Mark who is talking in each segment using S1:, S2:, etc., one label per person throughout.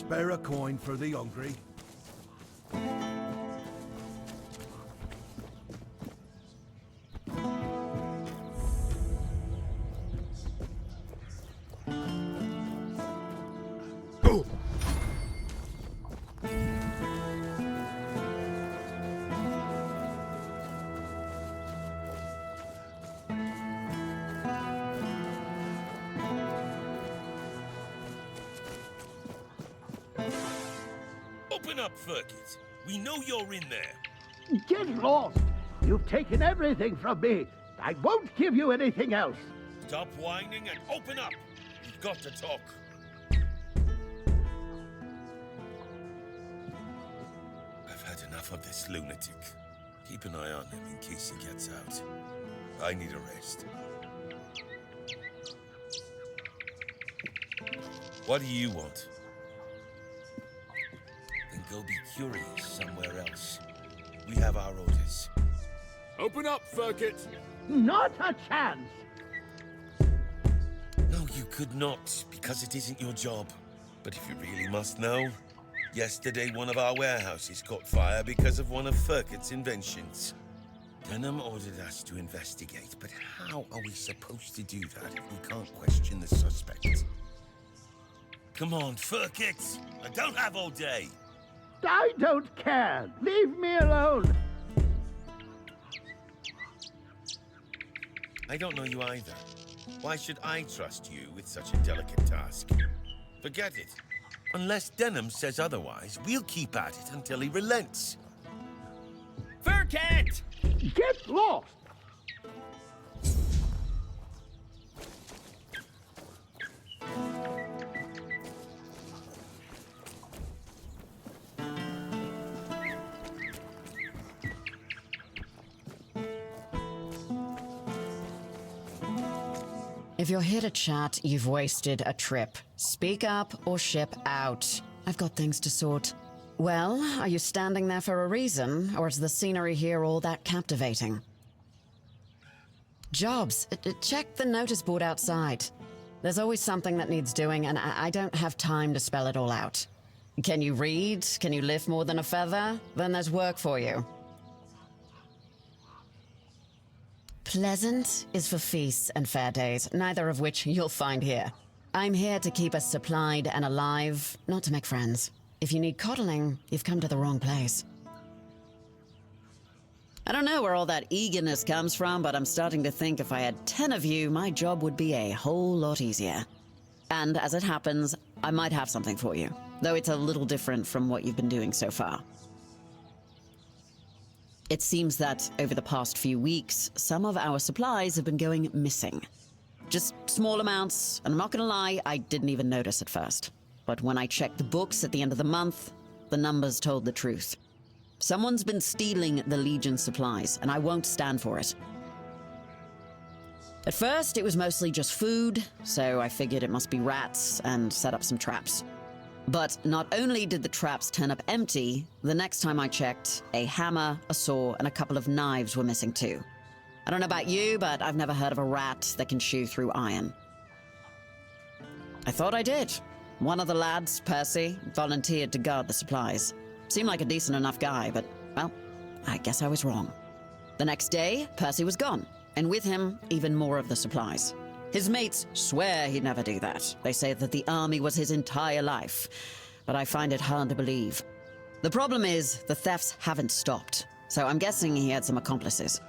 S1: Spare a coin for the hungry.
S2: Open up, Ferkit. We know you're in there.
S3: Get lost! You've taken everything from me. I won't give you anything else.
S2: Stop whining and open up. We've got to talk. I've had enough of this lunatic. Keep an eye on him in case he gets out. I need a rest. What do you want? Then go be curious somewhere else. We have our orders.
S4: Open up, Ferkit!
S3: Not a chance!
S2: No, you could not, because it isn't your job. But if you really must know, yesterday one of our warehouses caught fire because of one of Ferkit's inventions. Denham ordered us to investigate, but how are we supposed to do that if we can't question the suspect? Come on, Ferkit! I don't have all day!
S3: I don't care! Leave me alone!
S2: I don't know you either. Why should I trust you with such a delicate task? Forget it. Unless Denham says otherwise, we'll keep at it until he relents.
S4: Ferkit!
S3: Get lost!
S5: If you're here to chat, you've wasted a trip. Speak up or ship out. I've got things to sort. Well, are you standing there for a reason, or is the scenery here all that captivating? Jobs. Check the notice board outside. There's always something that needs doing, and I don't have time to spell it all out. Can you read? Can you lift more than a feather? Then there's work for you. Pleasant is for feasts and fair days, neither of which you'll find here. I'm here to keep us supplied and alive, not to make friends. If you need coddling, you've come to the wrong place. I don't know where all that eagerness comes from, but I'm starting to think if I had 10 of you, my job would be a whole lot easier. And as it happens, I might have something for you, though it's a little different from what you've been doing so far. It seems that over the past few weeks, some of our supplies have been going missing. Just small amounts, and I'm not gonna lie, I didn't even notice at first. But when I checked the books at the end of the month, the numbers told the truth. Someone's been stealing the Legion supplies, and I won't stand for it. At first, it was mostly just food, so I figured it must be rats and set up some traps. But not only did the traps turn up empty, the next time I checked, a hammer, a saw, and a couple of knives were missing too. I don't know about you, but I've never heard of a rat that can chew through iron. I thought I did. One of the lads, Percy, volunteered to guard the supplies. Seemed like a decent enough guy, but, well, I guess I was wrong. The next day, Percy was gone, and with him, even more of the supplies. His mates swear he'd never do that. They say that the army was his entire life, but I find it hard to believe. The problem is, the thefts haven't stopped, so I'm guessing he had some accomplices.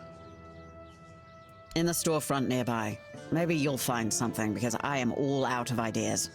S5: In the storefront nearby. Maybe you'll find something, because I am all out of ideas.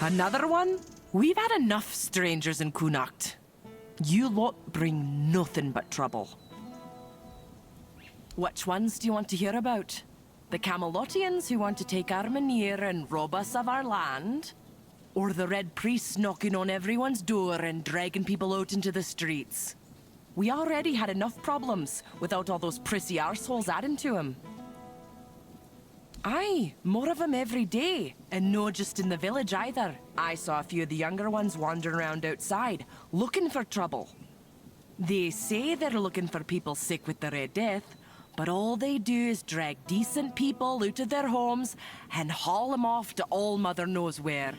S6: Another one? We've had enough strangers in Kunacht. You lot bring nothing but trouble. Which ones do you want to hear about? The Camelotians who want to take Armenir and rob us of our land? Or the Red Priests knocking on everyone's door and dragging people out into the streets? We already had enough problems without all those prissy arseholes adding to them. Aye, more of them every day. And no just in the village either. I saw a few of the younger ones wandering around outside, looking for trouble. They say they're looking for people sick with the Red Death, but all they do is drag decent people out of their homes and haul them off to all mother knows where.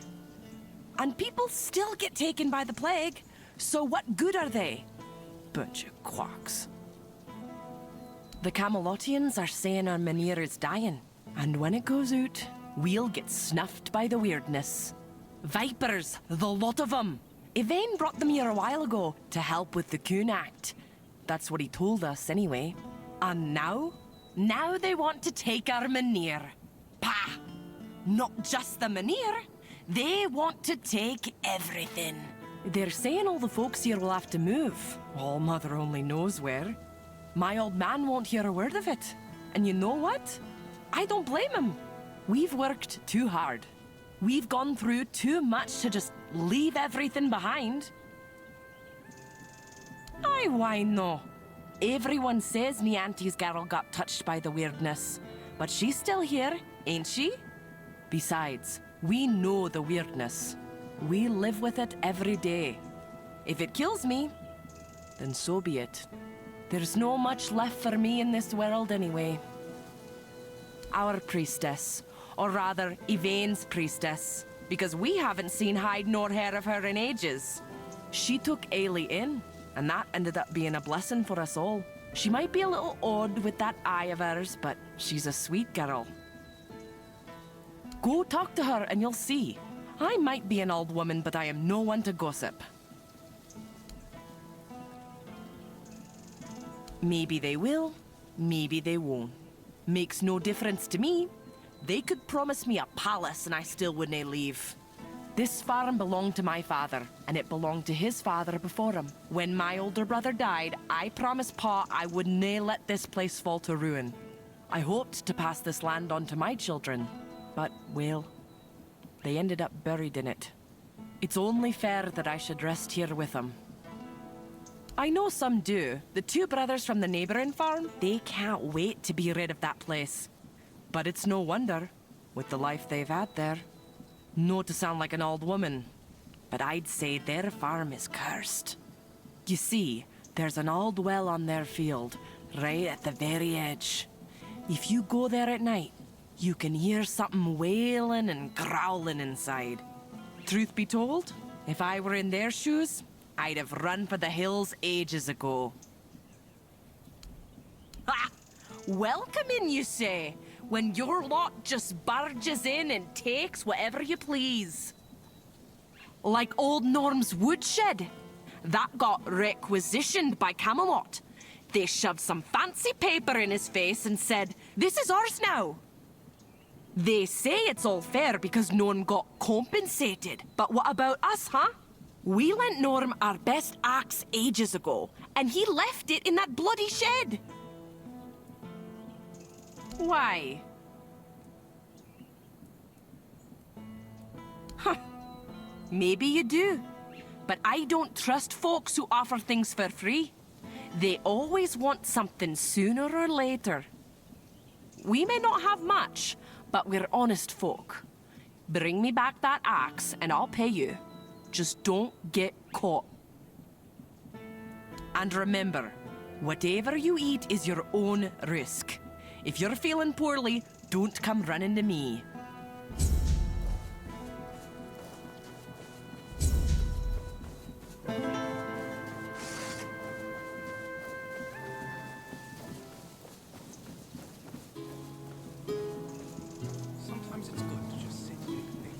S6: And people still get taken by the plague, so what good are they? Bunch of quacks. The Camelotians are saying our Mynir is dying, and when it goes out, we'll get snuffed by the Wyrdness. Vipers, the lot of them. Yvain brought them here a while ago to help with the Kunacht. That's what he told us anyway. And now? Now they want to take our Mynir. Pah! Not just the Mynir. They want to take everything. They're saying all the folks here will have to move. All mother only knows where. My old man won't hear a word of it. And you know what? I don't blame him. We've worked too hard. We've gone through too much to just leave everything behind. Aye, why no? Everyone says me auntie's girl got touched by the Wyrdness, but she's still here, ain't she? Besides, we know the Wyrdness. We live with it every day. If it kills me, then so be it. There's no much left for me in this world anyway. Our priestess, or rather, Yvain's priestess, because we haven't seen hide nor hair of her in ages. She took Ailey in, and that ended up being a blessing for us all. She might be a little odd with that eye of hers, but she's a sweet girl. Go talk to her and you'll see. I might be an old woman, but I am no one to gossip. Maybe they will, maybe they won't. Makes no difference to me. They could promise me a palace and I still wouldn't leave. This farm belonged to my father, and it belonged to his father before him. When my older brother died, I promised Pa I would nae let this place fall to ruin. I hoped to pass this land on to my children, but, well, they ended up buried in it. It's only fair that I should rest here with them. I know some do. The two brothers from the neighboring farm, they can't wait to be rid of that place. But it's no wonder, with the life they've had there. Not to sound like an old woman, but I'd say their farm is cursed. You see, there's an old well on their field, right at the very edge. If you go there at night, you can hear something wailing and growling inside. Truth be told, if I were in their shoes, I'd have run for the hills ages ago. Ha! Welcome in, you say? When your lot just barges in and takes whatever you please. Like old Norm's woodshed. That got requisitioned by Camelot. They shoved some fancy paper in his face and said, "This is ours now." They say it's all fair because no one got compensated. But what about us, huh? We lent Norm our best axe ages ago, and he left it in that bloody shed. Why? Huh. Maybe you do. But I don't trust folks who offer things for free. They always want something sooner or later. We may not have much, but we're honest folk. Bring me back that axe and I'll pay you. Just don't get caught. And remember, whatever you eat is your own risk. If you're feeling poorly, don't come running to me.
S1: Sometimes it's good to just sit here and think.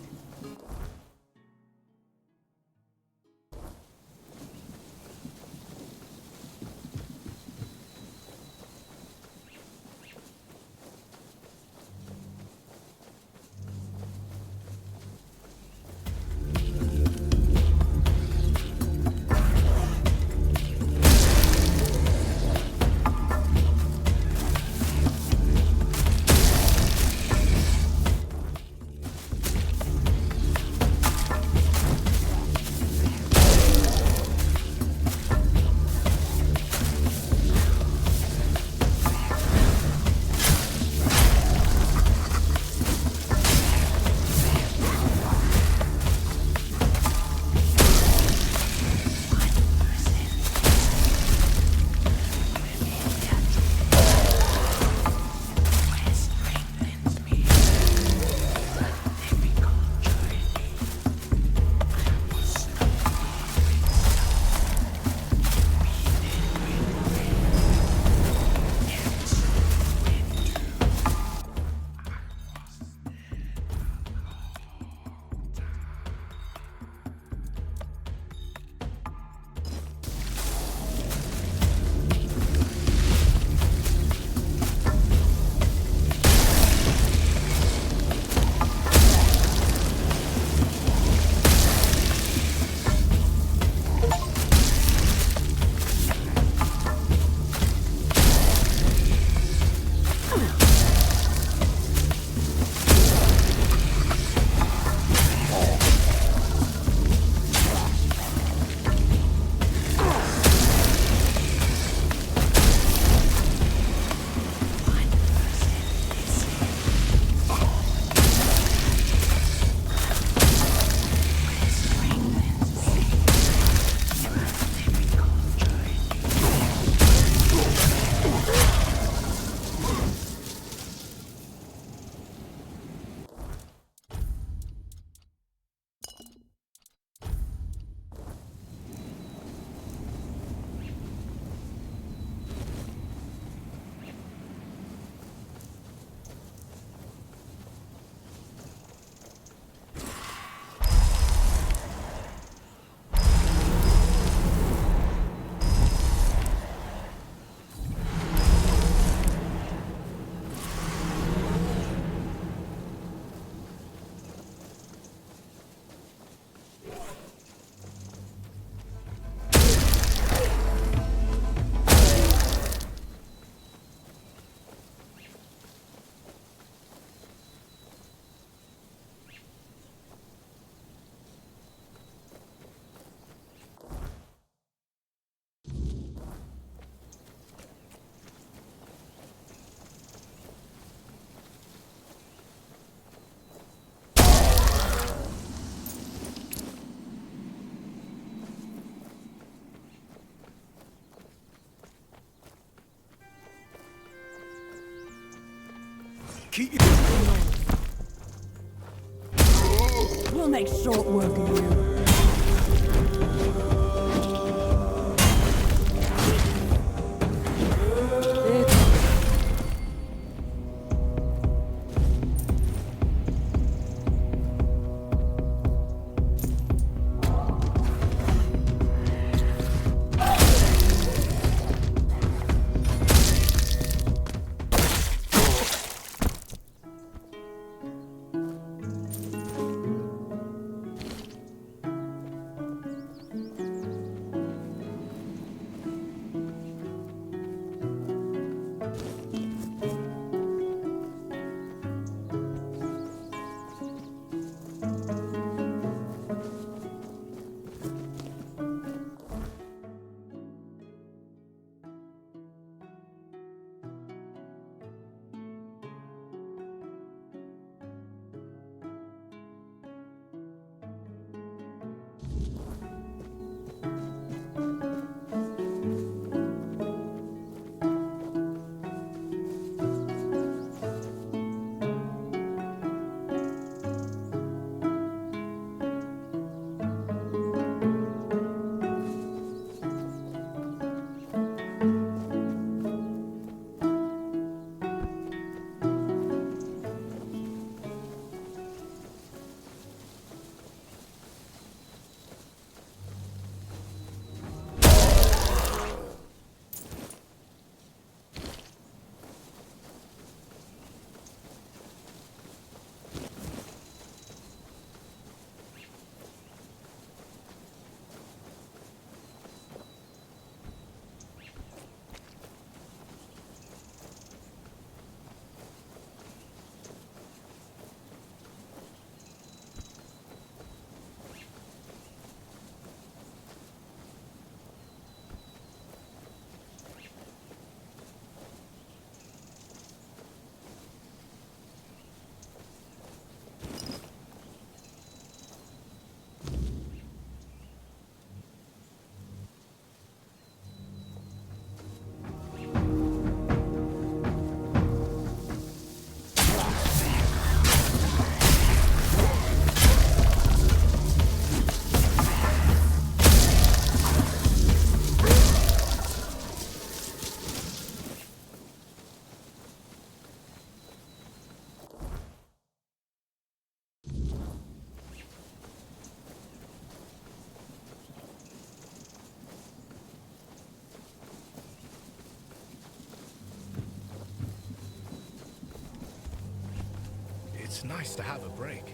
S1: keep you.
S7: We'll make short work of you.
S1: It's nice to have a break.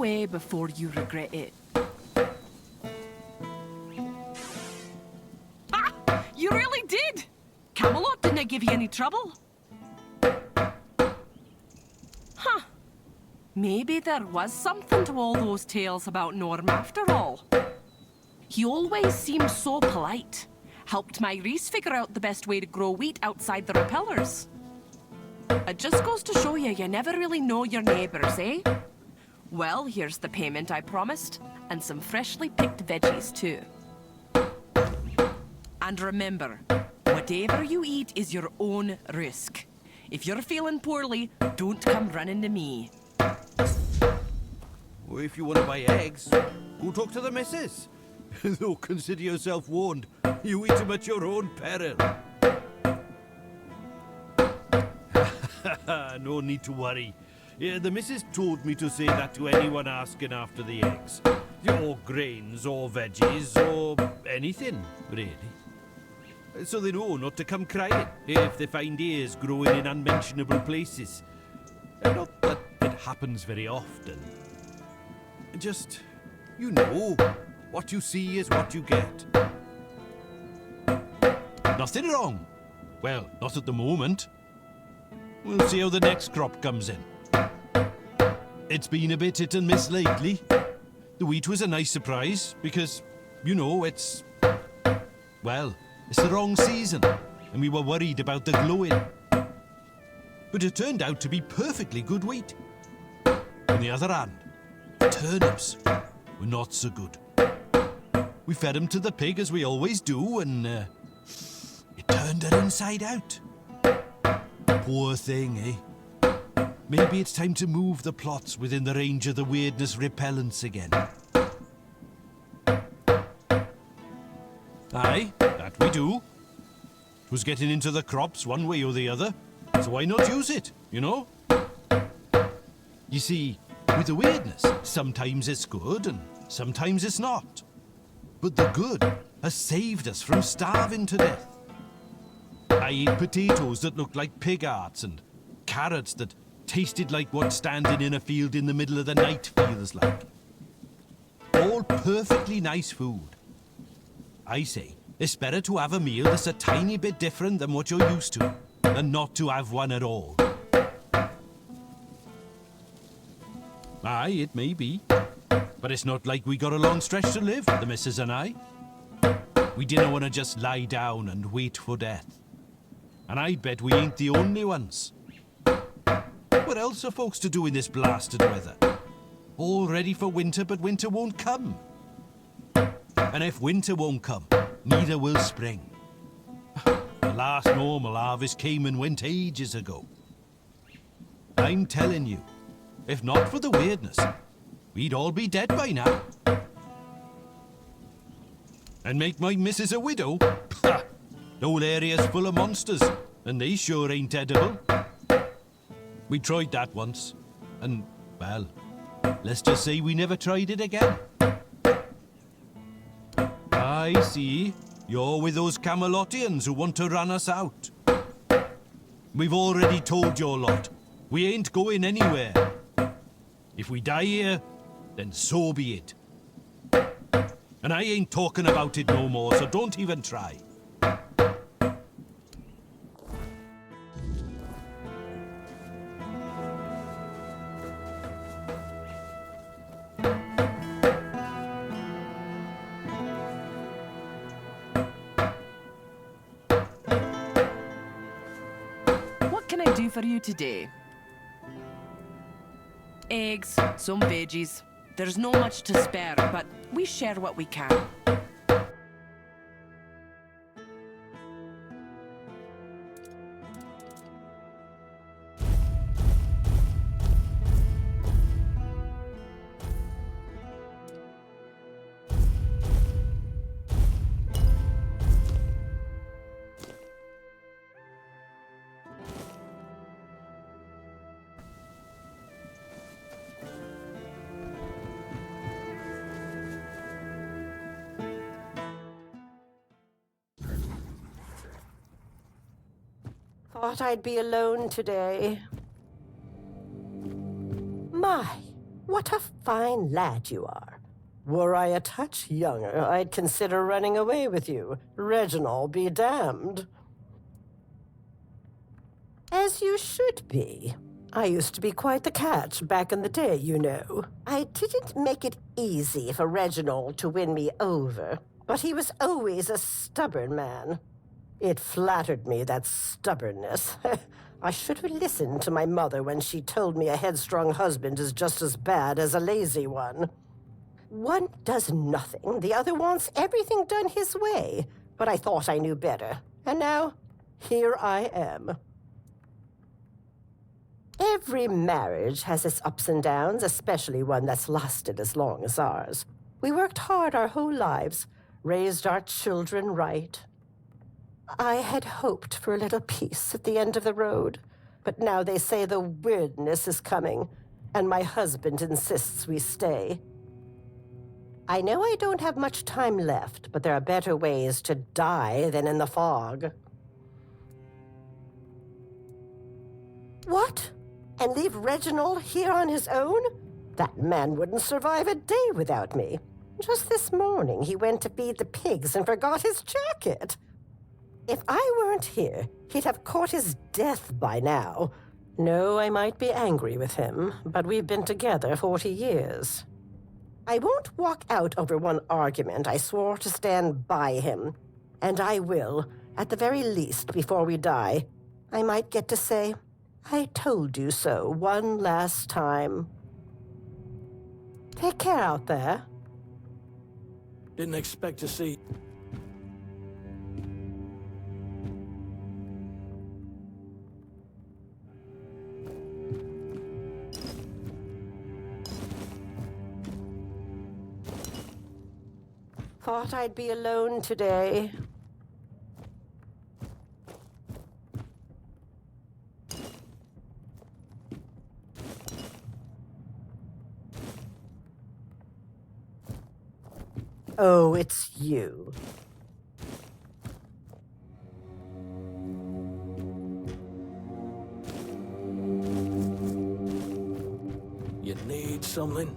S6: away before you regret it. Ah! You really did! Camelot didn't give you any trouble. Huh. Maybe there was something to all those tales about Norm after all. He always seemed so polite. Helped my Reese figure out the best way to grow wheat outside the repellers. It just goes to show you never really know your neighbors, eh? Well, here's the payment I promised, and some freshly picked veggies too. And remember, whatever you eat is your own risk. If you're feeling poorly, don't come running to me.
S8: Or if you want to buy eggs, go talk to the missus. Though consider yourself warned, you eat them at your own peril. No need to worry. Yeah, the missus told me to say that to anyone asking after the eggs. Or grains, or veggies, or anything, really. So they know not to come crying if they find ears growing in unmentionable places. Not that it happens very often. Just, you know, what you see is what you get. Nothing wrong. Well, not at the moment. We'll see how the next crop comes in. It's been a bit hit and miss lately. The wheat was a nice surprise because, you know, it's the wrong season and we were worried about the glowing. But it turned out to be perfectly good wheat. On the other hand, turnips were not so good. We fed them to the pig as we always do, and it turned her inside out. Poor thing, eh? Maybe it's time to move the plots within the range of the Wyrdness repellents again. Aye, that we do. It was getting into the crops one way or the other, so why not use it, you know? You see, with the Wyrdness, sometimes it's good and sometimes it's not. But the good has saved us from starving to death. I ate potatoes that looked like pig hearts and carrots that tasted like what standing in a field in the middle of the night feels like. All perfectly nice food. I say, it's better to have a meal that's a tiny bit different than what you're used to, than not to have one at all. Aye, it may be. But it's not like we got a long stretch to live, the missus and I. We didn't want to just lie down and wait for death. And I bet we ain't the only ones. What else are folks to do in this blasted weather? All ready for winter, but winter won't come. And if winter won't come, neither will spring. The last normal harvest came and went ages ago. I'm telling you, if not for the Wyrdness, we'd all be dead by now. And make my missus a widow? The whole area's full of monsters, and they sure ain't edible. We tried that once, and, well, let's just say we never tried it again. I see. You're with those Camelotians who want to run us out. We've already told your lot. We ain't going anywhere. If we die here, then so be it. And I ain't talking about it no more, so don't even try.
S6: What can I do for you today? Eggs, some veggies. There's no much to spare, but we share what we can.
S9: Thought I'd be alone today. My, What a fine lad you are. Were I a touch younger, I'd consider running away with you. Reginald be damned. As you should be. I used to be quite the catch back in the day, you know. I didn't make it easy for Reginald to win me over, but he was always a stubborn man. It flattered me, that stubbornness. I should have listened to my mother when she told me a headstrong husband is just as bad as a lazy one. One does nothing, the other wants everything done his way. But I thought I knew better, and now, here I am. Every marriage has its ups and downs, especially one that's lasted as long as ours. We worked hard our whole lives, raised our children right. I had hoped for a little peace at the end of the road, but now they say the Wyrdness is coming, and my husband insists we stay. I know I don't have much time left, but there are better ways to die than in the fog. What? And leave Reginald here on his own? That man wouldn't survive a day without me. Just this morning, he went to feed the pigs and forgot his jacket. If I weren't here, he'd have caught his death by now. No, I might be angry with him, but we've been together 40 years. I won't walk out over one argument. I swore to stand by him. And I will, at the very least, before we die. I might get to say, I told you so one last time. Take care out there.
S10: Didn't expect to see...
S9: Thought I'd be alone today. Oh, it's you.
S10: You need something?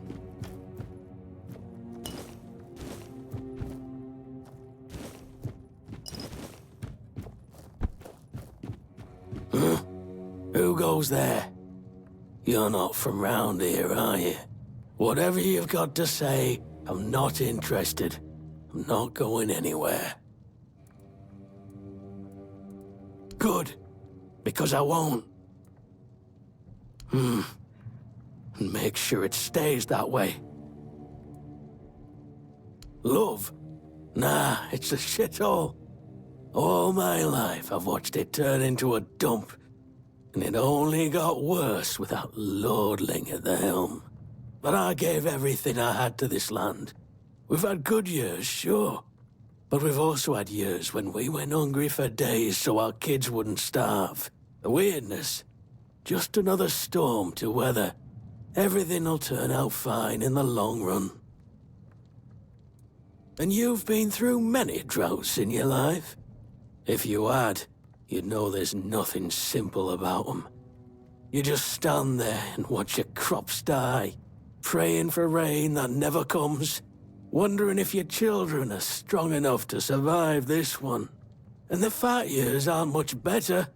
S10: Huh? Who goes there? You're not from round here, are you? Whatever you've got to say, I'm not interested. I'm not going anywhere. Good, because I won't. And make sure it stays that way. Love? Nah, it's a shithole. All my life I've watched it turn into a dump, and it only got worse without Lordling at the helm. But I gave everything I had to this land. We've had good years, sure. But we've also had years when we went hungry for days so our kids wouldn't starve. The Wyrdness, just another storm to weather. Everything'll turn out fine in the long run. And you've been through many droughts in your life. If you had, you'd know there's nothing simple about them. You just stand there and watch your crops die, praying for rain that never comes, wondering if your children are strong enough to survive this one. And the fat years aren't much better.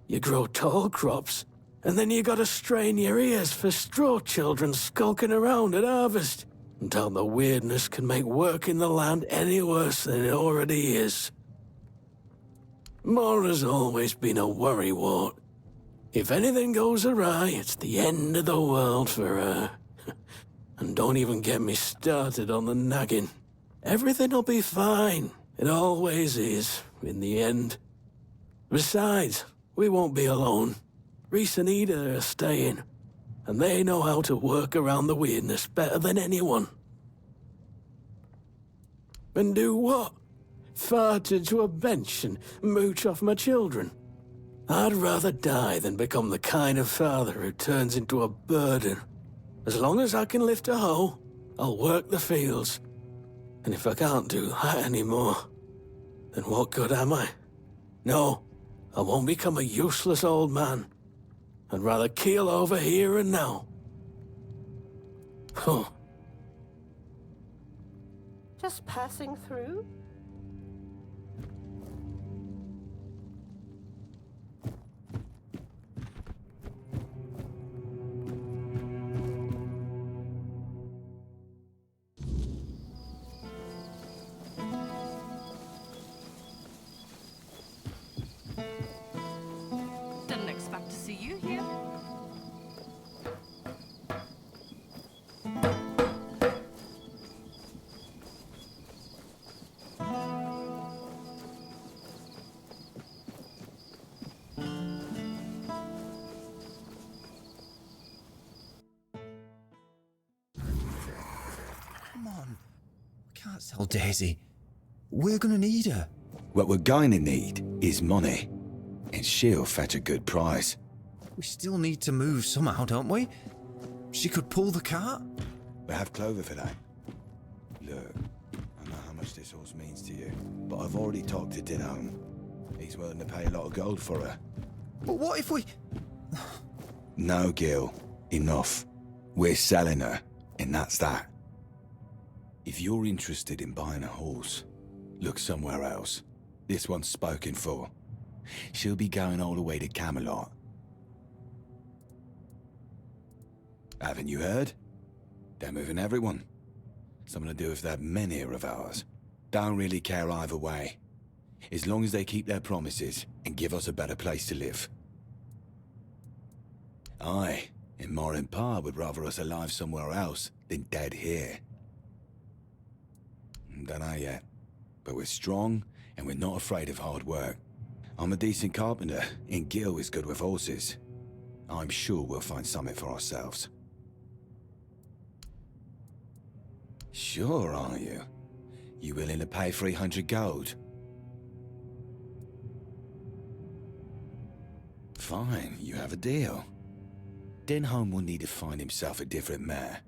S10: You grow tall crops, and then you gotta strain your ears for straw children skulking around at harvest, until the Wyrdness can make work in the land any worse than it already is. Mora's always been a worrywart. If anything goes awry, it's the end of the world for her. And don't even get me started on the nagging. Everything'll be fine. It always is, in the end. Besides, we won't be alone. Rhys and Ida are staying, and they know how to work around the Wyrdness better than anyone. And do what? Fart into a bench and mooch off my children? I'd rather die than become the kind of father who turns into a burden. As long as I can lift a hoe, I'll work the fields. And if I can't do that anymore, then what good am I? No, I won't become a useless old man. I'd rather keel over here and now. Huh.
S9: Just passing through?
S6: Didn't expect to see you here.
S1: Come on. We can't sell Daisy. We're gonna need her.
S11: What we're going to need is money, and she'll fetch a good price.
S1: We still need to move somehow, don't we? She could pull the cart.
S11: We have Clover for that. Look, I know how much this horse means to you, but I've already talked to Dinham. He's willing to pay a lot of gold for her.
S1: But what if we...
S11: No, Gil. Enough. We're selling her, and that's that. If you're interested in buying a horse, look somewhere else. This one's spoken for. She'll be going all the way to Camelot. Haven't you heard? They're moving everyone. Something to do with that men here of ours. Don't really care either way. As long as they keep their promises and give us a better place to live. I, and Ma and Pa would rather us alive somewhere else than dead here. Don't know yet, but we're strong and we're not afraid of hard work. I'm a decent carpenter, and Gil is good with horses. I'm sure we'll find something for ourselves. Sure, are you? You willing to pay 300 gold? Fine, you have a deal. Denholm will need to find himself a different mare.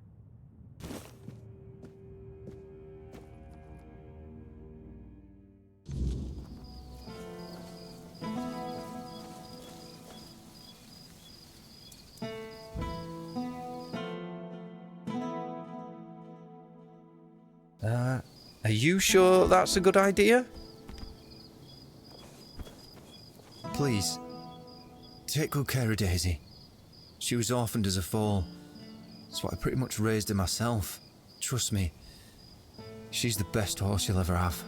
S1: Are you sure that's a good idea? Please, take good care of Daisy. She was orphaned as a foal, so I pretty much raised her myself. Trust me, she's the best horse you'll ever have.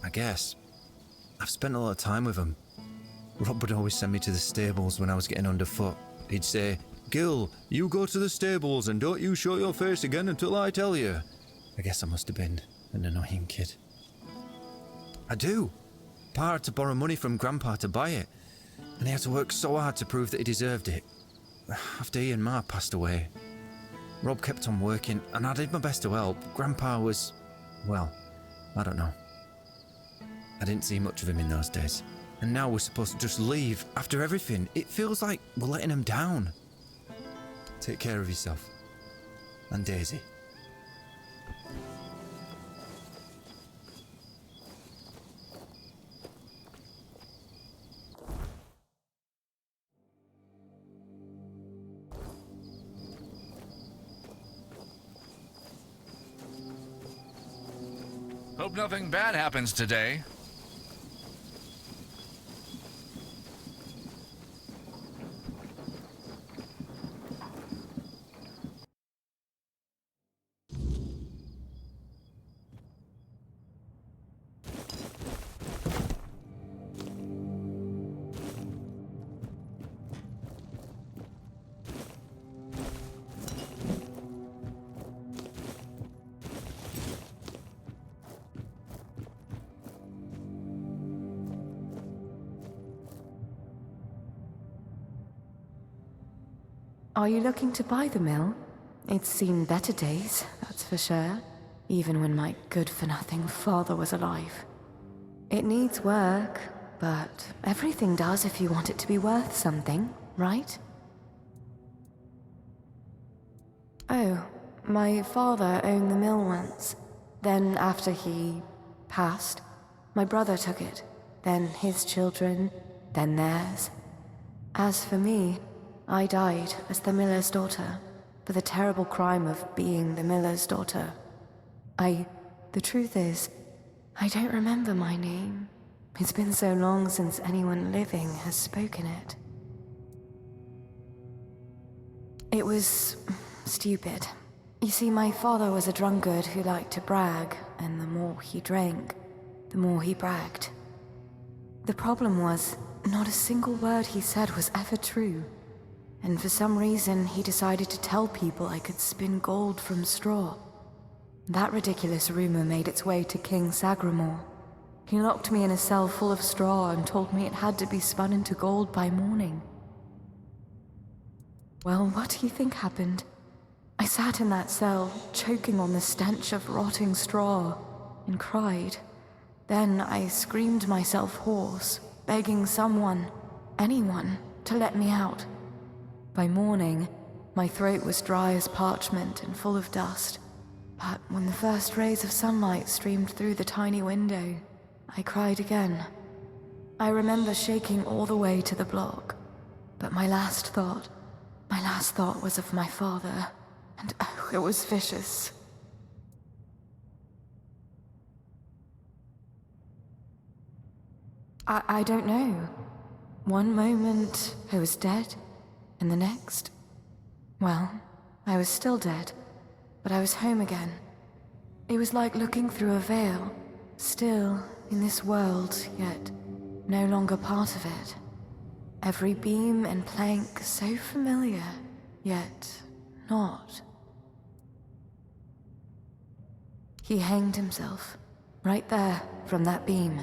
S1: I guess. I've spent a lot of time with him. Rob would always send me to the stables when I was getting underfoot. He'd say, "Gil, you go to the stables and don't you show your face again until I tell you." I guess I must have been an annoying kid. I do. Pa had to borrow money from Grandpa to buy it, and he had to work so hard to prove that he deserved it. After he and Ma passed away, Rob kept on working, and I did my best to help. Grandpa was, well, I don't know. I didn't see much of him in those days. And now we're supposed to just leave after everything. It feels like we're letting him down. Take care of yourself. And Daisy.
S12: Hope nothing bad happens today.
S13: Are you looking to buy the mill? It's seen better days, that's for sure. Even when my good-for-nothing father was alive. It needs work, but everything does if you want it to be worth something, right? Oh, my father owned the mill once. Then after he passed, my brother took it. Then his children, then theirs. As for me, I died as the miller's daughter. for the terrible crime of being the miller's daughter. The truth is, I don't remember my name. It's been so long since anyone living has spoken it. It was stupid. You see, my father was a drunkard who liked to brag, and the more he drank, the more he bragged. The problem was, not a single word he said was ever true. And for some reason, he decided to tell people I could spin gold from straw. That ridiculous rumor made its way to King Sagramore. He locked me in a cell full of straw and told me it had to be spun into gold by morning. Well, what do you think happened? I sat in that cell, choking on the stench of rotting straw, and cried. Then I screamed myself hoarse, begging someone, anyone, to let me out. By morning, my throat was dry as parchment and full of dust. But when the first rays of sunlight streamed through the tiny window, I cried again. I remember shaking all the way to the block, but my last thought was of my father, and oh, it was vicious. I don't know. One moment I was dead, and the next, well, I was still dead. But I was home again. It was like looking through a veil, still in this world, yet no longer part of it. Every beam and plank so familiar, yet not. He hanged himself, right there from that beam.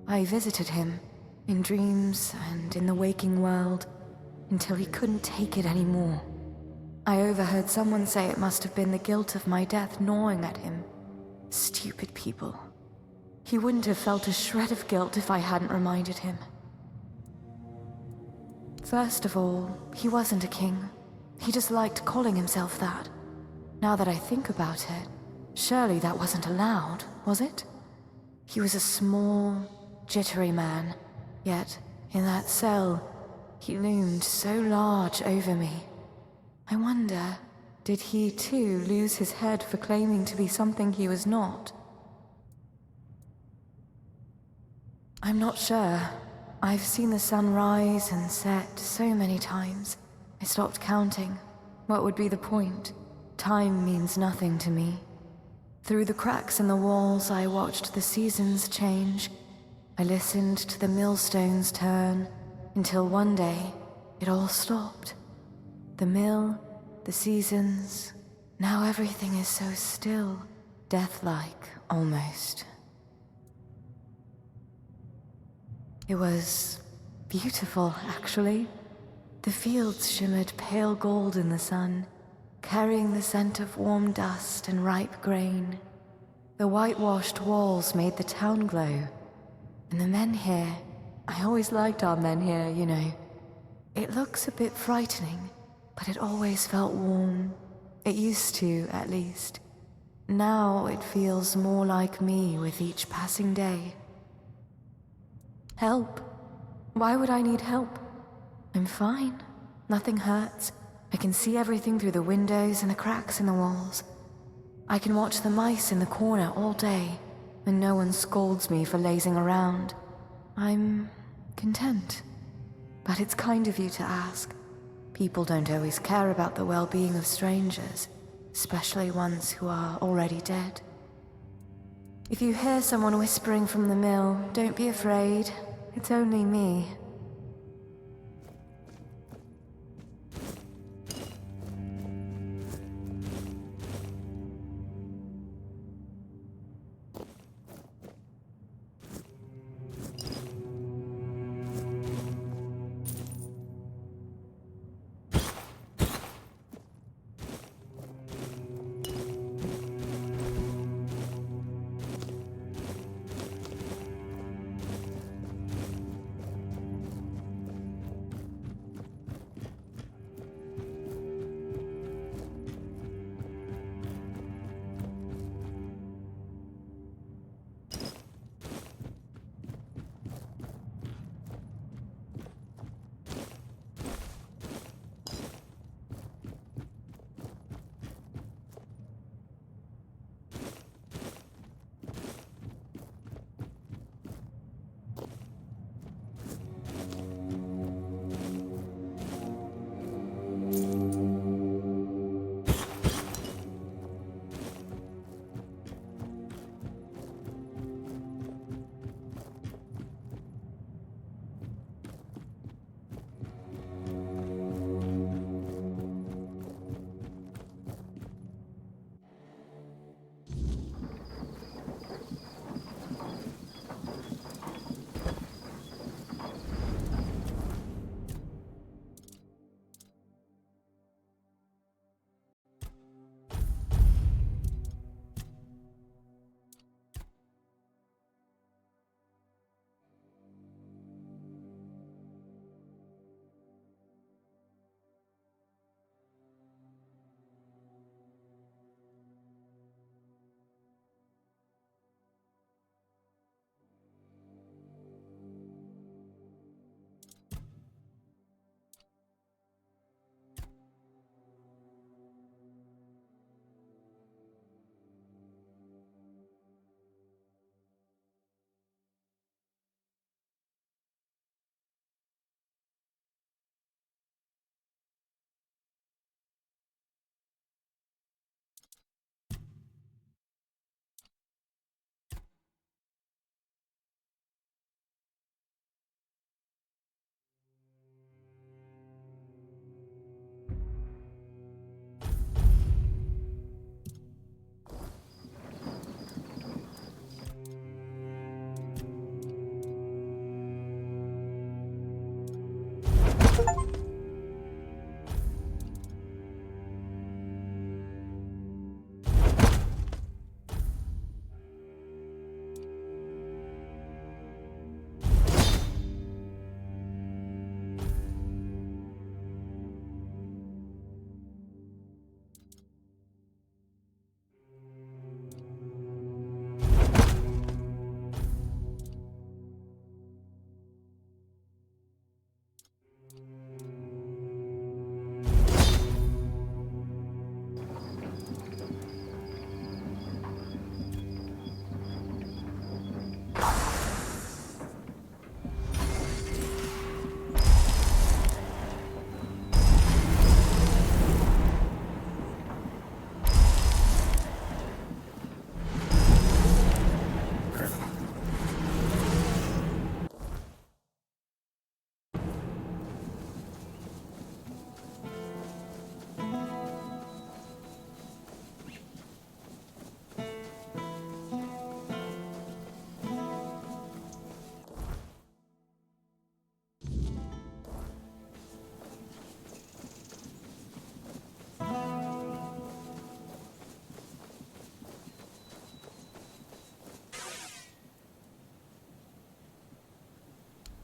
S13: I visited him, in dreams and in the waking world, until he couldn't take it anymore. I overheard someone say it must have been the guilt of my death gnawing at him. Stupid people. He wouldn't have felt a shred of guilt if I hadn't reminded him. First of all, he wasn't a king. He just liked calling himself that. Now that I think about it, surely that wasn't allowed, was it? He was a small, jittery man, yet in that cell, he loomed so large over me. I wonder, did he too lose his head for claiming to be something he was not? I'm not sure. I've seen the sun rise and set so many times. I stopped counting. What would be the point? Time means nothing to me. Through the cracks in the walls, I watched the seasons change. I listened to the millstones turn, until one day, it all stopped. The mill, the seasons, now everything is so still, death-like, almost. It was beautiful, actually. The fields shimmered pale gold in the sun, carrying the scent of warm dust and ripe grain. The whitewashed walls made the town glow. And the men here, I always liked our men here, you know. It looks a bit frightening, but it always felt warm. It used to, at least. Now it feels more like me with each passing day. Help? Why would I need help? I'm fine. Nothing hurts. I can see everything through the windows and the cracks in the walls. I can watch the mice in the corner all day, and no one scolds me for lazing around. I'm content. But it's kind of you to ask. People don't always care about the well-being of strangers, especially ones who are already dead. If you hear someone whispering from the mill, don't be afraid. It's only me.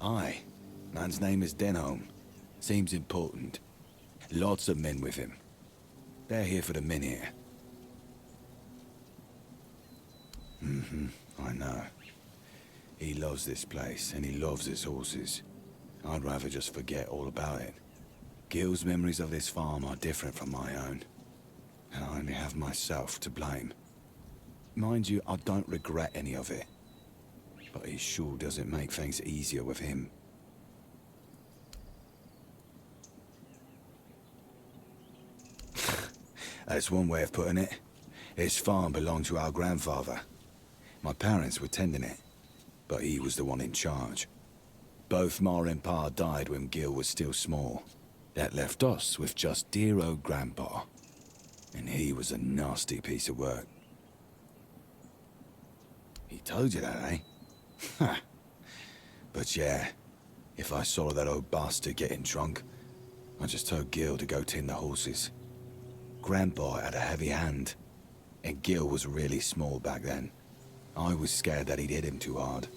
S11: Aye. Man's name is Denholm. Seems important. Lots of men with him. They're here for the minute. I know. He loves this place, and he loves his horses. I'd rather just forget all about it. Gil's memories of this farm are different from my own, and I only have myself to blame. Mind you, I don't regret any of it, but it sure doesn't make things easier with him. That's one way of putting it. His farm belonged to our grandfather. My parents were tending it, but he was the one in charge. Both Ma and Pa died when Gil was still small. That left us with just dear old Grandpa. And he was a nasty piece of work. He told you that, eh? Ha! But yeah, if I saw that old bastard getting drunk, I just told Gil to go tend the horses. Grandpa had a heavy hand, and Gil was really small back then. I was scared that he'd hit him too hard.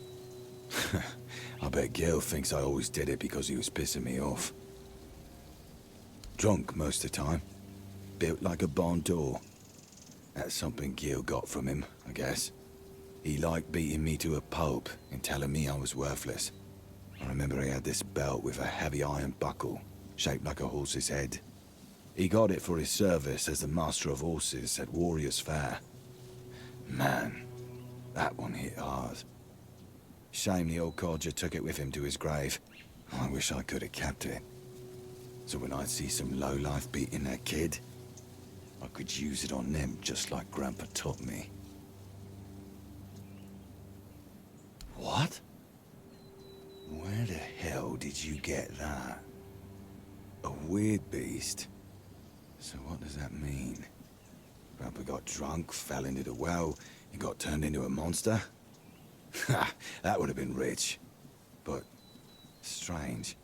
S11: I bet Gil thinks I always did it because he was pissing me off. Drunk most of the time. Built like a barn door. That's something Gil got from him, I guess. He liked beating me to a pulp and telling me I was worthless. I remember he had this belt with a heavy iron buckle, shaped like a horse's head. He got it for his service as the master of horses at Warrior's Fair. Man, that one hit hard. Shame the old codger took it with him to his grave. I wish I could have kept it. So when I'd see some lowlife beating their kid, I could use it on them just like Grandpa taught me. What? Where the hell did you get that? A weird beast? So what does that mean? Grandpa got drunk, fell into the well, and got turned into a monster? Ha! That would have been rich. But strange.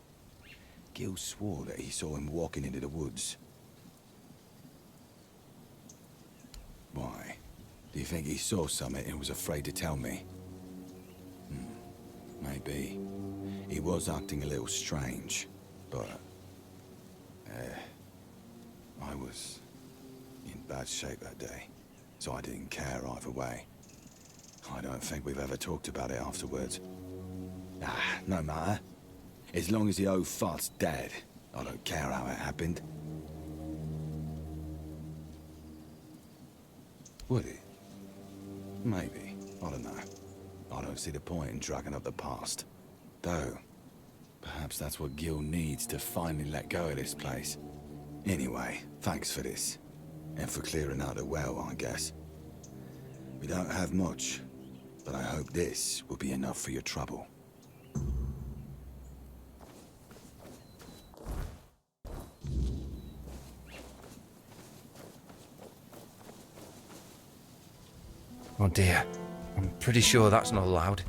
S11: Gil swore that he saw him walking into the woods. Why? Do you think he saw something and was afraid to tell me? Maybe. He was acting a little strange, but... I was in bad shape that day, so I didn't care either way. I don't think we've ever talked about it afterwards. No matter. As long as the old fart's dead, I don't care how it happened. Would it? Maybe. I don't know. I don't see the point in dragging up the past. Though, perhaps that's what Gil needs to finally let go of this place. Anyway, thanks for this. And for clearing out the well, I guess. We don't have much, but I hope this will be enough for your trouble.
S1: Oh dear. I'm pretty sure that's not allowed.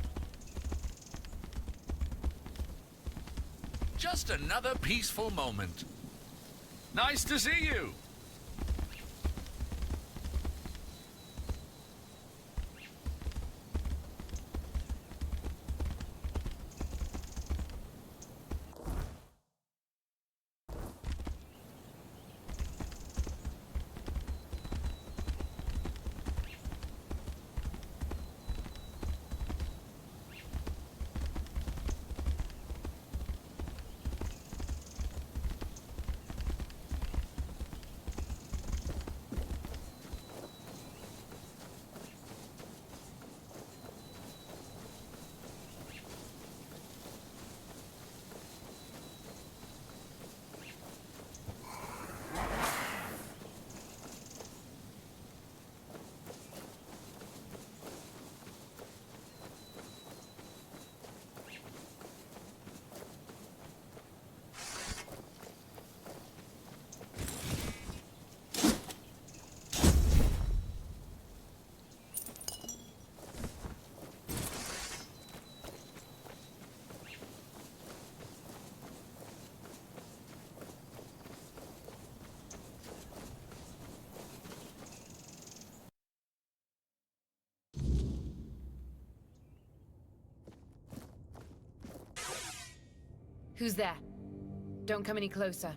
S12: Just another peaceful moment. Nice to see you.
S14: Who's there? Don't come any closer.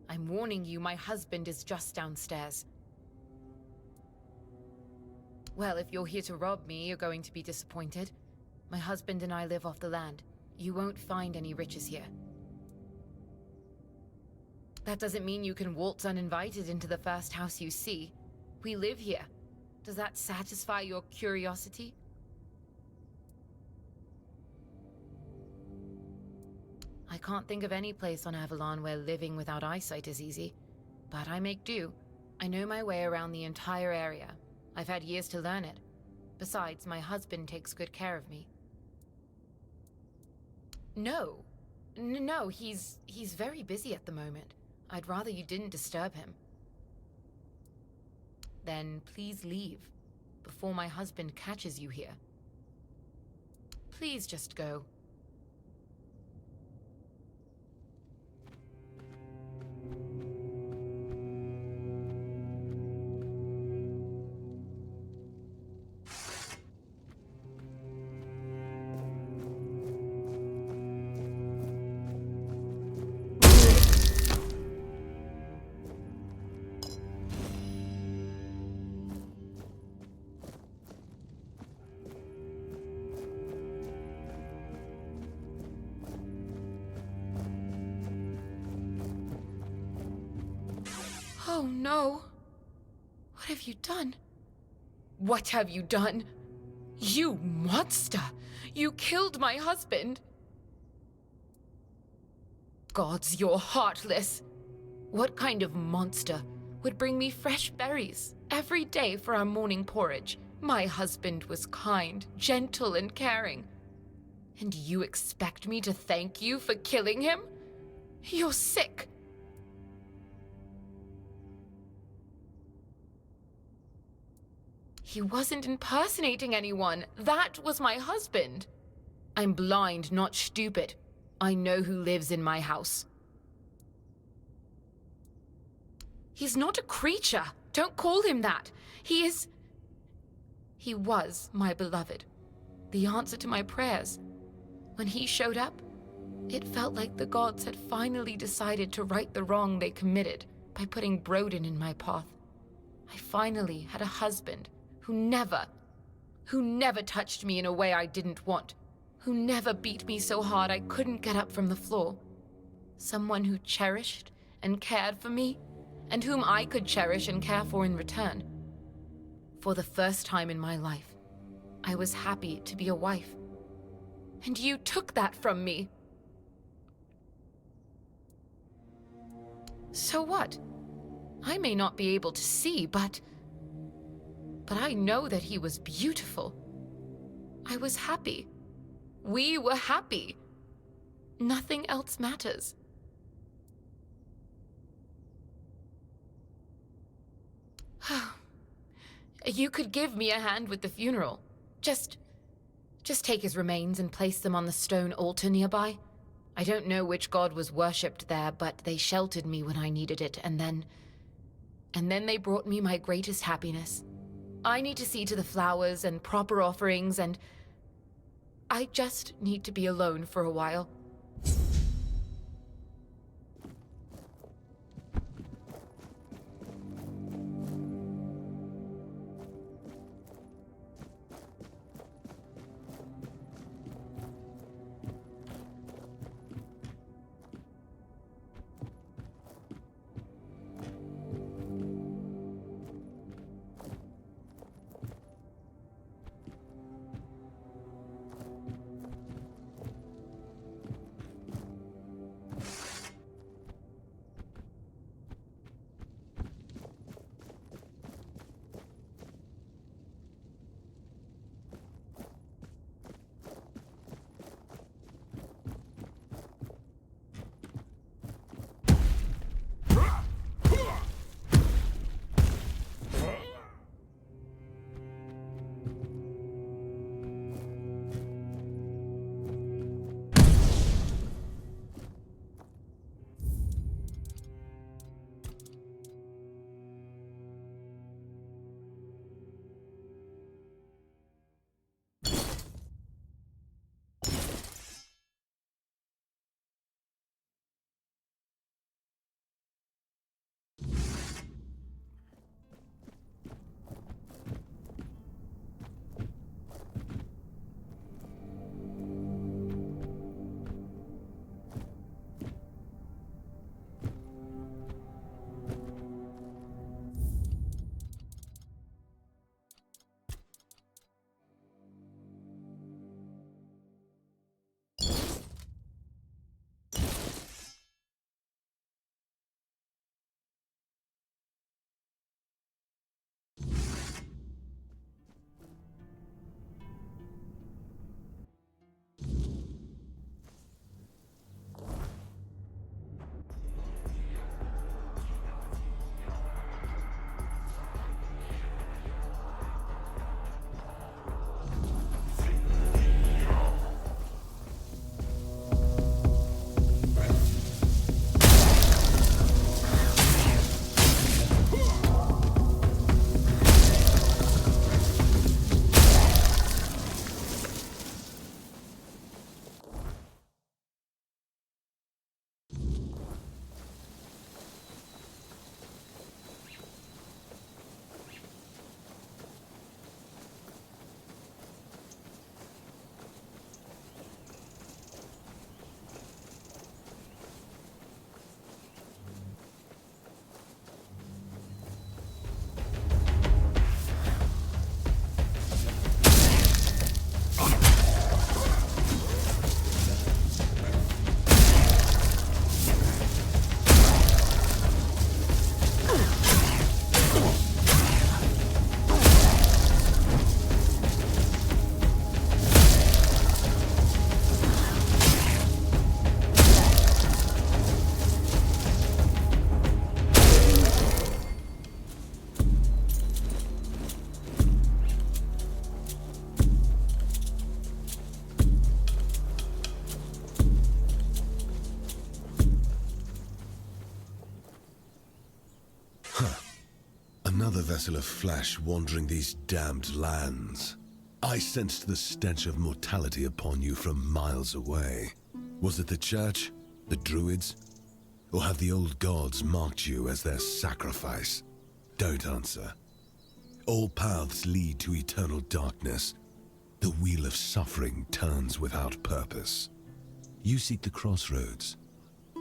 S14: I'm warning you, my husband is just downstairs. Well, if you're here to rob me, you're going to be disappointed. My husband and I live off the land. You won't find any riches here. That doesn't mean you can waltz uninvited into the first house you see. We live here. Does that satisfy your curiosity? I can't think of any place on Avalon where living without eyesight is easy, but I make do. I know my way around the entire area. I've had years to learn it. Besides, my husband takes good care of me. No. No, he's very busy at the moment. I'd rather you didn't disturb him. Then please leave, before my husband catches you here. Please just go. Oh no. What have you done? What have you done? You monster! You killed my husband! Gods, you're heartless! What kind of monster would bring me fresh berries every day for our morning porridge? My husband was kind, gentle, and caring. And you expect me to thank you for killing him? You're sick! He wasn't impersonating anyone. That was my husband. I'm blind, not stupid. I know who lives in my house. He's not a creature. Don't call him that. He was my beloved. The answer to my prayers. When he showed up, it felt like the gods had finally decided to right the wrong they committed by putting Broden in my path. I finally had a husband who never touched me in a way I didn't want, who never beat me so hard I couldn't get up from the floor. Someone who cherished and cared for me, and whom I could cherish and care for in return. For the first time in my life, I was happy to be a wife. And you took that from me. So what? I may not be able to see, but I know that he was beautiful. I was happy. We were happy. Nothing else matters. You could give me a hand with the funeral. Just take his remains and place them on the stone altar nearby. I don't know which god was worshipped there, but they sheltered me when I needed it, and then they brought me my greatest happiness. I need to see to the flowers and proper offerings, and I just need to be alone for a while.
S15: Another vessel of flesh wandering these damned lands. I sensed the stench of mortality upon you from miles away. Was it the church? The druids? Or have the old gods marked you as their sacrifice? Don't answer. All paths lead to eternal darkness. The wheel of suffering turns without purpose. You seek the crossroads,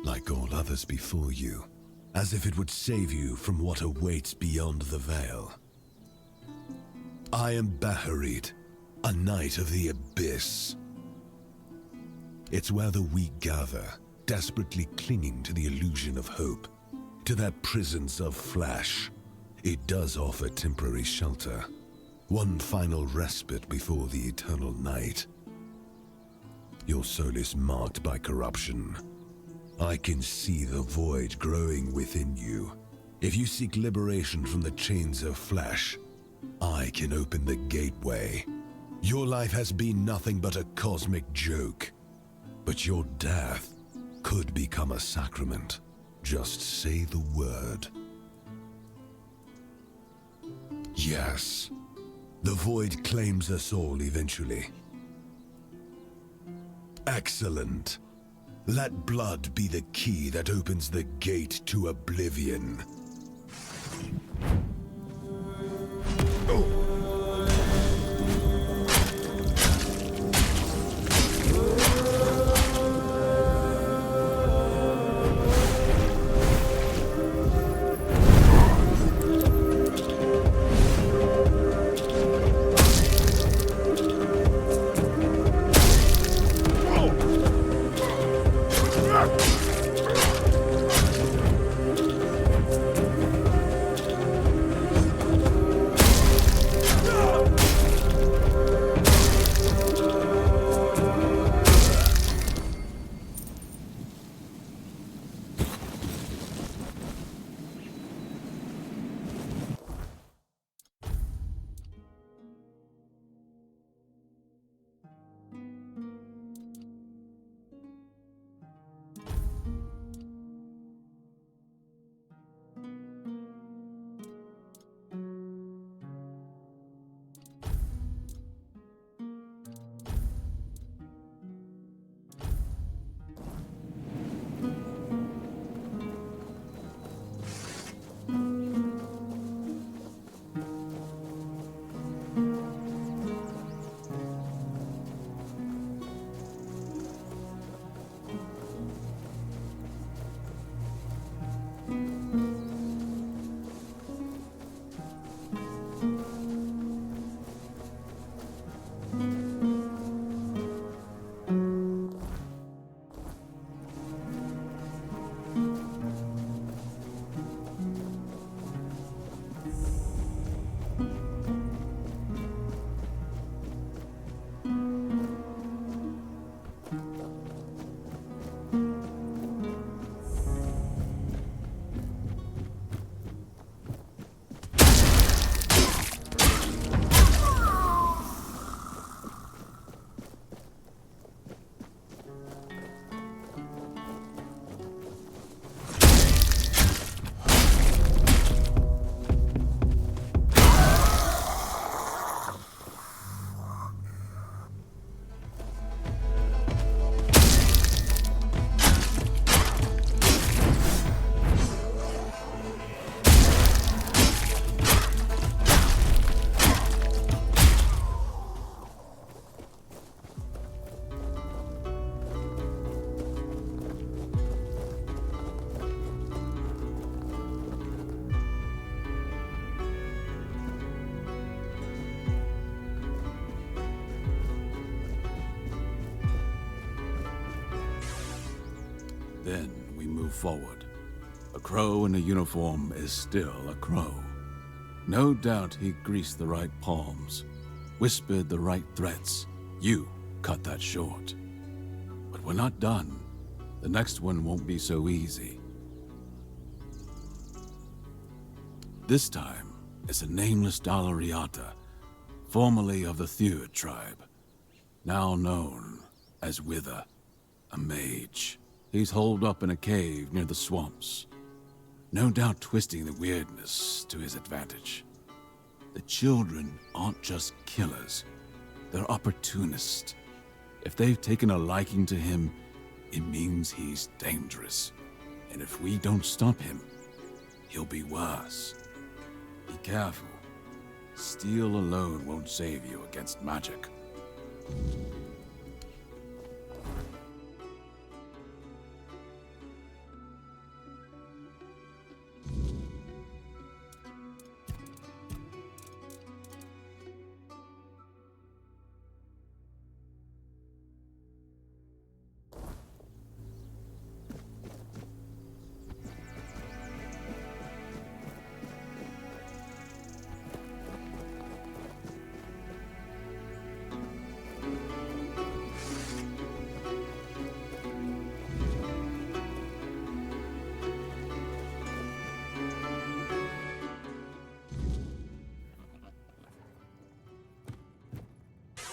S15: like all others before you, as if it would save you from what awaits beyond the veil. I am Baharit, a knight of the abyss. It's where the weak gather, desperately clinging to the illusion of hope, to their prisons of flesh. It does offer temporary shelter, one final respite before the eternal night. Your soul is marked by corruption. I can see the void growing within you. If you seek liberation from the chains of flesh, I can open the gateway. Your life has been nothing but a cosmic joke, but your death could become a sacrament. Just say the word. Yes, the void claims us all eventually. Excellent. Let blood be the key that opens the gate to oblivion.
S16: Then we move forward. A crow in a uniform is still a crow. No doubt he greased the right palms, whispered the right threats. You cut that short. But we're not done. The next one won't be so easy. This time, it's a nameless Dalariata, formerly of the Theward tribe, now known as Wither, a mage. He's holed up in a cave near the swamps. No doubt twisting the Wyrdness to his advantage. The children aren't just killers. They're opportunists. If they've taken a liking to him, it means he's dangerous. And if we don't stop him, he'll be worse. Be careful. Steel alone won't save you against magic.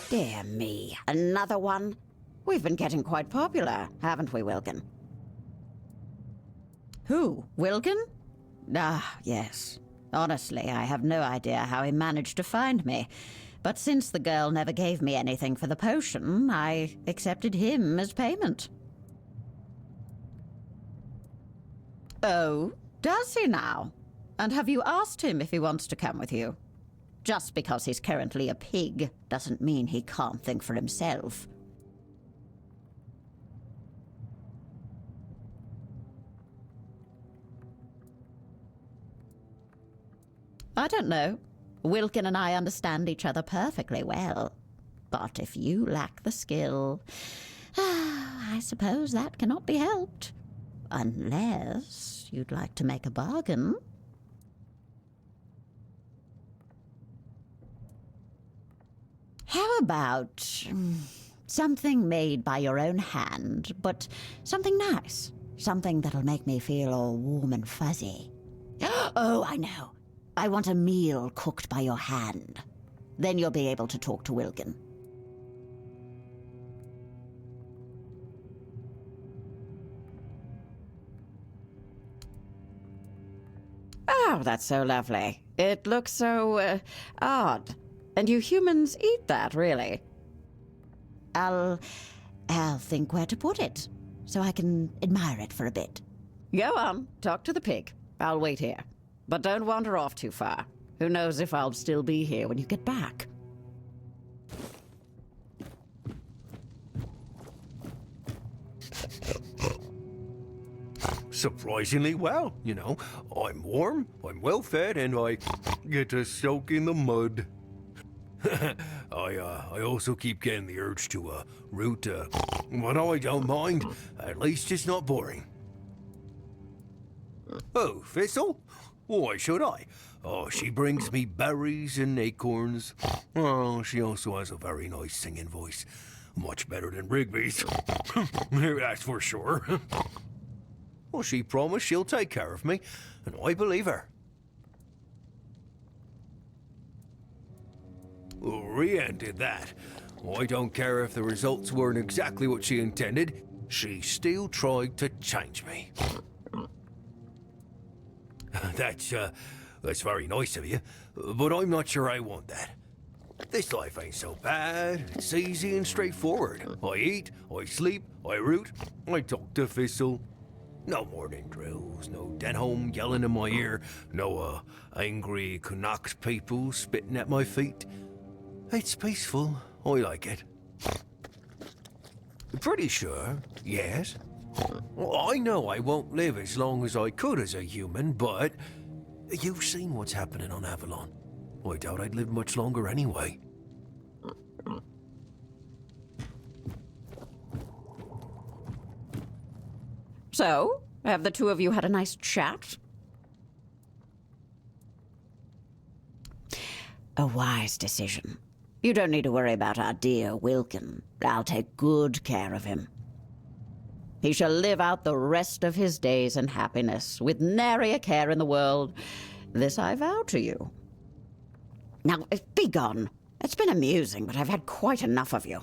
S5: Dear me, another one? We've been getting quite popular, haven't we, Wilkin? Who? Wilkin? Ah, yes. Honestly, I have no idea how he managed to find me. But since the girl never gave me anything for the potion, I accepted him as payment. Oh, does he now? And have you asked him if he wants to come with you? Just because he's currently a pig doesn't mean he can't think for himself. I don't know. Wilkin and I understand each other perfectly well. But if you lack the skill, I suppose that cannot be helped. Unless you'd like to make a bargain. How about something made by your own hand, but something nice? Something that'll make me feel all warm and fuzzy. Oh, I know. I want a meal cooked by your hand. Then you'll be able to talk to Wilkin. Oh, that's so lovely. It looks so, odd. And you humans eat that, really? I'll think where to put it, so I can admire it for a bit. Go on, talk to the pig. I'll wait here. But don't wander off too far. Who knows if I'll still be here when you get back.
S17: Surprisingly well, you know. I'm warm, I'm well fed, and I get to soak in the mud. I also keep getting the urge to root, but I don't mind. At least it's not boring. Oh, Thistle? Why should I? Oh, she brings me berries and acorns. Oh, she also has a very nice singing voice. Much better than Rigby's. That's for sure. Well, she promised she'll take care of me, and I believe her. Rian did that. I don't care if the results weren't exactly what she intended. She still tried to change me. That's very nice of you, but I'm not sure I want that. This life ain't so bad. It's easy and straightforward. I eat, I sleep, I root, I talk to Thistle. No morning drills, no Denholm yelling in my ear, no angry Canucks people spitting at my feet. It's peaceful. I like it. Pretty sure, yes. Well, I know I won't live as long as I could as a human, but you've seen what's happening on Avalon. I doubt I'd live much longer anyway.
S5: So, have the two of you had a nice chat? A wise decision. You don't need to worry about our dear Wilkin. I'll take good care of him. He shall live out the rest of his days in happiness, with nary a care in the world. This I vow to you. Now, be gone. It's been amusing, but I've had quite enough of you.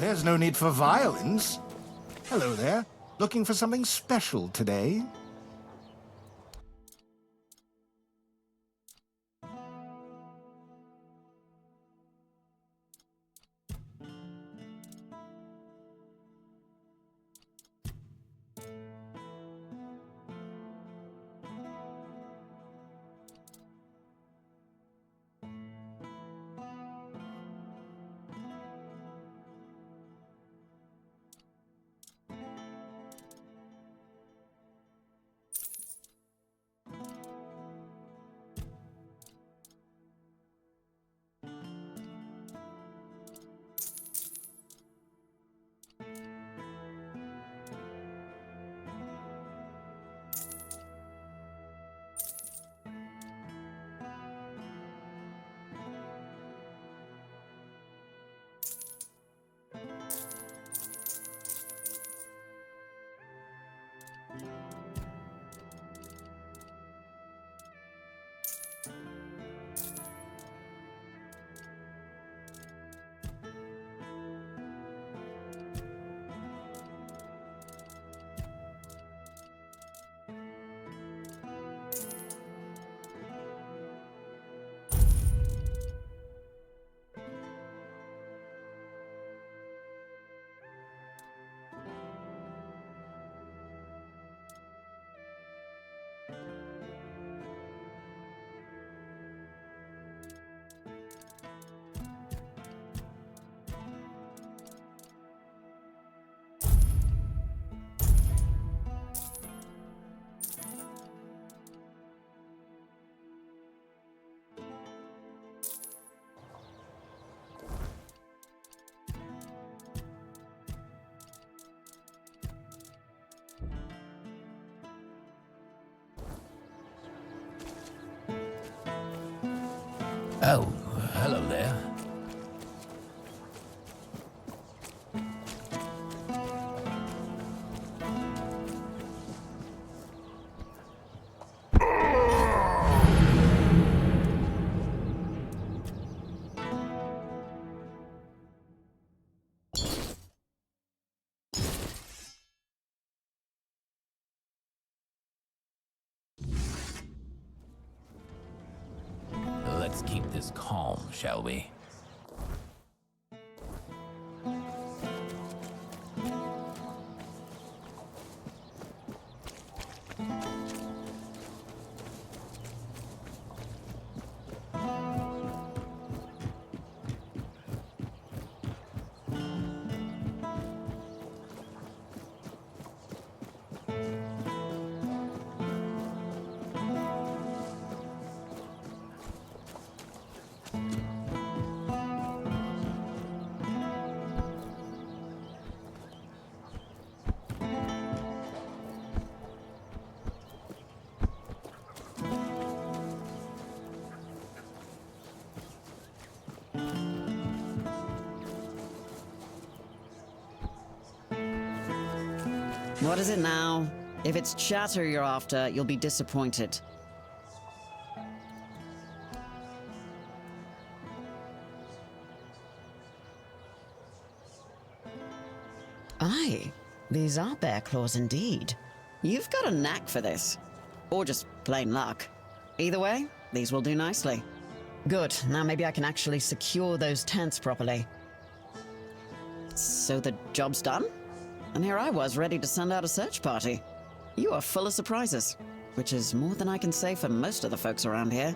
S18: There's no need for violence. Hello there. Looking for something special today?
S19: Oh, hello there. Let's keep this calm, shall we?
S5: What is it now? If it's chatter you're after, you'll be disappointed. Aye, these are bear claws indeed. You've got a knack for this. Or just plain luck. Either way, these will do nicely. Good, now maybe I can actually secure those tents properly. So the job's done? And here I was, ready to send out a search party. You are full of surprises, which is more than I can say for most of the folks around here.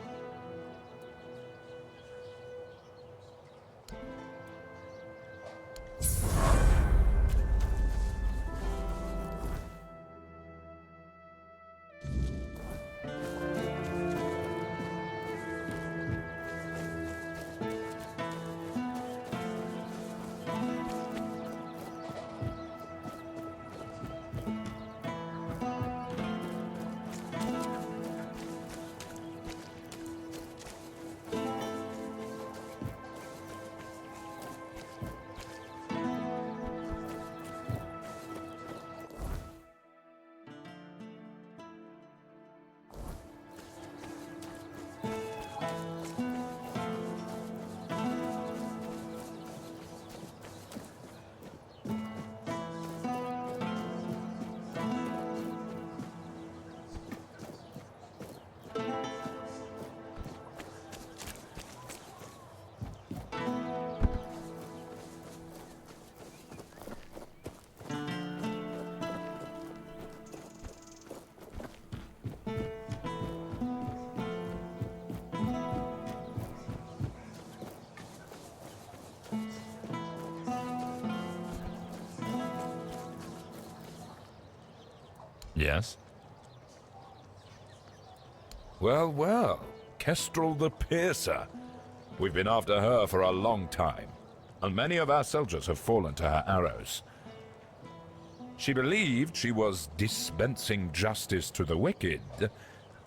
S20: Yes? Well, well. Kestrel the Piercer. We've been after her for a long time, and many of our soldiers have fallen to her arrows. She believed she was dispensing justice to the wicked,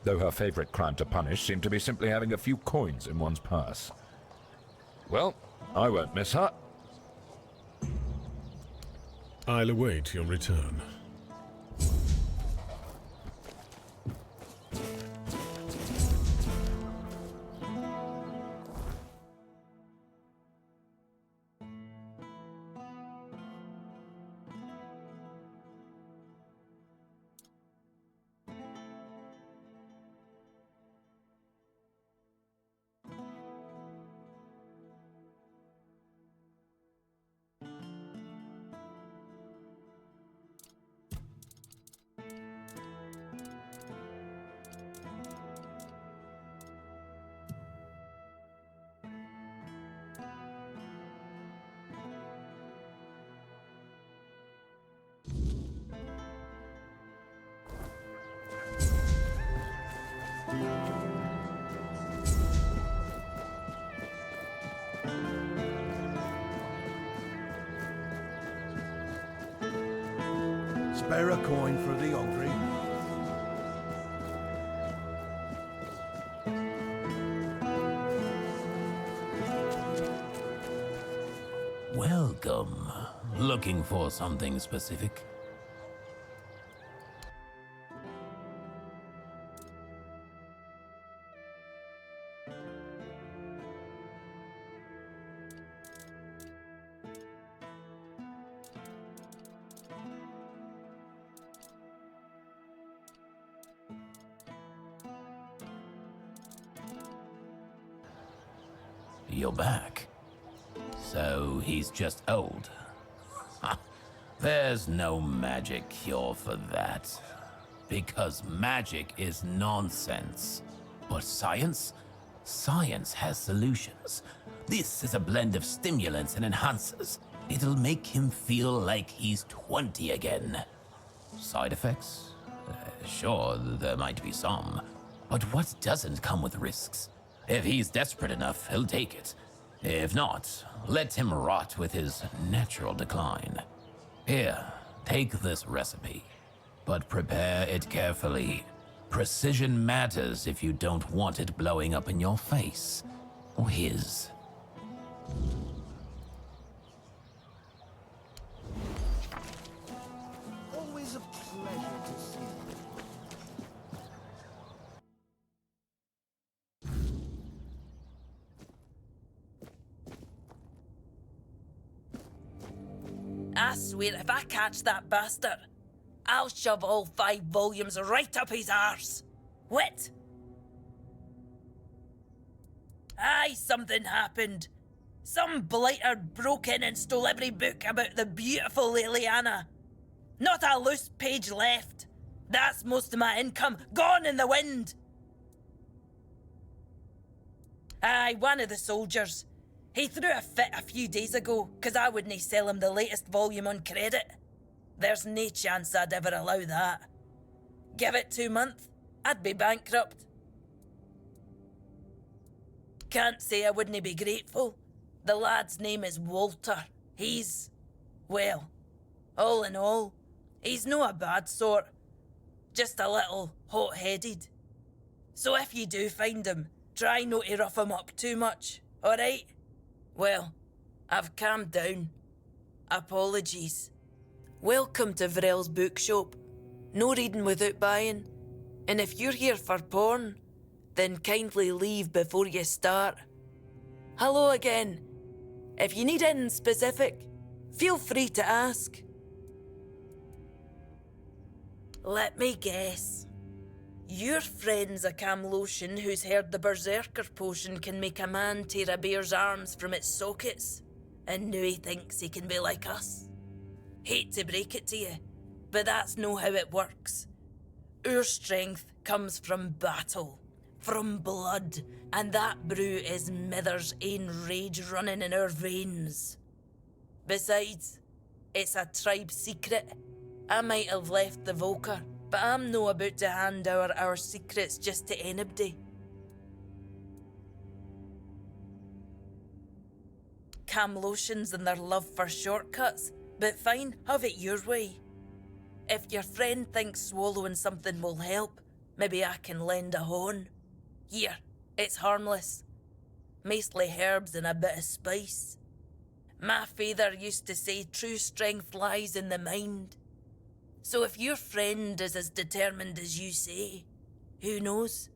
S20: though her favorite crime to punish seemed to be simply having a few coins in one's purse. Well, I won't miss her.
S15: I'll await your return.
S17: Spare a coin for the hungry.
S19: Welcome. Looking for something specific? You're back. So he's just old. There's no magic cure for that. Because magic is nonsense. But science? Science has solutions. This is a blend of stimulants and enhancers. It'll make him feel like he's 20 again. Side effects? Sure, there might be some. But what doesn't come with risks? If he's desperate enough, he'll take it. If not, let him rot with his natural decline. Here, take this recipe. But prepare it carefully. Precision matters if you don't want it blowing up in your face. Or his.
S18: Always a pleasure to see you.
S21: I swear if I catch that bastard, I'll shove all 5 volumes right up his arse. What? Aye, something happened. Some blighter broke in and stole every book about the beautiful Liliana. Not a loose page left. That's most of my income gone in the wind. Aye, one of the soldiers. He threw a fit a few days ago, 'cause I wouldn't sell him the latest volume on credit. There's no chance I'd ever allow that. Give it 2 months, I'd be bankrupt. Can't say I wouldn't be grateful. The lad's name is Walter. He's, well, all in all, he's no a bad sort. Just a little hot-headed. So if you do find him, try not to rough him up too much, alright? Well, I've calmed down. Apologies. Welcome to Vrel's bookshop. No reading without buying. And if you're here for porn, then kindly leave before you start. Hello again. If you need anything specific, feel free to ask. Let me guess. Your friend's a Camlotion who's heard the Berserker potion can make a man tear a bear's arms from its sockets, and now he thinks he can be like us. Hate to break it to you, but that's no how it works. Our strength comes from battle, from blood, and that brew is Mither's ain rage running in our veins. Besides, it's a tribe secret. I might have left the Volker, but I'm no about to hand our secrets just to anybody. Camlotions and their love for shortcuts, but fine, have it your way. If your friend thinks swallowing something will help, maybe I can lend a horn. Here, it's harmless. Mostly herbs and a bit of spice. My father used to say true strength lies in the mind. So if your friend is as determined as you say, who knows?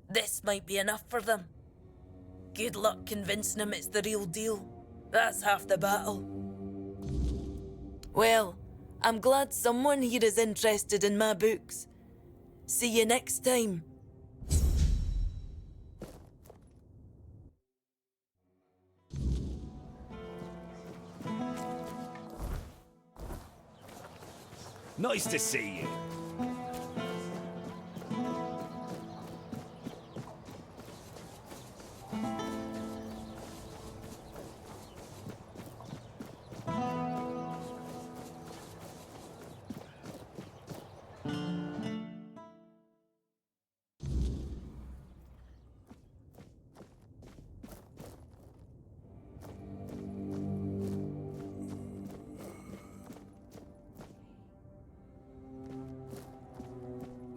S21: This might be enough for them. Good luck convincing them it's the real deal. That's half the battle. Well, I'm glad someone here is interested in my books. See you next time.
S17: Nice to see you.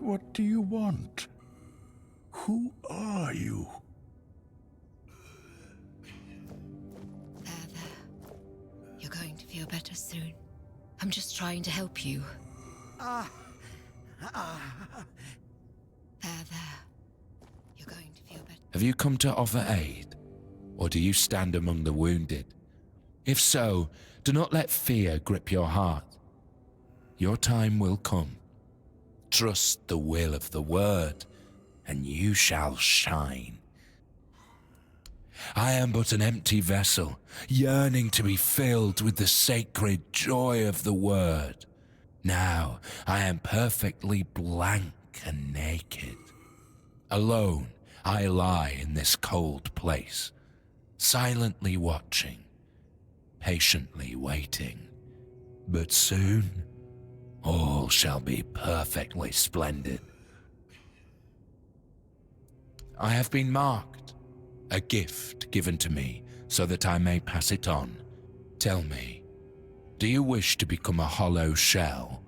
S15: What do you want? Who are you?
S2: There. You're going to feel better soon. I'm just trying to help you. There. You're going to feel better.
S22: Have you come to offer aid? Or do you stand among the wounded? If so, do not let fear grip your heart. Your time will come. Trust the will of the word, and you shall shine. I am but an empty vessel, yearning to be filled with the sacred joy of the word. Now I am perfectly blank and naked. Alone I lie in this cold place, silently watching, patiently waiting. But soon, all shall be perfectly splendid. I have been marked, a gift given to me so that I may pass it on. Tell me, do you wish to become a hollow shell,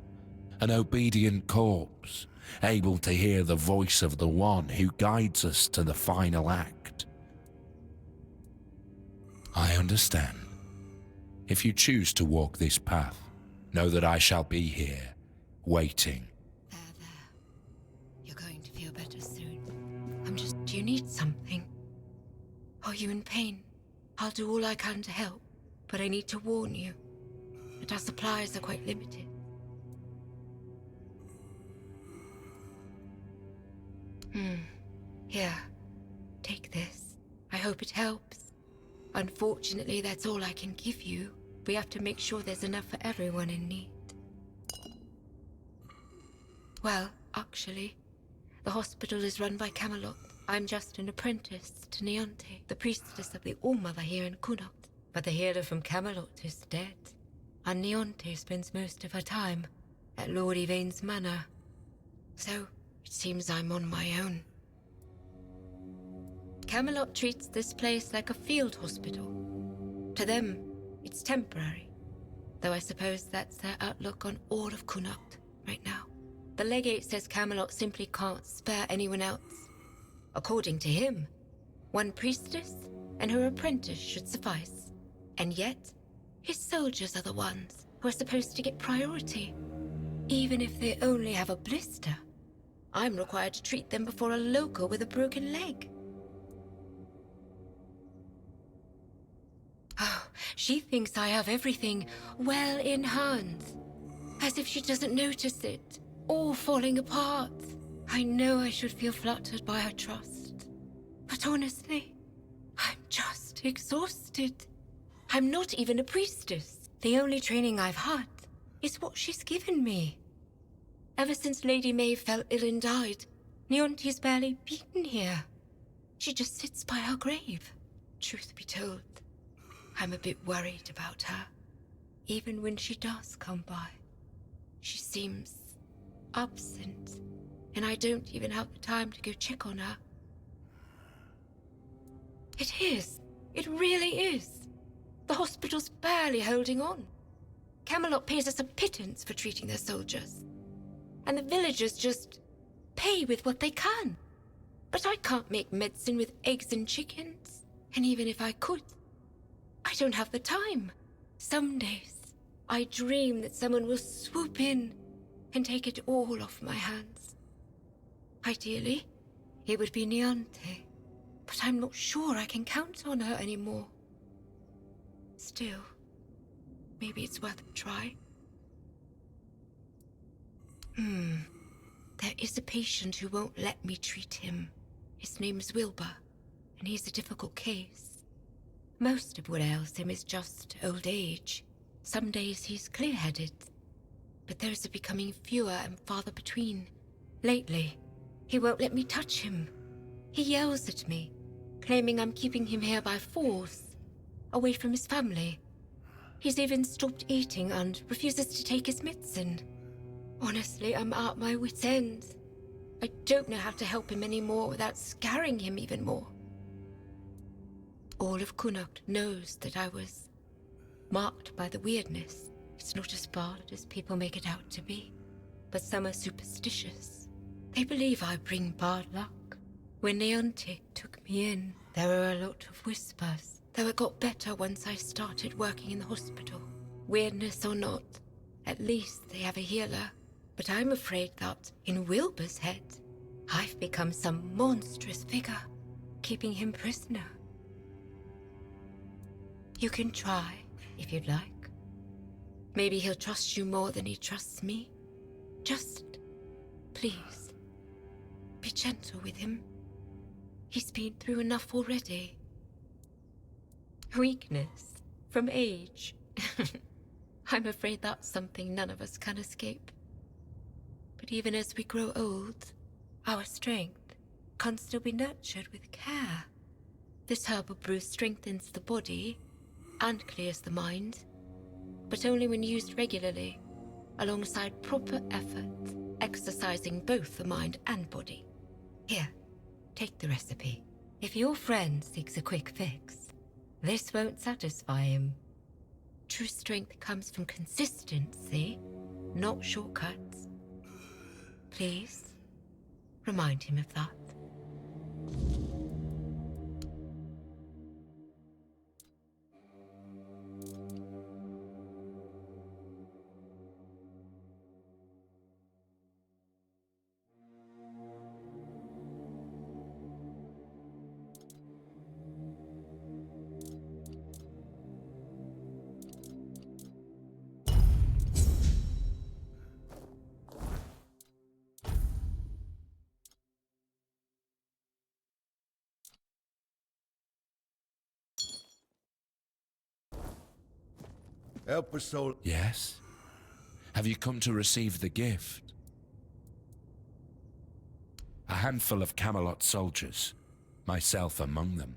S22: an obedient corpse, able to hear the voice of the one who guides us to the final act? I understand. If you choose to walk this path, know that I shall be here, waiting.
S2: There. You're going to feel better soon. Do you need something? Are you in pain? I'll do all I can to help, but I need to warn you that our supplies are quite limited. Here, take this. I hope it helps. Unfortunately, that's all I can give you. We have to make sure there's enough for everyone in need. Well, actually, the hospital is run by Camelot. I'm just an apprentice to Neonte, the priestess of the All-Mother here in Connaught. But the healer from Camelot is dead, and Neonte spends most of her time at Lord Yvain's manor. So, it seems I'm on my own. Camelot treats this place like a field hospital. To them, it's temporary, though I suppose that's their outlook on all of Connaught right now. The legate says Camelot simply can't spare anyone else. According to him, one priestess and her apprentice should suffice. And yet, his soldiers are the ones who are supposed to get priority. Even if they only have a blister, I'm required to treat them before a local with a broken leg. Oh, she thinks I have everything well in hand. As if she doesn't notice it, all falling apart. I know I should feel flattered by her trust. But honestly, I'm just exhausted. I'm not even a priestess. The only training I've had is what she's given me. Ever since Lady May fell ill and died, Neonte's barely been here. She just sits by her grave. Truth be told, I'm a bit worried about her. Even when she does come by, she seems absent, and I don't even have the time to go check on her. It is. It really is. The hospital's barely holding on. Camelot pays us a pittance for treating their soldiers. And the villagers just pay with what they can. But I can't make medicine with eggs and chickens. And even if I could, I don't have the time. Some days, I dream that someone will swoop in and take it all off my hands. Ideally, it would be Niante, but I'm not sure I can count on her anymore. Still, maybe it's worth a try. There is a patient who won't let me treat him. His name's Wilbur, and he's a difficult case. Most of what ails him is just old age. Some days he's clear-headed, but those are becoming fewer and farther between. Lately, he won't let me touch him. He yells at me, claiming I'm keeping him here by force, away from his family. He's even stopped eating and refuses to take his medicine. Honestly, I'm at my wit's end. I don't know how to help him anymore without scaring him even more. All of Connacht knows that I was marked by the Wyrdness. It's not as bad as people make it out to be, but some are superstitious. They believe I bring bad luck. When Niante took me in, there were a lot of whispers, though it got better once I started working in the hospital. Wyrdness or not, at least they have a healer. But I'm afraid that, in Wilbur's head, I've become some monstrous figure, keeping him prisoner. You can try, if you'd like. Maybe he'll trust you more than he trusts me. Just, please, be gentle with him. He's been through enough already. Weakness, from age. I'm afraid that's something none of us can escape. But even as we grow old, our strength can still be nurtured with care. This herbal brew strengthens the body and clears the mind, but only when used regularly, alongside proper effort, exercising both the mind and body. Here, take the recipe. If your friend seeks a quick fix, this won't satisfy him. True strength comes from consistency, not shortcuts. Please, remind him of that.
S15: Help us all.
S22: Yes? Have you come to receive the gift? A handful of Camelot soldiers, myself among them,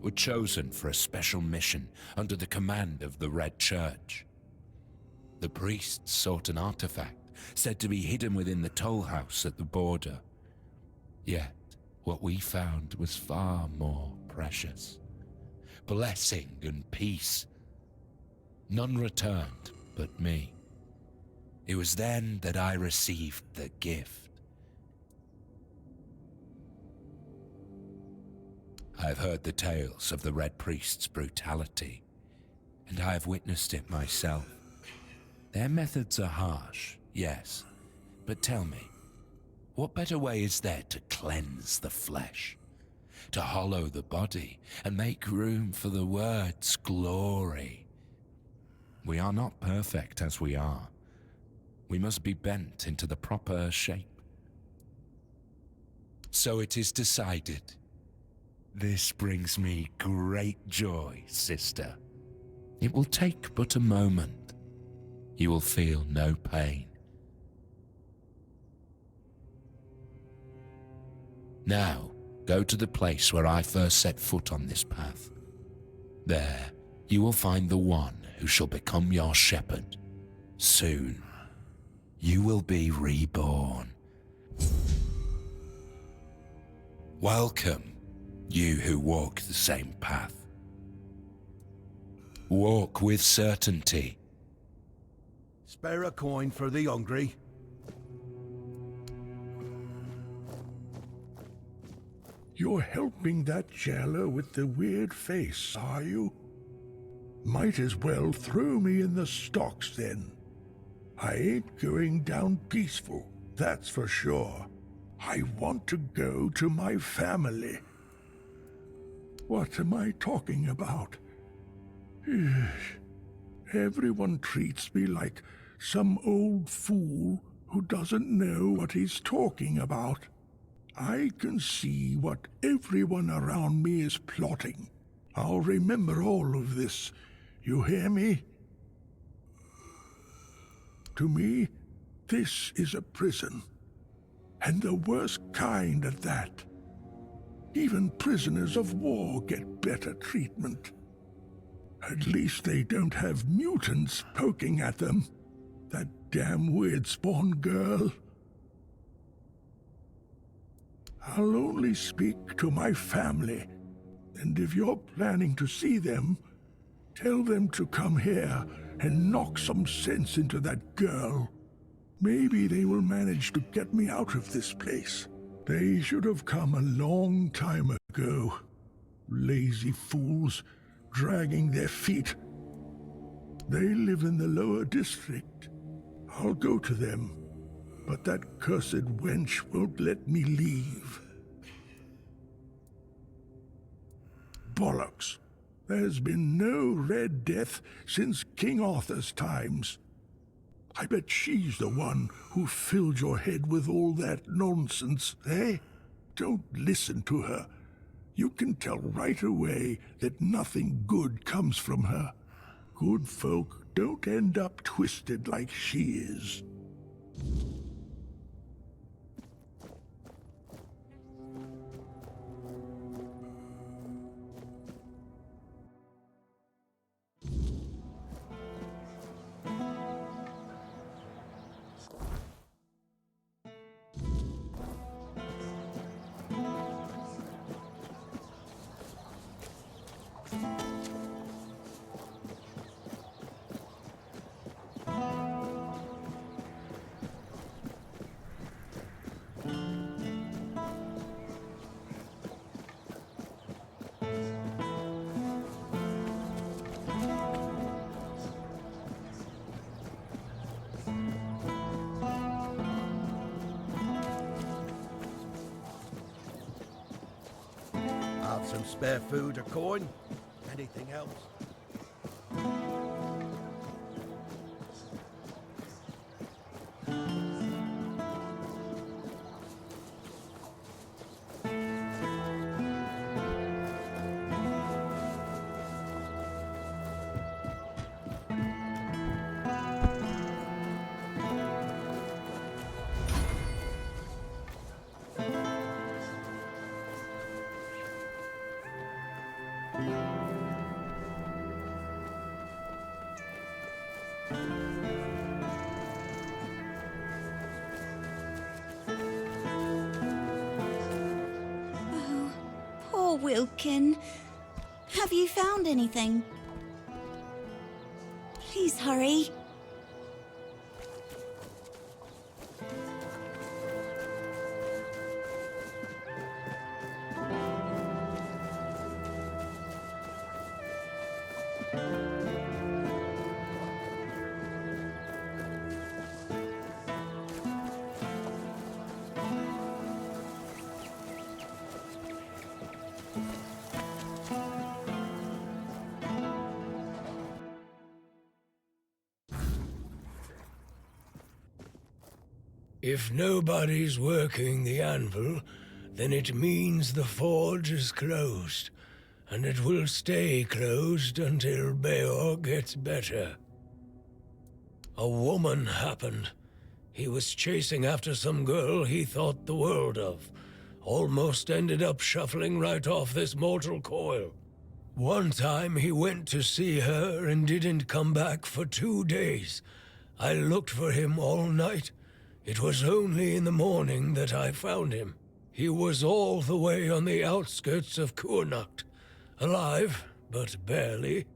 S22: were chosen for a special mission under the command of the Red Church. The priests sought an artifact said to be hidden within the toll house at the border. Yet, what we found was far more precious. Blessing and peace. None returned but me. It was then that I received the gift. I have heard the tales of the Red Priest's brutality, and I have witnessed it myself. Their methods are harsh, yes, but tell me, what better way is there to cleanse the flesh, to hollow the body, and make room for the word's glory? We are not perfect as we are. We must be bent into the proper shape. So it is decided. This brings me great joy, sister. It will take but a moment. You will feel no pain. Now, go to the place where I first set foot on this path. There, you will find the one who shall become your shepherd, soon. you will be reborn. Welcome, you who walk the same path. Walk with certainty.
S3: Spare a coin for the hungry.
S4: You're helping that jailer with the weird face, are you? Might as well throw me in the stocks then. I ain't going down peaceful, that's for sure. I want to go to my family. What am I talking about? Everyone treats me like some old fool who doesn't know what he's talking about. I can see what everyone around me is plotting. I'll remember all of this. You hear me? To me, this is a prison. And the worst kind at that. Even prisoners of war get better treatment. At least they don't have mutants poking at them. That damn weird spawn girl. I'll only speak to my family, and if you're planning to see them, tell them to come here and knock some sense into that girl. Maybe they will manage to get me out of this place. They should have come a long time ago. Lazy fools, dragging their feet. They live in the lower district. I'll go to them. But that cursed wench won't let me leave. Bollocks. There's been no Red Death since King Arthur's times. I bet she's the one who filled your head with all that nonsense, eh? Don't listen to her. You can tell right away that nothing good comes from her. Good folk don't end up twisted like she is.
S3: Have some spare food or coin? Anything else?
S23: Poor Wilkin. Have you found anything? Please hurry.
S24: If nobody's working the anvil, then it means the forge is closed, and it will stay closed until Beor gets better. A woman happened. He was chasing after some girl he thought the world of. Almost ended up shuffling right off this mortal coil. One time he went to see her and didn't come back for 2 days. I looked for him all night. It was only in the morning that I found him. He was all the way on the outskirts of Kurnacht, alive, but barely.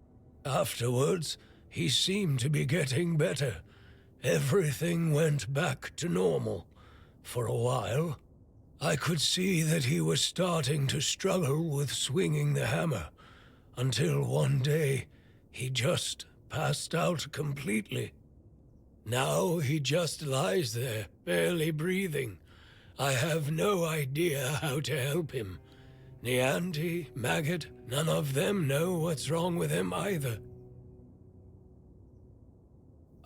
S24: Afterwards, he seemed to be getting better. Everything went back to normal. For a while, I could see that he was starting to struggle with swinging the hammer, until one day he just passed out completely. Now he just lies there, barely breathing. I have no idea how to help him. Nianti, Maggot, none of them know what's wrong with him either.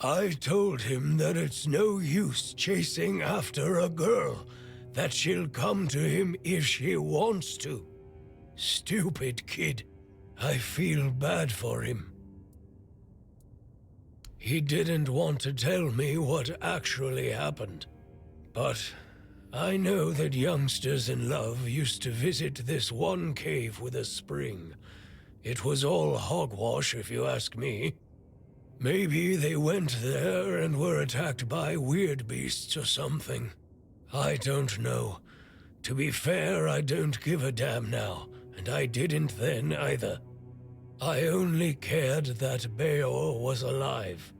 S24: I told him that it's no use chasing after a girl, that she'll come to him if she wants to. Stupid kid. I feel bad for him. He didn't want to tell me what actually happened. But I know that youngsters in love used to visit this one cave with a spring. It was all hogwash, if you ask me. Maybe they went there and were attacked by weird beasts or something. I don't know. To be fair, I don't give a damn now, and I didn't then either. I only cared that Beor was alive.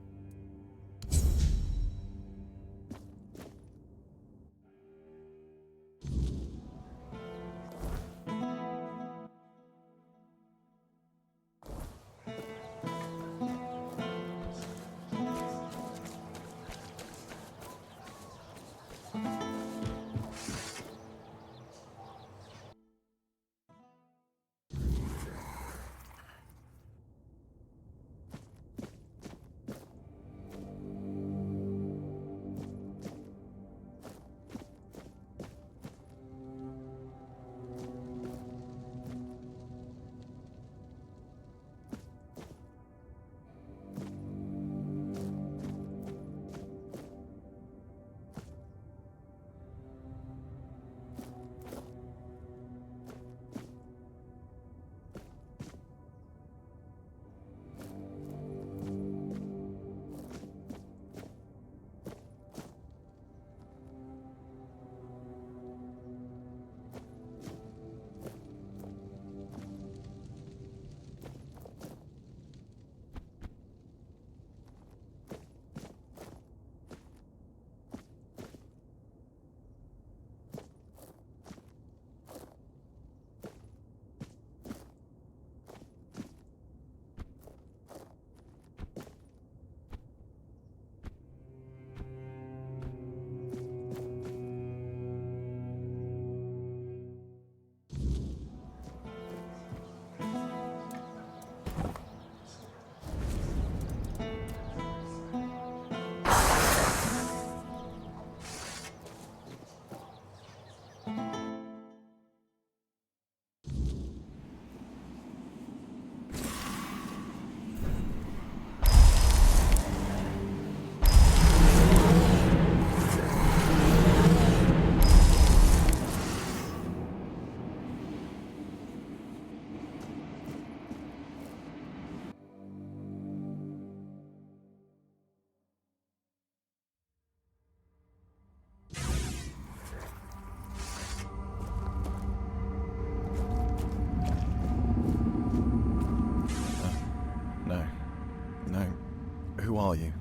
S7: Who are you?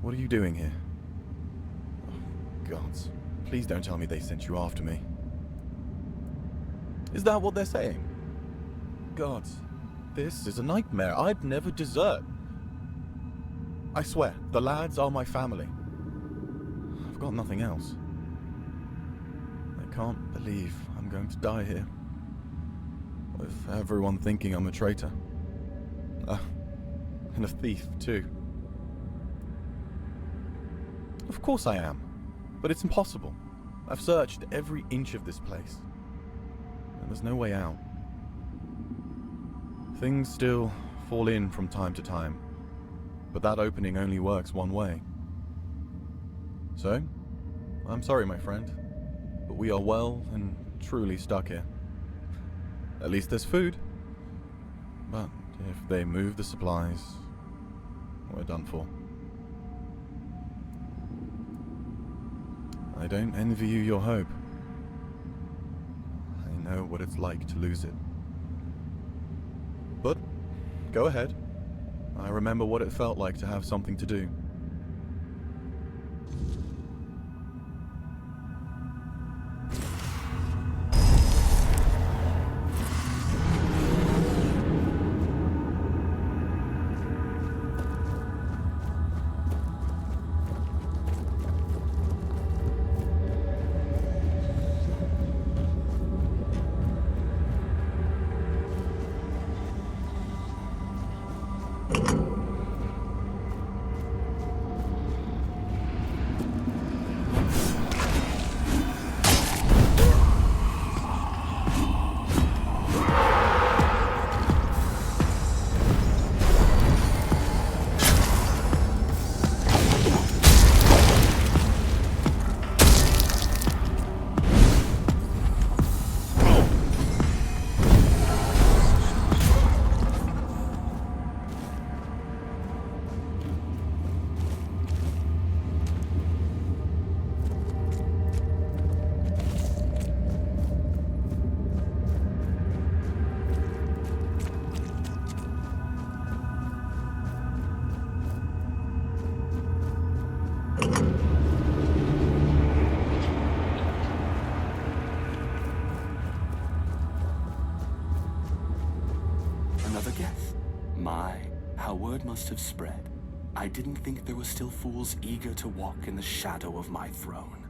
S7: What are you doing here? Oh, gods. Please don't tell me they sent you after me. Is that what they're saying? Gods, this is a nightmare. I'd never desert. I swear, the lads are my family. I've got nothing else. I can't believe I'm going to die here. With everyone thinking I'm a traitor. And a thief, too. Of course I am. But it's impossible. I've searched every inch of this place. And there's no way out. Things still fall in from time to time. But that opening only works one way. So, I'm sorry, my friend. But we are well and truly stuck here. At least there's food. But if they move the supplies, we're done for. I don't envy you your hope. I know what it's like to lose it. But, go ahead. I remember what it felt like to have something to do.
S6: Another guess? My, how word must have spread. I didn't think there were still fools eager to walk in the shadow of my throne.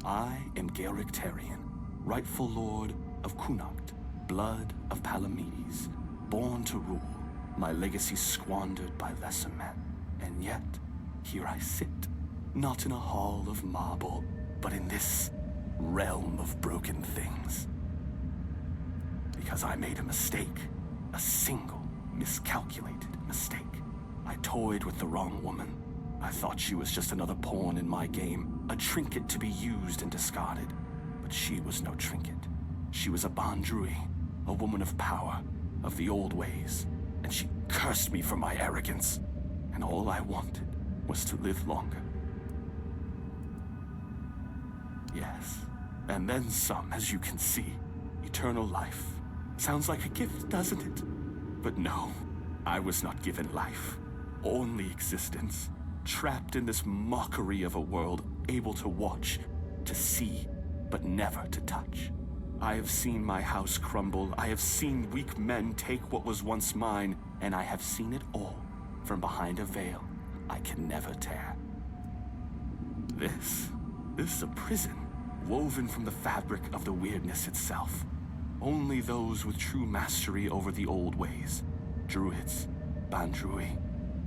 S6: I am Gaelric Tarion, rightful lord of Connacht, blood of Palamedes, born to rule, my legacy squandered by lesser men. And yet, here I sit, not in a hall of marble, but in this realm of broken things. Because I made a mistake, a single, miscalculated mistake. I toyed with the wrong woman. I thought she was just another pawn in my game, a trinket to be used and discarded. But she was no trinket. She was a Bandrui, a woman of power, of the old ways, and she cursed me for my arrogance. And all I wanted was to live longer. Yes, and then some, as you can see. Eternal life. Sounds like a gift, doesn't it? But no, I was not given life. Only existence. Trapped in this mockery of a world, able to watch, to see, but never to touch. I have seen my house crumble. I have seen weak men take what was once mine, and I have seen it all from behind a veil I can never tear. This is a prison, woven from the fabric of the Wyrdness itself. Only those with true mastery over the old ways, druids, Bandrui,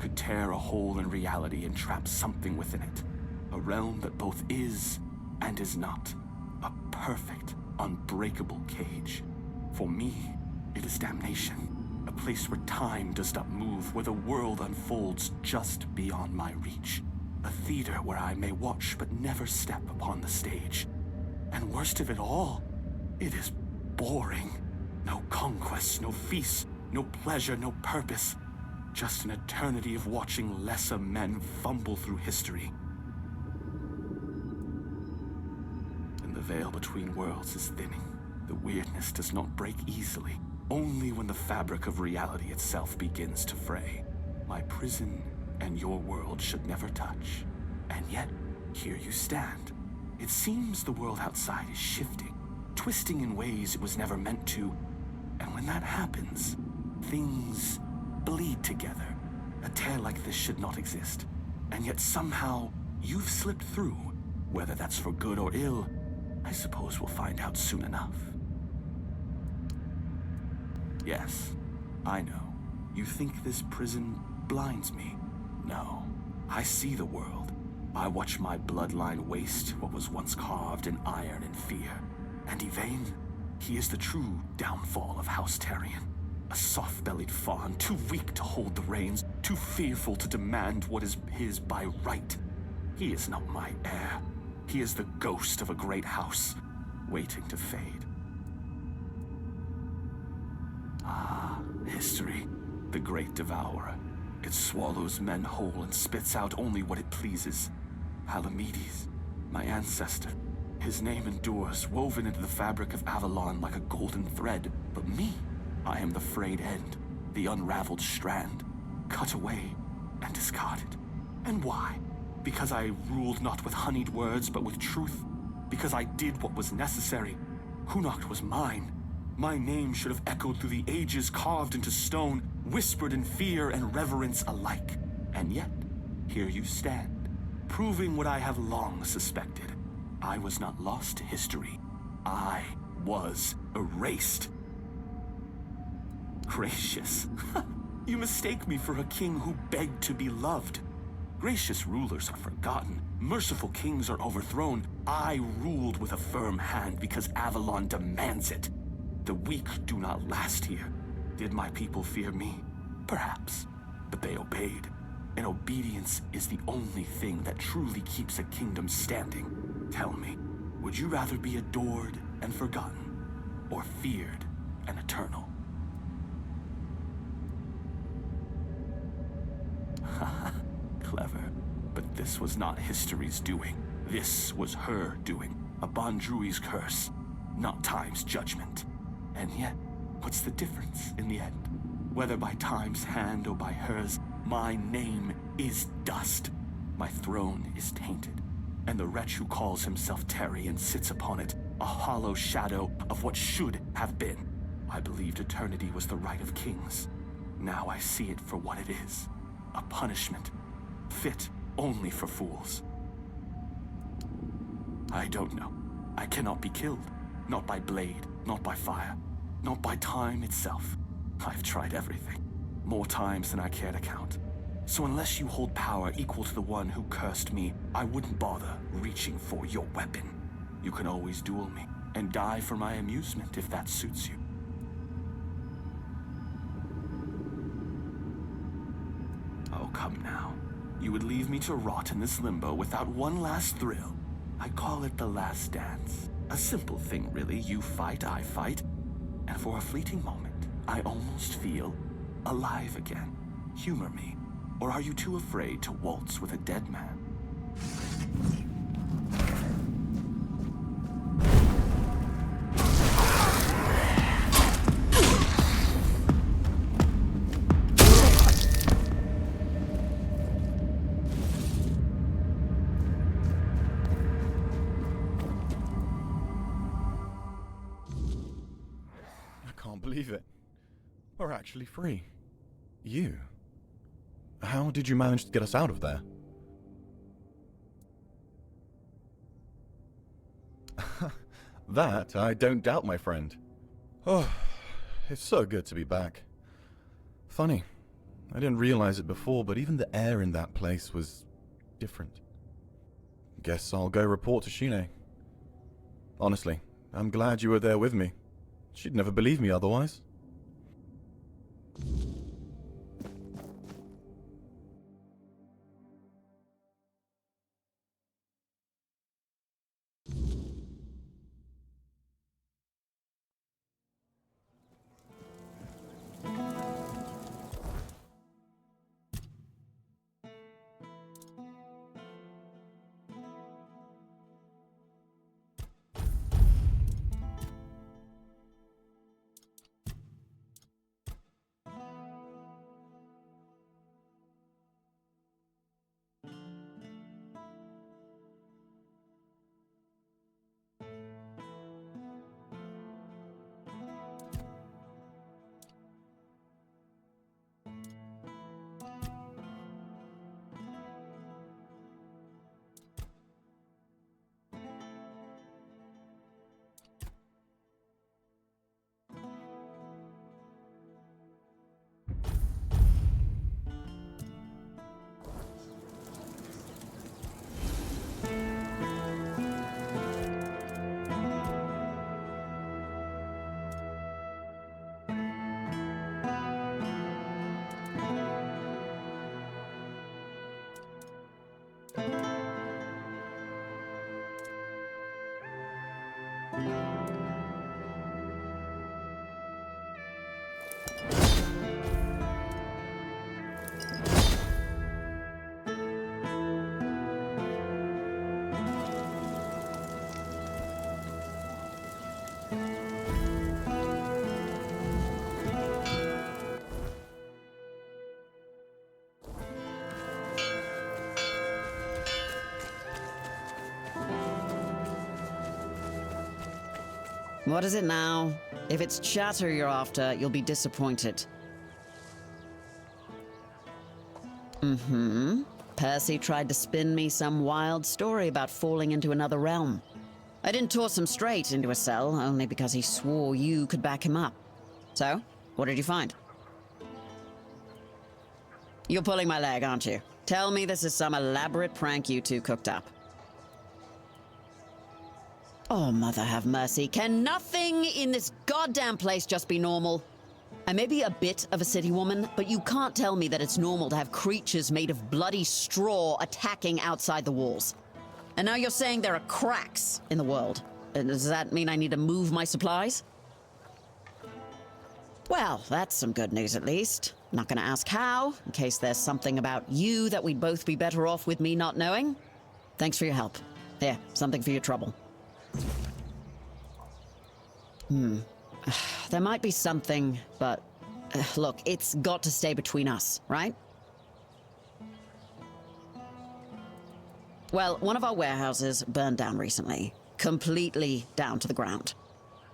S6: could tear a hole in reality and trap something within it. A realm that both is and is not. A perfect, unbreakable cage. For me, it is damnation. A place where time does not move, where the world unfolds just beyond my reach. A theater where I may watch but never step upon the stage. And worst of it all, it is boring. No conquests, no feasts, no pleasure, no purpose. Just an eternity of watching lesser men fumble through history. And the veil between worlds is thinning. The Wyrdness does not break easily, only when the fabric of reality itself begins to fray. My prison and your world should never touch. And yet, here you stand. It seems the world outside is shifting, twisting in ways it was never meant to. And when that happens, things bleed together. A tear like this should not exist. And yet somehow, you've slipped through. Whether that's for good or ill, I suppose we'll find out soon enough. Yes, I know. You think this prison blinds me? No. I see the world. I watch my bloodline waste what was once carved in iron and fear. And Yvain, he is the true downfall of House Tarion. A soft-bellied fawn, too weak to hold the reins, too fearful to demand what is his by right. He is not my heir. He is the ghost of a great house, waiting to fade. Ah, history, the great devourer. It swallows men whole and spits out only what it pleases. Palamedes, my ancestor. His name endures, woven into the fabric of Avalon like a golden thread. But me, I am the frayed end, the unraveled strand, cut away and discarded. And why? Because I ruled not with honeyed words, but with truth. Because I did what was necessary. Hunocht was mine. My name should have echoed through the ages, carved into stone, whispered in fear and reverence alike. And yet, here you stand, proving what I have long suspected. I was not lost to history. I was erased. Gracious. You mistake me for a king who begged to be loved. Gracious rulers are forgotten. Merciful kings are overthrown. I ruled with a firm hand because Avalon demands it. The weak do not last here. Did my people fear me? Perhaps. But they obeyed. And obedience is the only thing that truly keeps a kingdom standing. Tell me, would you rather be adored and forgotten, or feared and eternal? Haha, clever. But this was not history's doing. This was her doing. A Bondrui's curse, not time's judgment. And yet, what's the difference in the end? Whether by time's hand or by hers, my name is dust. My throne is tainted. And the wretch who calls himself Terry and sits upon it, a hollow shadow of what should have been. I believed eternity was the right of kings. Now I see it for what it is. A punishment, fit only for fools. I don't know. I cannot be killed. Not by blade, not by fire, not by time itself. I've tried everything, more times than I care to count. So unless you hold power equal to the one who cursed me, I wouldn't bother reaching for your weapon. You can always duel me, and die for my amusement if that suits you. Oh, come now. You would leave me to rot in this limbo without one last thrill. I call it the last dance. A simple thing, really. You fight, I fight. And for a fleeting moment, I almost feel alive again. Humor me. Or are you too afraid to waltz with a dead man?
S7: I can't believe it. We're actually free. You? How did you manage to get us out of there? That I don't doubt, my friend. Oh, it's so good to be back. Funny, I didn't realize it before, but even the air in that place was different. Guess I'll go report to Shine. Honestly, I'm glad you were there with me. She'd never believe me otherwise.
S5: What is it now? If it's chatter you're after, you'll be disappointed. Percy tried to spin me some wild story about falling into another realm. I didn't toss him straight into a cell, only because he swore you could back him up. So, what did you find? You're pulling my leg, aren't you? Tell me this is some elaborate prank you two cooked up. Oh, mother have mercy. Can nothing in this goddamn place just be normal? I may be a bit of a city woman, but you can't tell me that it's normal to have creatures made of bloody straw attacking outside the walls. And now you're saying there are cracks in the world. Does that mean I need to move my supplies? Well, that's some good news at least. Not gonna ask how, in case there's something about you that we'd both be better off with me not knowing. Thanks for your help. Here, something for your trouble. There might be something, but look, it's got to stay between us, right? Well, one of our warehouses burned down recently, completely down to the ground.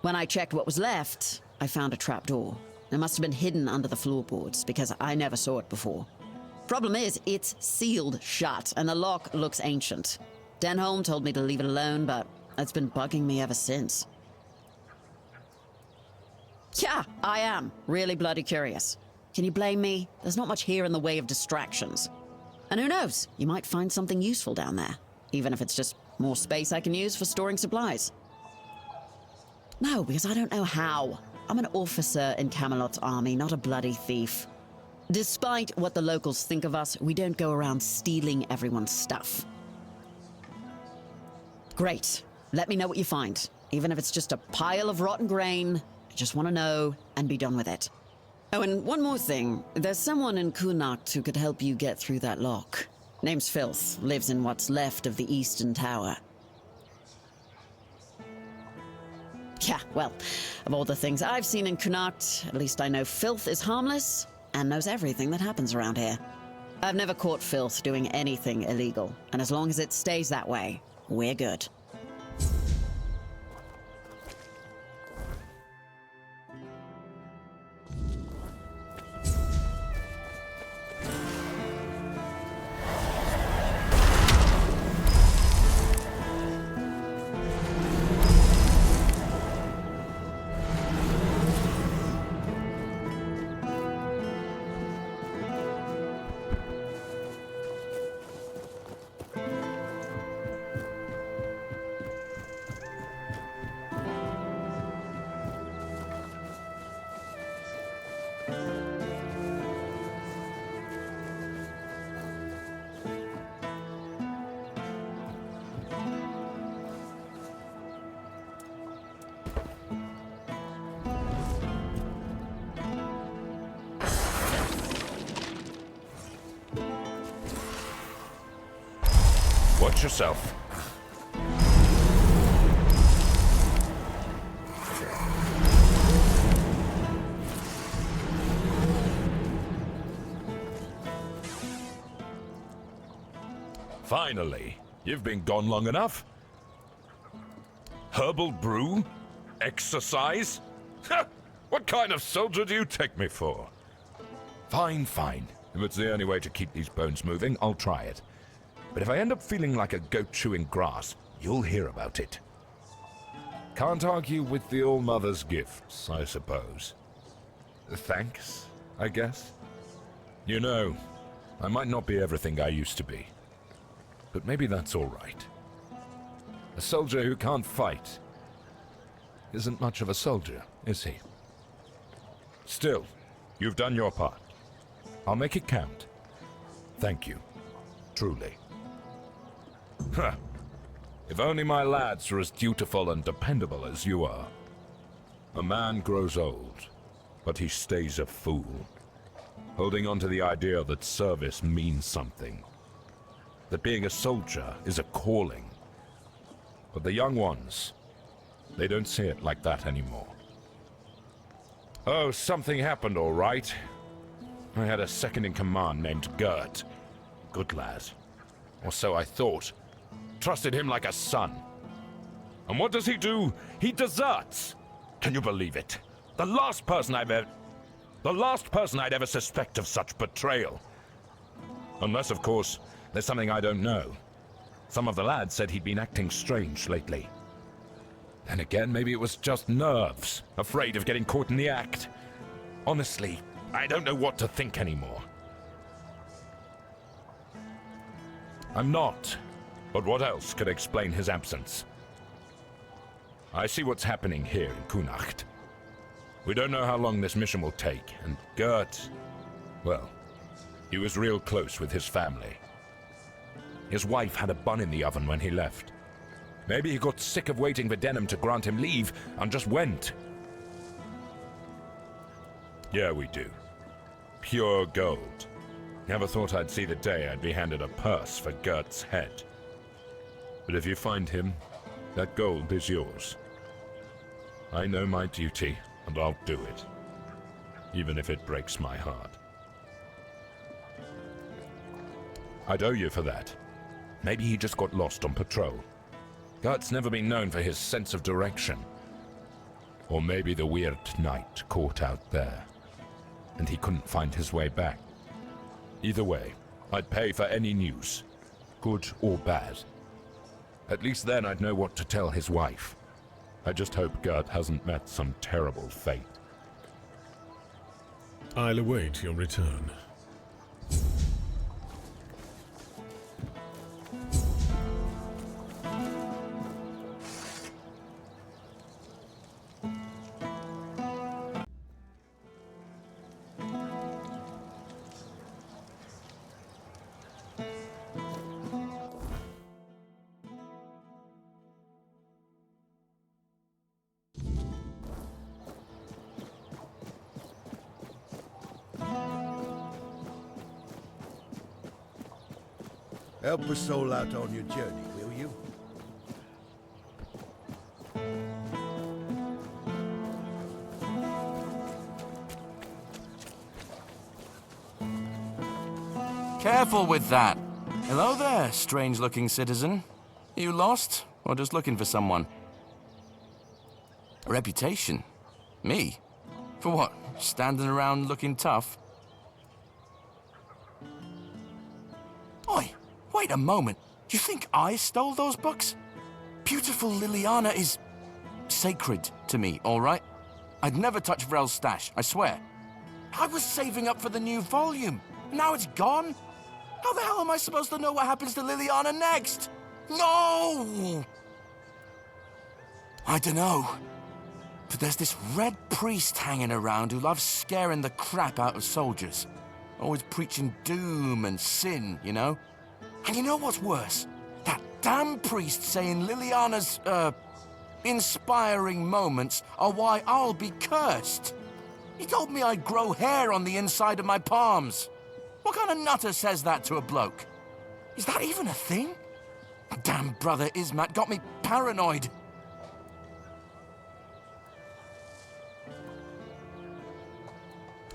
S5: When I checked what was left, I found a trapdoor. It must have been hidden under the floorboards, because I never saw it before. Problem is, it's sealed shut, and the lock looks ancient. Denholm told me to leave it alone, but it's been bugging me ever since. Yeah, I am. Really bloody curious. Can you blame me? There's not much here in the way of distractions. And who knows, you might find something useful down there. Even if it's just more space I can use for storing supplies. No, because I don't know how. I'm an officer in Camelot's army, not a bloody thief. Despite what the locals think of us, we don't go around stealing everyone's stuff. Great. Let me know what you find. Even if it's just a pile of rotten grain, I just want to know and be done with it. Oh, and one more thing. There's someone in Connacht who could help you get through that lock. Name's Filth. Lives in what's left of the Eastern Tower. Yeah, well, of all the things I've seen in Connacht, at least I know Filth is harmless and knows everything that happens around here. I've never caught Filth doing anything illegal, and as long as it stays that way, we're good.
S20: Watch yourself. Finally, you've been gone long enough. Herbal brew? Exercise? What kind of soldier do you take me for? Fine, fine. If it's the only way to keep these bones moving, I'll try it. But if I end up feeling like a goat chewing grass, you'll hear about it. Can't argue with the All-Mother's gifts, I suppose. Thanks, I guess. You know, I might not be everything I used to be. But maybe that's all right. A soldier who can't fight isn't much of a soldier, is he? Still, you've done your part. I'll make it count. Thank you. Truly. Huh. If only my lads were as dutiful and dependable as you are. A man grows old, but he stays a fool. Holding on to the idea that service means something. That being a soldier is a calling. But the young ones, they don't see it like that anymore. Oh, something happened all right. I had a second-in-command named Gert. Good lad. Or so I thought. Trusted him like a son. And what does he do? He deserts! Can you believe it? The last person I'd ever suspect of such betrayal. Unless, of course, there's something I don't know. Some of the lads said he'd been acting strange lately. Then again, maybe it was just nerves, afraid of getting caught in the act. Honestly, I don't know what to think anymore. I'm not. But what else could explain his absence? I see what's happening here in Kunacht. We don't know how long this mission will take, and Gert, well, he was real close with his family. His wife had a bun in the oven when he left. Maybe he got sick of waiting for Denham to grant him leave and just went. Yeah, we do. Pure gold. Never thought I'd see the day I'd be handed a purse for Gert's head. But if you find him, that gold is yours. I know my duty, and I'll do it. Even if it breaks my heart. I'd owe you for that. Maybe he just got lost on patrol. Gert's never been known for his sense of direction. Or maybe the weird night caught out there, and he couldn't find his way back. Either way, I'd pay for any news, good or bad. At least then I'd know what to tell his wife. I just hope Gert hasn't met some terrible fate.
S15: I'll await your return.
S3: Help a soul out on your journey, will you?
S6: Careful with that. Hello there, strange-looking citizen. You lost, or just looking for someone? A reputation? Me? For what? Standing around looking tough? Oi, wait a moment. You think I stole those books? Beautiful Liliana is sacred to me, all right? I'd never touch Vrel's stash, I swear. I was saving up for the new volume. Now it's gone? How the hell am I supposed to know what happens to Liliana next? No! I dunno. But there's this red priest hanging around who loves scaring the crap out of soldiers. Always preaching doom and sin, you know? And you know what's worse? That damn priest saying Liliana's, inspiring moments are why I'll be cursed. He told me I'd grow hair on the inside of my palms. What kind of nutter says that to a bloke? Is that even a thing? Damn brother Ismat got me paranoid.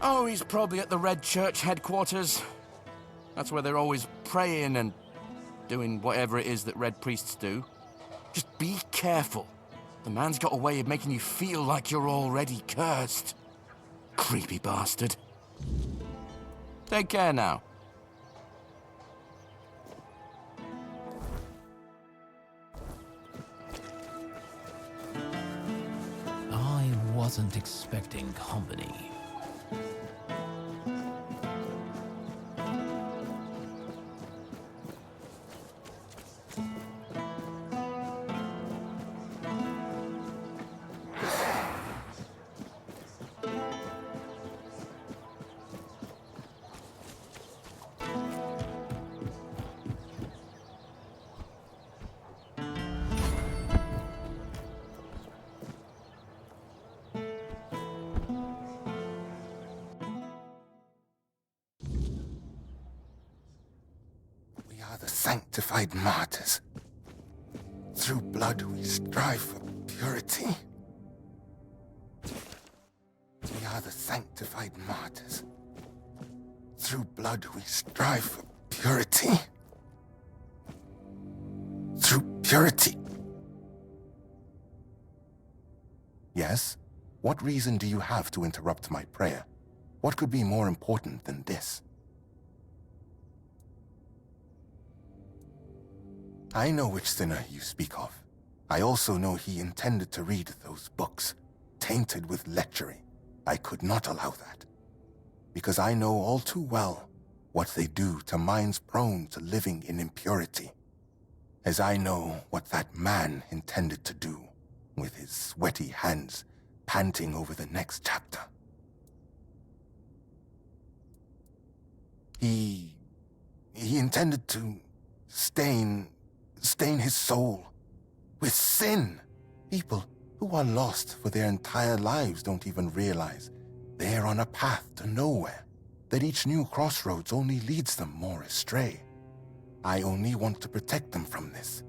S6: Oh, he's probably at the Red Church headquarters. That's where they're always praying and doing whatever it is that Red Priests do. Just be careful. The man's got a way of making you feel like you're already cursed. Creepy bastard. Take care now.
S19: I wasn't expecting company.
S11: The sanctified martyrs. Through blood we strive for purity. We are the sanctified martyrs. Through blood we strive for purity. Through purity. Yes?
S8: What reason do you have to interrupt my prayer? What could be more important than this? I know which sinner you speak of. I also know he intended to read those books, tainted with lechery. I could not allow that, because I know all too well what they do to minds prone to living in impurity, as I know what that man intended to do with his sweaty hands panting over the next chapter. He intended to stain his soul with sin. People who are lost for their entire lives don't even realize they're on a path to nowhere, that each new crossroads only leads them more astray. I only want to protect them from this.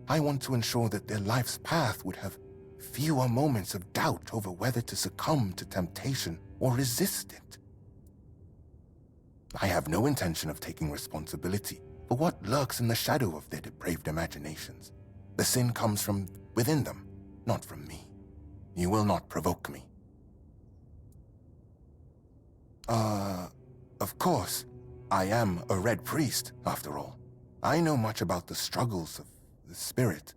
S8: I want to ensure that their life's path would have fewer moments of doubt over whether to succumb to temptation or resist it. I have no intention of taking responsibility for what lurks in the shadow of their depraved imaginations. The sin comes from within them, not from me. You will not provoke me. Of course, I am a Red Priest, after all. I know much about the struggles of the spirit,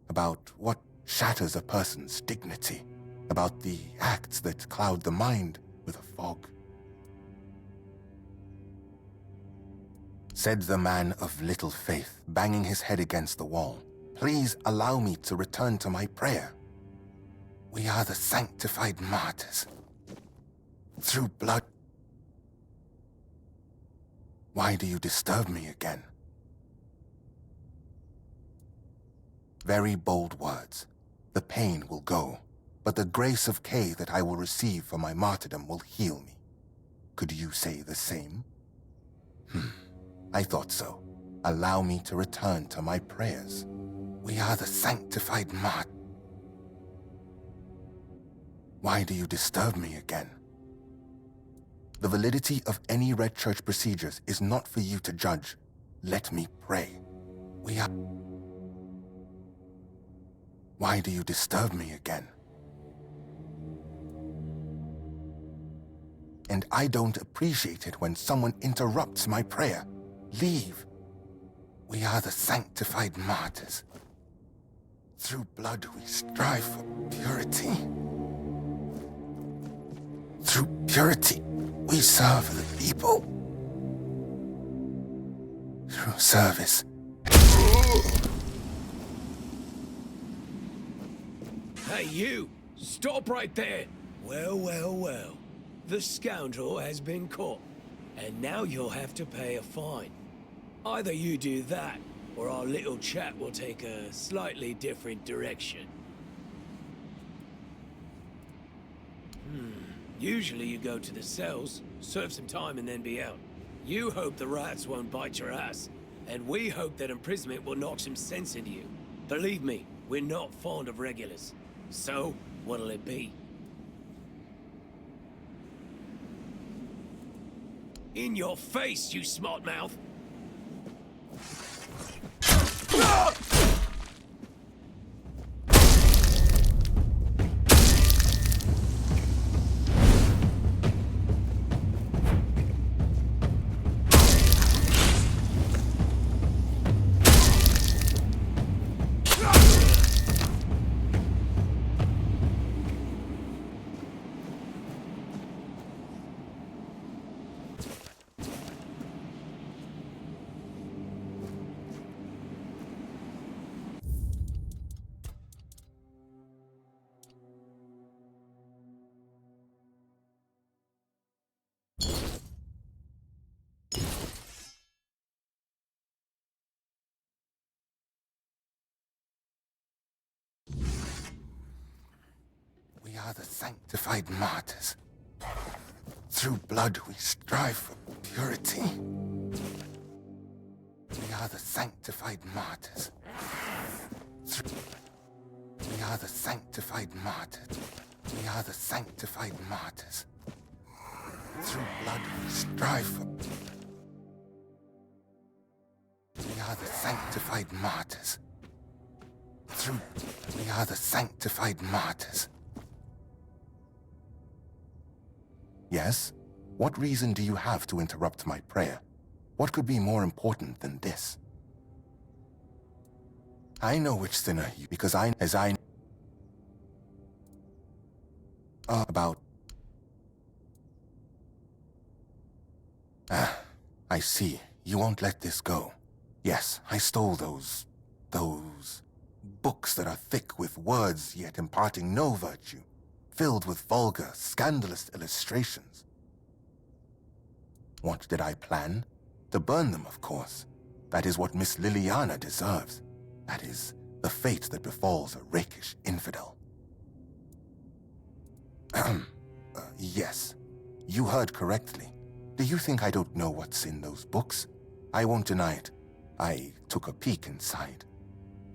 S8: about what shatters a person's dignity, about the acts that cloud the mind with a fog. Said the man of little faith, banging his head against the wall, "Please allow me to return to my prayer. We are the sanctified martyrs. Through blood..." Why do you disturb me again? Very bold words. The pain will go, but the grace of Kay that I will receive for my martyrdom will heal me. Could you say the same? I thought so. Allow me to return to my prayers. We are the sanctified martyrs. Why do you disturb me again? The validity of any Red Church procedures is not for you to judge. Let me pray. We are... Why do you disturb me again? And I don't appreciate it when someone interrupts my prayer. Leave. We are the sanctified martyrs. Through blood we strive for purity. Through purity we serve the people. Through service.
S24: Hey, you! Stop right there! Well, well, well. The scoundrel has been caught, and now you'll have to pay a fine. Either you do that, or our little chat will take a slightly different direction. Usually you go to the cells, serve some time and then be out. You hope the rats won't bite your ass, and we hope that imprisonment will knock some sense into you. Believe me, we're not fond of regulars. So, what'll it be? In your face, you smart mouth!
S8: We are the sanctified martyrs. Through blood we strive for purity. We are the sanctified martyrs. We are the sanctified martyrs. We are the sanctified martyrs. Through blood we strive for... We are the sanctified martyrs. We are the sanctified martyrs. Yes? What reason do you have to interrupt my prayer? What could be more important than this? I know which sinner you, because about... I see. You won't let this go. Yes, I stole those books that are thick with words yet imparting no virtue, filled with vulgar, scandalous illustrations. What did I plan? To burn them, of course. That is what Miss Liliana deserves. That is the fate that befalls a rakish infidel. Yes, you heard correctly. Do you think I don't know what's in those books? I won't deny it. I took a peek inside.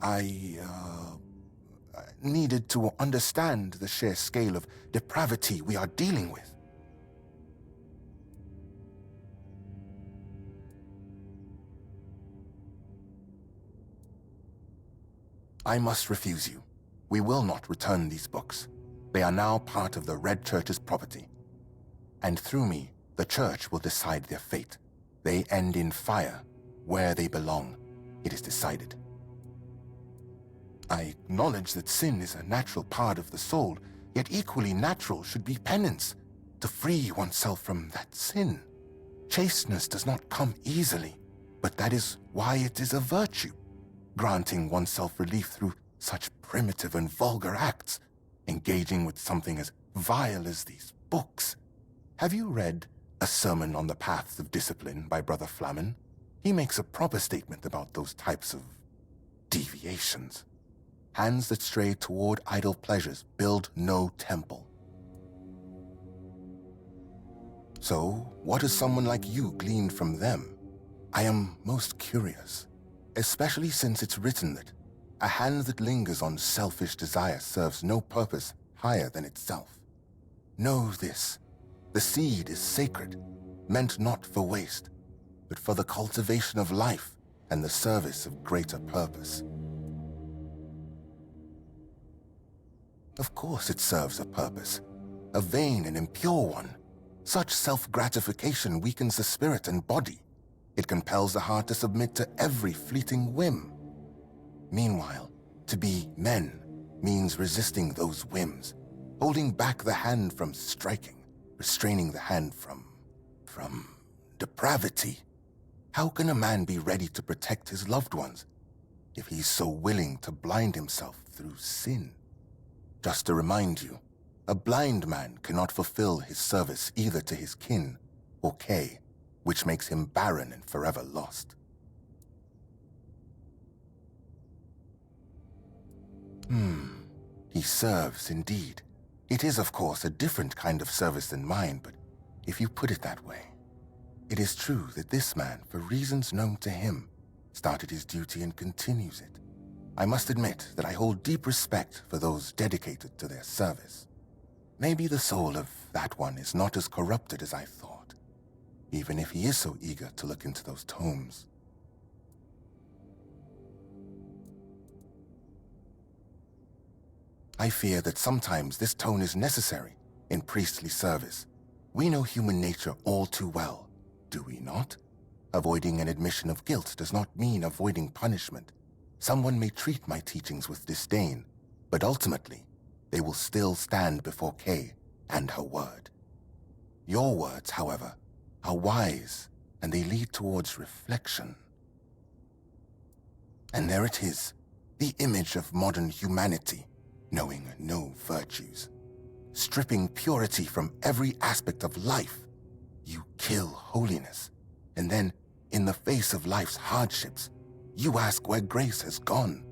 S8: I needed to understand the sheer scale of depravity we are dealing with. I must refuse you. We will not return these books. They are now part of the Red Church's property. And through me, the Church will decide their fate. They end in fire, where they belong. It is decided. I acknowledge that sin is a natural part of the soul, yet equally natural should be penance, to free oneself from that sin. Chasteness does not come easily, but that is why it is a virtue. Granting oneself relief through such primitive and vulgar acts, engaging with something as vile as these books. Have you read A Sermon on the Paths of Discipline by Brother Flamen? He makes a proper statement about those types of deviations. Hands that stray toward idle pleasures build no temple. So, what has someone like you gleaned from them? I am most curious. Especially since it's written that a hand that lingers on selfish desire serves no purpose higher than itself. Know this, the seed is sacred, meant not for waste, but for the cultivation of life and the service of greater purpose. Of course it serves a purpose, a vain and impure one. Such self-gratification weakens the spirit and body. It compels the heart to submit to every fleeting whim. Meanwhile, to be men means resisting those whims, holding back the hand from striking, restraining the hand from depravity. How can a man be ready to protect his loved ones if he's so willing to blind himself through sin? Just to remind you, a blind man cannot fulfill his service either to his kin or Kay, which makes him barren and forever lost. He serves indeed. It is, of course, a different kind of service than mine, but if you put it that way, it is true that this man, for reasons known to him, started his duty and continues it. I must admit that I hold deep respect for those dedicated to their service. Maybe the soul of that one is not as corrupted as I thought, even if he is so eager to look into those tomes. I fear that sometimes this tone is necessary in priestly service. We know human nature all too well, do we not? Avoiding an admission of guilt does not mean avoiding punishment. Someone may treat my teachings with disdain, but ultimately, they will still stand before Kay and her word. Your words, however, are wise, and they lead towards reflection. And there it is, the image of modern humanity, knowing no virtues. Stripping purity from every aspect of life, you kill holiness. And then, in the face of life's hardships, you ask where grace has gone.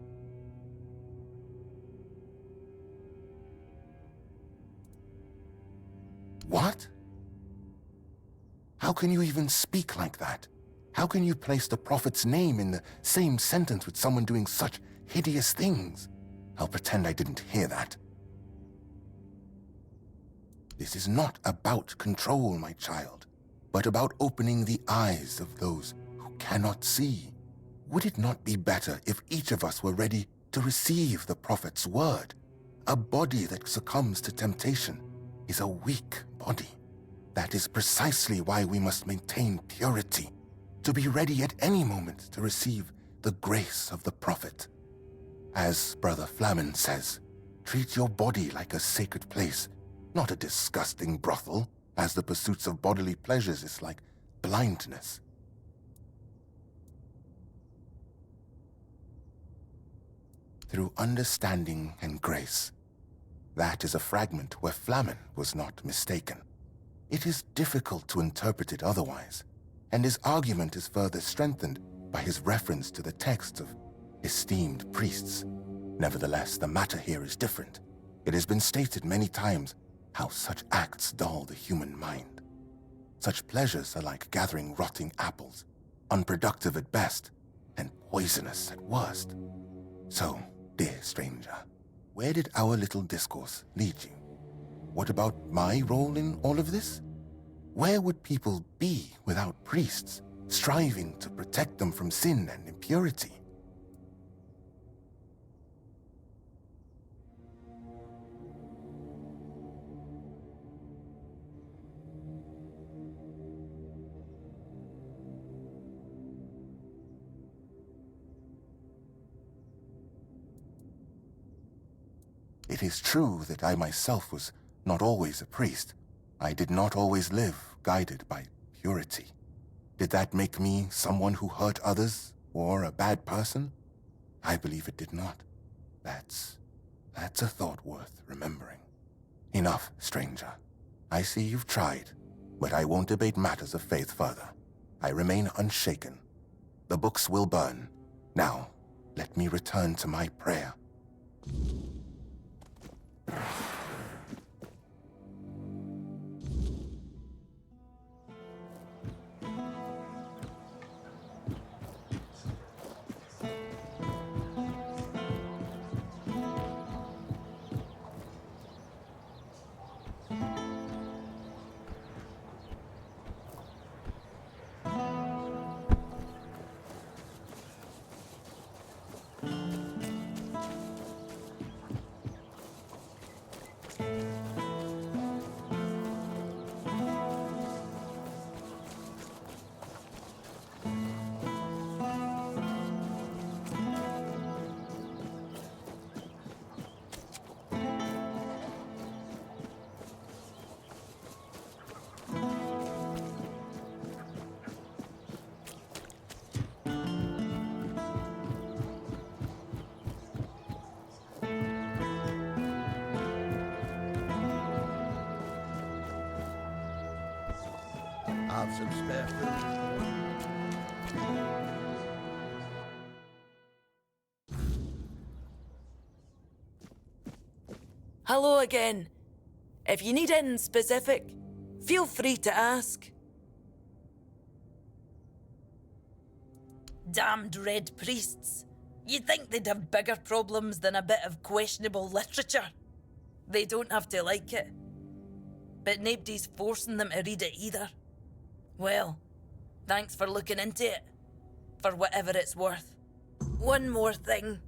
S8: What? How can you even speak like that? How can you place the prophet's name in the same sentence with someone doing such hideous things? I'll pretend I didn't hear that. This is not about control, my child, but about opening the eyes of those who cannot see. Would it not be better if each of us were ready to receive the prophet's word? A body that succumbs to temptation is a weak body. That is precisely why we must maintain purity, to be ready at any moment to receive the grace of the Prophet. As Brother Flamen says, treat your body like a sacred place, not a disgusting brothel, as the pursuits of bodily pleasures is like blindness. Through understanding and grace. That is a fragment where Flamen was not mistaken. It is difficult to interpret it otherwise, and his argument is further strengthened by his reference to the texts of esteemed priests. Nevertheless, the matter here is different. It has been stated many times how such acts dull the human mind. Such pleasures are like gathering rotting apples, unproductive at best, and poisonous at worst. So, dear stranger, where did our little discourse lead you? What about my role in all of this? Where would people be without priests, striving to protect them from sin and impurity? It is true that I myself was not always a priest. I did not always live guided by purity. Did that make me someone who hurt others or a bad person? I believe it did not. That's a thought worth remembering. Enough, stranger. I see you've tried, but I won't debate matters of faith further. I remain unshaken. The books will burn. Now, let me return to my prayer.
S3: Have some spare food.
S21: Hello again. If you need anything specific, feel free to ask. Damned red priests. You'd think they'd have bigger problems than a bit of questionable literature. They don't have to like it. But nobody's forcing them to read it either. Well, thanks for looking into it, for whatever it's worth. One more thing.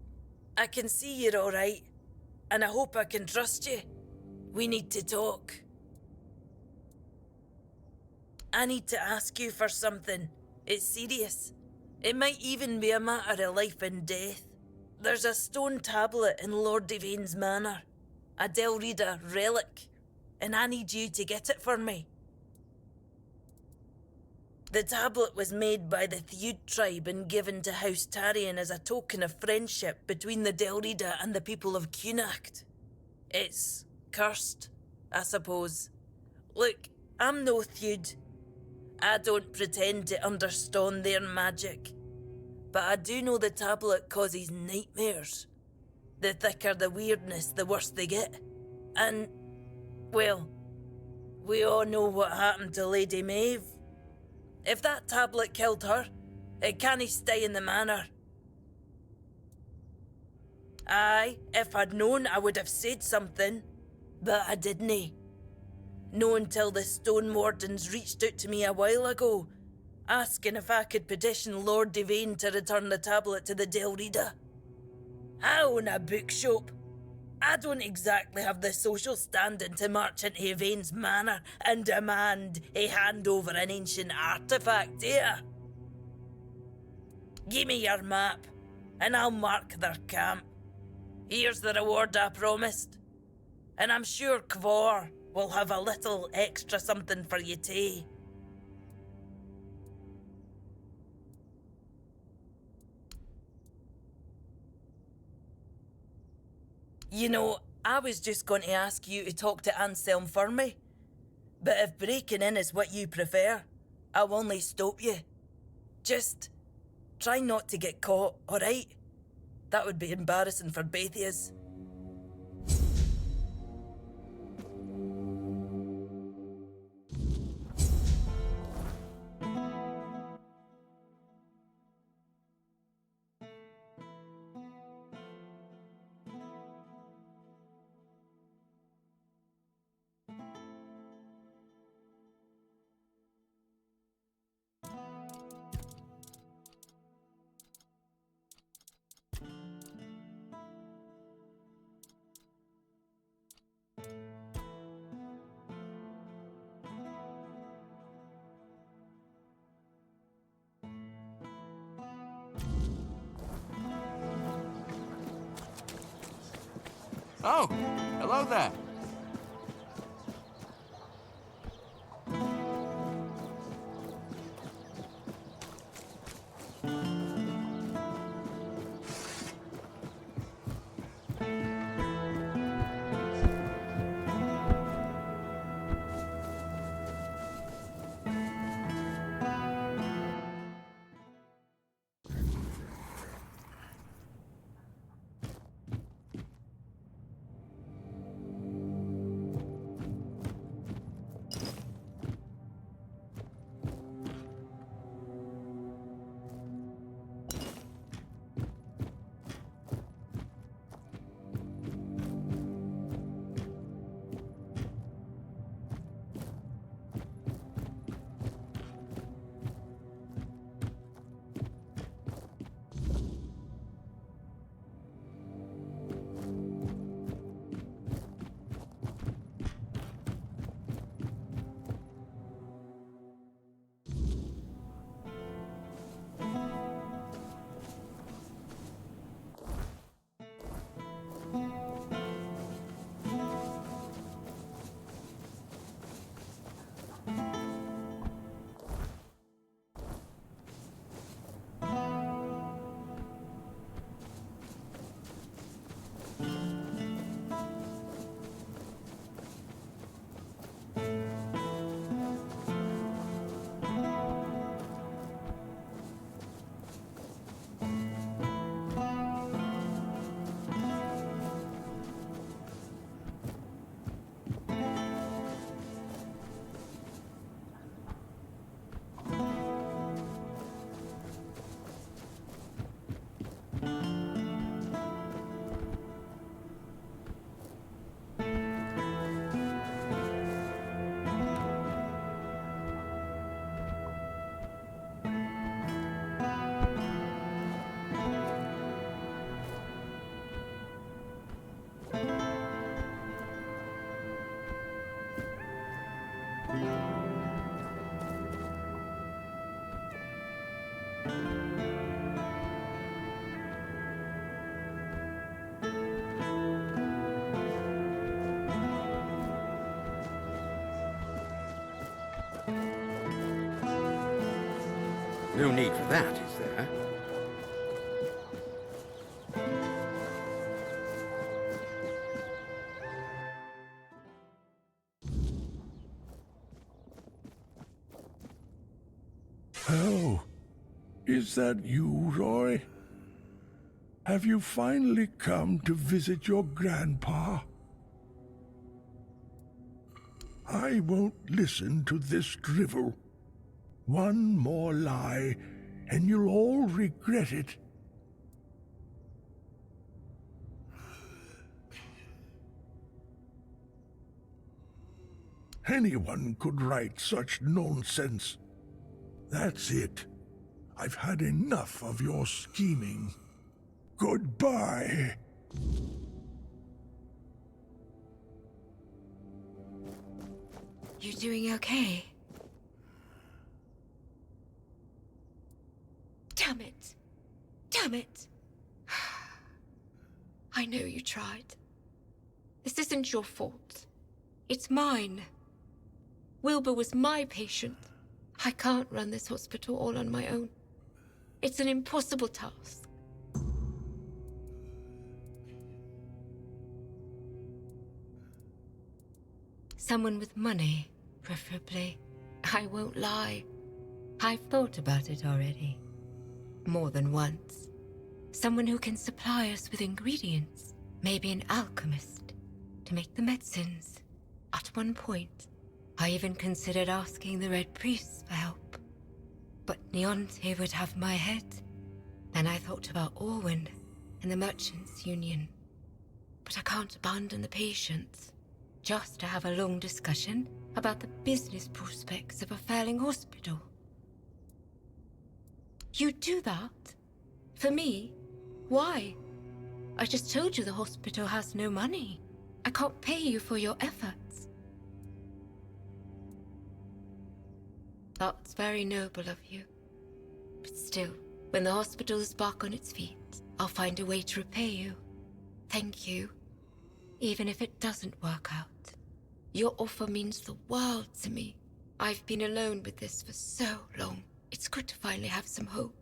S21: I can see you're alright, and I hope I can trust you. We need to talk. I need to ask you for something. It's serious. It might even be a matter of life and death. There's a stone tablet in Lord Devane's manor, a Delrida relic, and I need you to get it for me. The tablet was made by the Theud tribe and given to House Tarion as a token of friendship between the Delrida and the people of Cunacht. It's cursed, I suppose. Look, I'm no Theud. I don't pretend to understand their magic. But I do know the tablet causes nightmares. The thicker the weirdness, the worse they get. And, well, we all know what happened to Lady Maeve. If that tablet killed her, it can't stay in the manor. Aye, if I'd known, I would have said something, but I didn't. No until the Stone Wardens reached out to me a while ago, asking if I could petition Lord Devane to return the tablet to the Delrida. I own a bookshop. I don't exactly have the social standing to march into Yvain's manor and demand he hand over an ancient artifact here. Give me your map, and I'll mark their camp. Here's the reward I promised. And I'm sure Kvor will have a little extra something for you too. You know, I was just going to ask you to talk to Anselm for me. But if breaking in is what you prefer, I'll only stop you. Just try not to get caught, alright? That would be embarrassing for both of us.
S1: Oh, hello there.
S9: No need for that, is there?
S4: Oh, is that you, Roy? Have you finally come to visit your grandpa? I won't listen to this drivel. One more lie, and you'll all regret it. Anyone could write such nonsense. That's it. I've had enough of your scheming. Goodbye.
S2: doing okay? Damn it. Damn it. I know you tried. This isn't your fault. It's mine. Wilbur was my patient. I can't run this hospital all on my own. It's an impossible task. Someone with money, preferably. I won't lie. I've thought about it already. More than once. Someone who can supply us with ingredients. Maybe an alchemist to make the medicines. At one point, I even considered asking the Red Priests for help. But Neonte would have my head. Then I thought about Orwin and the Merchants' Union. But I can't abandon the patients just to have a long discussion about the business prospects of a failing hospital. You'd do that? For me? Why? I just told you the hospital has no money. I can't pay you for your efforts. That's very noble of you. But still, when the hospital is back on its feet, I'll find a way to repay you. Thank you. Even if it doesn't work out. Your offer means the world to me. I've been alone with this for so long. It's good to finally have some hope.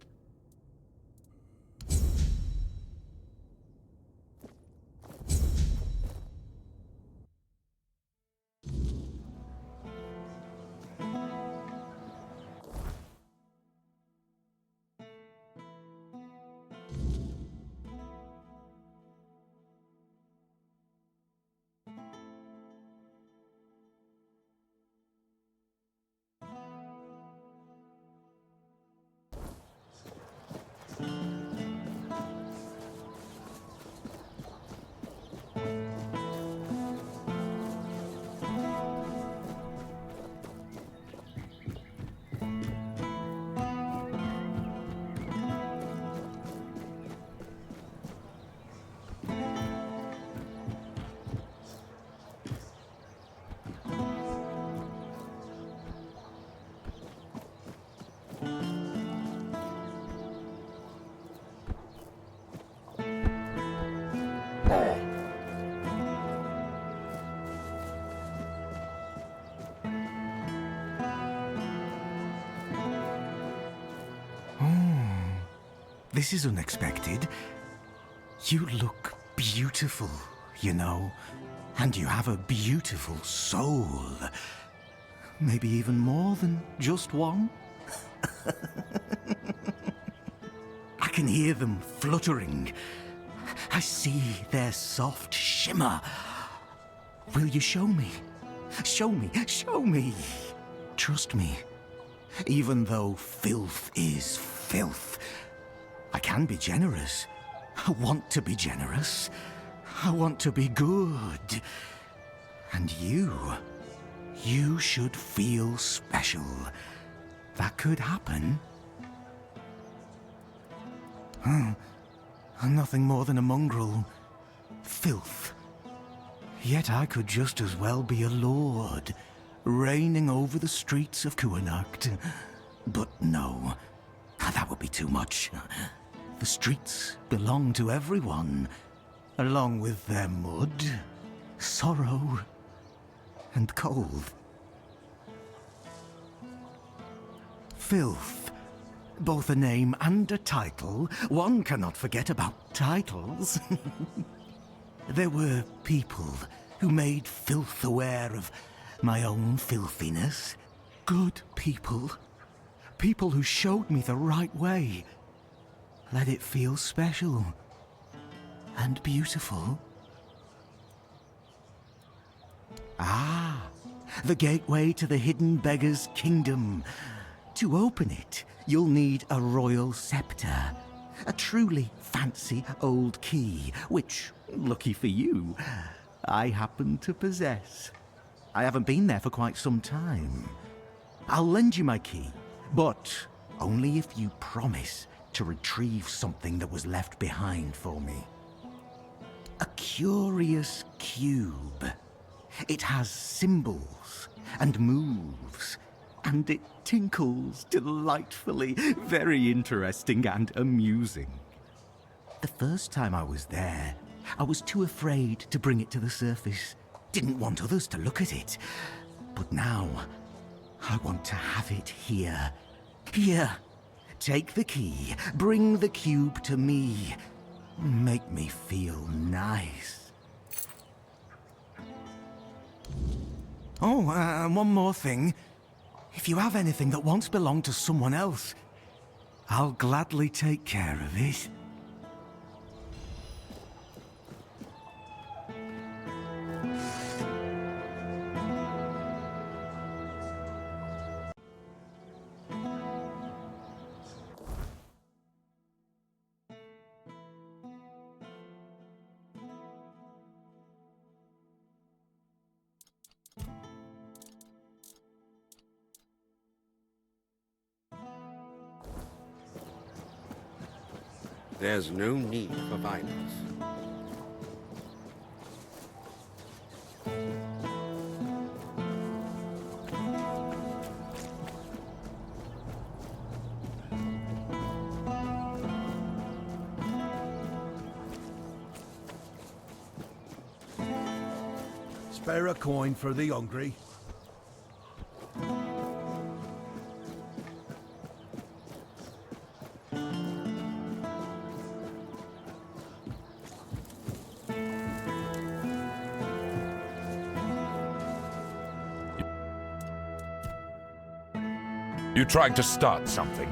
S1: This is unexpected. You look beautiful, you know, and you have a beautiful soul. Maybe even more than just one. I can hear them fluttering. I see their soft shimmer. Will you show me? Show me, show me. Trust me. Even though filth is filth, I can be generous. I want to be generous. I want to be good. And you should feel special. That could happen. I'm nothing more than a mongrel. Filth. Yet I could just as well be a lord, reigning over the streets of Kuanacht. But no, that would be too much. The streets belong to everyone, along with their mud, sorrow, and cold. Filth. Both a name and a title. One cannot forget about titles. There were people who made filth aware of my own filthiness. Good people. People who showed me the right way. Let it feel special and beautiful. Ah, the gateway to the hidden beggar's kingdom. To open it, you'll need a royal scepter. A truly fancy old key, which, lucky for you, I happen to possess. I haven't been there for quite some time. I'll lend you my key, but only if you promise to retrieve something that was left behind for me. A curious cube. It has symbols and moves, and it tinkles delightfully. Very interesting and amusing. The first time I was there, I was too afraid to bring it to the surface. Didn't want others to look at it. But now, I want to have it here. Here. Take the key. Bring the cube to me. Make me feel nice. Oh, and one more thing. If you have anything that once belonged to someone else, I'll gladly take care of it.
S9: There's no need for violence.
S3: Spare a coin for the hungry.
S20: You trying to start something?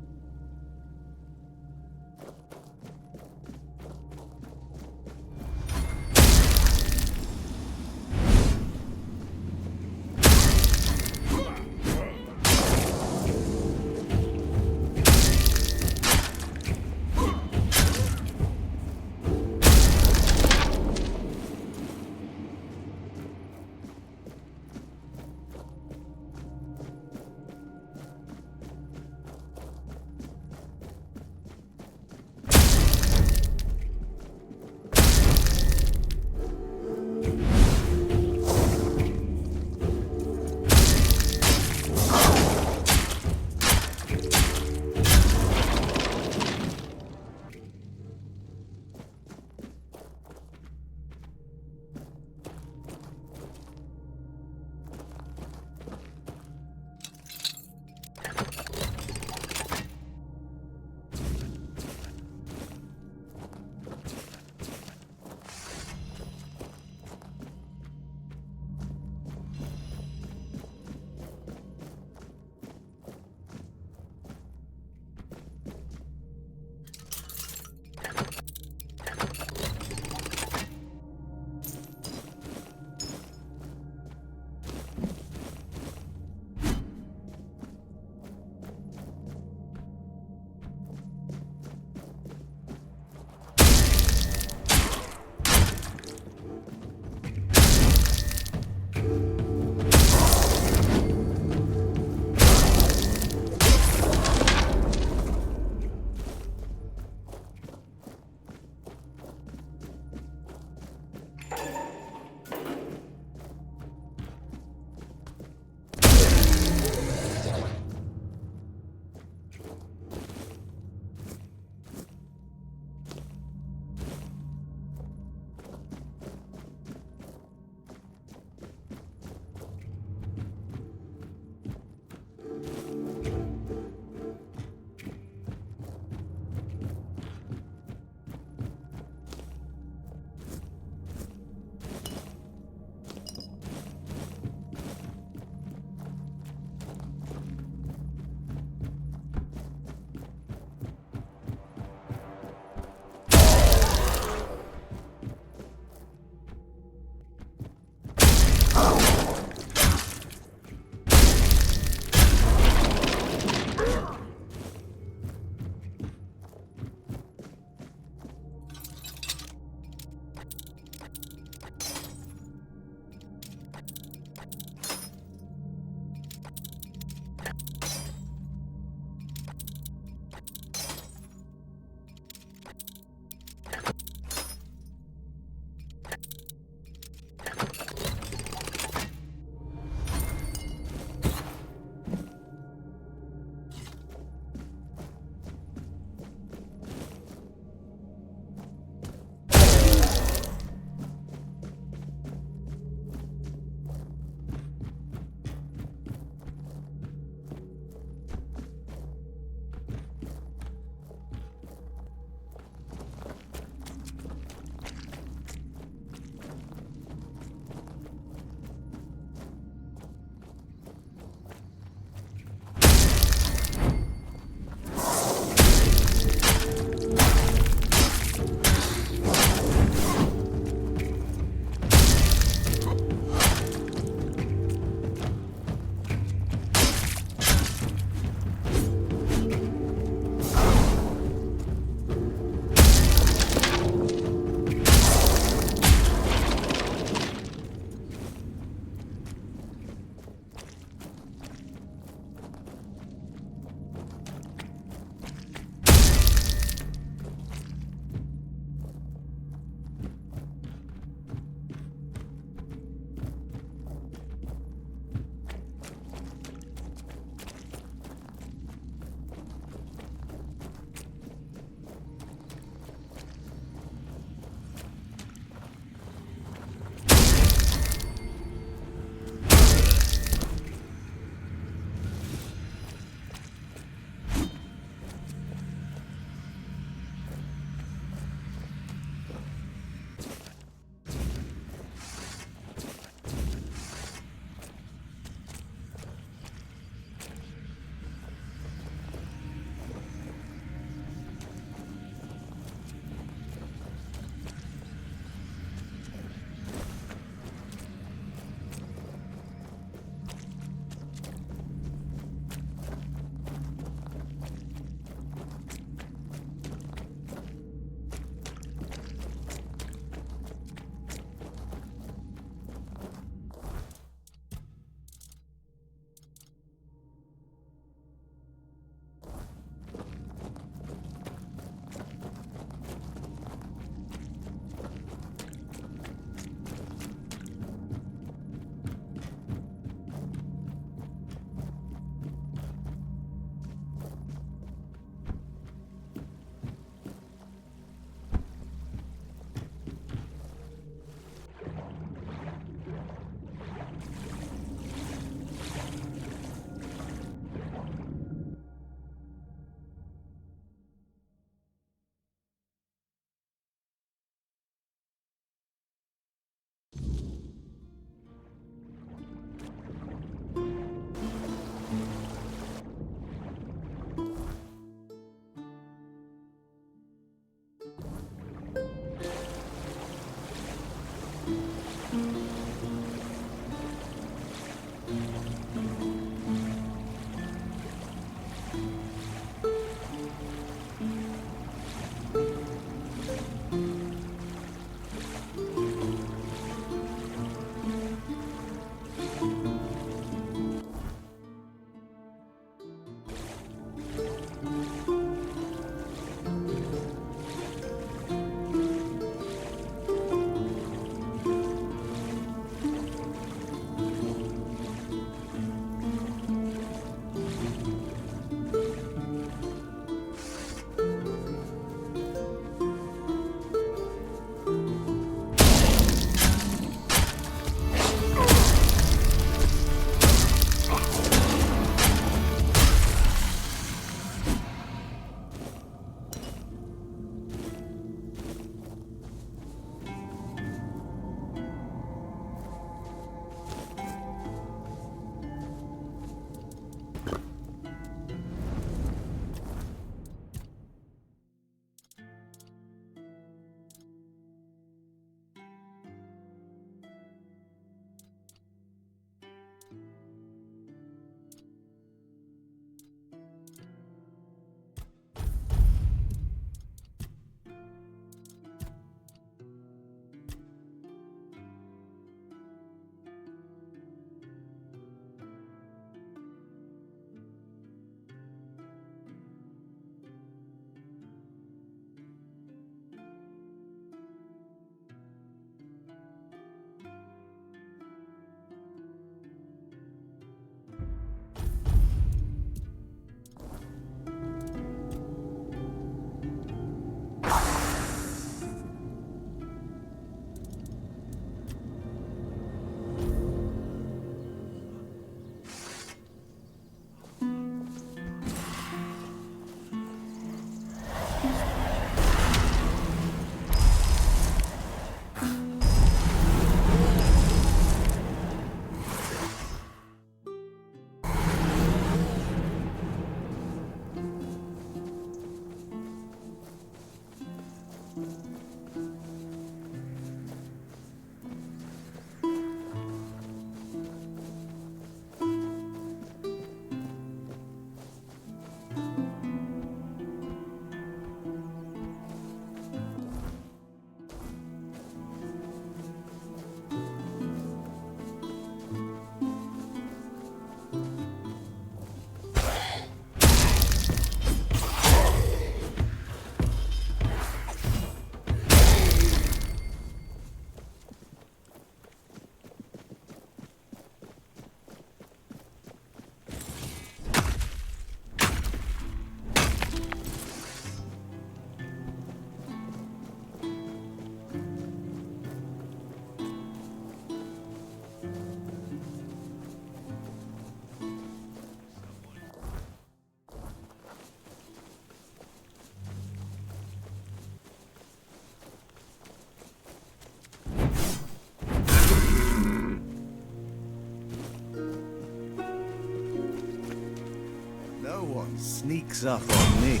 S1: sneaks up on me.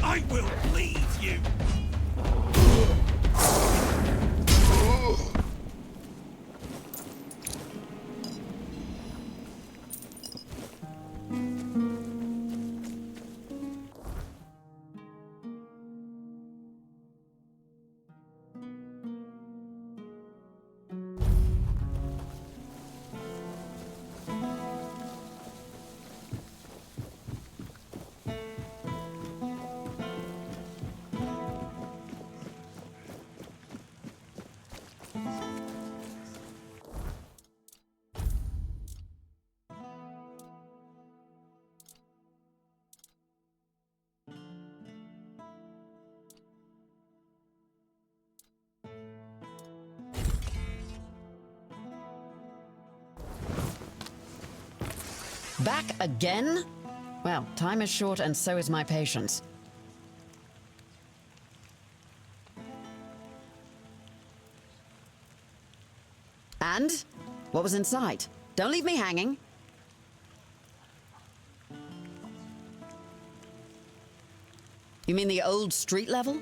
S1: I will leave you!
S5: Back again? Well, time is short and so is my patience. And? What was inside? Don't leave me hanging. You mean the old street level?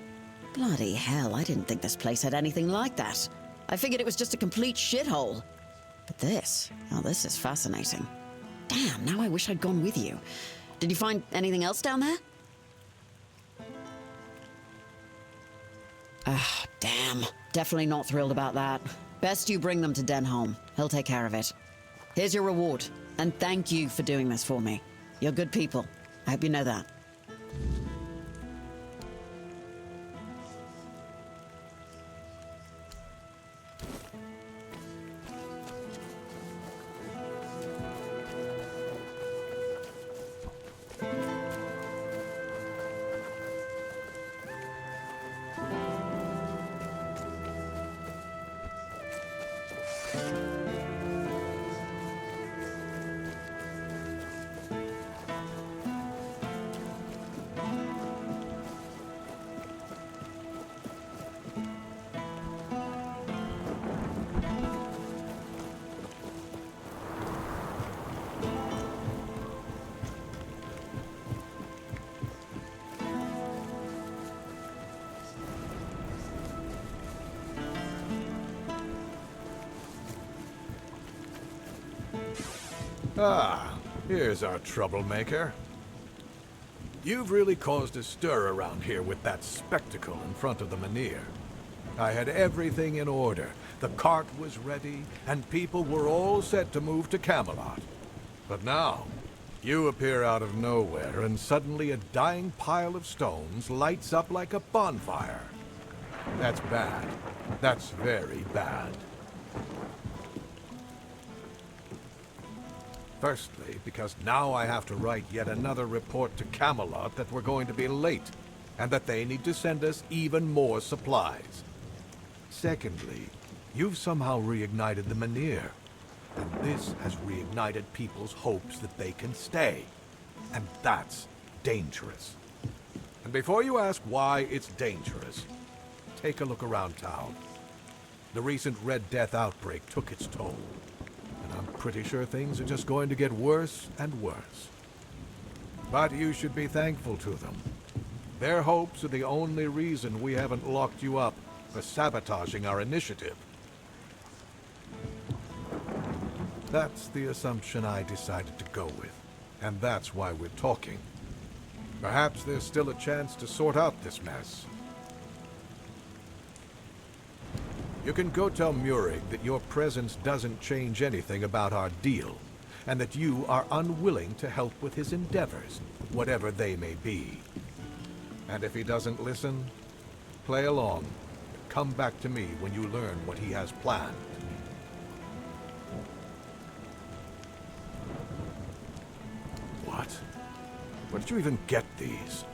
S5: Bloody hell, I didn't think this place had anything like that. I figured it was just a complete shithole. But this, oh, this is fascinating. Damn, now I wish I'd gone with you. Did you find anything else down there? Ah, damn. Definitely not thrilled about that. Best you bring them to Denholm. He'll take care of it. Here's your reward, and thank you for doing this for me. You're good people. I hope you know that.
S3: Ah, here's our troublemaker. You've really caused a stir around here with that spectacle in front of the Menhir. I had everything in order. The cart was ready, and people were all set to move to Camelot. But now, you appear out of nowhere, and suddenly a dying pile of stones lights up like a bonfire. That's bad. That's very bad. Firstly, because now I have to write yet another report to Camelot that we're going to be late, and that they need to send us even more supplies. Secondly, you've somehow reignited the Menhir, and this has reignited people's hopes that they can stay. And that's dangerous. And before you ask why it's dangerous, take a look around town. The recent Red Death outbreak took its toll. And I'm pretty sure things are just going to get worse and worse. But you should be thankful to them. Their hopes are the only reason we haven't locked you up for sabotaging our initiative. That's the assumption I decided to go with. And that's why we're talking. Perhaps there's still a chance to sort out this mess. You can go tell Murig that your presence doesn't change anything about our deal, and that you are unwilling to help with his endeavors, whatever they may be. And if he doesn't listen, play along. Come back to me when you learn what he has planned. What? Where did you even get these?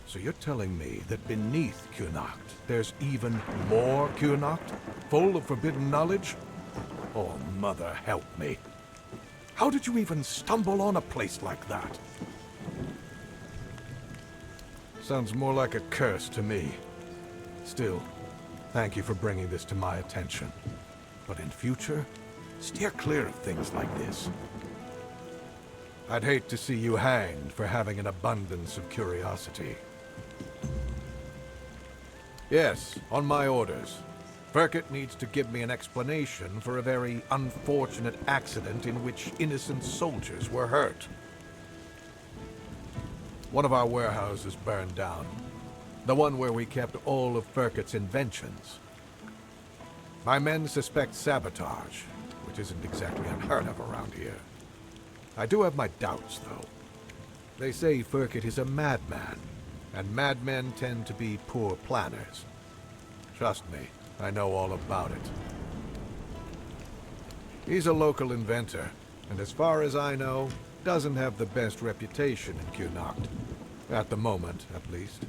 S3: So you're telling me that beneath Kunacht, there's even more Kunacht, full of forbidden knowledge? Oh, mother help me. How did you even stumble on a place like that? Sounds more like a curse to me. Still, thank you for bringing this to my attention. But in future, Steer clear of things like this. I'd hate to see you hanged for having an abundance of curiosity. Yes, on my orders. Burkett needs to give me an explanation for a very unfortunate accident in which innocent soldiers were hurt. One of our warehouses burned down. The one where we kept all of Burkett's inventions. My men suspect sabotage, which isn't exactly unheard of around here. I do have my doubts, though. They say Burkett is a madman, and madmen tend to be poor planners. Trust me, I know all about it. He's a local inventor, and as far as I know, doesn't have the best reputation in Qnoct. At the moment, at least.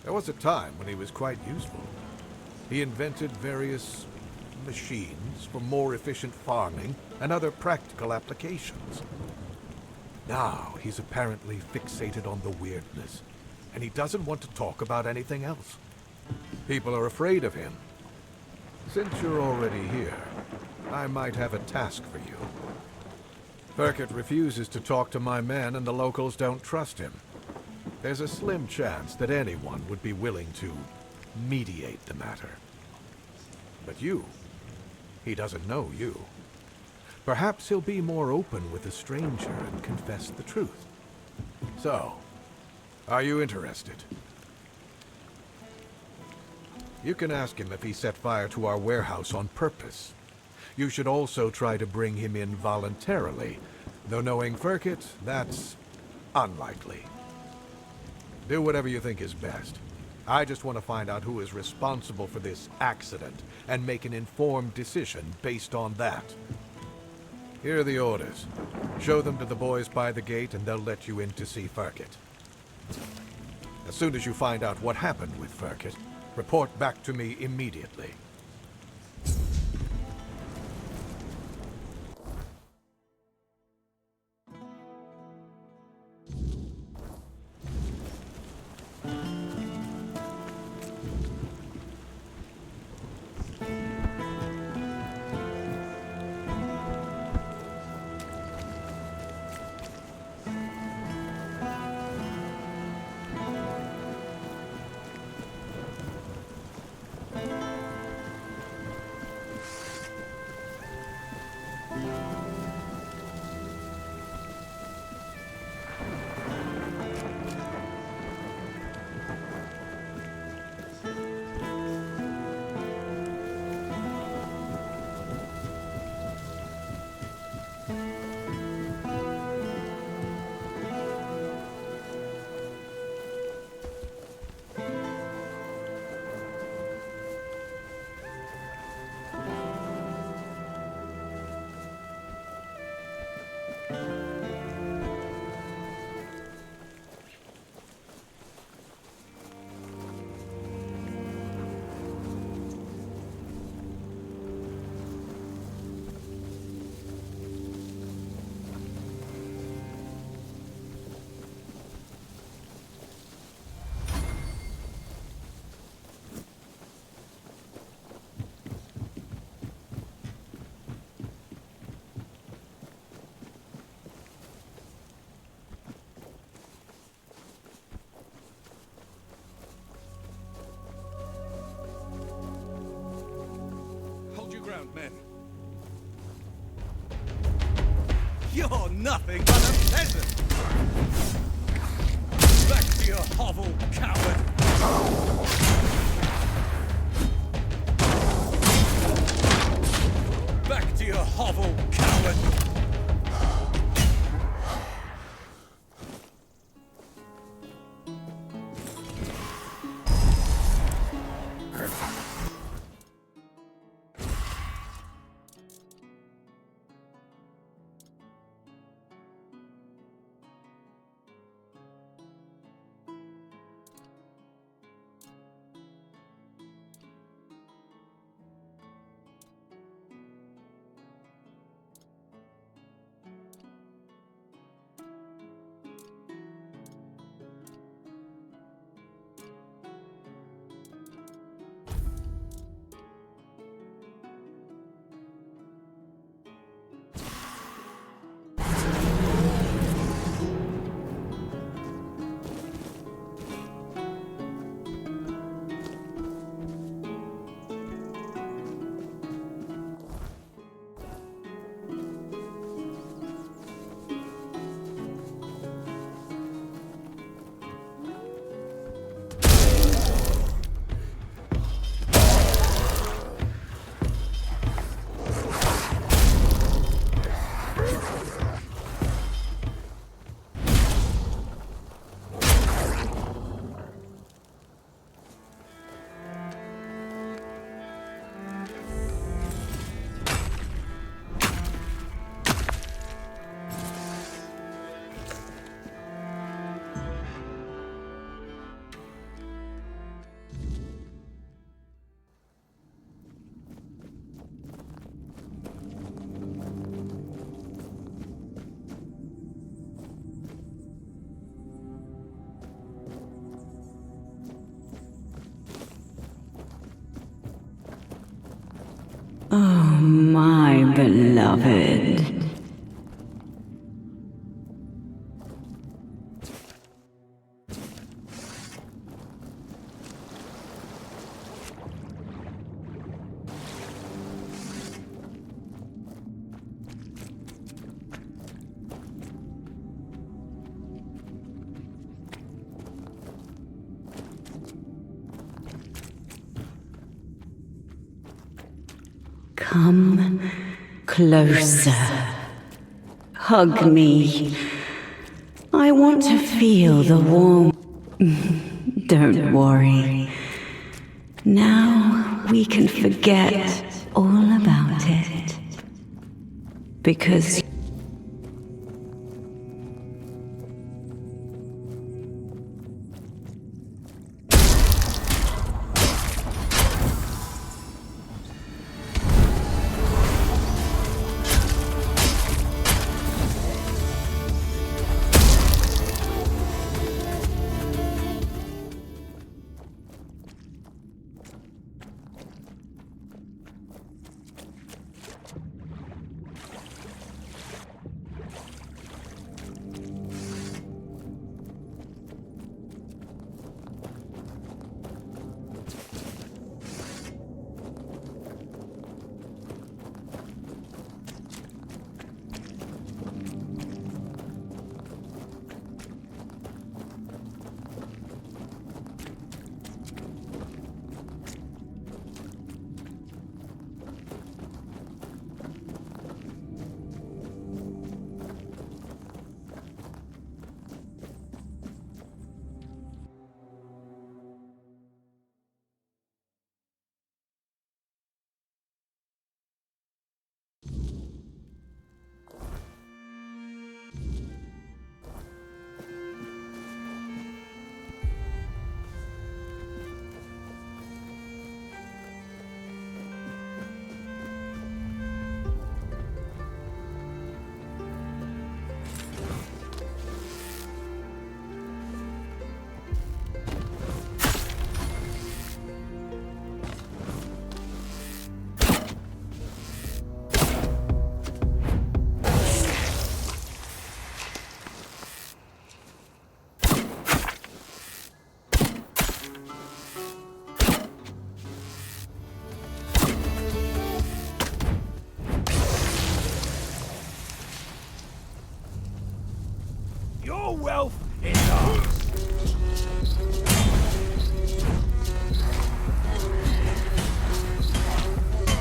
S3: There was a time when he was quite useful. He invented various machines for more efficient farming and other practical applications. Now, he's apparently fixated on the Wyrdness, and he doesn't want to talk about anything else. People are afraid of him. Since you're already here, I might have a task for you. Burkett refuses to talk to my men, and the locals don't trust him. There's a slim chance that anyone would be willing to mediate the matter. But you, he doesn't know you. Perhaps he'll be more open with a stranger and confess the truth. So, are you interested? You can ask him if he set fire to our warehouse on purpose. You should also try to bring him in voluntarily, though knowing Burkett, that's unlikely. Do whatever you think is best. I just want to find out who is responsible for this accident and make an informed decision based on that. Here are the orders. Show them to the boys by the gate and they'll let you in to see Burkett. As soon as you find out what happened with Burkett, report back to me immediately.
S10: Men. You're nothing but a peasant! Back to your hovel, coward! Back to your hovel, coward!
S12: my beloved. Come closer. Hug me. I want to feel the warmth. Don't worry. Now we can forget all about it. Because
S10: Your wealth is ours.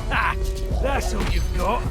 S10: Ha! That's all you've got.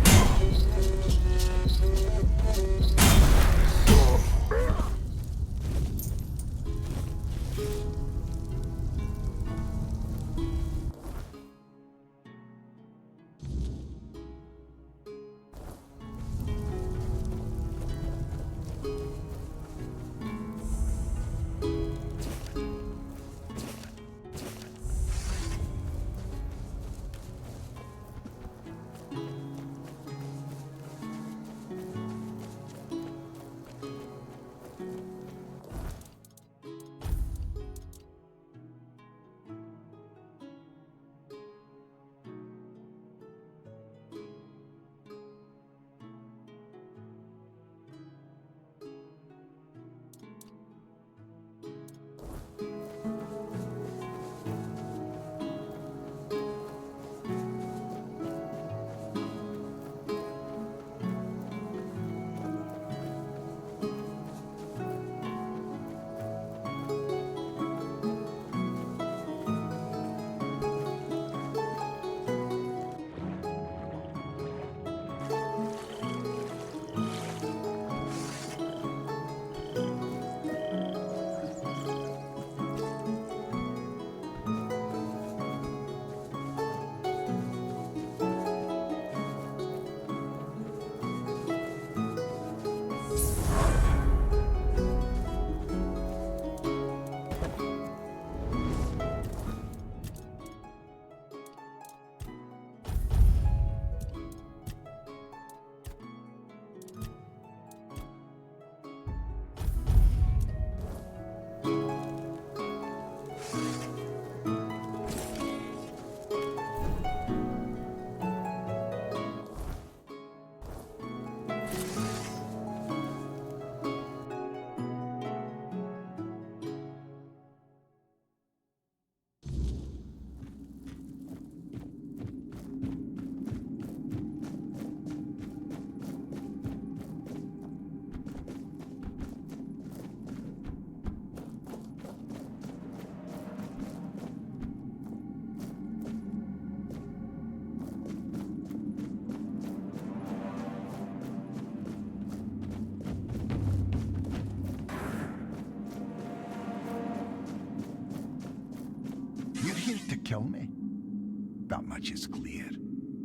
S13: That much is clear.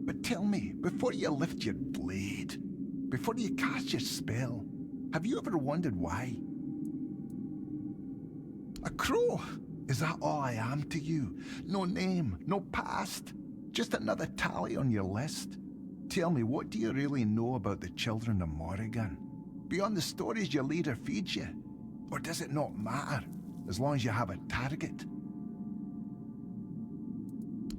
S13: But tell me, before you lift your blade, before you cast your spell, have you ever wondered why? A crow? Is that all I am to you? No name, no past, just another tally on your list? Tell me, what do you really know about the children of Morrigan? Beyond the stories your leader feeds you? Or does it not matter, as long as you have a target?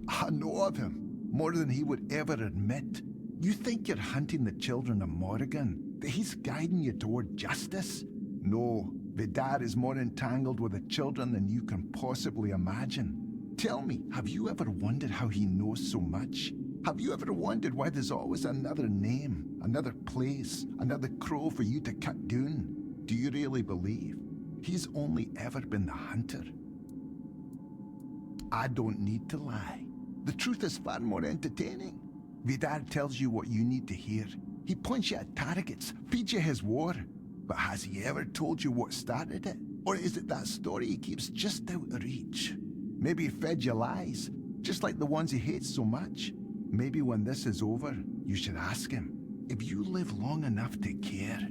S13: I know of him, more than he would ever admit. You think you're hunting the children of Morrigan, that he's guiding you toward justice? No, Vidar is more entangled with the children than you can possibly imagine. Tell me, have you ever wondered how he knows so much? Have you ever wondered why there's always another name, another place, another crow for you to cut down? Do you really believe he's only ever been the hunter? I don't need to lie. The truth is far more entertaining. Vidar tells you what you need to hear. He points you at targets, feeds you his war. But has he ever told you what started it? Or is it that story he keeps just out of reach? Maybe he fed you lies, just like the ones he hates so much. Maybe when this is over, you should ask him, if you live long enough to care.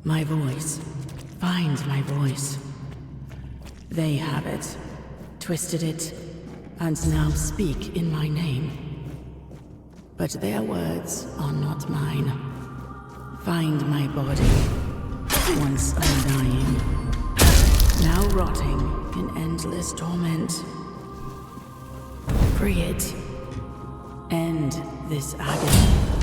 S14: My voice. Find my voice. They have it, twisted it, and now speak in my name. But their words are not mine. Find my body, once undying, now rotting in endless torment. Free it. End this agony.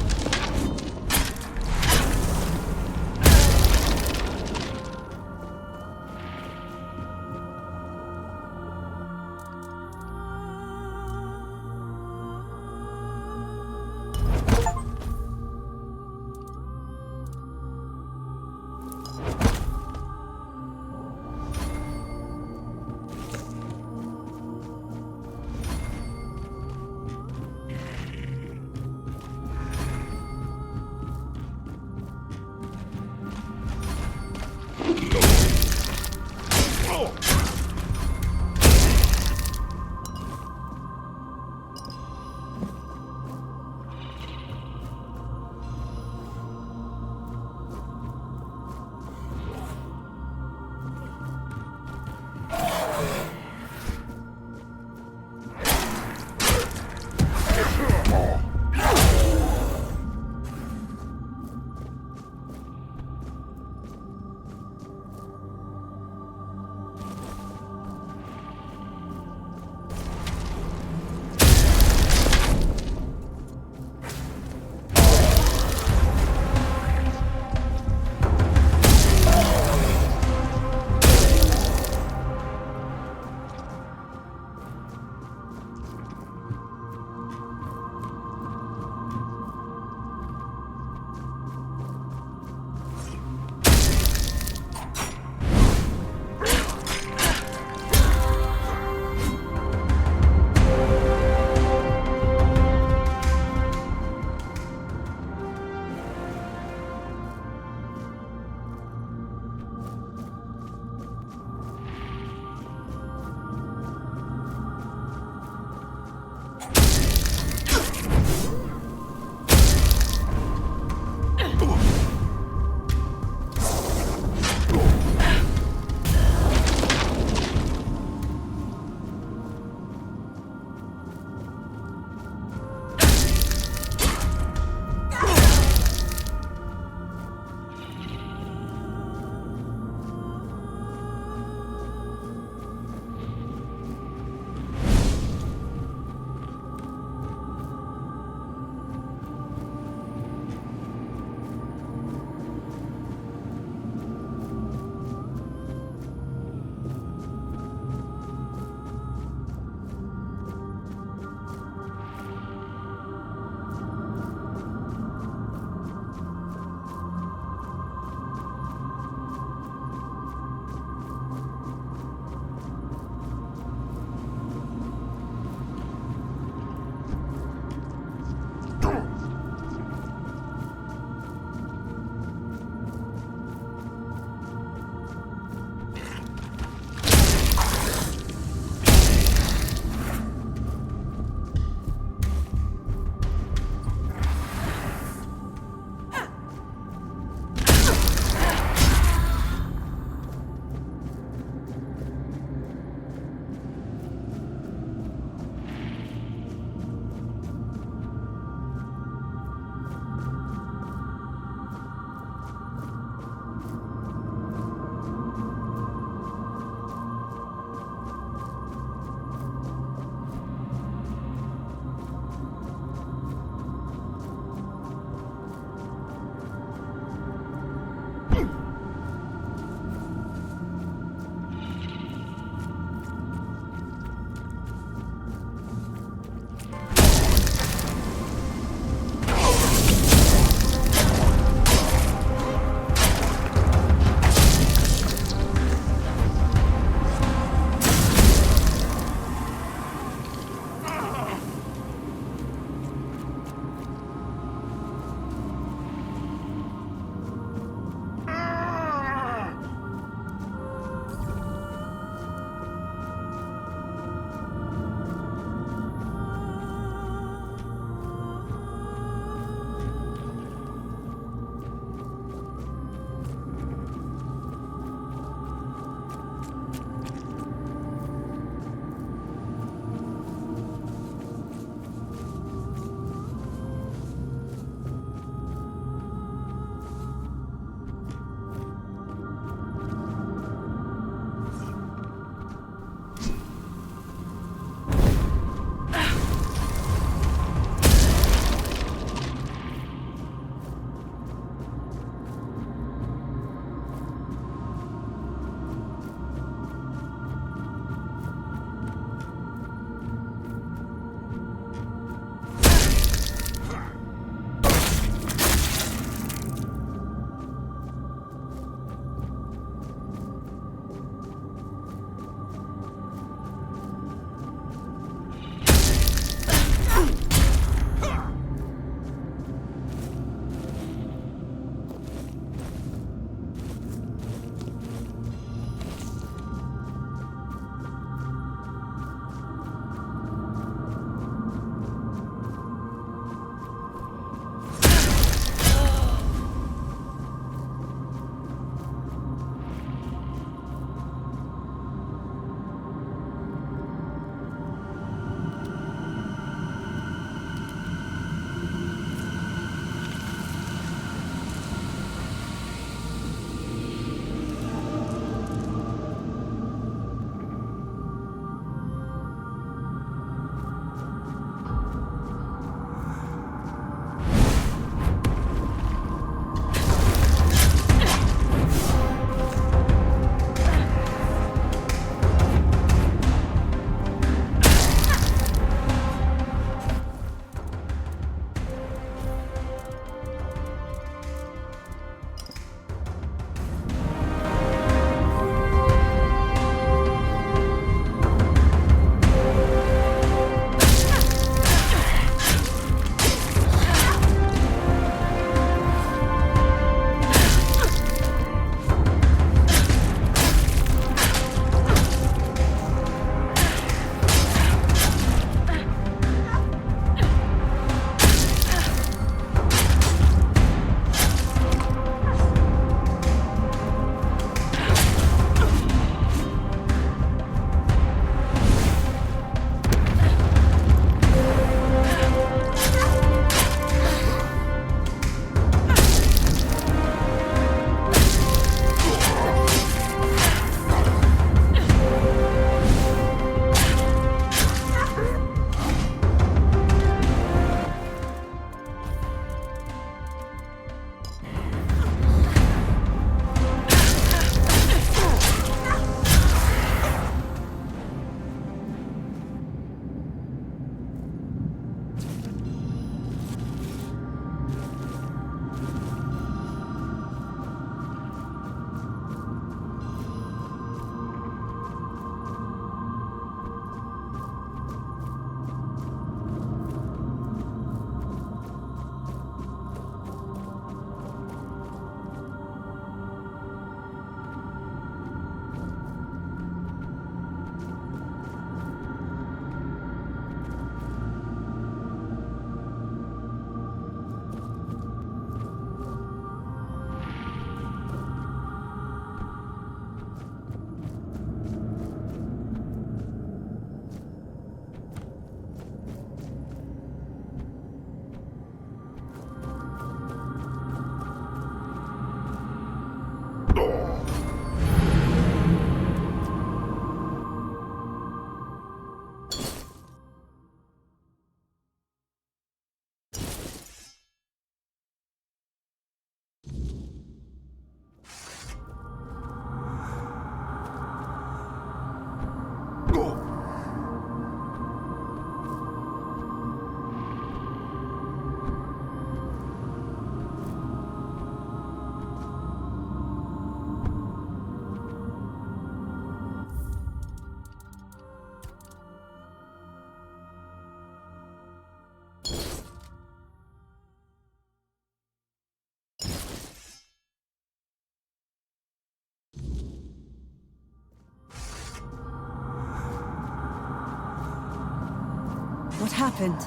S16: What happened?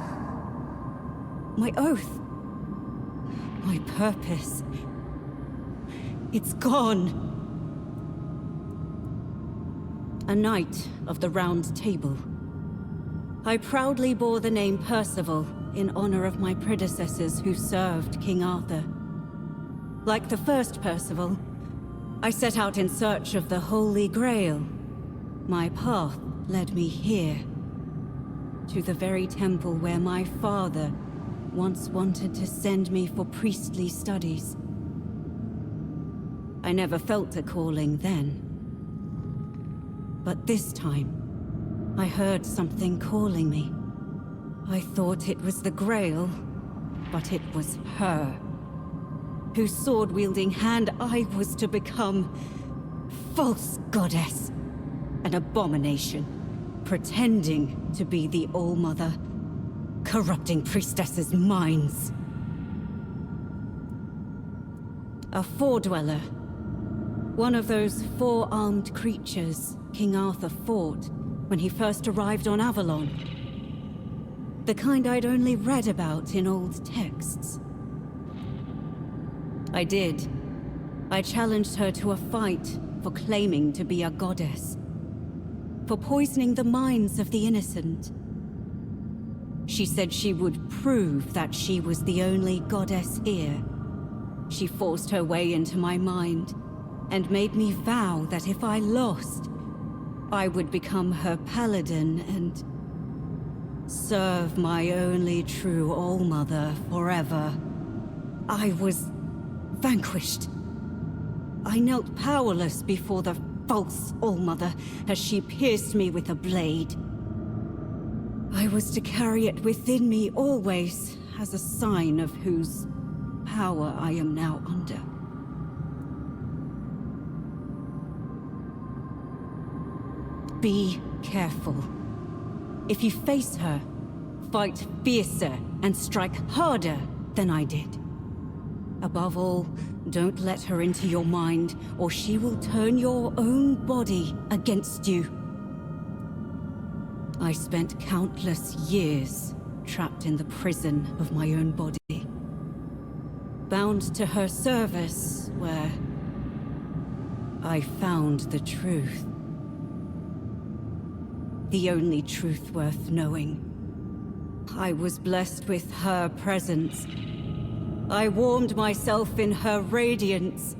S16: My oath. My purpose. It's gone. A knight of the Round Table. I proudly bore the name Percival in honor of my predecessors who served King Arthur. Like the first Percival, I set out in search of the Holy Grail. My path led me here, to the very temple where my father once wanted to send me for priestly studies. I never felt a calling then. But this time, I heard something calling me. I thought it was the Grail, but it was her, whose sword-wielding hand I was to become. False goddess. An abomination, pretending to be the All-Mother, corrupting priestesses' minds. A Four-Dweller. One of those four-armed creatures King Arthur fought when he first arrived on Avalon. The kind I'd only read about in old texts. I did. I challenged her to a fight for claiming to be a goddess. For poisoning the minds of the innocent. She said she would prove that she was the only goddess here. She forced her way into my mind and made me vow that if I lost, I would become her paladin and serve my only true All-Mother forever. I was vanquished. I knelt powerless before the false All-Mother as she pierced me with a blade. I was to carry it within me always as a sign of whose power I am now under. Be careful. If you face her, fight fiercer and strike harder than I did. Above all, don't let her into your mind, or she will turn your own body against you. I spent countless years trapped in the prison of my own body. Bound to her service, where I found the truth. The only truth worth knowing. I was blessed with her presence. I warmed myself in her radiance.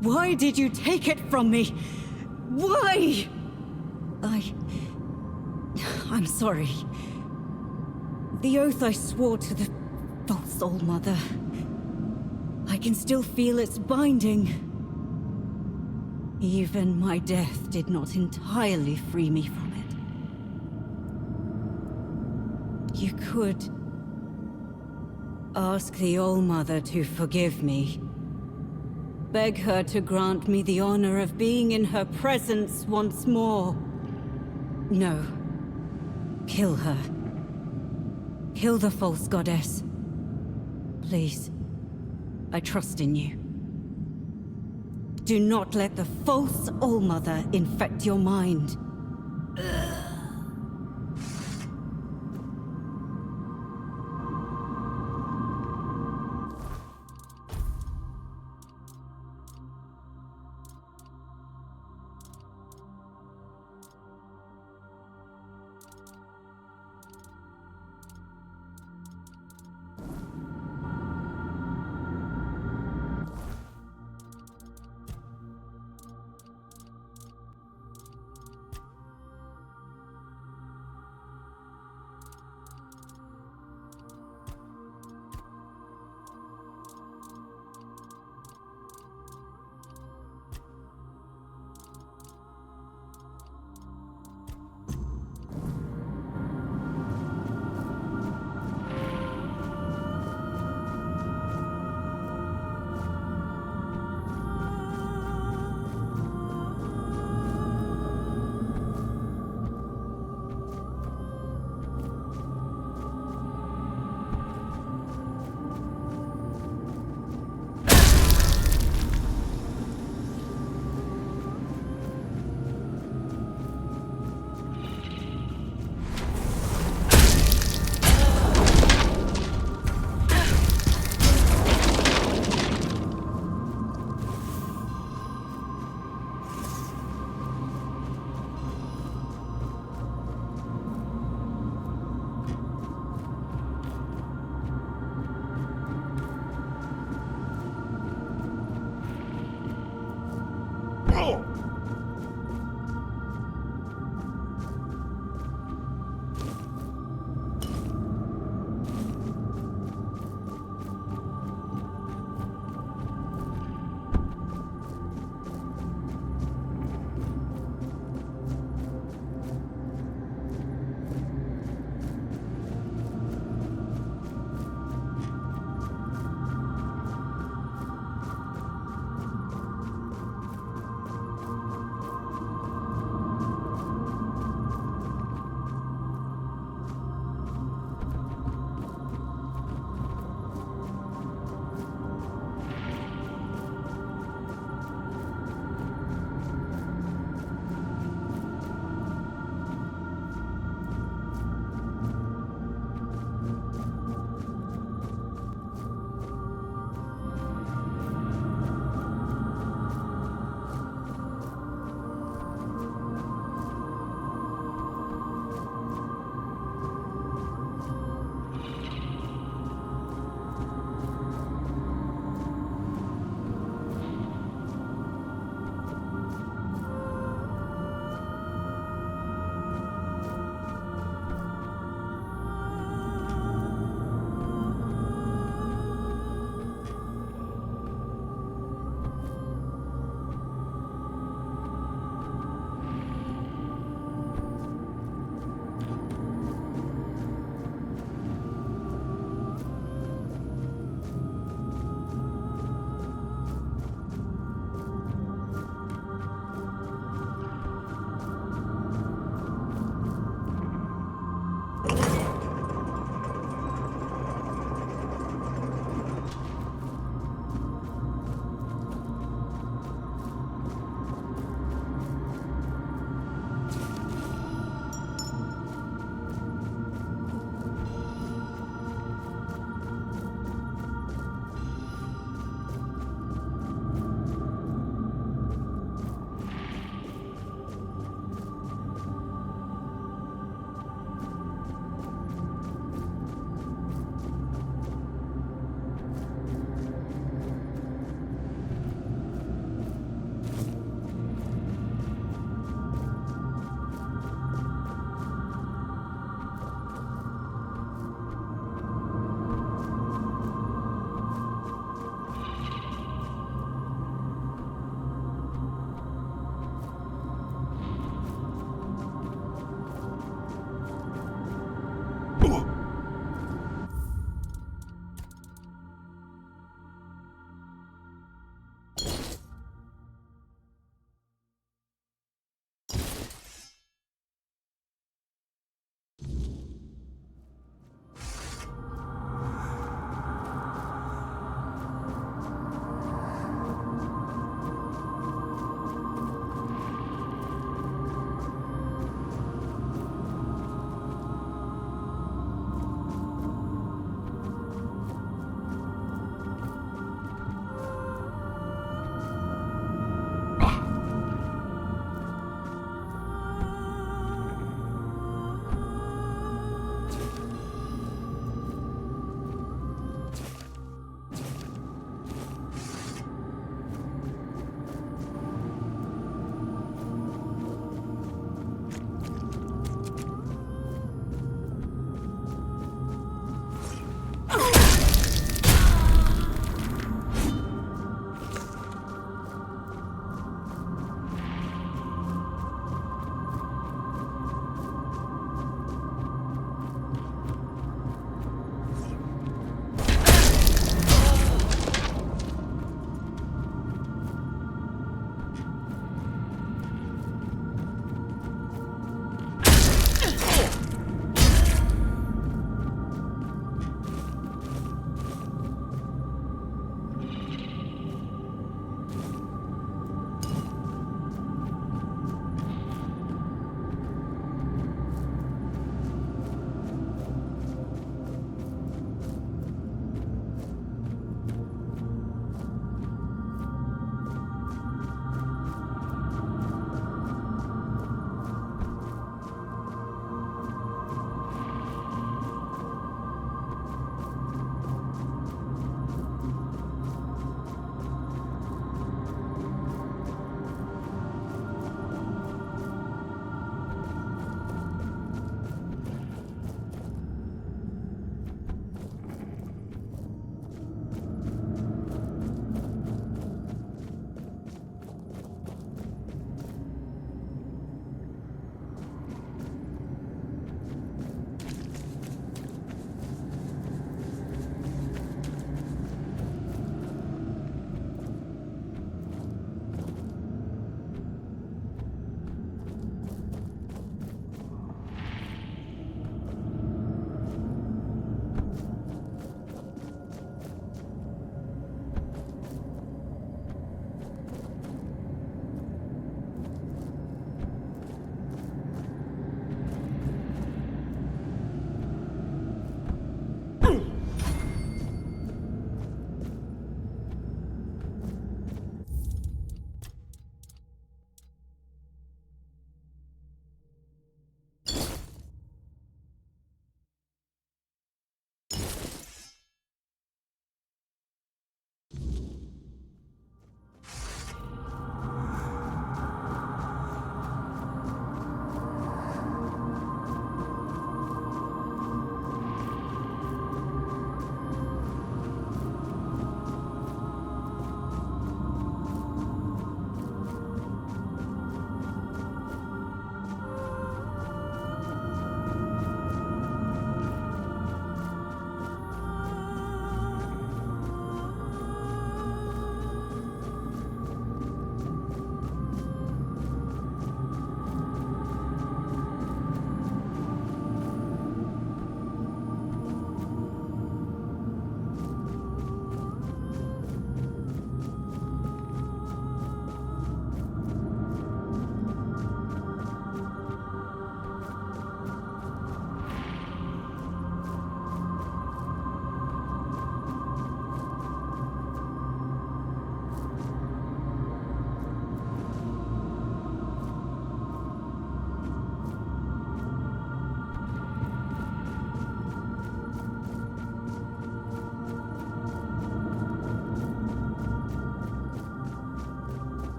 S16: Why did you take it from me? Why? I'm sorry. The oath I swore to the false All-Mother. I can still feel its binding. Even my death did not entirely free me from it. You could ask the All-Mother to forgive me. Beg her to grant me the honor of being in her presence once more. No. Kill her. Kill the false goddess. Please. I trust in you. Do not let the false All-Mother infect your mind.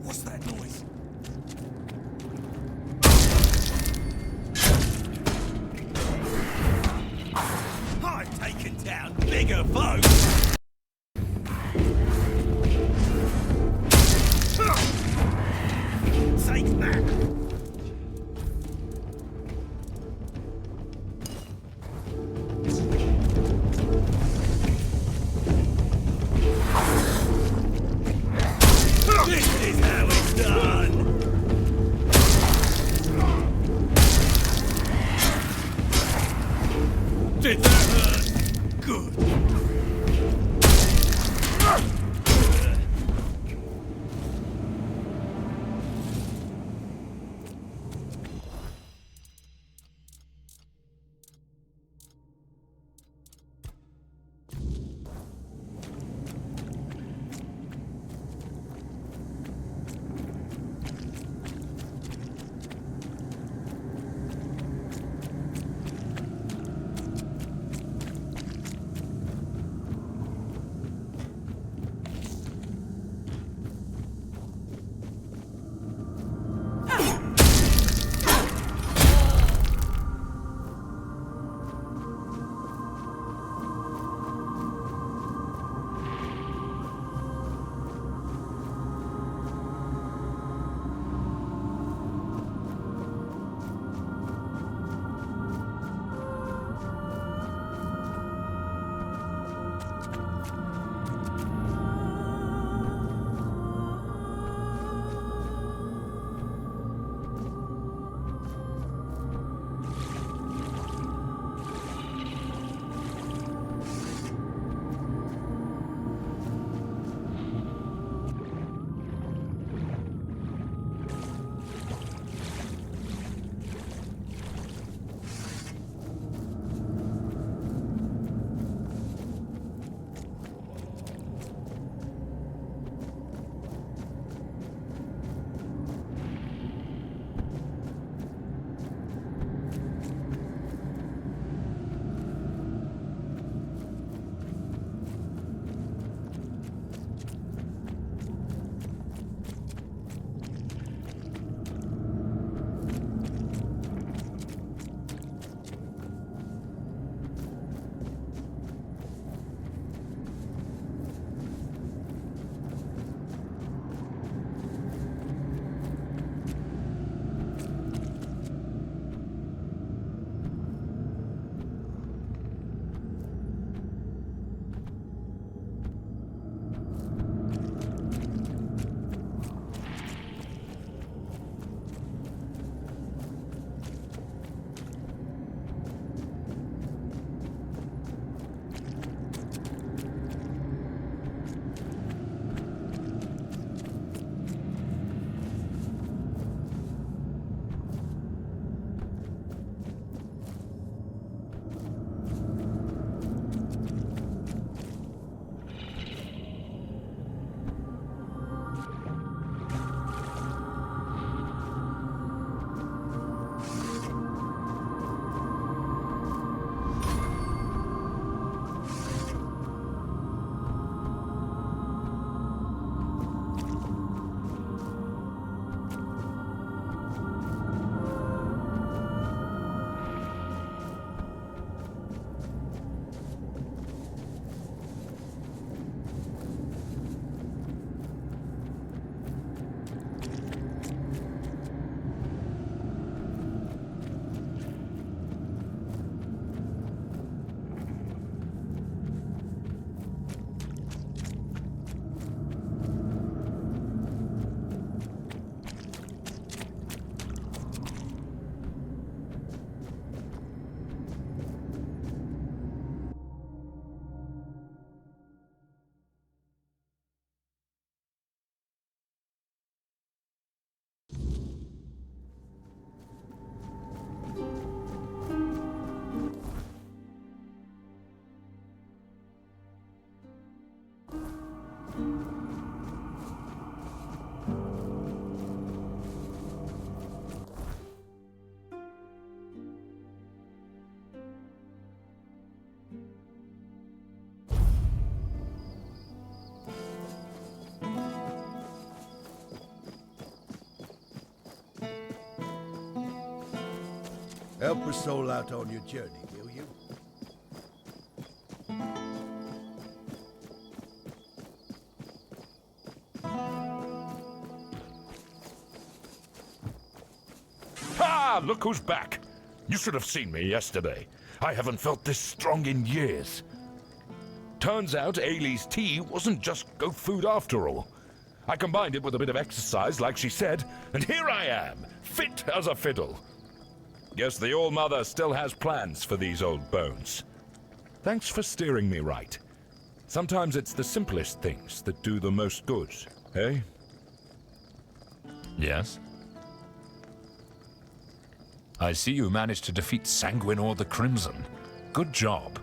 S10: What's that noise? I've taken down bigger foes! Take that! This is how it's done! Did that hurt? Good.
S4: Help a soul out on your journey, will you?
S20: Ah, look who's back! You should have seen me yesterday. I haven't felt this strong in years. Turns out Ailey's tea wasn't just goat food after all. I combined it with a bit of exercise, like she said, and here I am, fit as a fiddle. Guess the All-Mother still has plans for these old bones. Thanks for steering me right. Sometimes it's the simplest things that do the most good, eh?
S17: Yes? I see you managed to defeat Sanguinor the Crimson. Good job.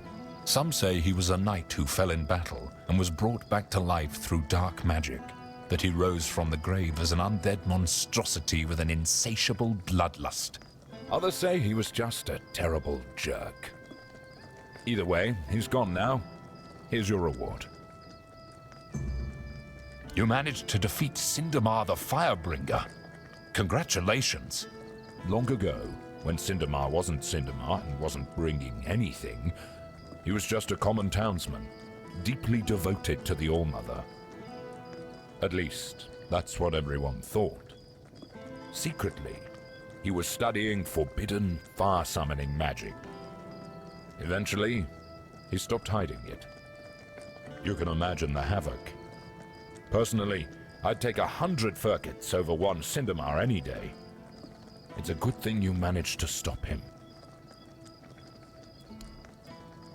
S17: Some say he was a knight who fell in battle and was brought back to life through dark magic, that he rose from the grave as an undead monstrosity with an insatiable bloodlust.
S20: Others say he was just a terrible jerk. Either way, he's gone now. Here's your reward.
S17: You managed to defeat Cindermar the Firebringer. Congratulations.
S20: Long ago, when Cindermar wasn't Cindermar and wasn't bringing anything, he was just a common townsman, deeply devoted to the All-Mother. At least, that's what everyone thought. Secretly, he was studying forbidden fire-summoning magic. Eventually, he stopped hiding it. You can imagine the havoc. Personally, I'd take 100 Furkets over one Cindermar any day. It's a good thing you managed to stop him.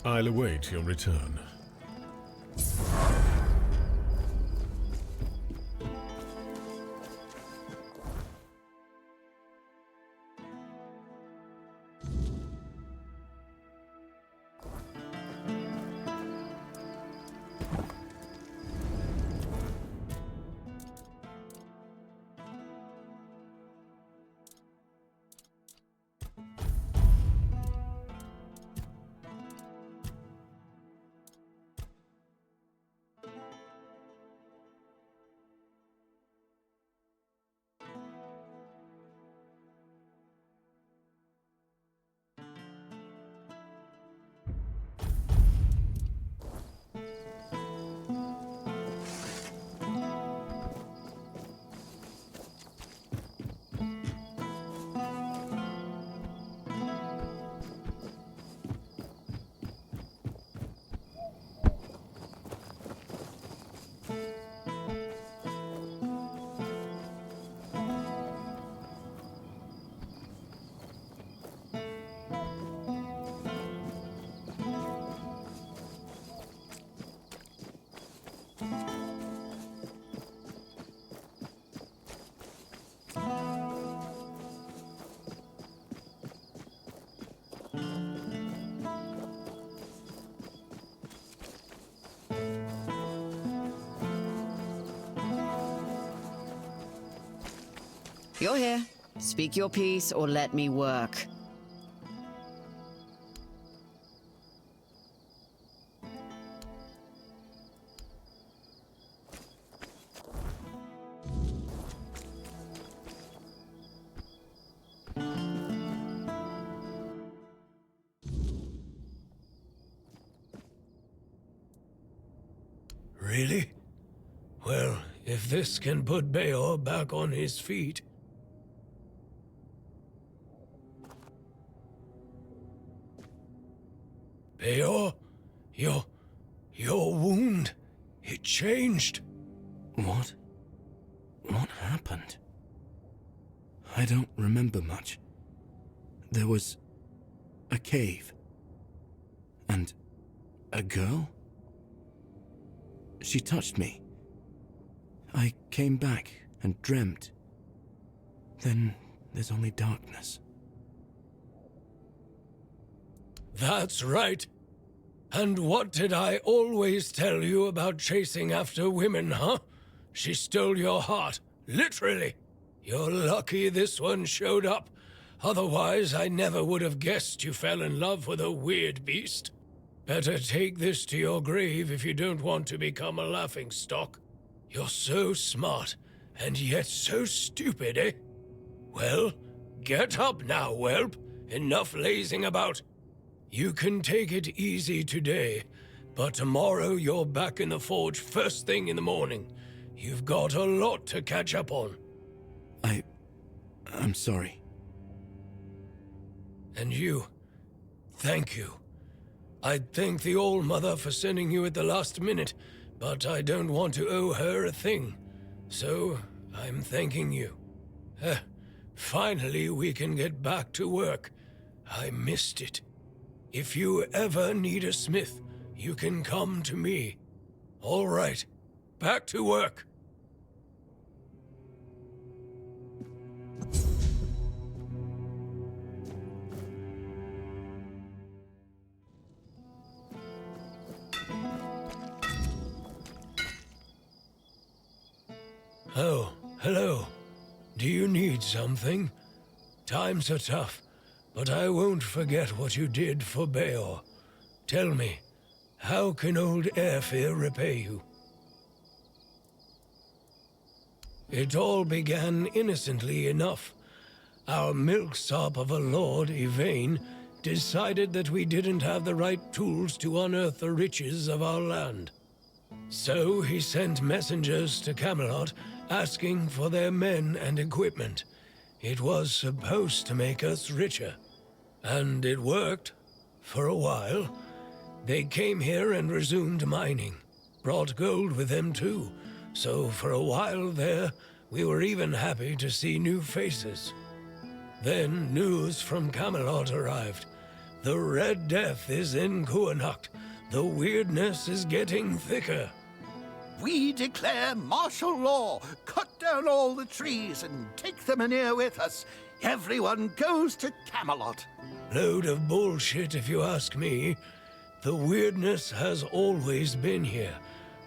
S15: I'll await your return.
S5: You're here. Speak your piece or let me work.
S24: Really? Well, if this can put Beor back on his feet... Beor, your wound, it changed.
S11: What? What happened? I don't remember much. There was a cave. And a girl? She touched me. I came back and dreamt. Then there's only darkness.
S24: That's right. And what did I always tell you about chasing after women, huh? She stole your heart, literally. You're lucky this one showed up. Otherwise, I never would have guessed you fell in love with a weird beast. Better take this to your grave if you don't want to become a laughingstock. You're so smart, and yet so stupid, eh? Well, get up now, whelp. enough lazing about. You can take it easy today, but tomorrow you're back in the forge first thing in the morning. You've got a lot to catch up on.
S1: I'm sorry.
S24: And you, thank you. I'd thank the All-Mother for sending you at the last minute, but I don't want to owe her a thing. So, I'm thanking you. Finally, we can get back to work. I missed it. If you ever need a smith, you can come to me. All right, back to work. Oh, hello. Do you need something? Times are tough, but I won't forget what you did for Beor. Tell me, how can old Airfear repay you? It all began innocently enough. Our milksop of a lord, Yvain, decided that we didn't have the right tools to unearth the riches of our land. So he sent messengers to Camelot asking for their men and equipment. It was supposed to make us richer. And it worked. For a while. They came here and resumed mining. Brought gold with them too. So for a while there, we were even happy to see new faces. Then news from Camelot arrived. The Red Death is in Kuanacht. The Wyrdness is getting thicker.
S10: We declare martial law. Cut down all the trees and take the manure with us. Everyone goes to Camelot.
S24: Load of bullshit if you ask me. The Wyrdness has always been here.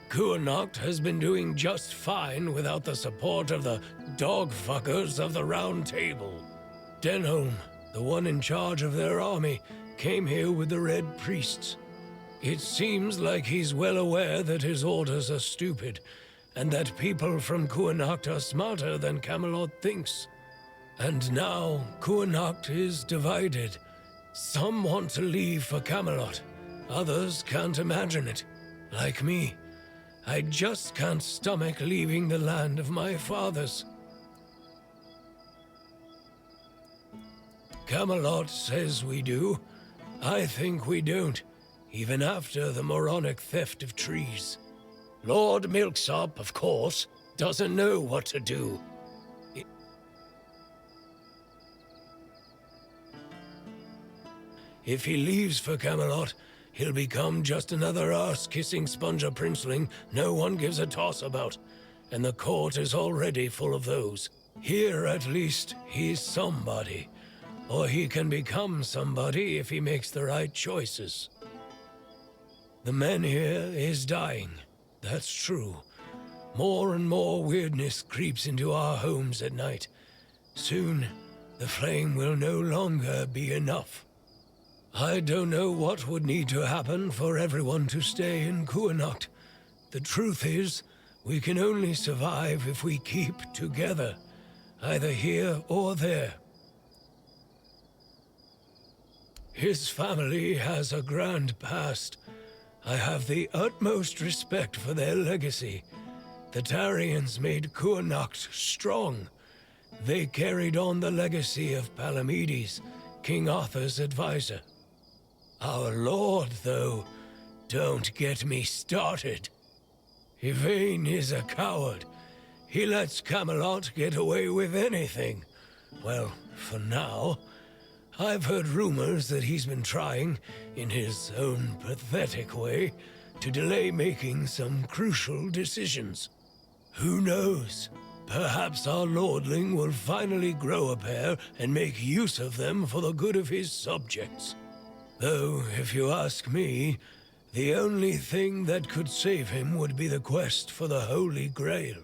S24: Kuanacht has been doing just fine without the support of the dog-fuckers of the Round Table. Denholm, the one in charge of their army, came here with the Red Priests. It seems like he's well aware that his orders are stupid, and that people from Kuanacht are smarter than Camelot thinks. And now, Kuanacht is divided. Some want to leave for Camelot. Others can't imagine it. Like me. I just can't stomach leaving the land of my fathers. Camelot says we do. I think we don't. Even after the moronic theft of trees. Lord Milksop, of course, doesn't know what to do. If he leaves for Camelot, he'll become just another arse-kissing sponger princeling no one gives a toss about. And the court is already full of those. Here, at least, he's somebody. Or he can become somebody if he makes the right choices. The man here is dying. That's true. More and more weirdness creeps into our homes at night. Soon, the flame will no longer be enough. I don't know what would need to happen for everyone to stay in Kuanacht. The truth is, we can only survive if we keep together, either here or there. His family has a grand past. I have the utmost respect for their legacy. The Tarians made Kuanacht strong. They carried on the legacy of Palamedes, King Arthur's advisor. Our lord, though, don't get me started. Yvain is a coward. He lets Camelot get away with anything. Well, for now. I've heard rumors that he's been trying, in his own pathetic way, to delay making some crucial decisions. Who knows? Perhaps our lordling will finally grow a pair and make use of them for the good of his subjects. Though, if you ask me, the only thing that could save him would be the quest for the Holy Grail.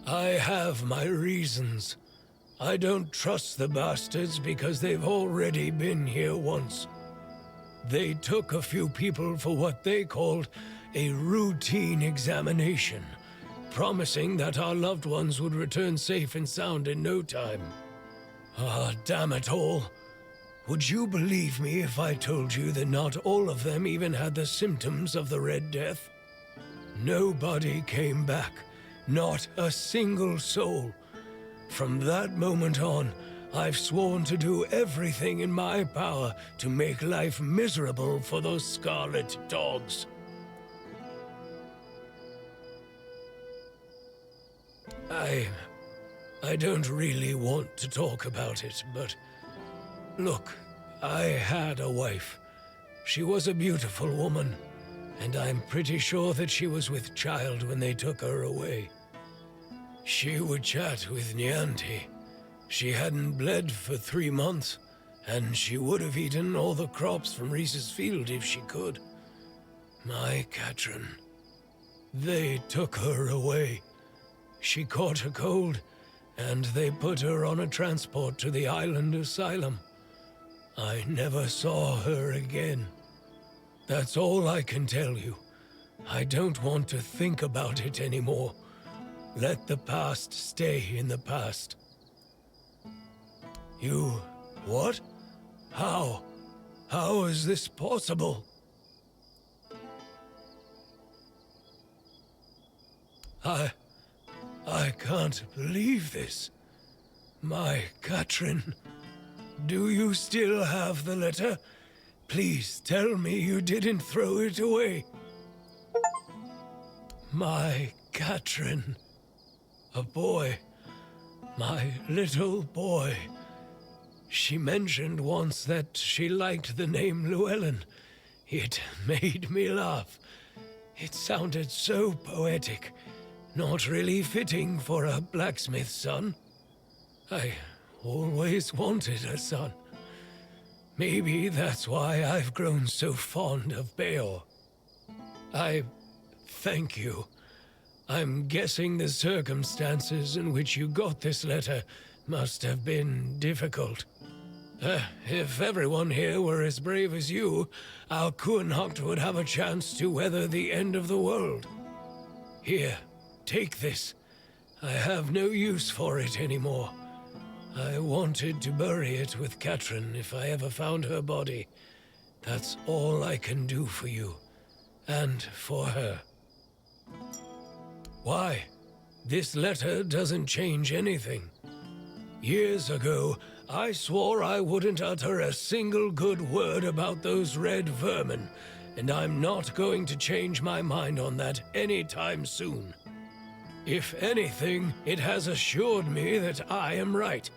S24: I have my reasons. I don't trust the bastards because they've already been here once. They took a few people for what they called a routine examination, promising that our loved ones would return safe and sound in no time. Ah, damn it all. Would you believe me if I told you that not all of them even had the symptoms of the Red Death? Nobody came back. Not a single soul. From that moment on, I've sworn to do everything in my power to make life miserable for those scarlet dogs. I don't really want to talk about it, but look, I had a wife. She was a beautiful woman, and I'm pretty sure that she was with child when they took her away. She would chat with Nianti. She hadn't bled for 3 months, and she would have eaten all the crops from Reese's field if she could. My Katrin. They took her away. She caught a cold, and they put her on a transport to the island asylum. I never saw her again. That's all I can tell you. I don't want to think about it anymore. Let the past stay in the past. You... what? How? How is this possible? I can't believe this. My Katrin, do you still have the letter? Please tell me you didn't throw it away. My Katrin. A boy. My little boy. She mentioned once that she liked the name Llewellyn. It made me laugh. It sounded so poetic. Not really fitting for a blacksmith's son. I always wanted a son. Maybe that's why I've grown so fond of Beor. I thank you. I'm guessing the circumstances in which you got this letter must have been difficult. If everyone here were as brave as you, our Kuhnhacht would have a chance to weather the end of the world. Here, take this. I have no use for it anymore. I wanted to bury it with Katrin if I ever found her body. That's all I can do for you. And for her. Why? This letter doesn't change anything. Years ago, I swore I wouldn't utter a single good word about those red vermin, and I'm not going to change my mind on that anytime soon. If anything, it has assured me that I am right.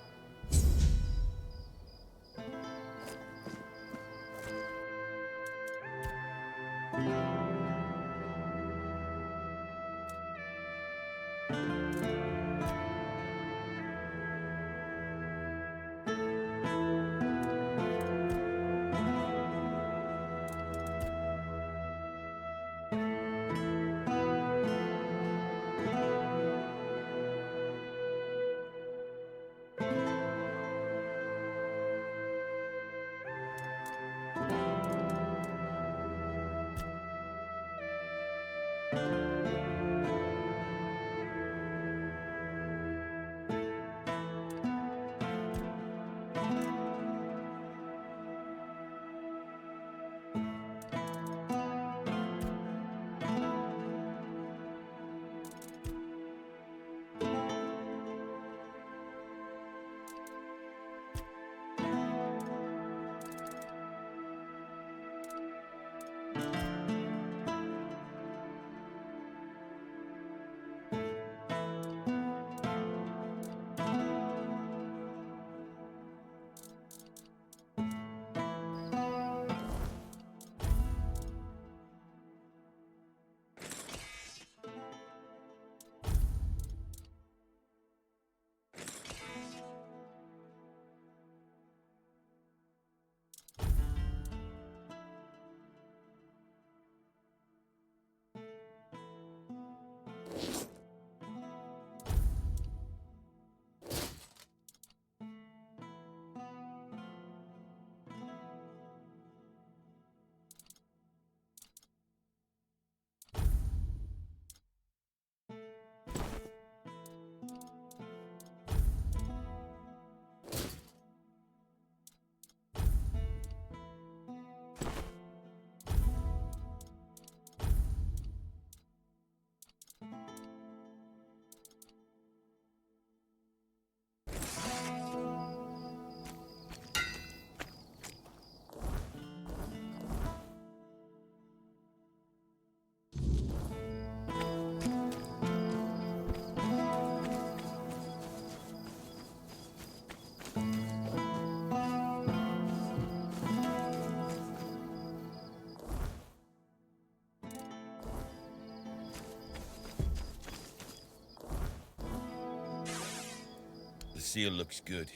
S7: overseer looks good.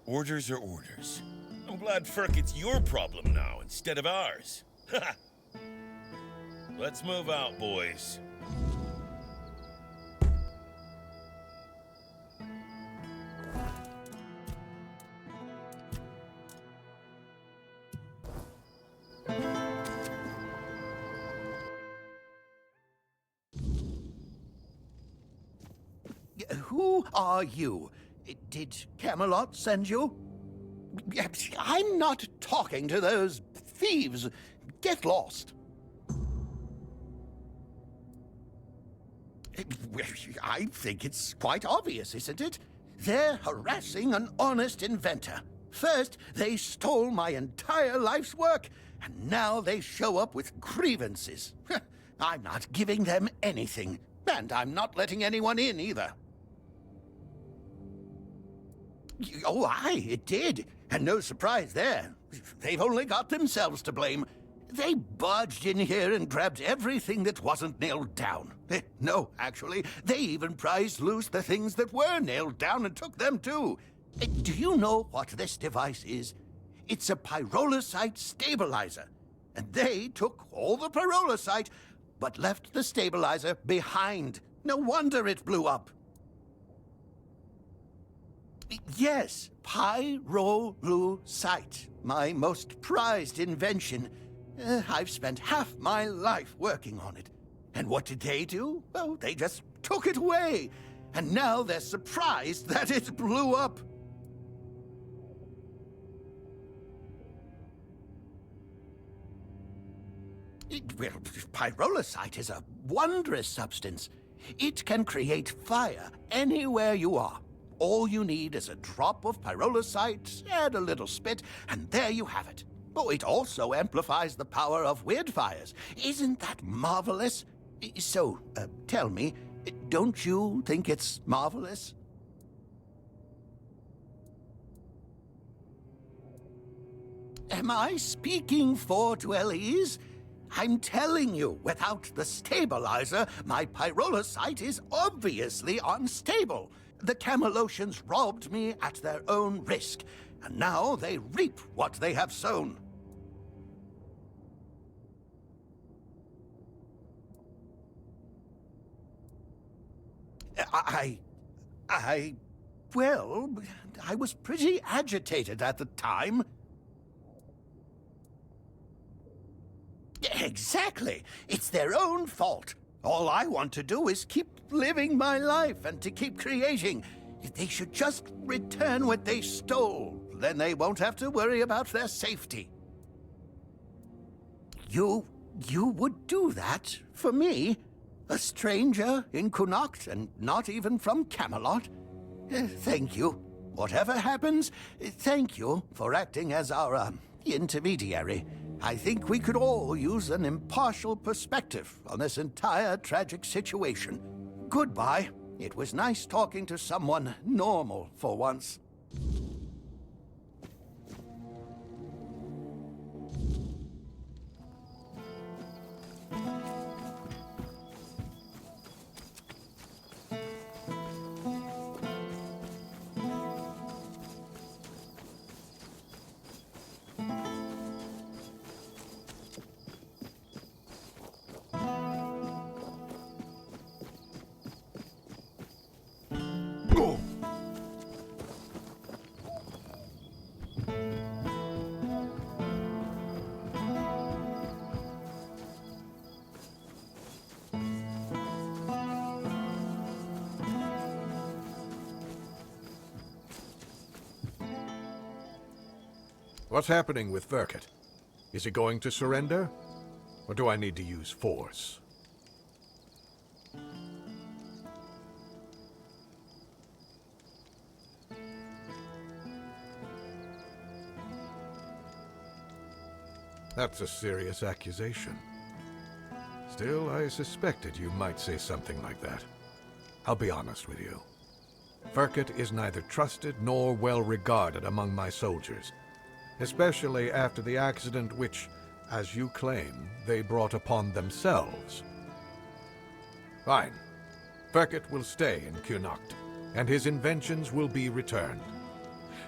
S7: Orders are orders. I'm glad Firkit's your problem now instead of ours. Let's move out, boys.
S10: Who are you? Did Camelot send you? I'm not talking to those thieves. Get lost. I think it's quite obvious, isn't it? They're harassing an honest inventor. First, they stole my entire life's work, and now they show up with grievances. I'm not giving them anything, and I'm not letting anyone in either. Oh, aye, it did. And no surprise there. They've only got themselves to blame. They barged in here and grabbed everything that wasn't nailed down. No, actually, they even prized loose the things that were nailed down and took them too. Do you know what this device is? It's a pyrolusite stabilizer. And they took all the pyrolusite, but left the stabilizer behind. No wonder it blew up. Yes, pyrolusite, my most prized invention. I've spent half my life working on it. And what did they do? Well, they just took it away. And now they're surprised that it blew up. Well, pyrolusite is a wondrous substance. It can create fire anywhere you are. All you need is a drop of pyrolusite, add a little spit, and there you have it. Oh, it also amplifies the power of wildfires. Isn't that marvelous? So, tell me, don't you think it's marvelous? Am I speaking for dwellies? I'm telling you, without the stabilizer, my pyrolusite is obviously unstable. The Camelocians robbed me at their own risk, and now they reap what they have sown. Well, I was pretty agitated at the time. Exactly. It's their own fault. All I want to do is keep living my life and to keep creating. If they should just return what they stole, then they won't have to worry about their safety. You would do that for me? A stranger in Connacht and not even from Camelot? Thank you. Whatever happens, thank you for acting as our intermediary. I think we could all use an impartial perspective on this entire tragic situation. Goodbye. It was nice talking to someone normal for once.
S3: What's happening with Firkit? Is he going to surrender? Or do I need to use force? That's a serious accusation. Still, I suspected you might say something like that. I'll be honest with you. Firkit is neither trusted nor well regarded among my soldiers, especially after the accident which, as you claim, they brought upon themselves. Fine. Firkit will stay in Connacht. and his inventions will be returned.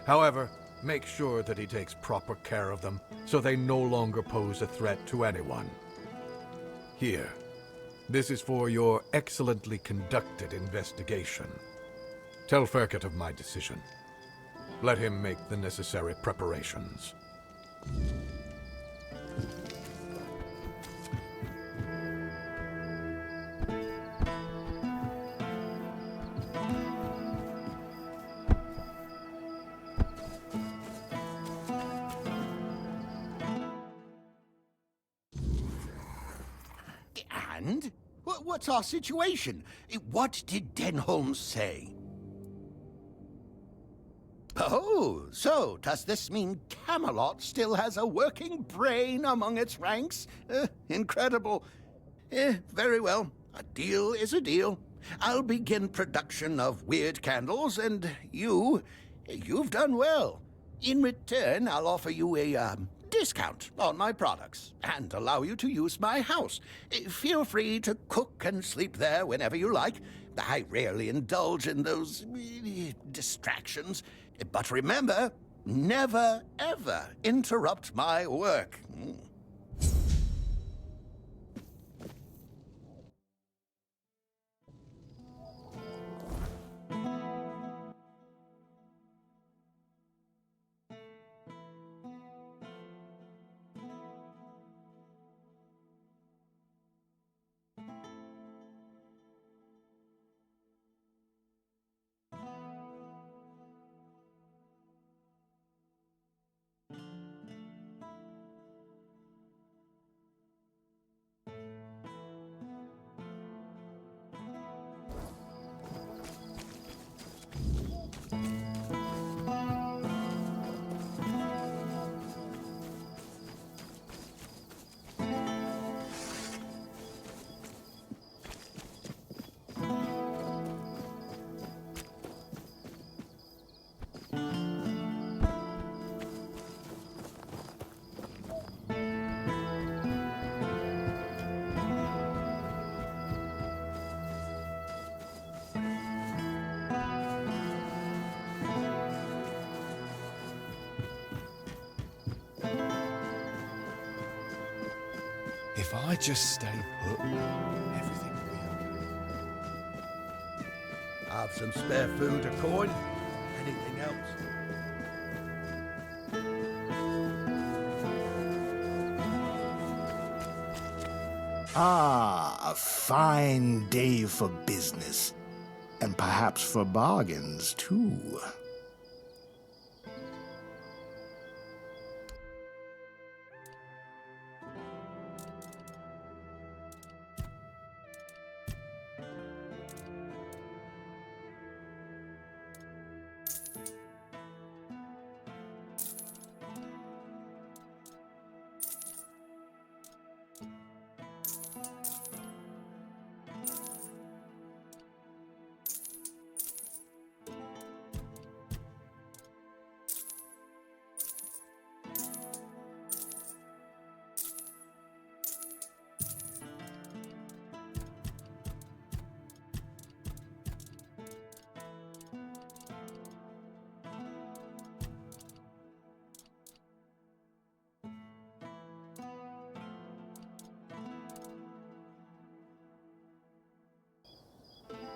S3: However, make sure that he takes proper care of them so they no longer pose a threat to anyone. Here, this is for your excellently conducted investigation. Tell Ferkit of my decision. Let him make the necessary preparations.
S10: And? What's our situation? What did Denholm say? Oh, so does this mean Camelot still has a working brain among its ranks? Incredible. Very well. A deal is a deal. I'll begin production of weird candles, and you've done well. In return, I'll offer you a discount on my products and allow you to use my house. Feel free to cook and sleep there whenever you like. I rarely indulge in those distractions. But remember, never, ever interrupt my work.
S11: If I just stay put, everything will be okay.
S10: Have some spare food, a coin? Anything else?
S4: Ah, a fine day for business. And perhaps for bargains, too.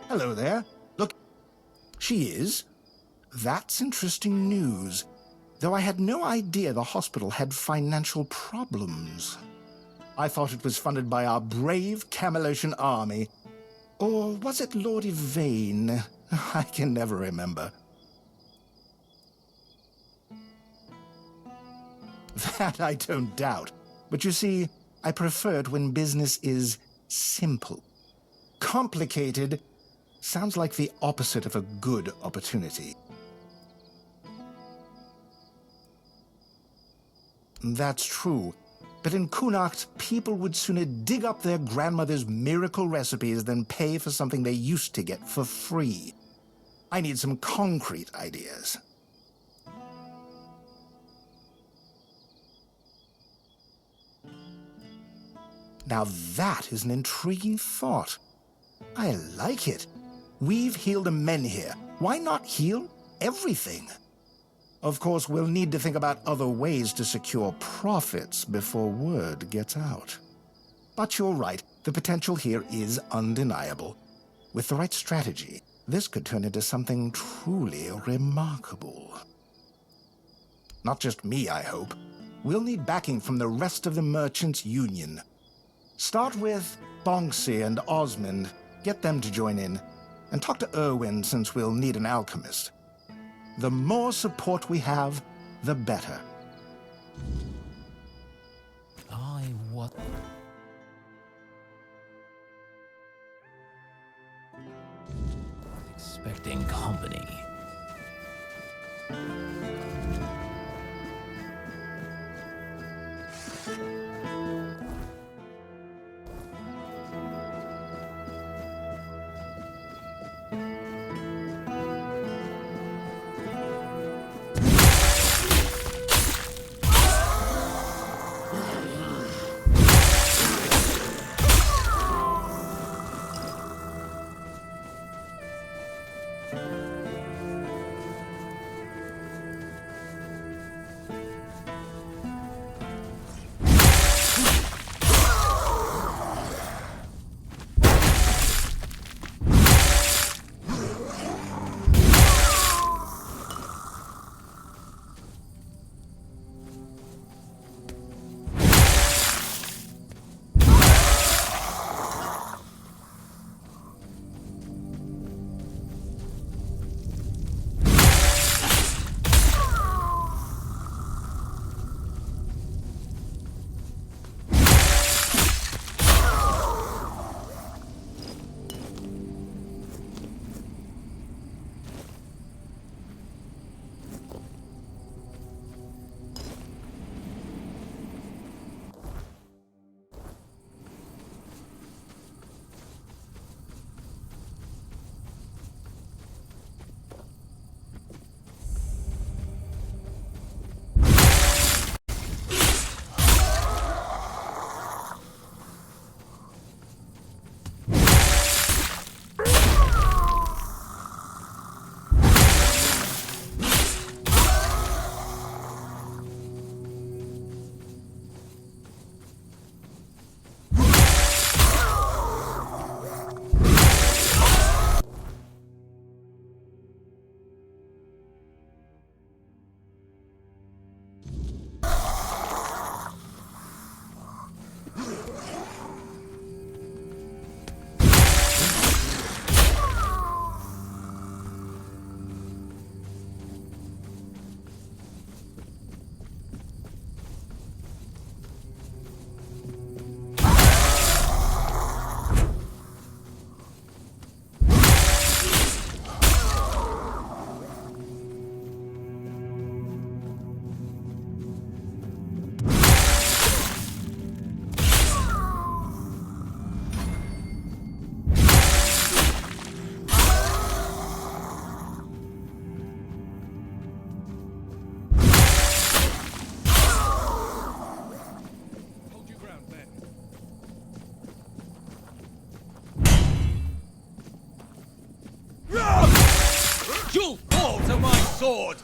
S4: Hello there. Look, she is. That's interesting news. Though I had no idea the hospital had financial problems. I thought it was funded by our brave Camelosian army. Or was it Lord Yvain? I can never remember. That I don't doubt. But you see, I prefer it when business is simple. Complicated sounds like the opposite of a good opportunity. That's true. But in Connacht, people would sooner dig up their grandmother's miracle recipes than pay for something they used to get for free. I need some concrete ideas. Now that is an intriguing thought. I like it. We've healed the men here,
S6: Why not heal everything? Of course, we'll need to think about other ways to secure profits before word gets out. But you're right, the potential here is undeniable. With the right strategy, this could turn into something truly remarkable. Not just me, I hope. We'll need backing from the rest of the Merchants' Union. Start with Bonksy and Osmond, get them to join in, and talk to Erwin since we'll need an alchemist. The more support we have, the better.
S19: What? Expecting company.
S18: You'll fall to my sword!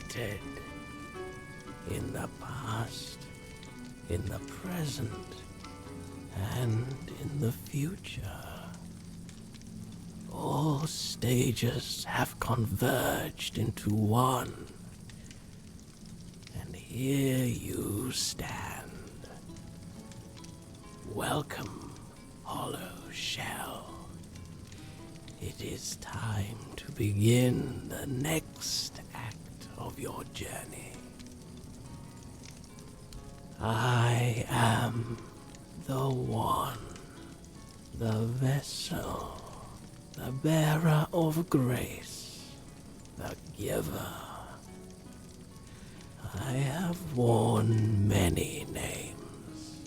S24: united. In the past, in the present, and in the future. All stages have converged into one. And here you stand. Welcome, Hollow Shell. It is time to begin the next act of your journey. I am the one, the vessel, the bearer of grace, the giver. I have worn many names,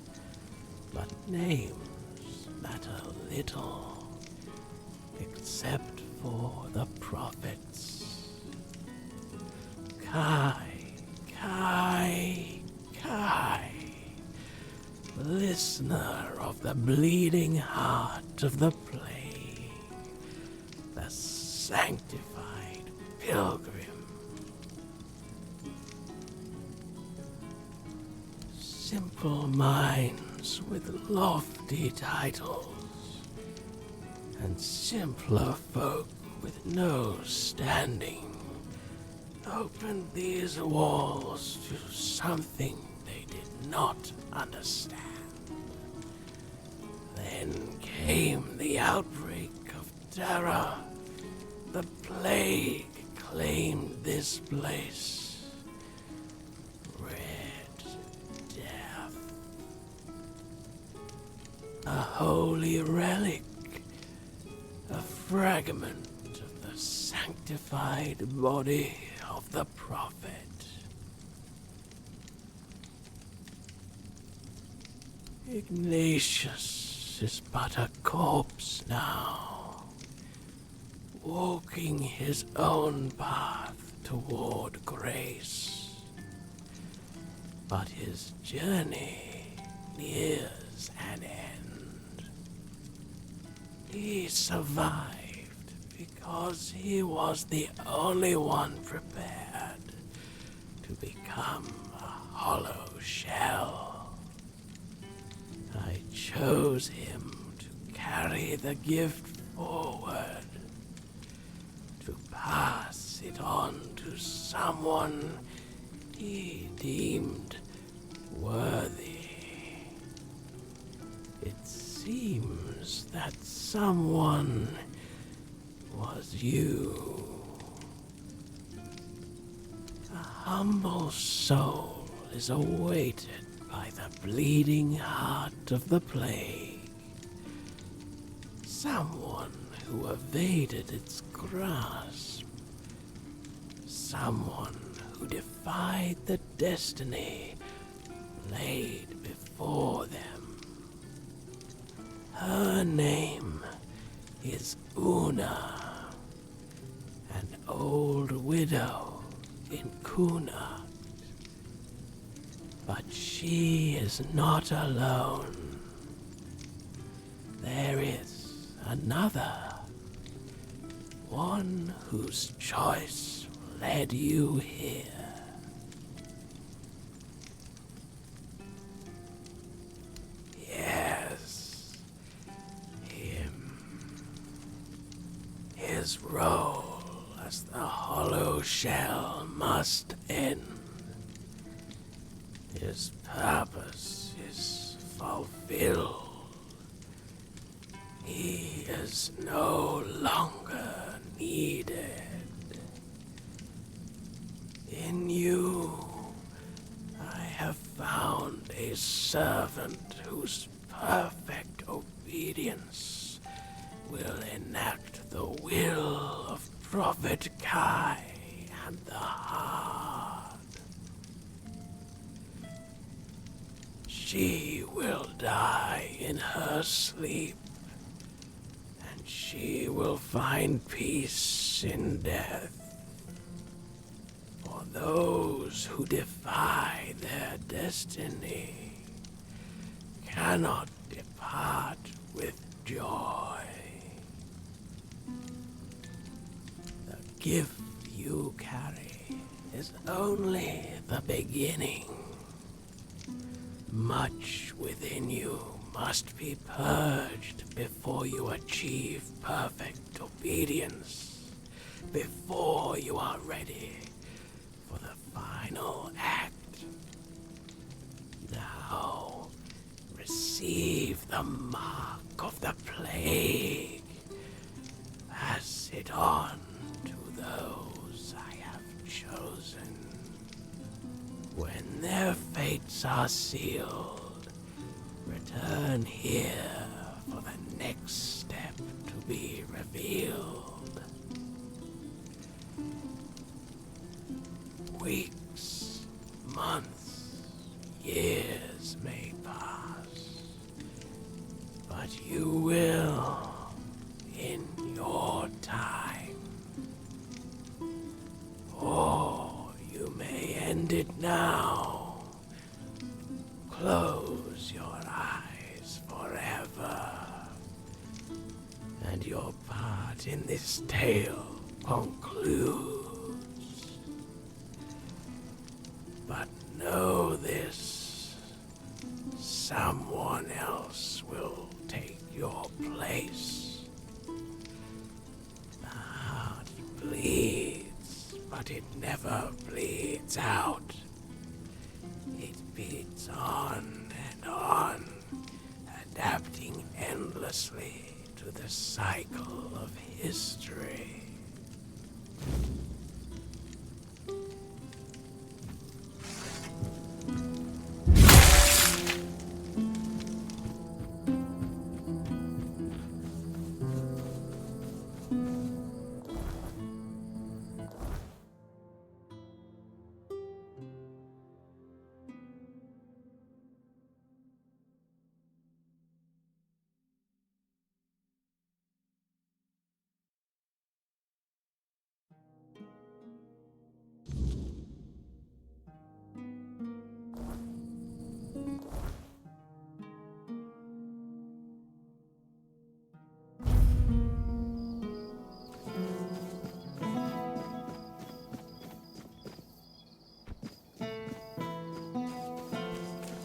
S24: but names matter little, except for the prophets. Kai, listener of the bleeding heart of the plague, the sanctified pilgrim. Simple minds with lofty titles, and simpler folk with no standing opened these walls to something they did not understand. Then came the outbreak of terror. The plague claimed this place. Red Death. A holy relic. A fragment of the sanctified body of the prophet. Ignatius is but a corpse now, walking his own path toward grace. But his journey nears an end. He survived because he was the only one prepared to become a hollow shell. I chose him to carry the gift forward, to pass it on to someone he deemed worthy. It seems that someone was you. A humble soul is awaited by the bleeding heart of the plague. Someone who evaded its grasp. Someone who defied the destiny laid before them. Her name is Una, an old widow in Kuna. But she is not alone. There is another, one whose choice led you here. Yes, him. His role as the hollow shell must end. His purpose is fulfilled. He is no longer needed. In you, I have found a servant whose perfect obedience will enact the will of Prophet Kai and the Heart. She will die in her sleep, and she will find peace in death. For those who defy their destiny cannot depart with joy. The gift you carry is only the beginning. Much within you must be purged before you achieve perfect obedience, before you are ready for the final act. Now, receive the mark of the plague. Pass it on to those I have chosen. When their fates are sealed, return here for the next step to be revealed. Weeks, months, years may pass, but you will in your time. Or you may end it now. Close your eyes forever, and your part in this tale concludes. But know this, someone else will take your place. The heart bleeds, but it never bleeds out. It beats on and on, adapting endlessly to the cycle of history.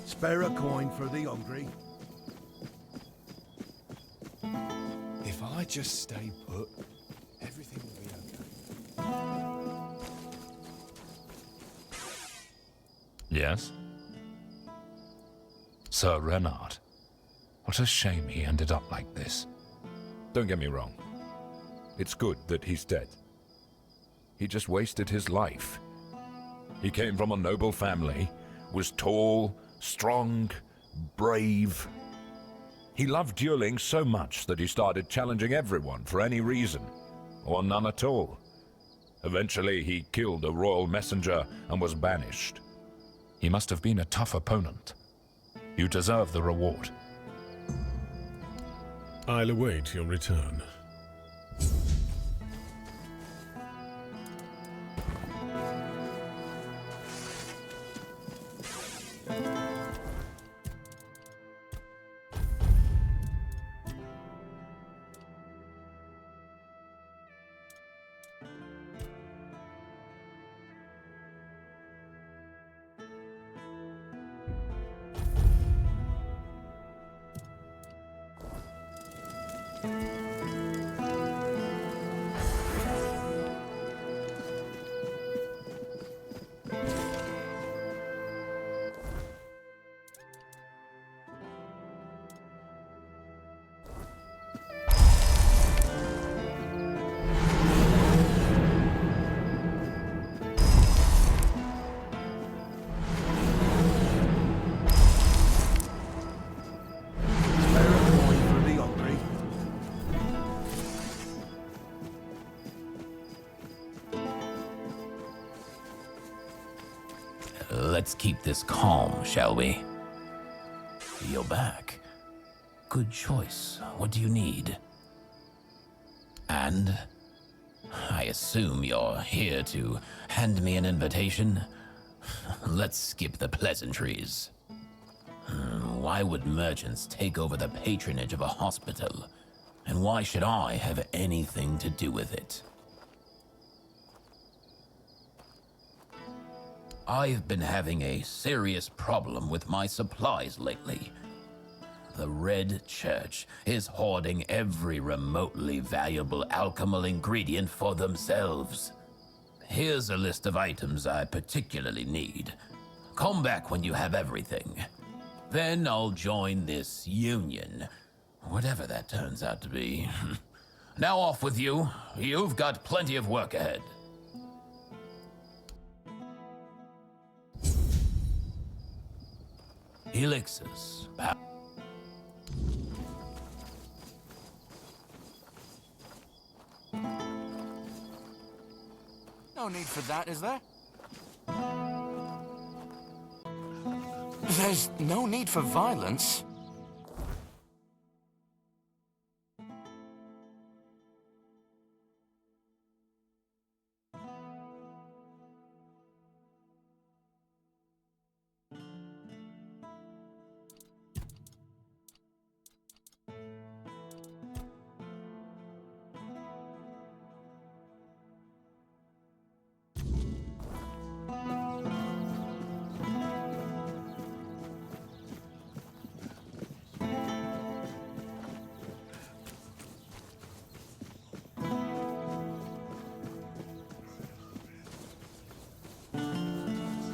S3: Spare a coin for the hungry.
S11: If I just stay put, everything will be okay.
S17: Yes? Sir Renard. What a shame he ended up like this.
S20: Don't get me wrong. It's good that he's dead. He just wasted his life. He came from a noble family, was tall, strong, brave. He loved dueling so much that he started challenging everyone for any reason, or none at all. Eventually, he killed a royal messenger and was banished.
S17: He must have been a tough opponent. You deserve the reward.
S15: I'll await your return.
S19: Let's keep this calm, shall we? You're back. Good choice. What do you need? And I assume you're here to hand me an invitation? Let's skip the pleasantries. Why would merchants take over the patronage of a hospital? And why should I have anything to do with it? I've been having a serious problem with my supplies lately. The Red Church is hoarding every remotely valuable alchemical ingredient for themselves. Here's a list of items I particularly need. Come back when you have everything. Then I'll join this union, whatever that turns out to be. Now off with you. You've got plenty of work ahead. Elixirs.
S1: No need for that, is there? There's no need for violence.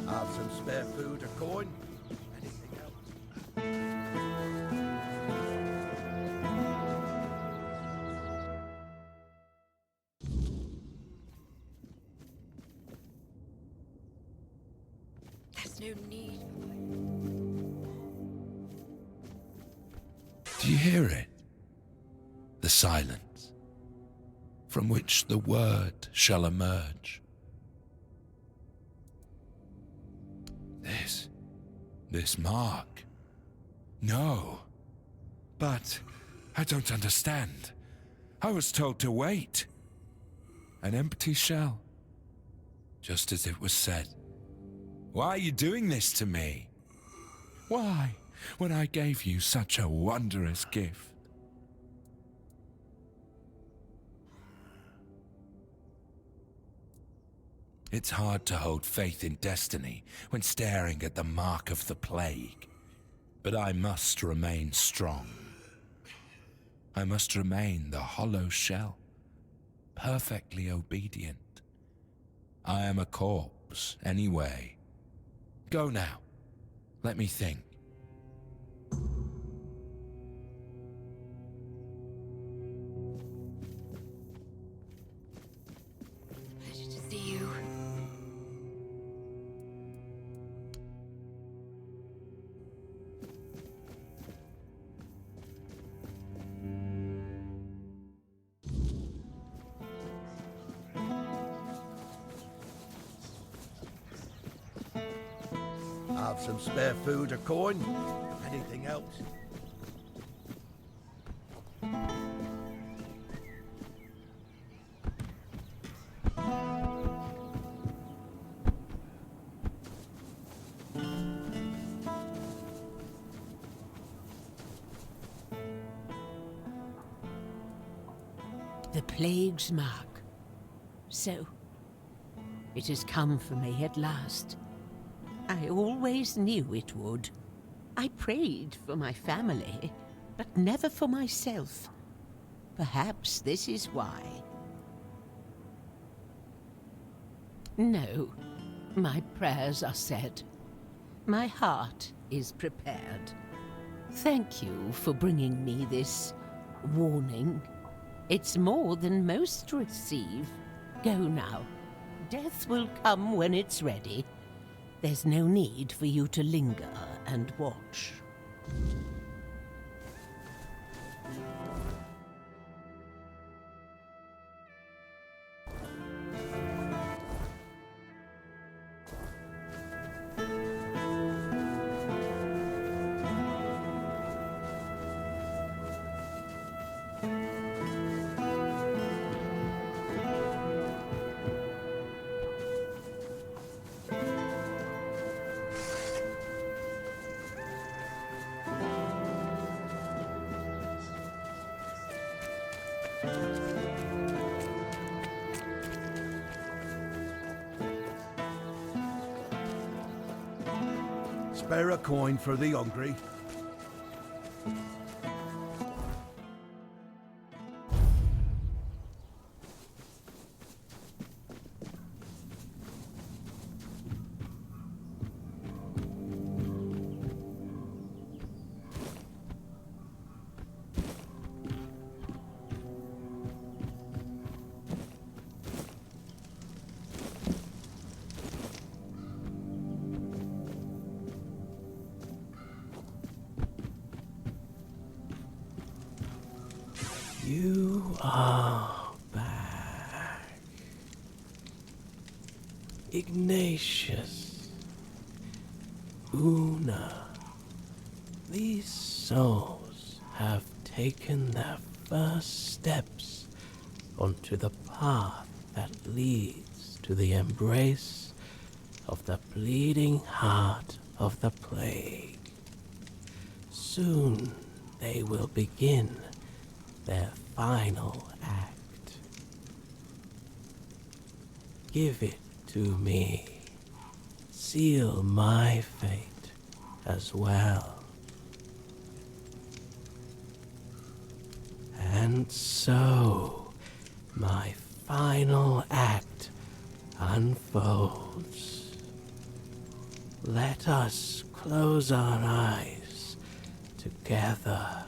S10: Have some spare food or coin? Anything else?
S2: There's no need.
S15: Do you hear it? The silence, from which the word shall emerge. This mark. No. But I don't understand. I was told to wait. An empty shell. Just as it was said. Why are you doing this to me? Why, when I gave you such a wondrous gift? It's hard to hold faith in destiny when staring at the mark of the plague. But I must remain strong. I must remain the hollow shell, perfectly obedient. I am a corpse, anyway. Go now. Let me think.
S2: Pleasure to see you.
S10: Have some spare food or coin? Anything else?
S8: The plague's mark. So, it has come for me at last. I always knew it would. I prayed for my family, but never for myself. Perhaps this is why. No, my prayers are said. My heart is prepared. Thank you for bringing me this warning. It's more than most receive. Go now. Death will come when it's ready. There's no need for you to linger and watch.
S3: Spare a coin for the hungry.
S24: You are back. Ignatius. Una. These souls have taken their first steps onto the path that leads to the embrace of the bleeding heart of the plague. Soon they will begin their final act. Give it to me. Seal my fate as well. And so, my final act unfolds. Let us close our eyes together.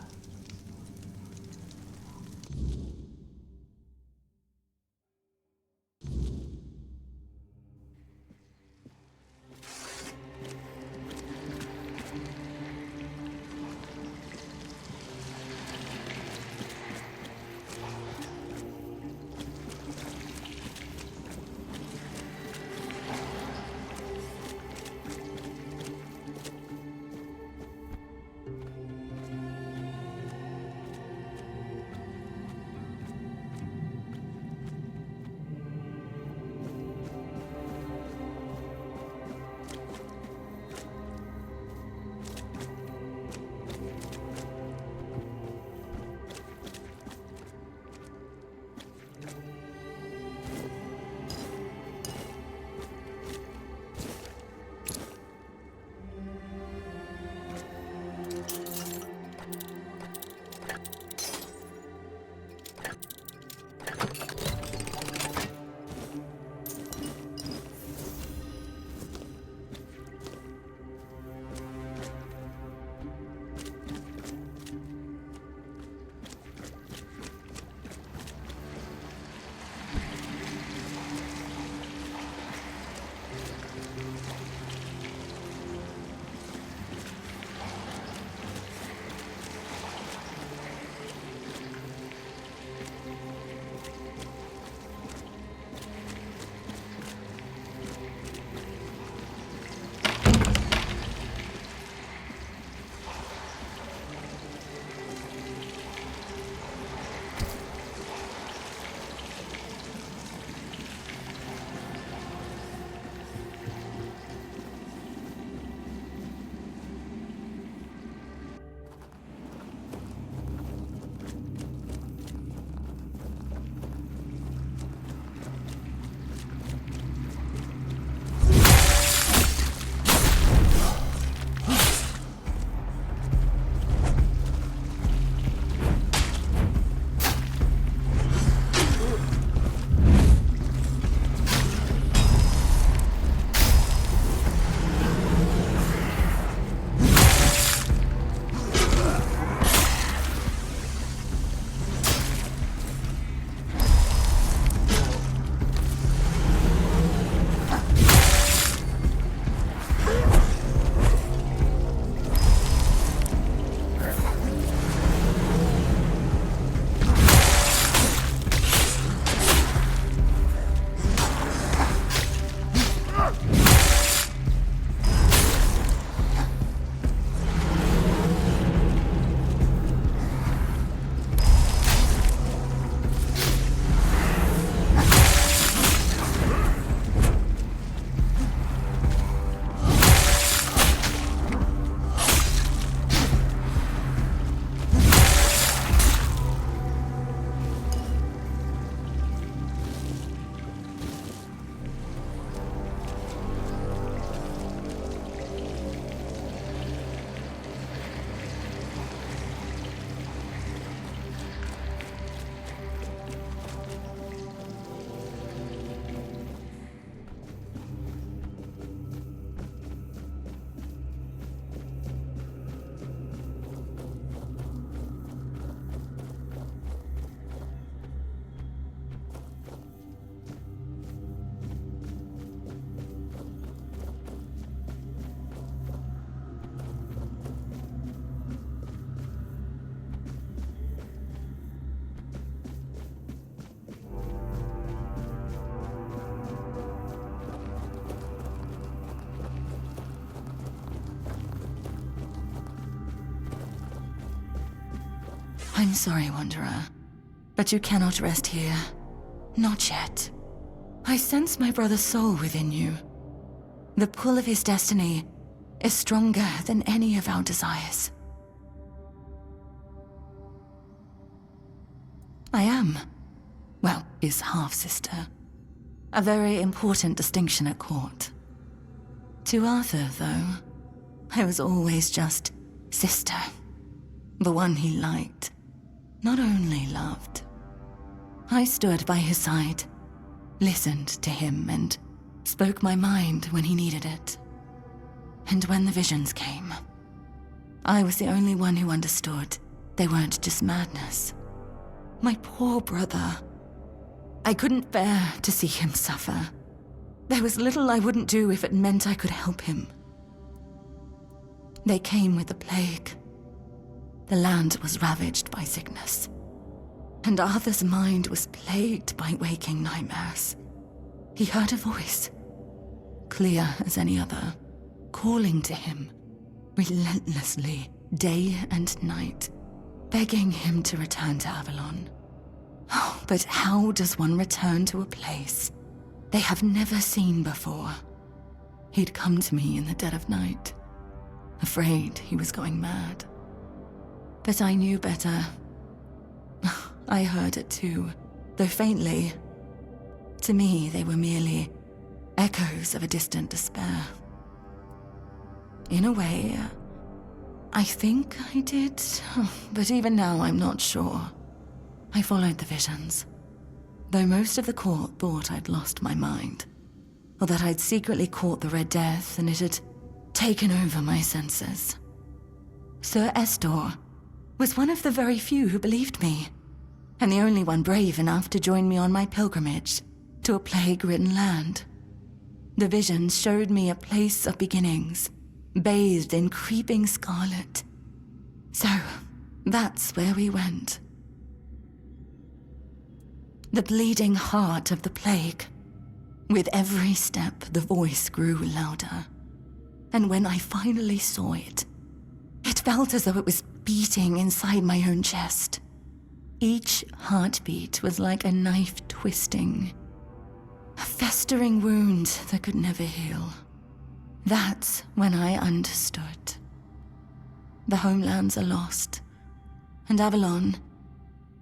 S9: I'm sorry, Wanderer, but you cannot rest here. Not yet. I sense my brother's soul within you. The pull of his destiny is stronger than any of our desires. I am, well, his half-sister. A very important distinction at court. To Arthur, though, I was always just sister. The one he liked, not only loved. I stood by his side, listened to him, and spoke my mind when he needed it. And when the visions came, I was the only one who understood they weren't just madness. My poor brother. I couldn't bear to see him suffer. There was little I wouldn't do if it meant I could help him. They came with the plague. The land was ravaged by sickness, and Arthur's mind was plagued by waking nightmares. He heard a voice, clear as any other, calling to him, relentlessly, day and night, begging him to return to Avalon. Oh, but how does one return to a place they have never seen before? He'd come to me in the dead of night, afraid he was going mad. But I knew better. I heard it too, though faintly. To me, they were merely echoes of a distant despair. In a way, I think I did, but even now I'm not sure. I followed the visions, though most of the court thought I'd lost my mind, or that I'd secretly caught the Red Death and it had taken over my senses. Sir Estor was one of the very few who believed me, and the only one brave enough to join me on my pilgrimage to a plague-ridden land. The visions showed me a place of beginnings, bathed in creeping scarlet. So, that's where we went. The bleeding heart of the plague. With every step, the voice grew louder. And when I finally saw it, it felt as though it was beating inside my own chest. Each heartbeat was like a knife twisting, a festering wound that could never heal. That's when I understood. The homelands are lost, and Avalon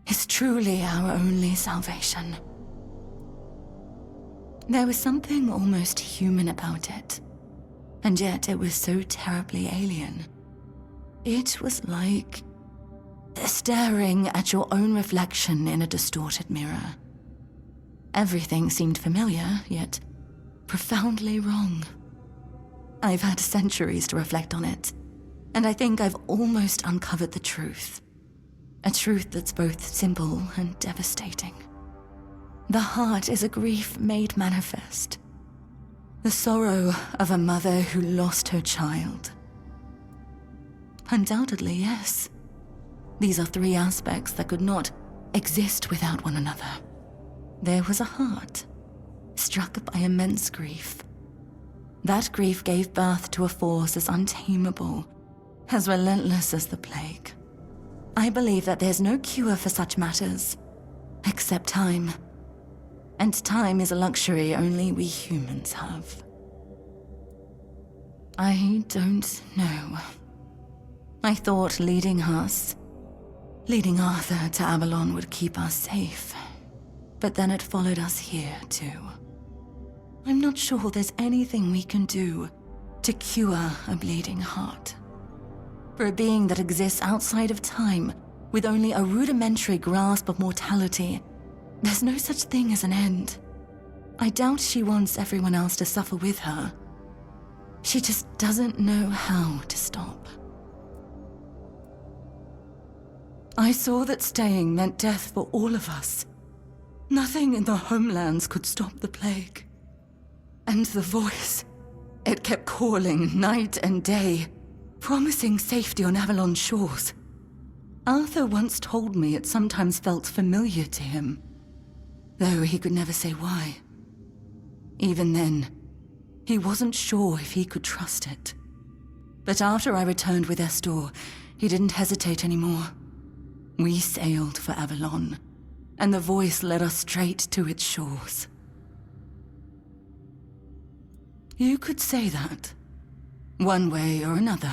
S9: is truly our only salvation. There was something almost human about it, and yet it was so terribly alien. It was like staring at your own reflection in a distorted mirror. Everything seemed familiar, yet profoundly wrong. I've had centuries to reflect on it, and I think I've almost uncovered the truth. A truth that's both simple and devastating. The heart is a grief made manifest. The sorrow of a mother who lost her child. Undoubtedly, yes. These are three aspects that could not exist without one another. There was a heart, struck by immense grief. That grief gave birth to a force as untamable, as relentless as the plague. I believe that there's no cure for such matters, except time. And time is a luxury only we humans have. I don't know. I thought leading Arthur to Avalon would keep us safe. But then it followed us here, too. I'm not sure there's anything we can do to cure a bleeding heart. For a being that exists outside of time, with only a rudimentary grasp of mortality, there's no such thing as an end. I doubt she wants everyone else to suffer with her. She just doesn't know how to stop. I saw that staying meant death for all of us. Nothing in the homelands could stop the plague. And the voice, it kept calling night and day, promising safety on Avalon's shores. Arthur once told me it sometimes felt familiar to him, though he could never say why. Even then, he wasn't sure if he could trust it. But after I returned with Estor, he didn't hesitate anymore. We sailed for Avalon, and the voice led us straight to its shores. You could say that. One way or another,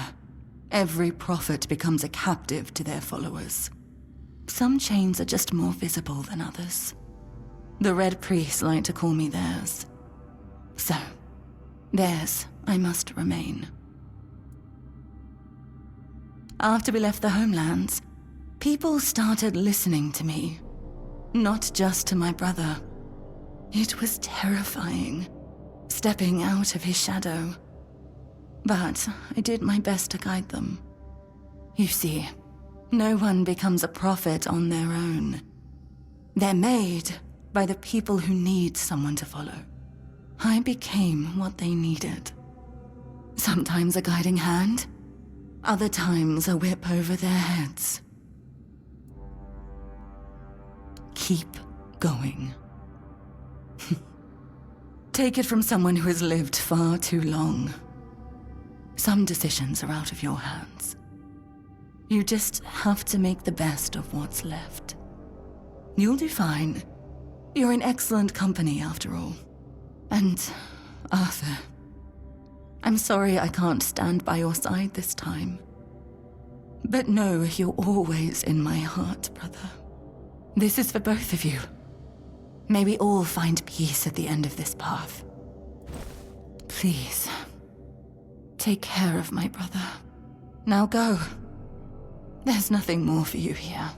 S9: every prophet becomes a captive to their followers. Some chains are just more visible than others. The Red Priests like to call me theirs. So, theirs I must remain. After we left the homelands, people started listening to me. Not just to my brother. It was terrifying, stepping out of his shadow. But I did my best to guide them. You see, no one becomes a prophet on their own. They're made by the people who need someone to follow. I became what they needed. Sometimes a guiding hand, other times a whip over their heads. Keep going. Take it from someone who has lived far too long. Some decisions are out of your hands. You just have to make the best of what's left. You'll do fine. You're in excellent company, after all. And Arthur, I'm sorry I can't stand by your side this time. But know you're always in my heart, brother. This is for both of you. May we all find peace at the end of this path. Please, take care of my brother. Now go. There's nothing more for you here.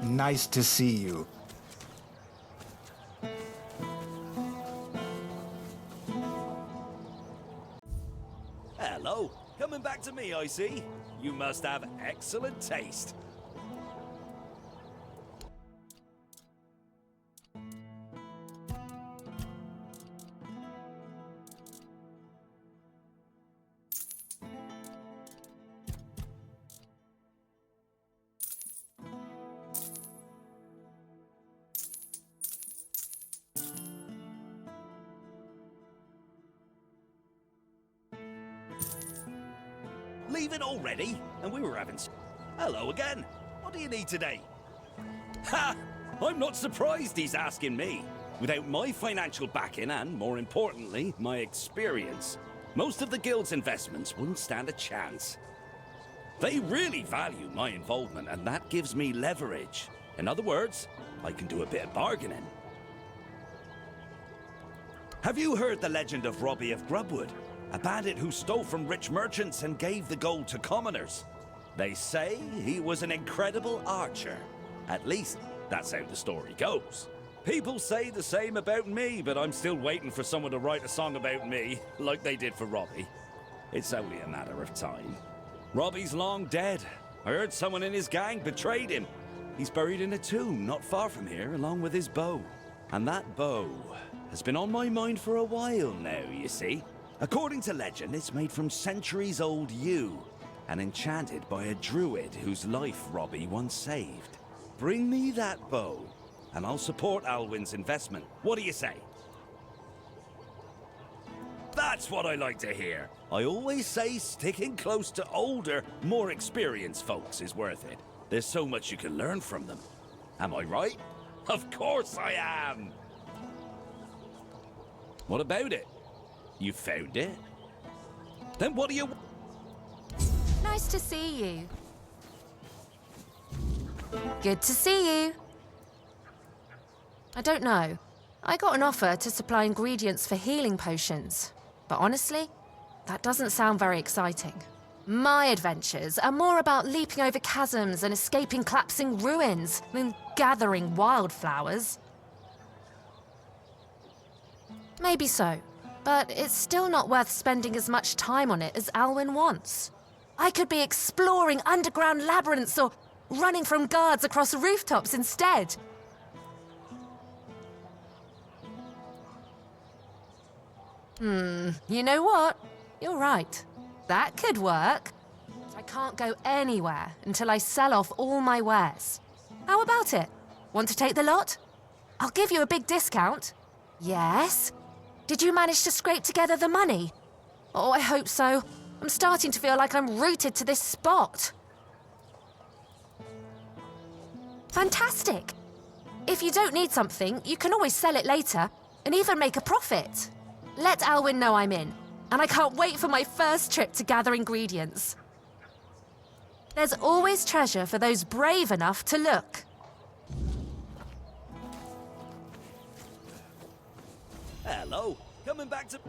S6: Nice to see you.
S12: Hello. Coming back to me, I see. You must have excellent taste. Leaving already? And we were having... Hello again. What do you need today? Ha! I'm not surprised he's asking me. Without my financial backing and, more importantly, my experience, most of the guild's investments wouldn't stand a chance. They really value my involvement, and that gives me leverage. In other words, I can do a bit of bargaining. Have you heard the legend of Robbie of Grubwood? A bandit who stole from rich merchants and gave the gold to commoners. They say he was an incredible archer. At least, that's how the story goes. People say the same about me, but I'm still waiting for someone to write a song about me, like they did for Robbie. It's only a matter of time. Robbie's long dead. I heard someone in his gang betrayed him. He's buried in a tomb not far from here, along with his bow. And that bow has been on my mind for a while now, you see. According to legend, it's made from centuries-old yew, and enchanted by a druid whose life Robbie once saved. Bring me that bow, and I'll support Alwyn's investment. What do you say? That's what I like to hear. I always say sticking close to older, more experienced folks is worth it. There's so much you can learn from them. Am I right? Of course I am! What about it? You found it? Then what do you...
S13: Nice to see you. Good to see you. I don't know. I got an offer to supply ingredients for healing potions. But honestly, that doesn't sound very exciting. My adventures are more about leaping over chasms and escaping collapsing ruins than gathering wildflowers. Maybe so, but it's still not worth spending as much time on it as Alwyn wants. I could be exploring underground labyrinths or running from guards across rooftops instead. You know what? You're right. That could work. But I can't go anywhere until I sell off all my wares. How about it? Want to take the lot? I'll give you a big discount. Yes? Did you manage to scrape together the money? Oh, I hope so. I'm starting to feel like I'm rooted to this spot. Fantastic. If you don't need something, you can always sell it later and even make a profit. Let Alwyn know I'm in, and I can't wait for my first trip to gather ingredients. There's always treasure for those brave enough to look.
S12: Hello, coming back to...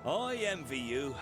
S12: I envy you.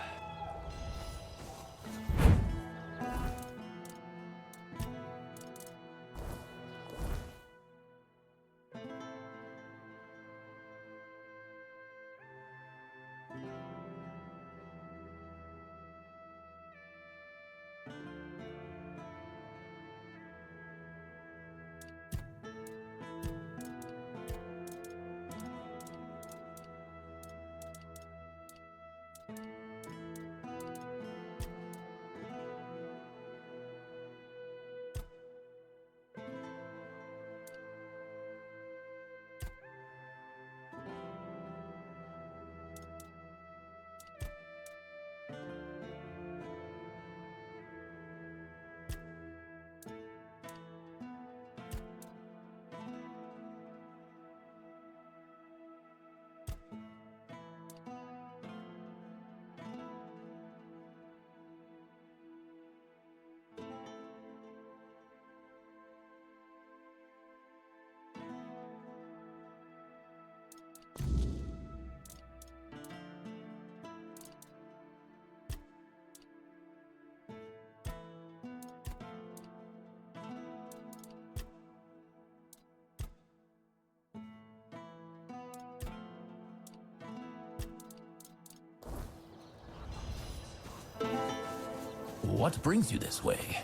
S19: What brings you this way?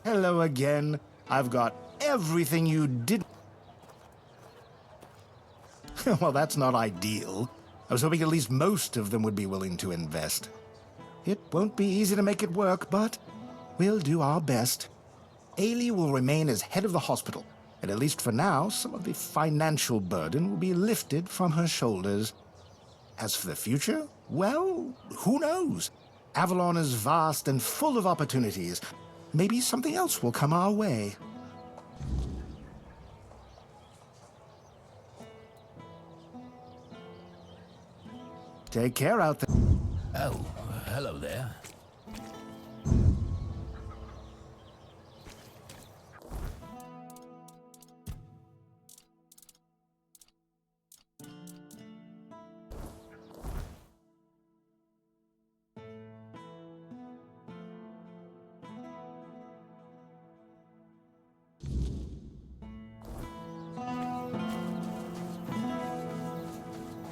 S6: Hello again. I've got everything you did. Well, that's not ideal. I was hoping at least most of them would be willing to invest. It won't be easy to make it work, but we'll do our best. Ailey will remain as head of the hospital, and at least for now, some of the financial burden will be lifted from her shoulders. As for the future, well, who knows? Avalon is vast and full of opportunities. Maybe something else will come our way. Take care out there.
S19: Oh, hello there.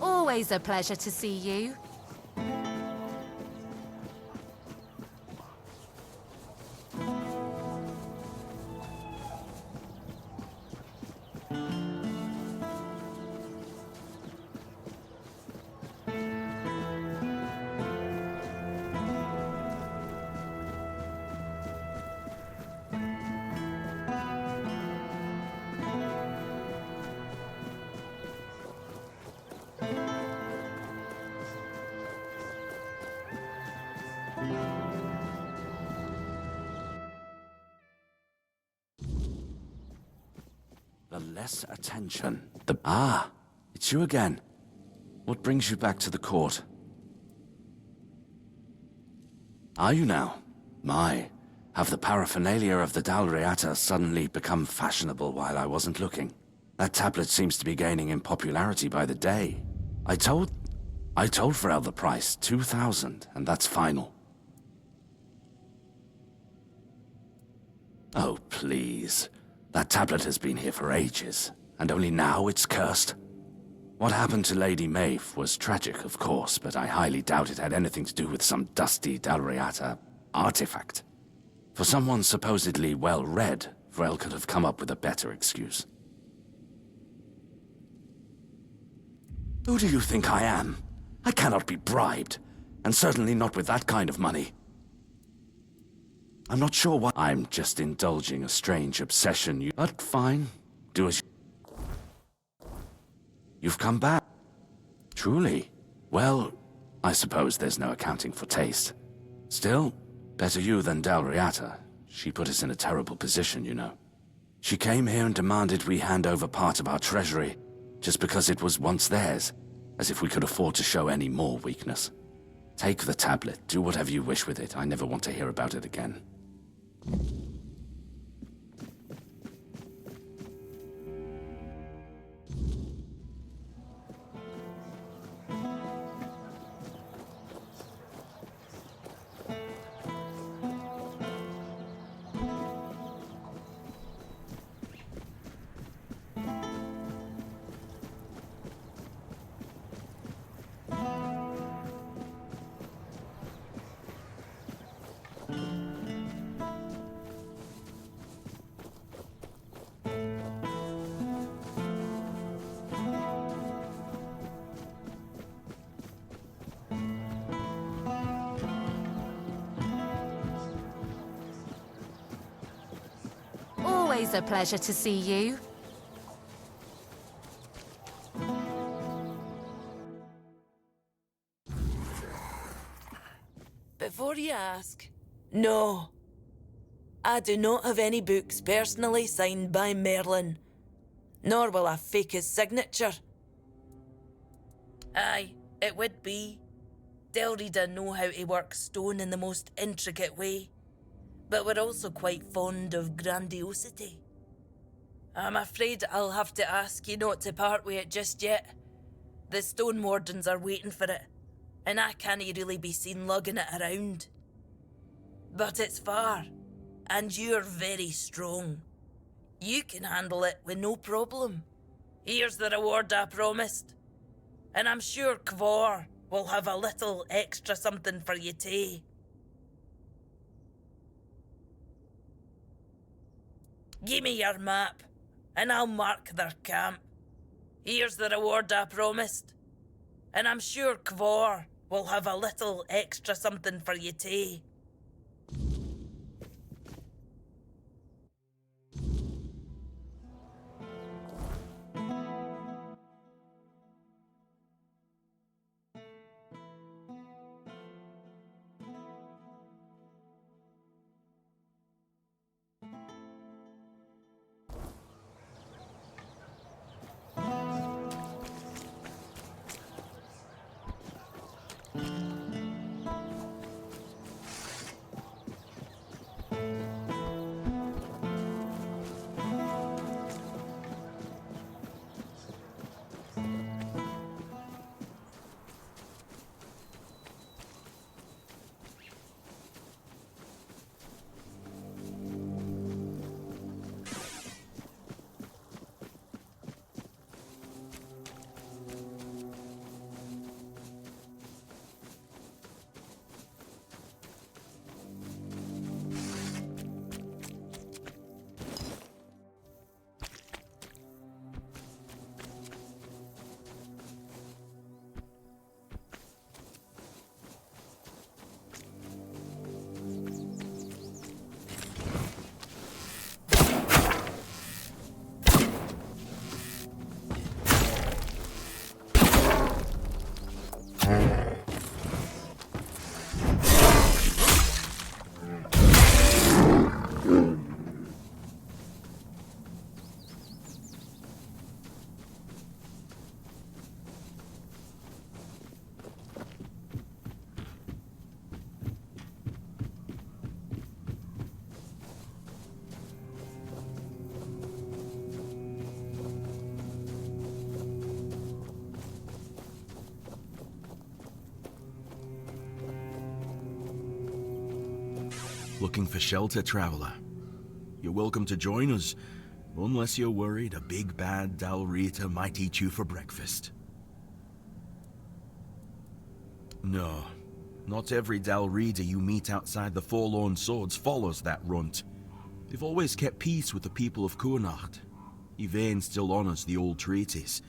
S13: Always a pleasure to see you.
S12: The less attention, the... Ah, it's you again. What brings you back to the court? Are you now? My, have the paraphernalia of the Dalriata suddenly become fashionable while I wasn't looking? That tablet seems to be gaining in popularity by the day. I told Pharrell the price, 2,000, and that's final. Oh, please. That tablet has been here for ages, and only now it's cursed. What happened to Lady Maeve was tragic, of course, but I highly doubt it had anything to do with some dusty Dalriata artifact. For someone supposedly well-read, Pharrell could have come up with a better excuse. Who do you think I am? I cannot be bribed, and certainly not with that kind of money. I'm not sure why. I'm just indulging a strange obsession. But fine, do as you've come back. Truly? Well, I suppose there's no accounting for taste. Still, better you than Dalriata. She put us in a terrible position, you know. She came here and demanded we hand over part of our treasury, just because it was once theirs, as if we could afford to show any more weakness. Take the tablet, do whatever you wish with it. I never want to hear about it again.
S13: Always a pleasure to see you.
S14: Before you ask, no. I do not have any books personally signed by Merlin, nor will I fake his signature. Aye, it would be. Delrida know how to work stone in the most intricate way, but we're also quite fond of grandiosity. I'm afraid I'll have to ask you not to part with it just yet. The stone wardens are waiting for it, and I can't really be seen lugging it around. But it's far, and you're very strong. You can handle it with no problem. Here's the reward I promised, and I'm sure Kvor will have a little extra something for you too. Give me your map, and I'll mark their camp. Here's the reward I promised, and I'm sure Kvor will have a little extra something for you too.
S16: looking for shelter, traveler. You're welcome to join us, unless you're worried a big bad Dalrita might eat you for breakfast. No, not every Dalrita you meet outside the Forlorn Swords follows that runt. They've always kept peace with the people of Kurnacht. Yvain still honors the old treaties.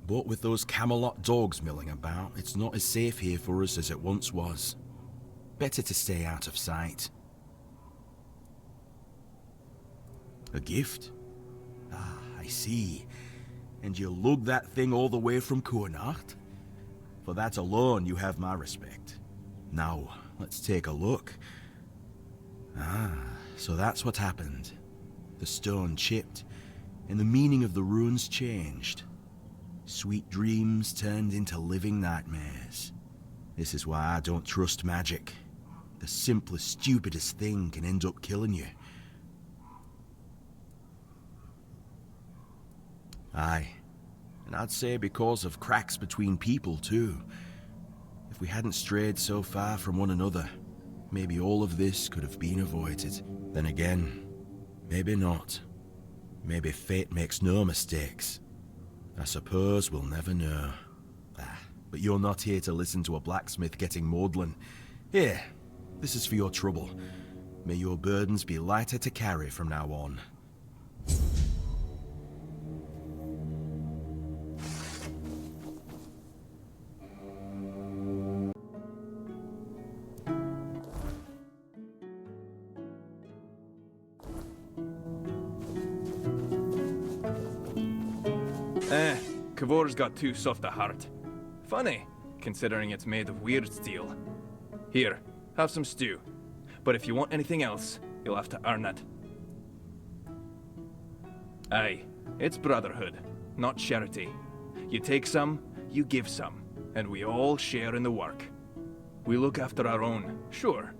S16: But with those Camelot dogs milling about, it's not as safe here for us as it once was. Better to stay out of sight. A gift? Ah, I see. And you lug that thing all the way from Kurnacht? For that alone, you have my respect. Now, let's take a look. Ah, so that's what happened. The stone chipped, and the meaning of the runes changed. Sweet dreams turned into living nightmares. This is why I don't trust magic. The simplest, stupidest thing can end up killing you. Aye, and I'd say because of cracks between people too. If we hadn't strayed so far from one another, maybe all of this could have been avoided. Then again, maybe not. Maybe fate makes no mistakes. I suppose we'll never know. But you're not here to listen to a blacksmith getting maudlin. Here, this is for your trouble. May your burdens be lighter to carry from now on.
S21: Kavor's got too soft a heart. Funny, considering it's made of weird steel. Here, have some stew. But if you want anything else, you'll have to earn it. Aye, it's brotherhood, not charity. You take some, you give some, and we all share in the work. We look after our own, sure,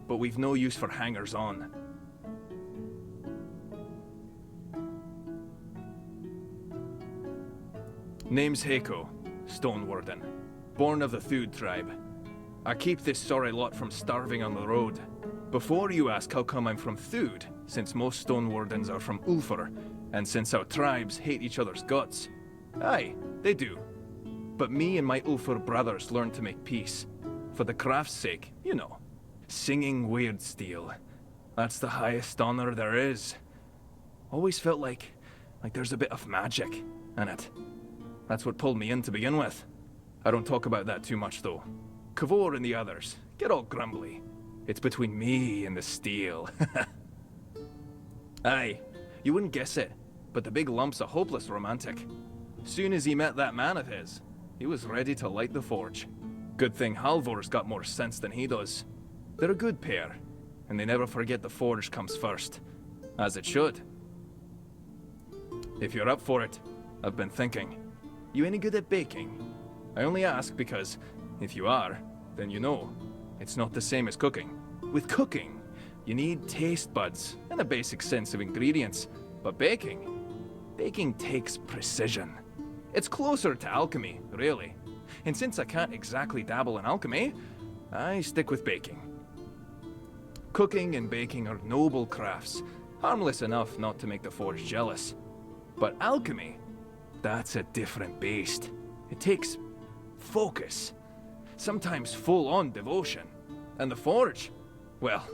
S21: but we've no use for hangers-on. Name's Heiko, Stone Warden, born of the Thud tribe. I keep this sorry lot from starving on the road. Before you ask how come I'm from Thud, since most Stone Wardens are from Ulfr, and since our tribes hate each other's guts. Aye, they do. But me and my Ulfr brothers learned to make peace. For the craft's sake, you know. Singing weird steel. That's the highest honor there is. Always felt like there's a bit of magic in it. That's what pulled me in to begin with. I don't talk about that too much, though. Kavor and the others get all grumbly. It's between me and the steel. Aye, you wouldn't guess it, but the big lump's a hopeless romantic. Soon as he met that man of his, he was ready to light the forge. Good thing Halvor's got more sense than he does. They're a good pair, and they never forget the forge comes first. As it should. If you're up for it, I've been thinking. You any good at baking? I only ask because, if you are, then you know. It's not the same as cooking. With cooking, you need taste buds and a basic sense of ingredients. But baking takes precision. It's closer to alchemy, really. And since I can't exactly dabble in alchemy, I stick with baking. Cooking and baking are noble crafts, harmless enough not to make the forge jealous. But alchemy, that's a different beast. It takes focus, sometimes full-on devotion. And the forge, well,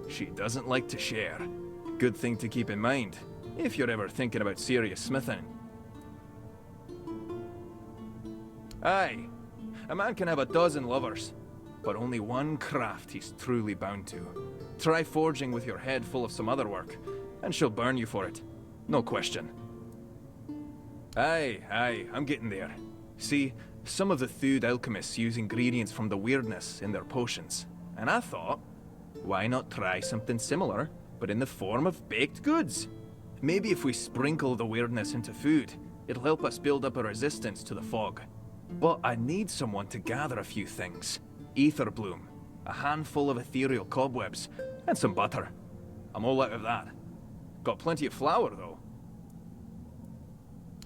S21: she doesn't like to share. Good thing to keep in mind, if you're ever thinking about serious smithing. Aye, a man can have a dozen lovers, but only one craft he's truly bound to. Try forging with your head full of some other work, and she'll burn you for it. No question. Aye, I'm getting there. See, some of the Thud alchemists use ingredients from the Wyrdness in their potions, and I thought, why not try something similar, but in the form of baked goods? Maybe if we sprinkle the Wyrdness into food, it'll help us build up a resistance to the fog. But I need someone to gather a few things. Ether bloom, a handful of ethereal cobwebs, and some butter. I'm all out of that. Got plenty of flour, though.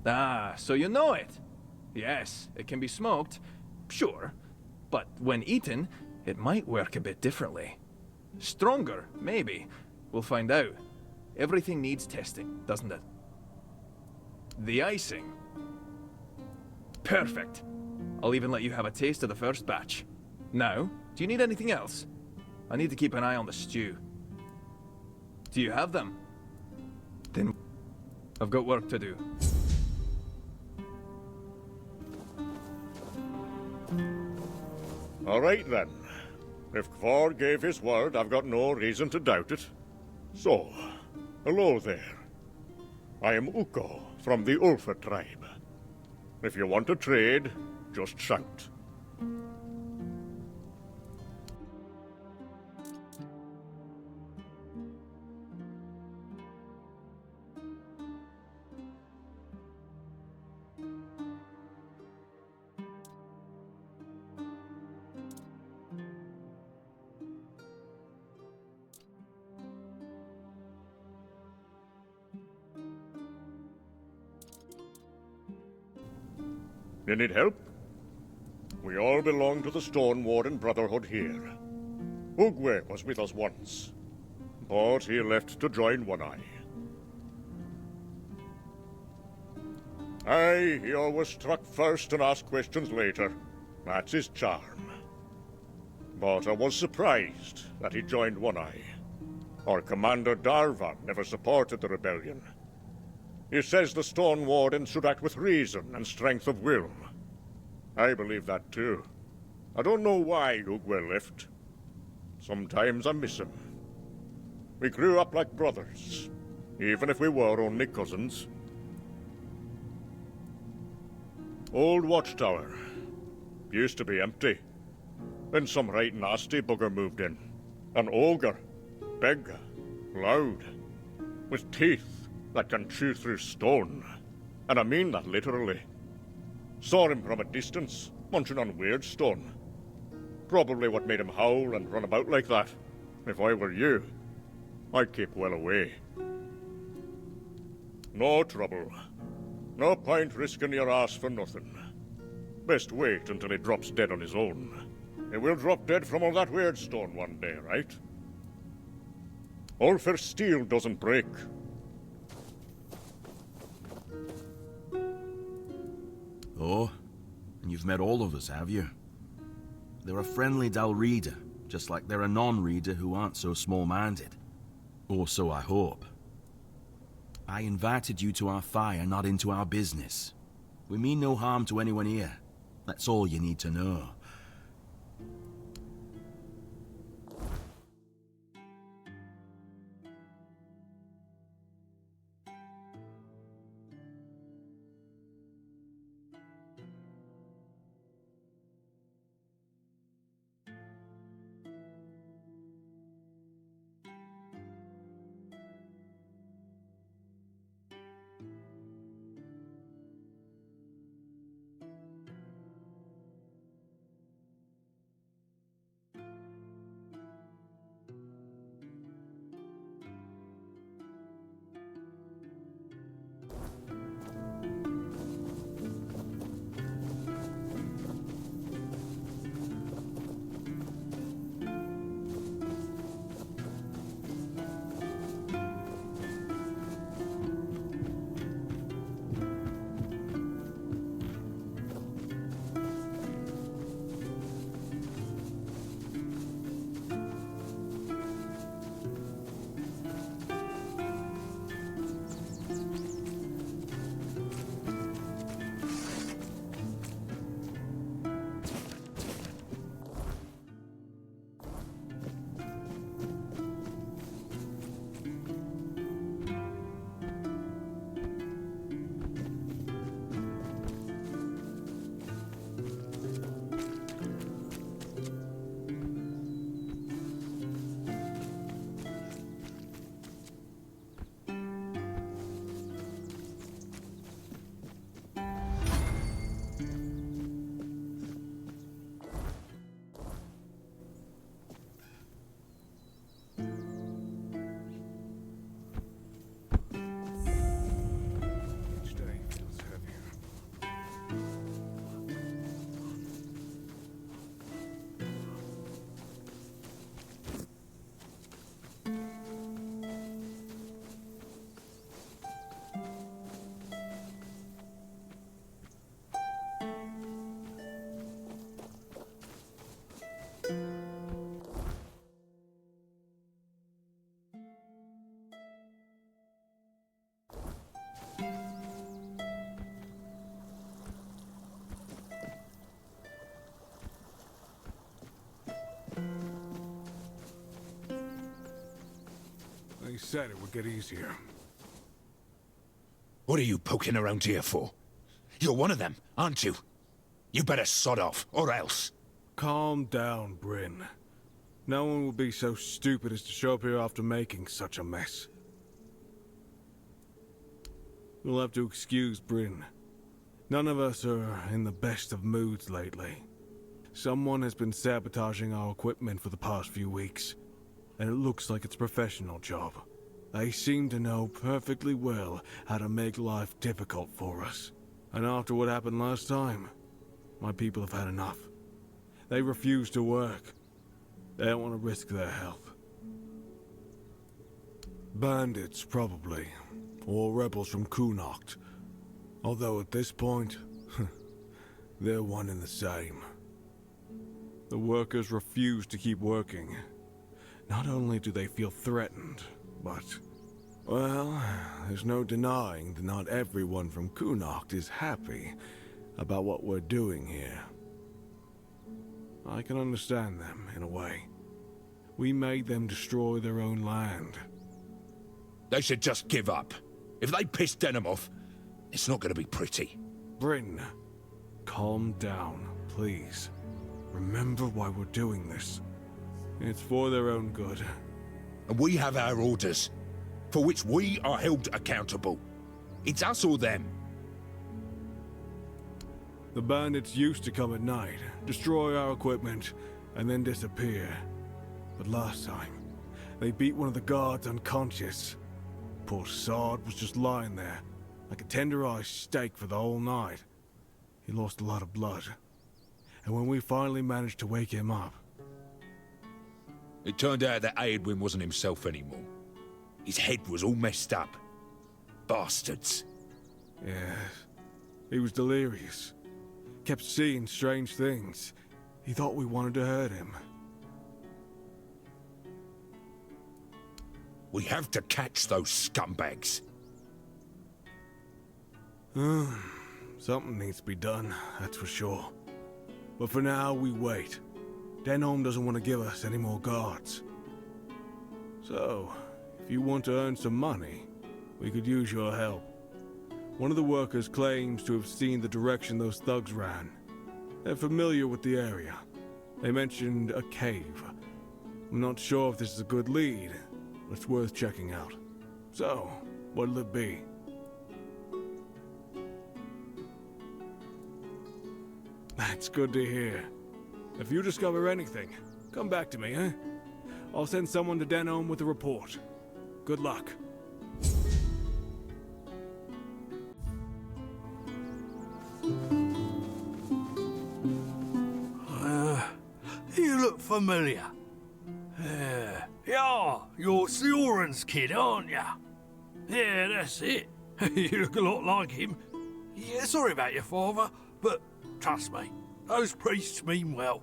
S21: Ah, so you know it. Yes, it can be smoked, sure. But when eaten, it might work a bit differently. Stronger? Maybe. We'll find out. Everything needs testing, doesn't it? The icing. Perfect. I'll even let you have a taste of the first batch. Now, do you need anything else? I need to keep an eye on the stew. Do you have them? Then I've got work to do.
S5: All right then. If Kvar gave his word, I've got no reason to doubt it. So, hello there. I am Ukko from the Ulfa tribe. If you want to trade, just shout. You need help? We all belong to the Stone Warden Brotherhood here. Ugwe was with us once, but he left to join One Eye. Aye, he always struck first and asked questions later. That's his charm. But I was surprised that he joined One Eye. Our commander Darvan never supported the rebellion. He says the Stone Warden should act with reason and strength of will. I believe that too. I don't know why Ugwe left. Sometimes I miss him. We grew up like brothers, even if we were only cousins. Old Watchtower. Used to be empty. Then some right nasty bugger moved in. An ogre. Big. Loud. With teeth that can chew through stone. And I mean that literally. Saw him from a distance, munching on Weirdstone. Probably what made him howl and run about like that. If I were you, I'd keep well away. No trouble. No point risking your ass for nothing. Best wait until he drops dead on his own. He will drop dead from all that Weirdstone one day, right? Ulfir's steel doesn't break.
S16: Oh, and you've met all of us, have you? They're a friendly Dalreader, just like they're a non-reader who aren't so small-minded. Or so I hope. I invited you to our fire, not into our business. We mean no harm to anyone here. That's all you need to know.
S24: said it would get easier.
S20: What are you poking around here for? You're one of them, aren't you? You better sod off, or else.
S24: Calm down, Bryn. No one would be so stupid as to show up here after making such a mess. You'll have to excuse Bryn. None of us are in the best of moods lately. Someone has been sabotaging our equipment for the past few weeks, and it looks like it's a professional job. They seem to know perfectly well how to make life difficult for us. And after what happened last time, my people have had enough. They refuse to work. They don't want to risk their health. Bandits, probably. Or rebels from Kunocht. Although at this point, they're one and the same. The workers refuse to keep working. Not only do they feel threatened, but, well, there's no denying that not everyone from Kunocht is happy about what we're doing here. I can understand them, in a way. We made them destroy their own land.
S20: They should just give up. If they piss Denham off, it's not going to be pretty.
S24: Bryn, calm down, please. Remember why we're doing this. It's for their own good.
S20: And we have our orders, for which we are held accountable. It's us or them.
S24: The bandits used to come at night, destroy our equipment, and then disappear. But last time, they beat one of the guards unconscious. Poor sod was just lying there, like a tenderized steak for the whole night. He lost a lot of blood. And when we finally managed to wake him up...
S20: It turned out that Aedwin wasn't himself anymore. His head was all messed up. Bastards.
S24: Yes. He was delirious. Kept seeing strange things. He thought we wanted to hurt him.
S20: We have to catch those scumbags.
S24: Something needs to be done, that's for sure. But for now, we wait. Denholm doesn't want to give us any more guards. So, if you want to earn some money, we could use your help. One of the workers claims to have seen the direction those thugs ran. They're familiar with the area. They mentioned a cave. I'm not sure if this is a good lead, but it's worth checking out. So, what'll it be? That's good to hear. If you discover anything, come back to me, eh? I'll send someone to Denholm with a report. Good luck.
S4: You look familiar. Yeah, you're Sioran's kid, aren't ya? Yeah, that's it. You look a lot like him. Yeah, sorry about your father, but trust me, those priests mean well.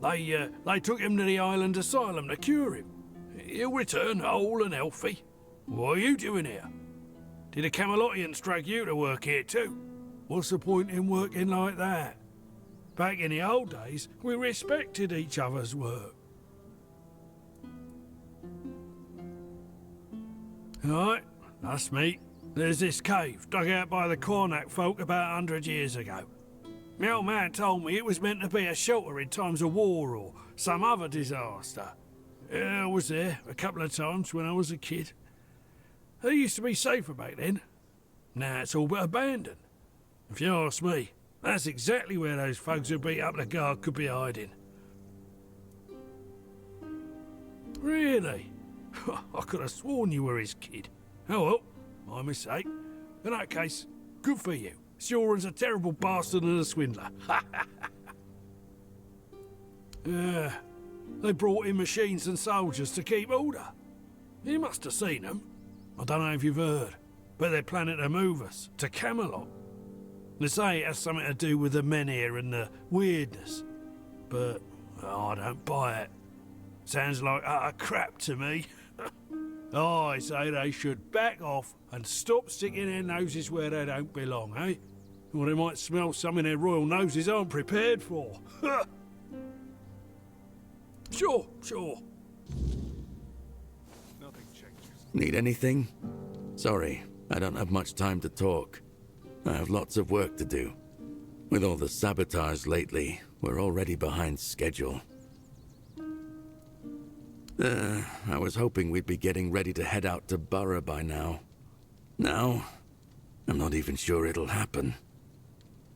S4: They took him to the island asylum to cure him. He'll return whole and healthy. What are you doing here? Did the Camelotians drag you to work here too? What's the point in working like that? Back in the old days, we respected each other's work. Right, that's me. There's this cave dug out by the Cornac folk about 100 years ago. My old man told me it was meant to be a shelter in times of war or some other disaster. I was there a couple of times when I was a kid. It used to be safer back then. Now it's all but abandoned. If you ask me, that's exactly where those folks who beat up the guard could be hiding. Really? I could have sworn you were his kid. Oh well, my mistake. In that case, good for you. Sioran's a terrible bastard and a swindler. They brought in machines and soldiers to keep order. You must have seen them. I don't know if you've heard, but they're planning to move us to Camelot. They say it has something to do with the men here and the Wyrdness. But I don't buy it. Sounds like utter crap to me. I say they should back off and stop sticking their noses where they don't belong, eh? Or they might smell something their royal noses aren't prepared for. Sure.
S24: Nothing changes.
S7: Need anything? Sorry, I don't have much time to talk. I have lots of work to do. With all the sabotage lately, we're already behind schedule. I was hoping we'd be getting ready to head out to Borough by now. Now, I'm not even sure it'll happen.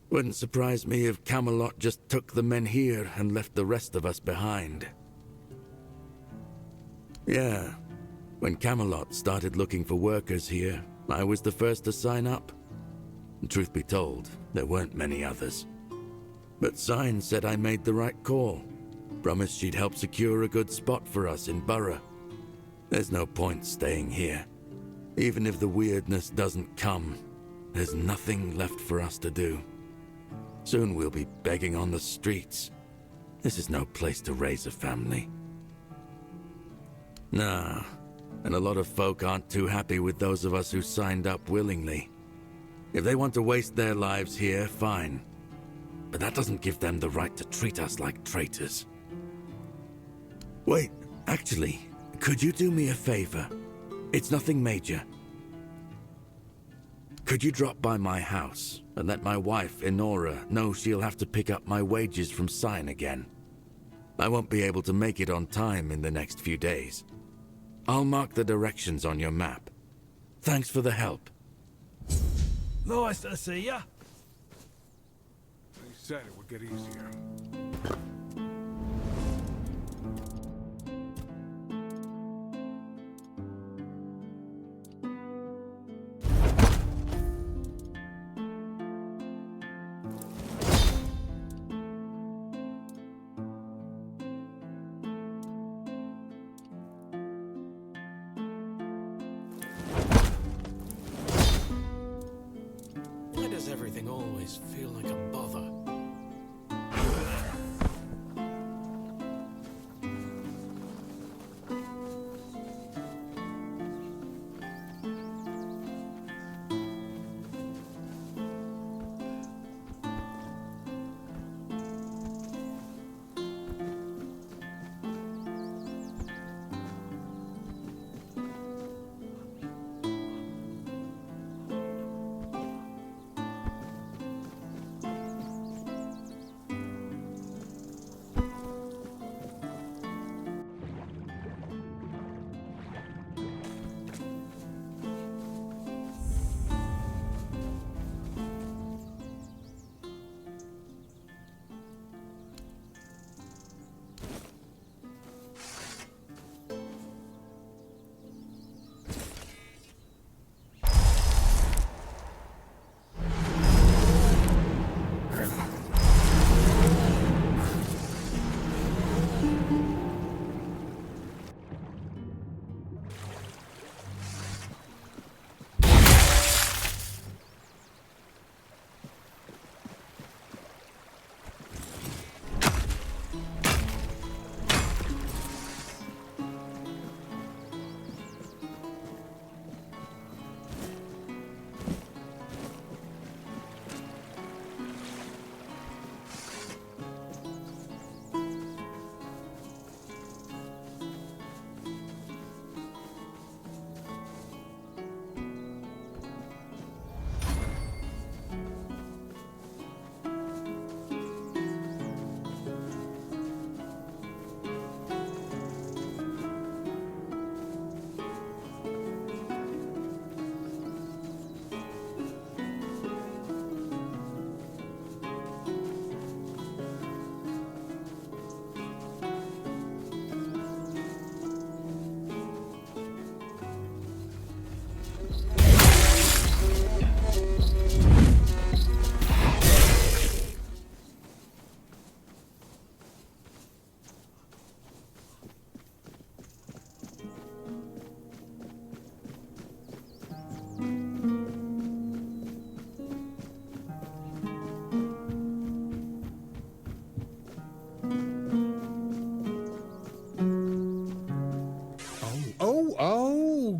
S7: Wouldn't surprise me if Camelot just took the men here and left the rest of us behind. Yeah, when Camelot started looking for workers here, I was the first to sign up. And truth be told, there weren't many others. But Sign said I made the right call. Promised she'd help secure a good spot for us in Borough. There's no point staying here. Even if the Wyrdness doesn't come, there's nothing left for us to do. Soon we'll be begging on the streets. This is no place to raise a family. Nah, and a lot of folk aren't too happy with those of us who signed up willingly. If they want to waste their lives here, fine. But that doesn't give them the right to treat us like traitors. Wait, actually, could you do me a favor? It's nothing major. Could you drop by my house and let my wife, Enora, know she'll have to pick up my wages from Sign again? I won't be able to make it on time in the next few days. I'll mark the directions on your map. Thanks for the help.
S4: Nice to see ya.
S3: They said it would get easier.
S18: Why does everything always feel like a bother?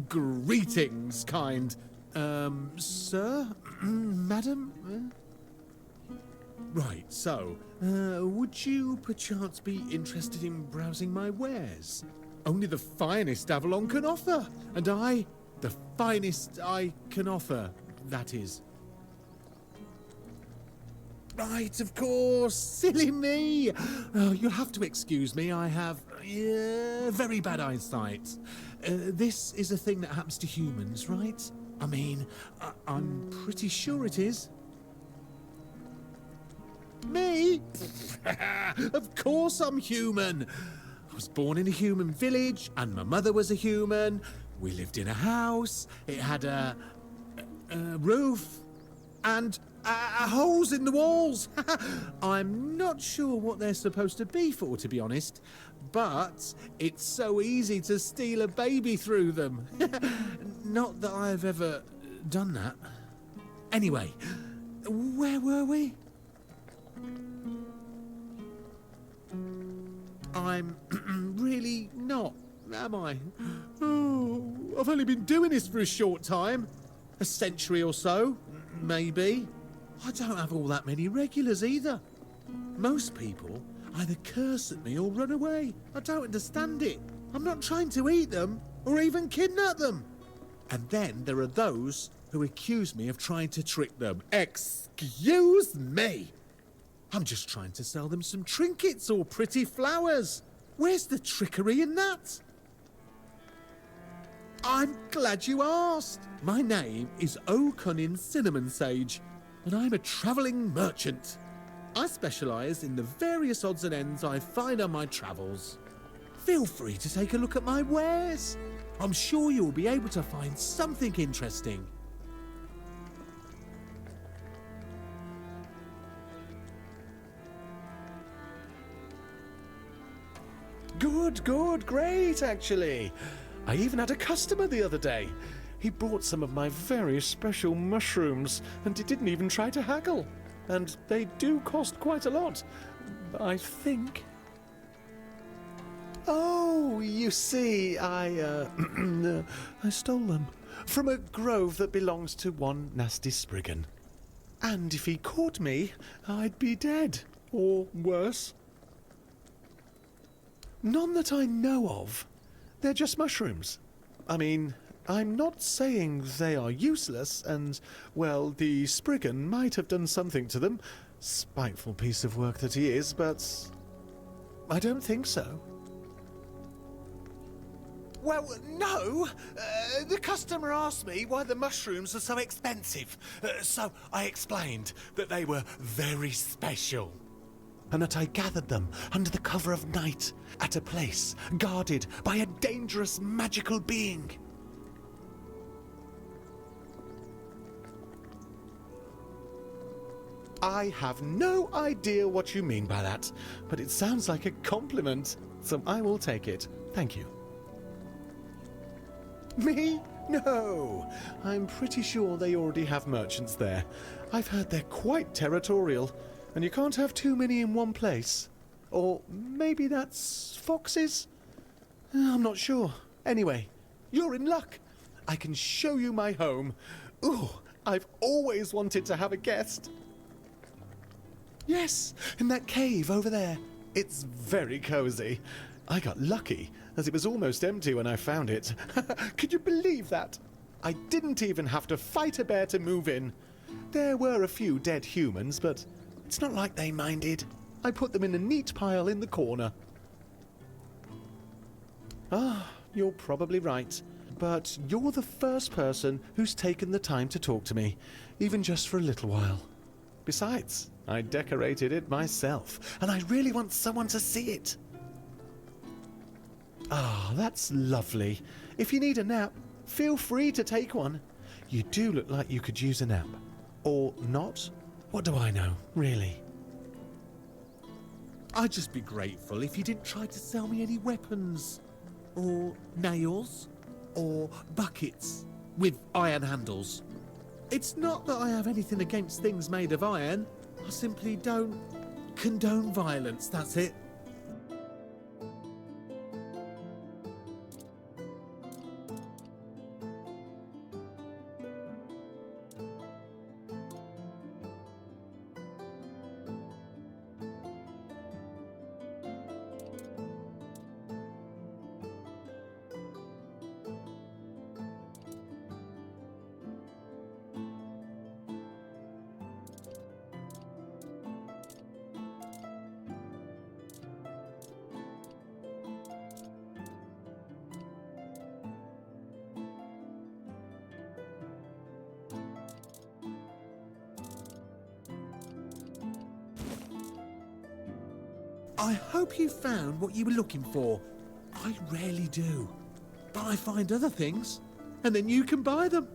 S22: Greetings, kind. Sir? Madam? Right, so, would you perchance be interested in browsing my wares? only the finest Avalon can offer. And I, the finest I can offer, that is. Right, of course. Silly me. Oh, you'll have to excuse me. I have very bad eyesight. This is a thing that happens to humans, right? I mean, I'm pretty sure it is. Me? Of course I'm human. I was born in a human village, and my mother was a human. We lived in a house. It had a roof and holes in the walls. I'm not sure what they're supposed to be for, to be honest, but it's so easy to steal a baby through them. Not that I've ever done that. Anyway, where were we? I'm really not, am I? Oh, I've only been doing this for a short time. A century or so, maybe. I don't have all that many regulars either. Most people either curse at me or run away. I don't understand it. I'm not trying to eat them or even kidnap them. And then there are those who accuse me of trying to trick them. Excuse me! I'm just trying to sell them some trinkets or pretty flowers. Where's the trickery in that? I'm glad you asked. My name is O'Cunnin Cinnamon Sage, and I'm a travelling merchant. I specialise in the various odds and ends I find on my travels. Feel free to take a look at my wares. I'm sure you'll be able to find something interesting.
S1: Good, great, actually. I even had a customer the other day. He bought some of my very special mushrooms, and he didn't even try to haggle. And they do cost quite a lot, I think. Oh, you see, I stole them from a grove that belongs to one nasty Spriggan. And if he caught me, I'd be dead, or worse. None that I know of. They're just mushrooms. I mean, I'm not saying they are useless, and, well, the Spriggan might have done something to them. Spiteful piece of work that he is, but I don't think so. Well, no. The customer asked me why the mushrooms are so expensive. So I explained that they were very special, and that I gathered them under the cover of night at a place guarded by a dangerous magical being. I have no idea what you mean by that, but it sounds like a compliment, so I will take it. Thank you. Me? No. I'm pretty sure they already have merchants there. I've heard they're quite territorial, and you can't have too many in one place. Or maybe that's foxes? I'm not sure. Anyway, you're in luck. I can show you my home. Ooh, I've always wanted to have a guest. Yes, in that cave over there. It's very cozy. I got lucky, as it was almost empty when I found it. Could you believe that? I didn't even have to fight a bear to move in. There were a few dead humans, but it's not like they minded. I put them in a neat pile in the corner. Ah, you're probably right. But you're the first person who's taken the time to talk to me, even just for a little while. Besides, I decorated it myself, and I really want someone to see it. Ah, that's lovely. If you need a nap, feel free to take one. You do look like you could use a nap. Or not? What do I know, really?
S22: I'd just be grateful if you didn't try to sell me any weapons. Or nails. Or buckets with iron handles. It's not that I have anything against things made of iron. I simply don't condone violence, that's it. I hope you found what you were looking for. I rarely do. But I find other things, and then you can buy them.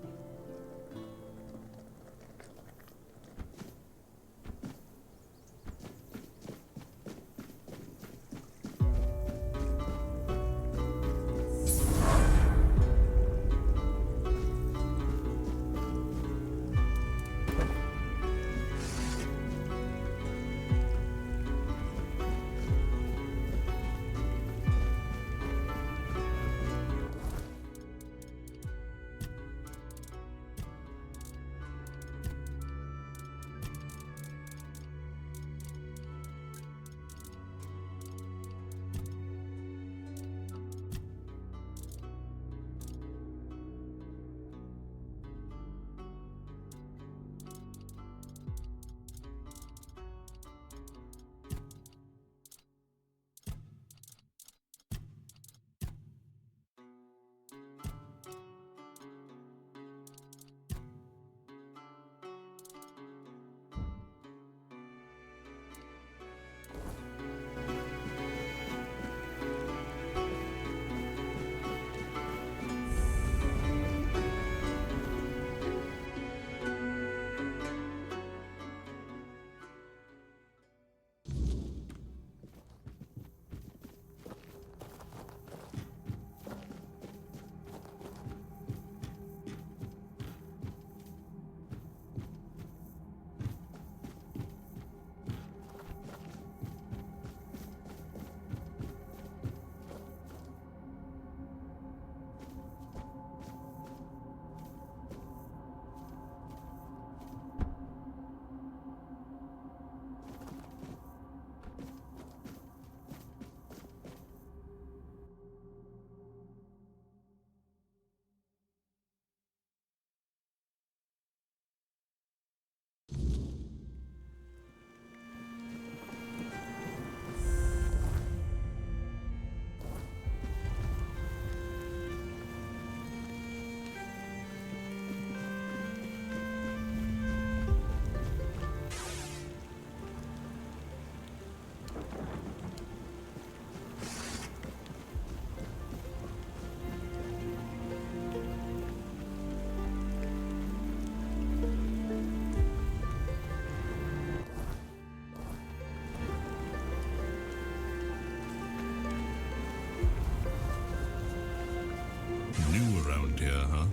S11: Around here, huh?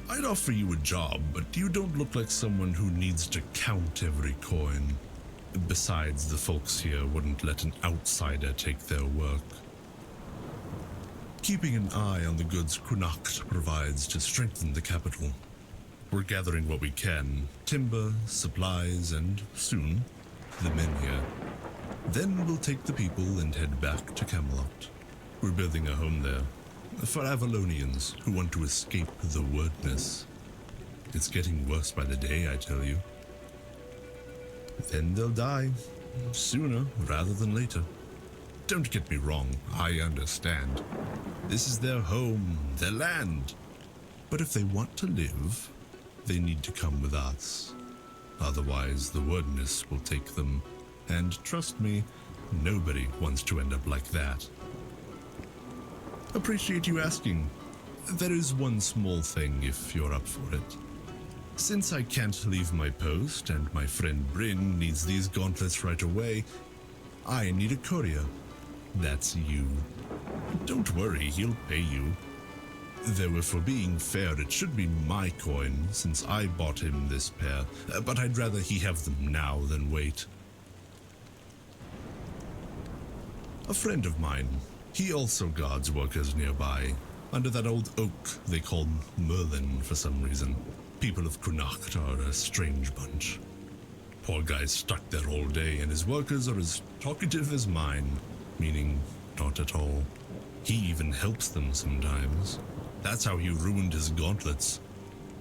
S11: I'd offer you a job, but you don't look like someone who needs to count every coin. Besides, the folks here wouldn't let an outsider take their work. Keeping an eye on the goods Connacht provides to strengthen the capital. We're gathering what we can, timber, supplies, and soon, the men here. Then we'll take the people and head back to Camelot. We're building a home there. For Avalonians who want to escape the Wyrdness. It's getting worse by the day, I tell you. Then they'll die, sooner rather than later. Don't get me wrong, I understand. This is their home, their land. But if they want to live, they need to come with us. Otherwise, the Wyrdness will take them. And trust me, nobody wants to end up like that. Appreciate you asking. There is one small thing if you're up for it. Since I can't leave my post and my friend Bryn needs these gauntlets right away, I need a courier. That's you. Don't worry, he'll pay you. Though if we're being fair, it should be my coin since I bought him this pair, but I'd rather he have them now than wait. A friend of mine. He also guards workers nearby, under that old oak they call Merlin for some reason. People of Connacht are a strange bunch. Poor guy's stuck there all day, and his workers are as talkative as mine, meaning not at all. He even helps them sometimes. That's how he ruined his gauntlets.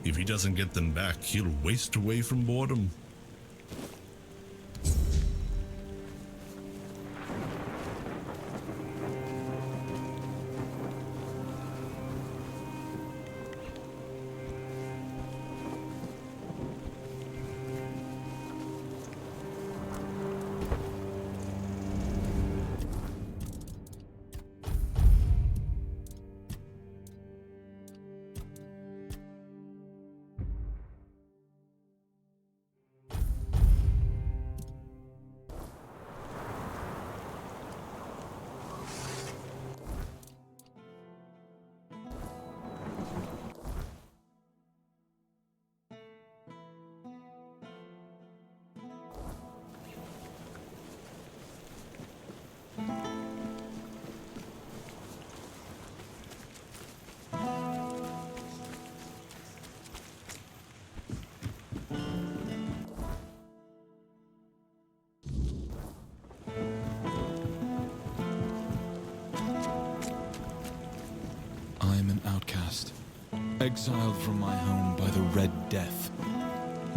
S11: If he doesn't get them back, he'll waste away from boredom.
S2: exiled from my home by the Red Death.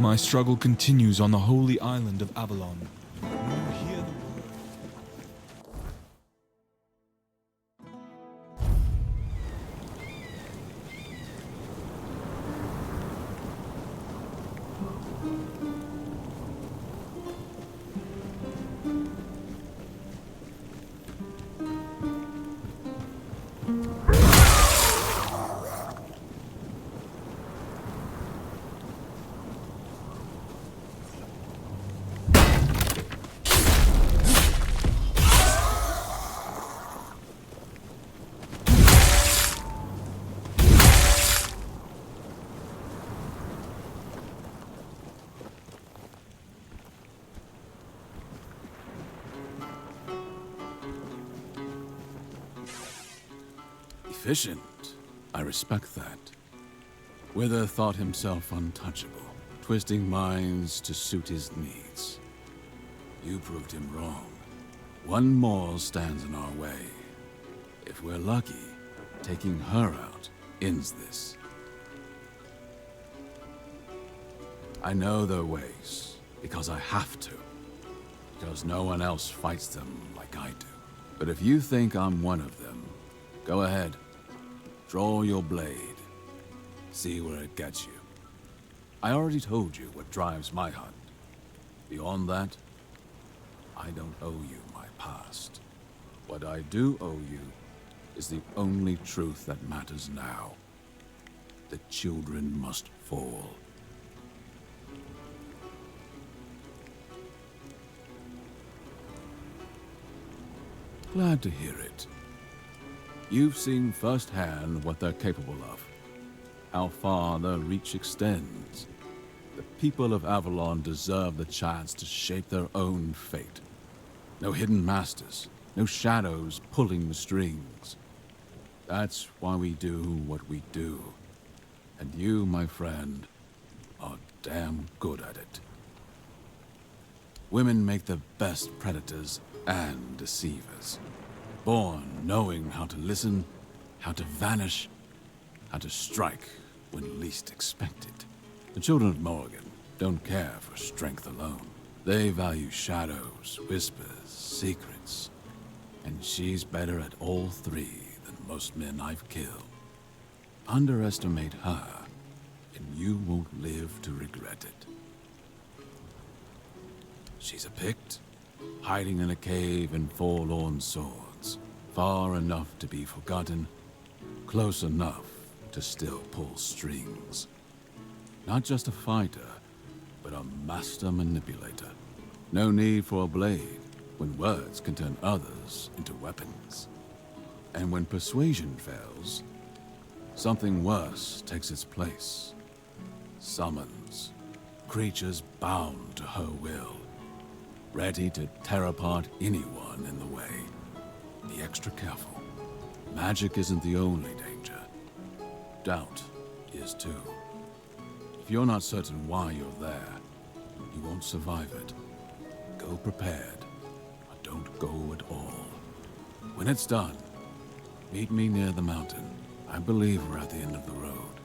S2: My struggle continues on the holy island of Avalon. You hear the
S15: Efficient. I respect that. Wither thought himself untouchable, twisting minds to suit his needs. You proved him wrong. One more stands in our way. If we're lucky, taking her out ends this. I know their ways, because I have to. Because no one else fights them like I do. But if you think I'm one of them, go ahead. Draw your blade. See where it gets you. I already told you what drives my hunt. Beyond that, I don't owe you my past. What I do owe you is the only truth that matters now. The children must fall. Glad to hear it. You've seen firsthand what they're capable of, how far their reach extends. The people of Avalon deserve the chance to shape their own fate. No hidden masters, no shadows pulling the strings. That's why we do what we do. And you, my friend, are damn good at it. Women make the best predators and deceivers. Born knowing how to listen, how to vanish, how to strike when least expected. The children of Morrigan don't care for strength alone. They value shadows, whispers, secrets. And she's better at all three than most men I've killed. Underestimate her, and you won't live to regret it. She's a Pict, hiding in a cave in forlorn swords. Far enough to be forgotten, close enough to still pull strings. Not just a fighter, but a master manipulator. No need for a blade when words can turn others into weapons. And when persuasion fails, something worse takes its place. Summons, creatures bound to her will, ready to tear apart anyone in the way. Be extra careful. Magic isn't the only danger. Doubt is too. If you're not certain why you're there, you won't survive it. Go prepared, or don't go at all. When it's done, meet me near the mountain. I believe we're at the end of the road.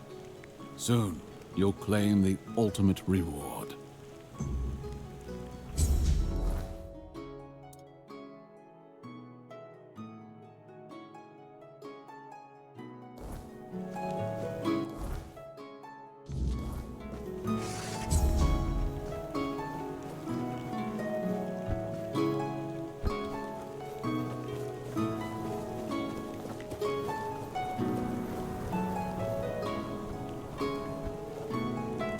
S15: Soon, you'll claim the ultimate reward.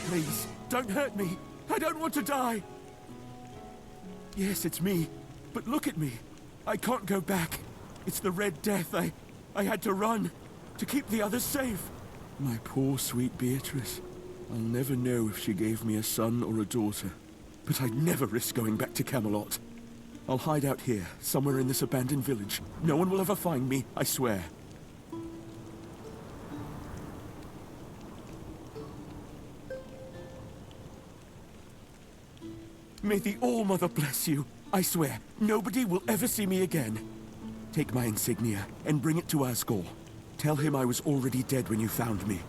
S17: Please, don't hurt me. I don't want to die. Yes, it's me. But look at me. I can't go back. It's the Red Death. I had to run to keep the others safe. My poor, sweet Beatrice. I'll never know if she gave me a son or a daughter. But I'd never risk going back to Camelot. I'll hide out here, somewhere in this abandoned village. No one will ever find me, I swear. May the All-Mother bless you. I swear, nobody will ever see me again. Take my insignia and bring it to Asgore. Tell him I was already dead when you found me.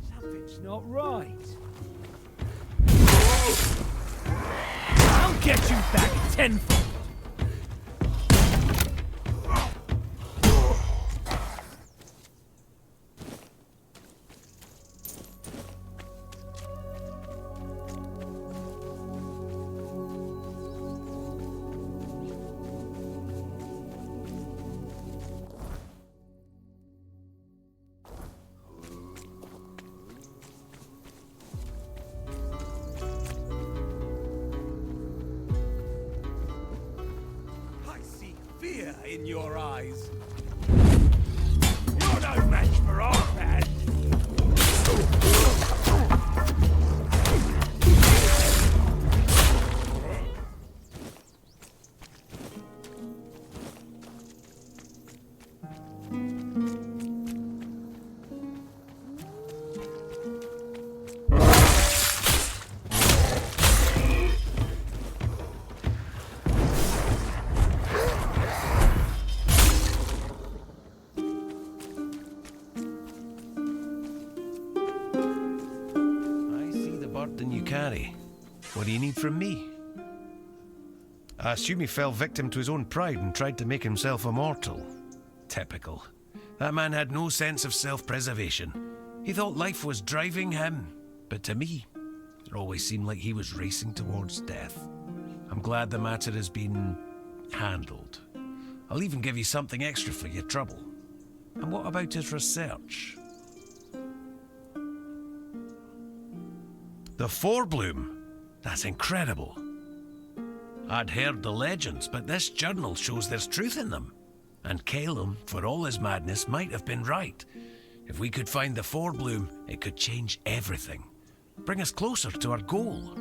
S8: Something's not right. I'll get you back tenfold. in your eyes.
S4: You're no match for our man.
S6: Than you carry. What do you need from me? I assume he fell victim to his own pride and tried to make himself immortal. Typical. That man had no sense of self-preservation. He thought life was driving him, but to me, it always seemed like he was racing towards death. I'm glad the matter has been handled. I'll even give you something extra for your trouble. And what about his research? The Forbloom? That's incredible. I'd heard the legends, but this journal shows there's truth in them. And Calum, for all his madness, might have been right. If we could find the Forbloom, it could change everything. Bring us closer to our goal.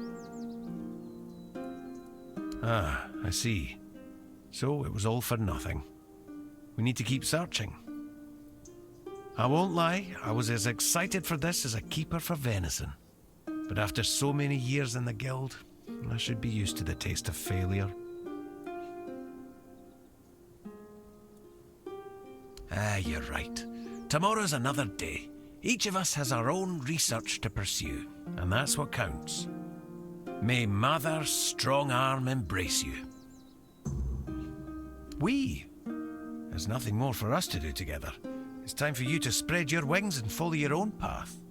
S6: Ah, I see. So it was all for nothing. We need to keep searching. I won't lie, I was as excited for this as a keeper for venison. But after so many years in the guild, I should be used to the taste of failure. Ah, you're right. Tomorrow's another day. Each of us has our own research to pursue, and that's what counts. May Mother's strong arm embrace you. There's nothing more for us to do together. It's time for you to spread your wings and follow your own path.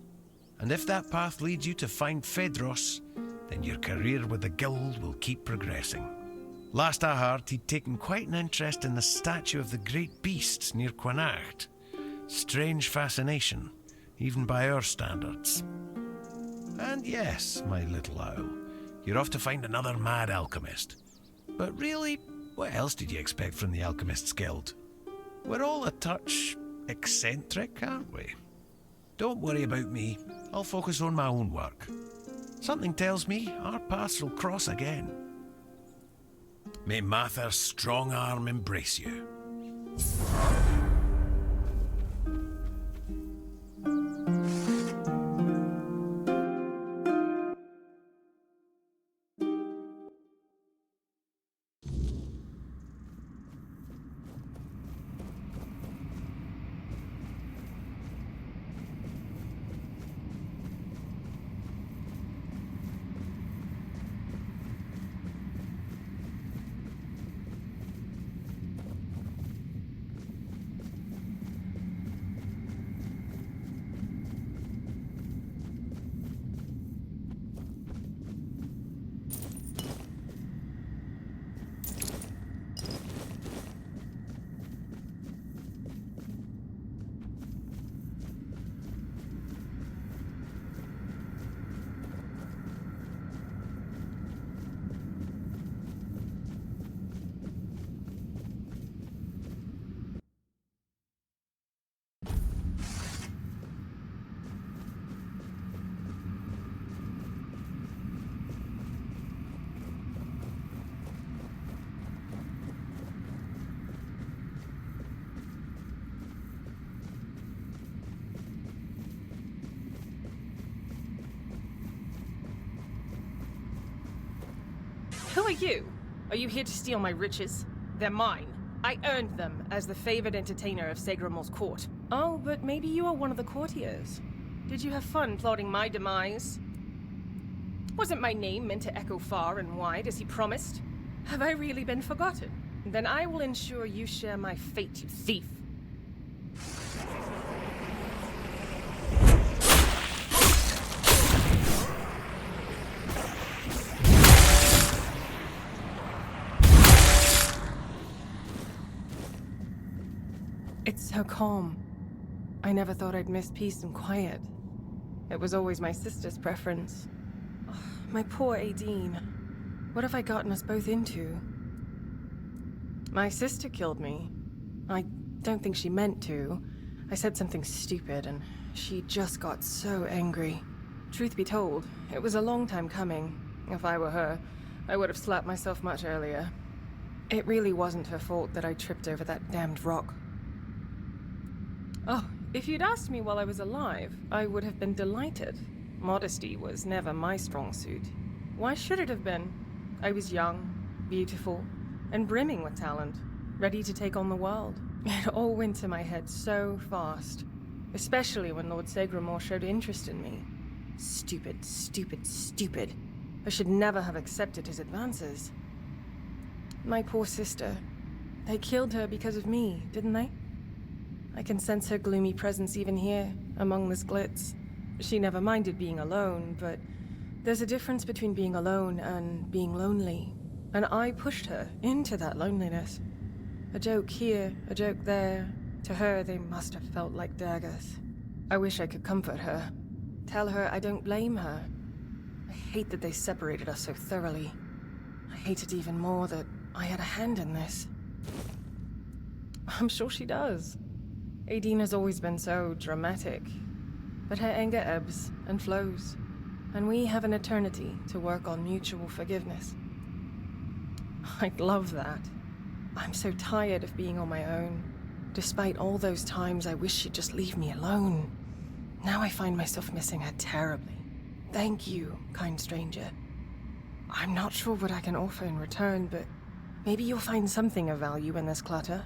S6: And if that path leads you to find Phaedros, then your career with the guild will keep progressing. Last I heard, he'd taken quite an interest in the statue of the great beast near Quanacht. Strange fascination, even by our standards. And yes, my little owl, you're off to find another mad alchemist. But really, what else did you expect from the Alchemists Guild? We're all a touch eccentric, aren't we? Don't worry about me. I'll focus on my own work. Something tells me our paths will cross again. May Mather's strong arm embrace you.
S9: Who are you? Are you here to steal my riches? They're mine. I earned them as the favored entertainer of Segramor's court. Oh, but maybe you are one of the courtiers. Did you have fun plotting my demise? Wasn't my name meant to echo far and wide as he promised? Have I really been forgotten? Then I will ensure you share my fate, you thief. It's so calm. I never thought I'd miss peace and quiet. It was always my sister's preference. Oh, my poor Aideen. What have I gotten us both into? My sister killed me, I don't think she meant to. I said something stupid, and she just got so angry. Truth be told, it was a long time coming. If I were her, I would have slapped myself much earlier. It really wasn't her fault that I tripped over that damned rock. Oh, if you'd asked me while I was alive, I would have been delighted. Modesty was never my strong suit. Why should it have been? I was young, beautiful, and brimming with talent, ready to take on the world. It all went to my head so fast, especially when Lord Segramore showed interest in me. Stupid, stupid, stupid. I should never have accepted his advances. My poor sister. They killed her because of me, didn't they? I can sense her gloomy presence even here, among this glitz. She never minded being alone, but there's a difference between being alone and being lonely. And I pushed her into that loneliness. A joke here, a joke there. To her, they must have felt like daggers. I wish I could comfort her. Tell her I don't blame her. I hate that they separated us so thoroughly. I hate it even more that I had a hand in this. I'm sure she does. Aideen has always been so dramatic. But her anger ebbs and flows, and we have an eternity to work on mutual forgiveness. I'd love that. I'm so tired of being on my own. Despite all those times I wish she'd just leave me alone. Now I find myself missing her terribly. Thank you, kind stranger. I'm not sure what I can offer in return, but maybe you'll find something of value in this clutter.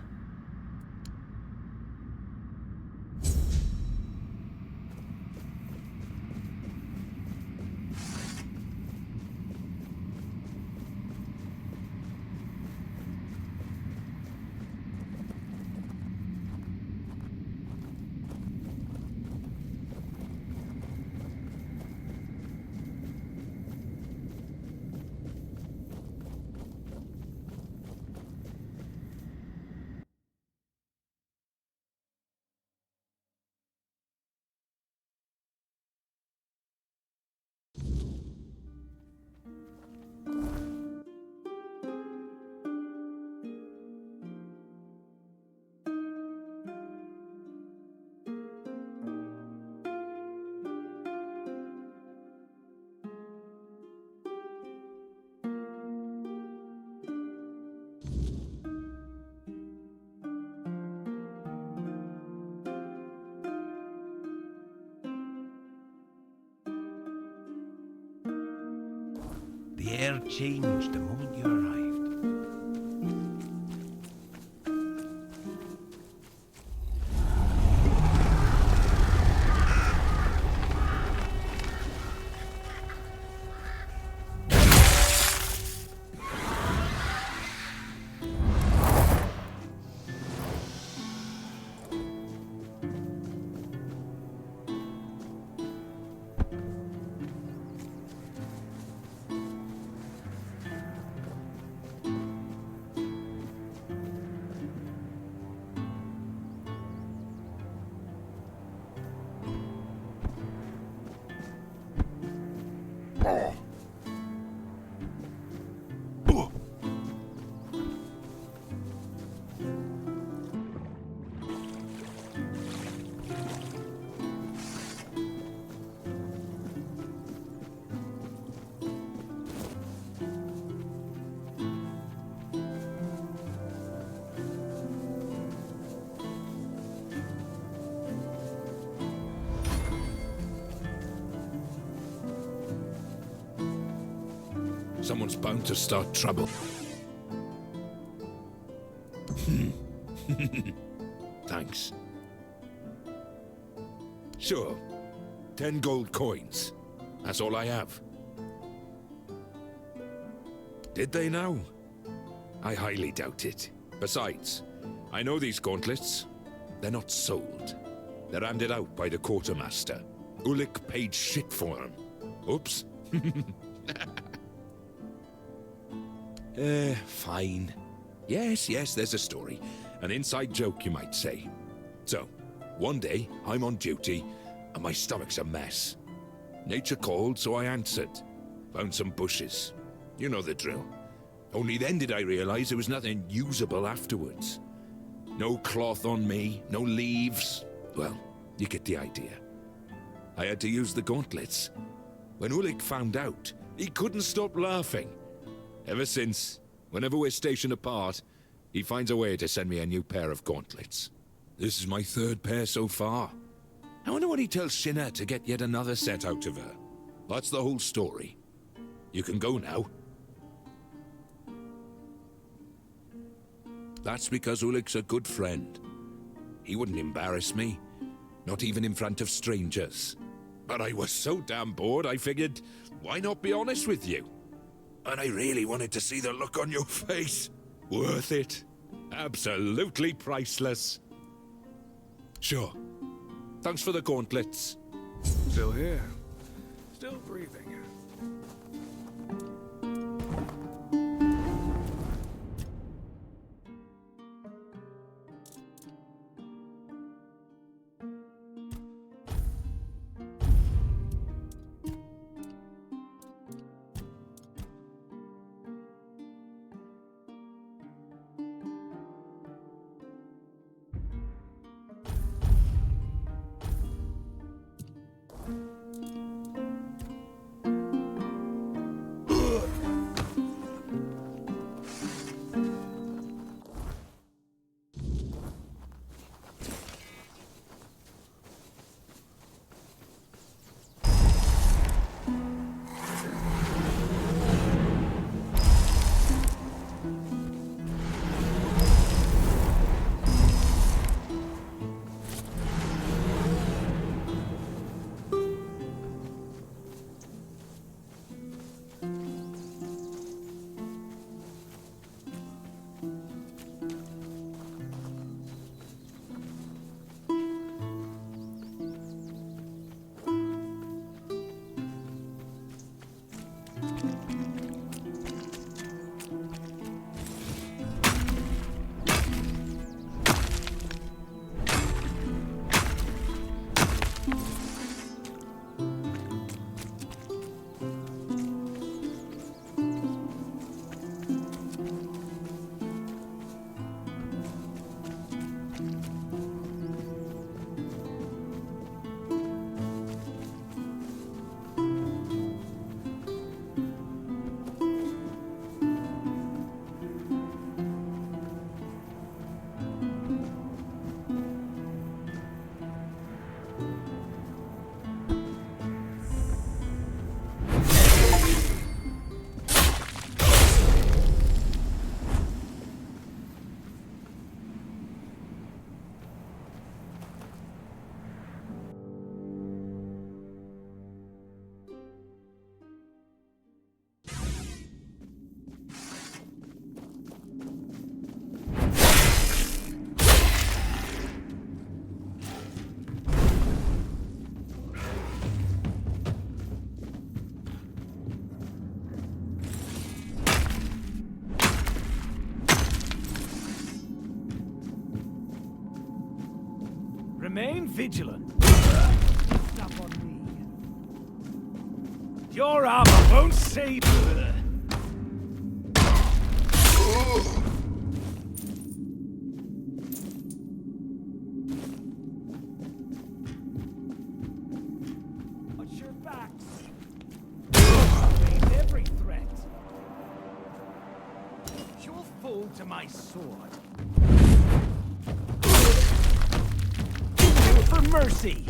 S6: The air changed the moment you arrived.
S20: Someone's bound to start trouble. Thanks. Sure. 10 gold coins. That's all I have. Did they now? I highly doubt it. Besides, I know these gauntlets. They're not sold. They're handed out by the quartermaster. Ulik paid shit for them. Oops. Fine. Yes, there's a story. An inside joke, you might say. So, one day, I'm on duty, and my stomach's a mess. Nature called, so I answered. Found some bushes. You know the drill. Only then did I realize there was nothing usable afterwards.
S10: No cloth on me, no leaves. Well, you get the idea. I had to use the gauntlets. When Ulik found out, he couldn't stop laughing. Ever since, whenever we're stationed apart, he finds a way to send me a new pair of gauntlets. This is my 3rd pair so far. I wonder what he tells Shinna to get yet another set out of her. That's the whole story. You can go now. That's because Ulik's a good friend. He wouldn't embarrass me, not even in front of strangers. But I was so damn bored, I figured, why not be honest with you? And I really wanted to see the look on your face. Worth it. Absolutely priceless. Sure. Thanks for the gauntlets.
S4: Still here. Still breathing.
S8: Remain vigilant. Stop on me. Your armor won't save you. Watch your backs. Face every threat. You'll fall to my sword. For mercy!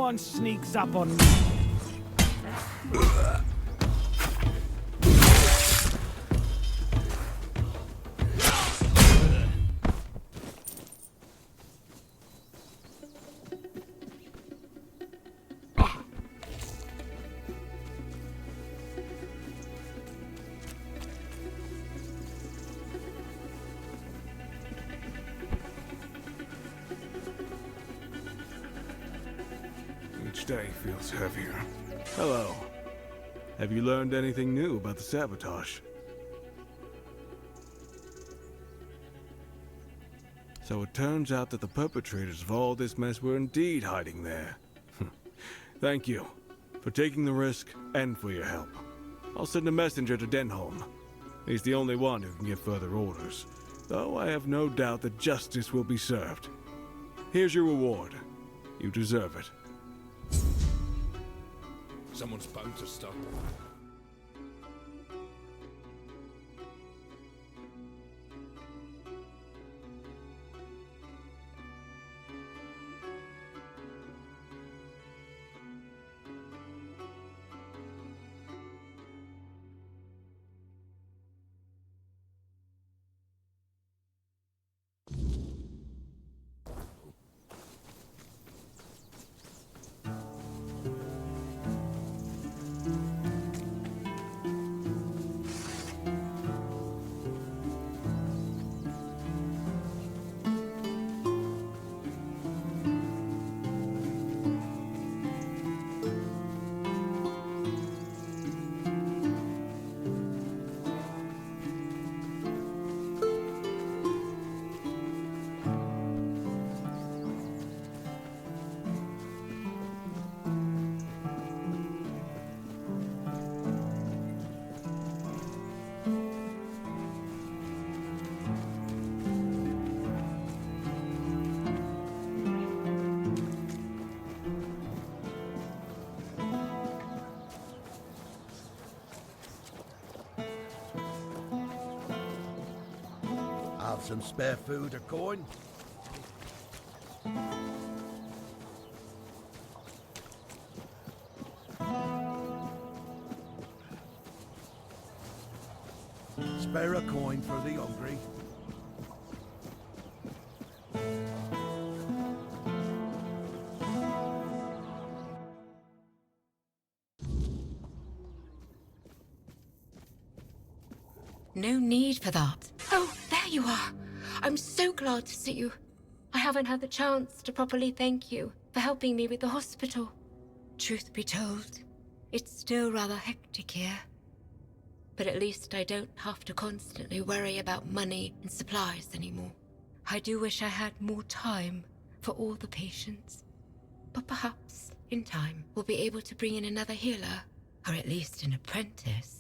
S8: someone sneaks up on me.
S12: Each day feels heavier. Hello. Have you learned anything new about the sabotage? So it turns out that the perpetrators of all this mess were indeed hiding there. Thank you for taking the risk and for your help. I'll send a messenger to Denholm. He's the only one who can give further orders, though I have no doubt that justice will be served. Here's your reward. You deserve it.
S10: Someone's bound to stop.
S13: Have some spare food or coin? Spare a coin for the hungry.
S19: No need for that. Oh, there you are. I'm so glad to see you. I haven't had the chance to properly thank you for helping me with the hospital. Truth be told, it's still rather hectic here. But at least I don't have to constantly worry about money and supplies anymore. I do wish I had more time for all the patients. But perhaps, in time, we'll be able to bring in another healer, or at least an apprentice.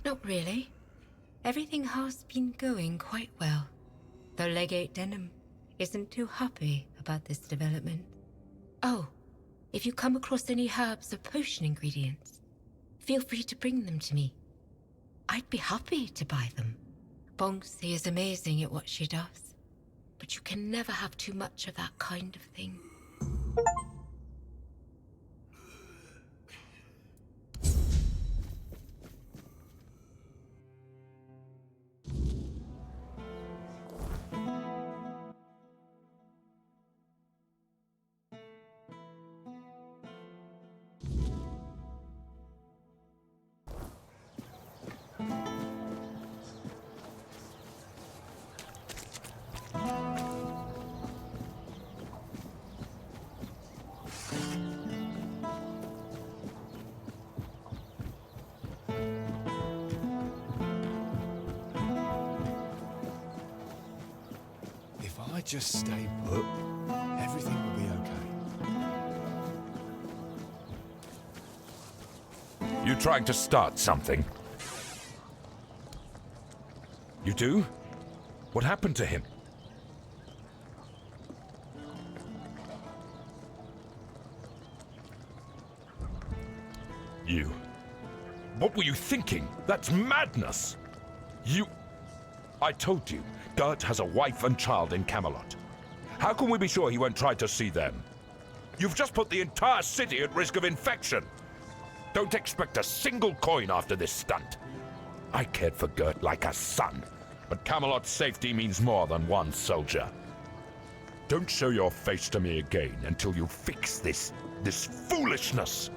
S19: Not really. Everything has been going quite well, though Legate Denham isn't too happy about this development. Oh, if you come across any herbs or potion ingredients, feel free to bring them to me. I'd be happy to buy them. Bongsi is amazing at what she does, but you can never have too much of that kind of thing.
S2: If I just stay put, everything will be okay.
S20: You trying to start something? You do? What happened to him? You... What were you thinking? That's madness! I told you, Gert has a wife and child in Camelot. How can we be sure he won't try to see them? You've just put the entire city at risk of infection. Don't expect a single coin after this stunt. I cared for Gert like a son, but Camelot's safety means more than one soldier. Don't show your face to me again until you fix this foolishness.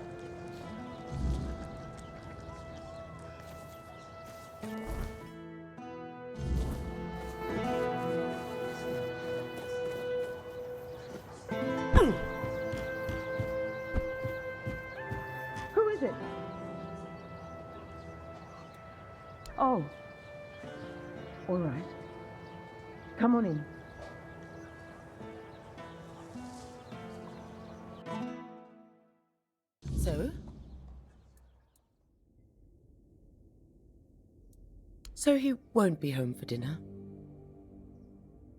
S5: Who is it? Oh. All right. Come on in.
S14: So he won't be home for dinner?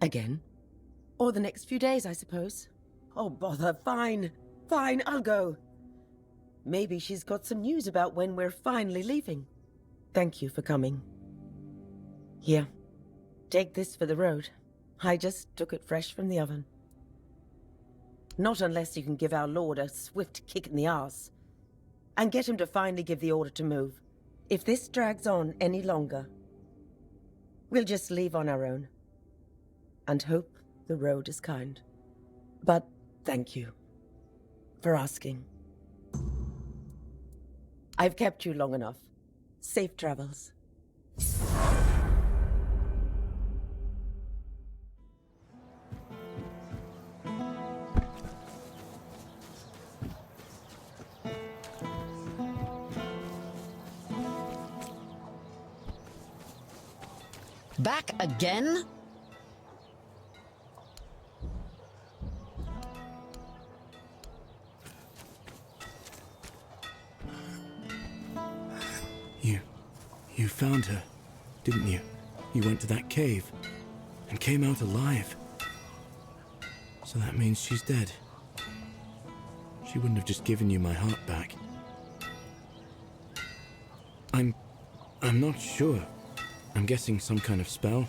S14: Again? Or the next few days, I suppose? Oh, bother. Fine. Fine, I'll go. Maybe she's got some news about when we're finally leaving. Thank you for coming. Here. Take this for the road. I just took it fresh from the oven. Not unless you can give our lord a swift kick in the arse. And get him to finally give the order to move. If this drags on any longer, we'll just leave on our own. And hope the road is kind. But thank you for asking. I've kept you long enough. Safe travels.
S21: Back again?
S23: You found her, didn't you? You went to that cave and came out alive. So that means she's dead. She wouldn't have just given you my heart back. I'm not sure. I'm guessing some kind of spell.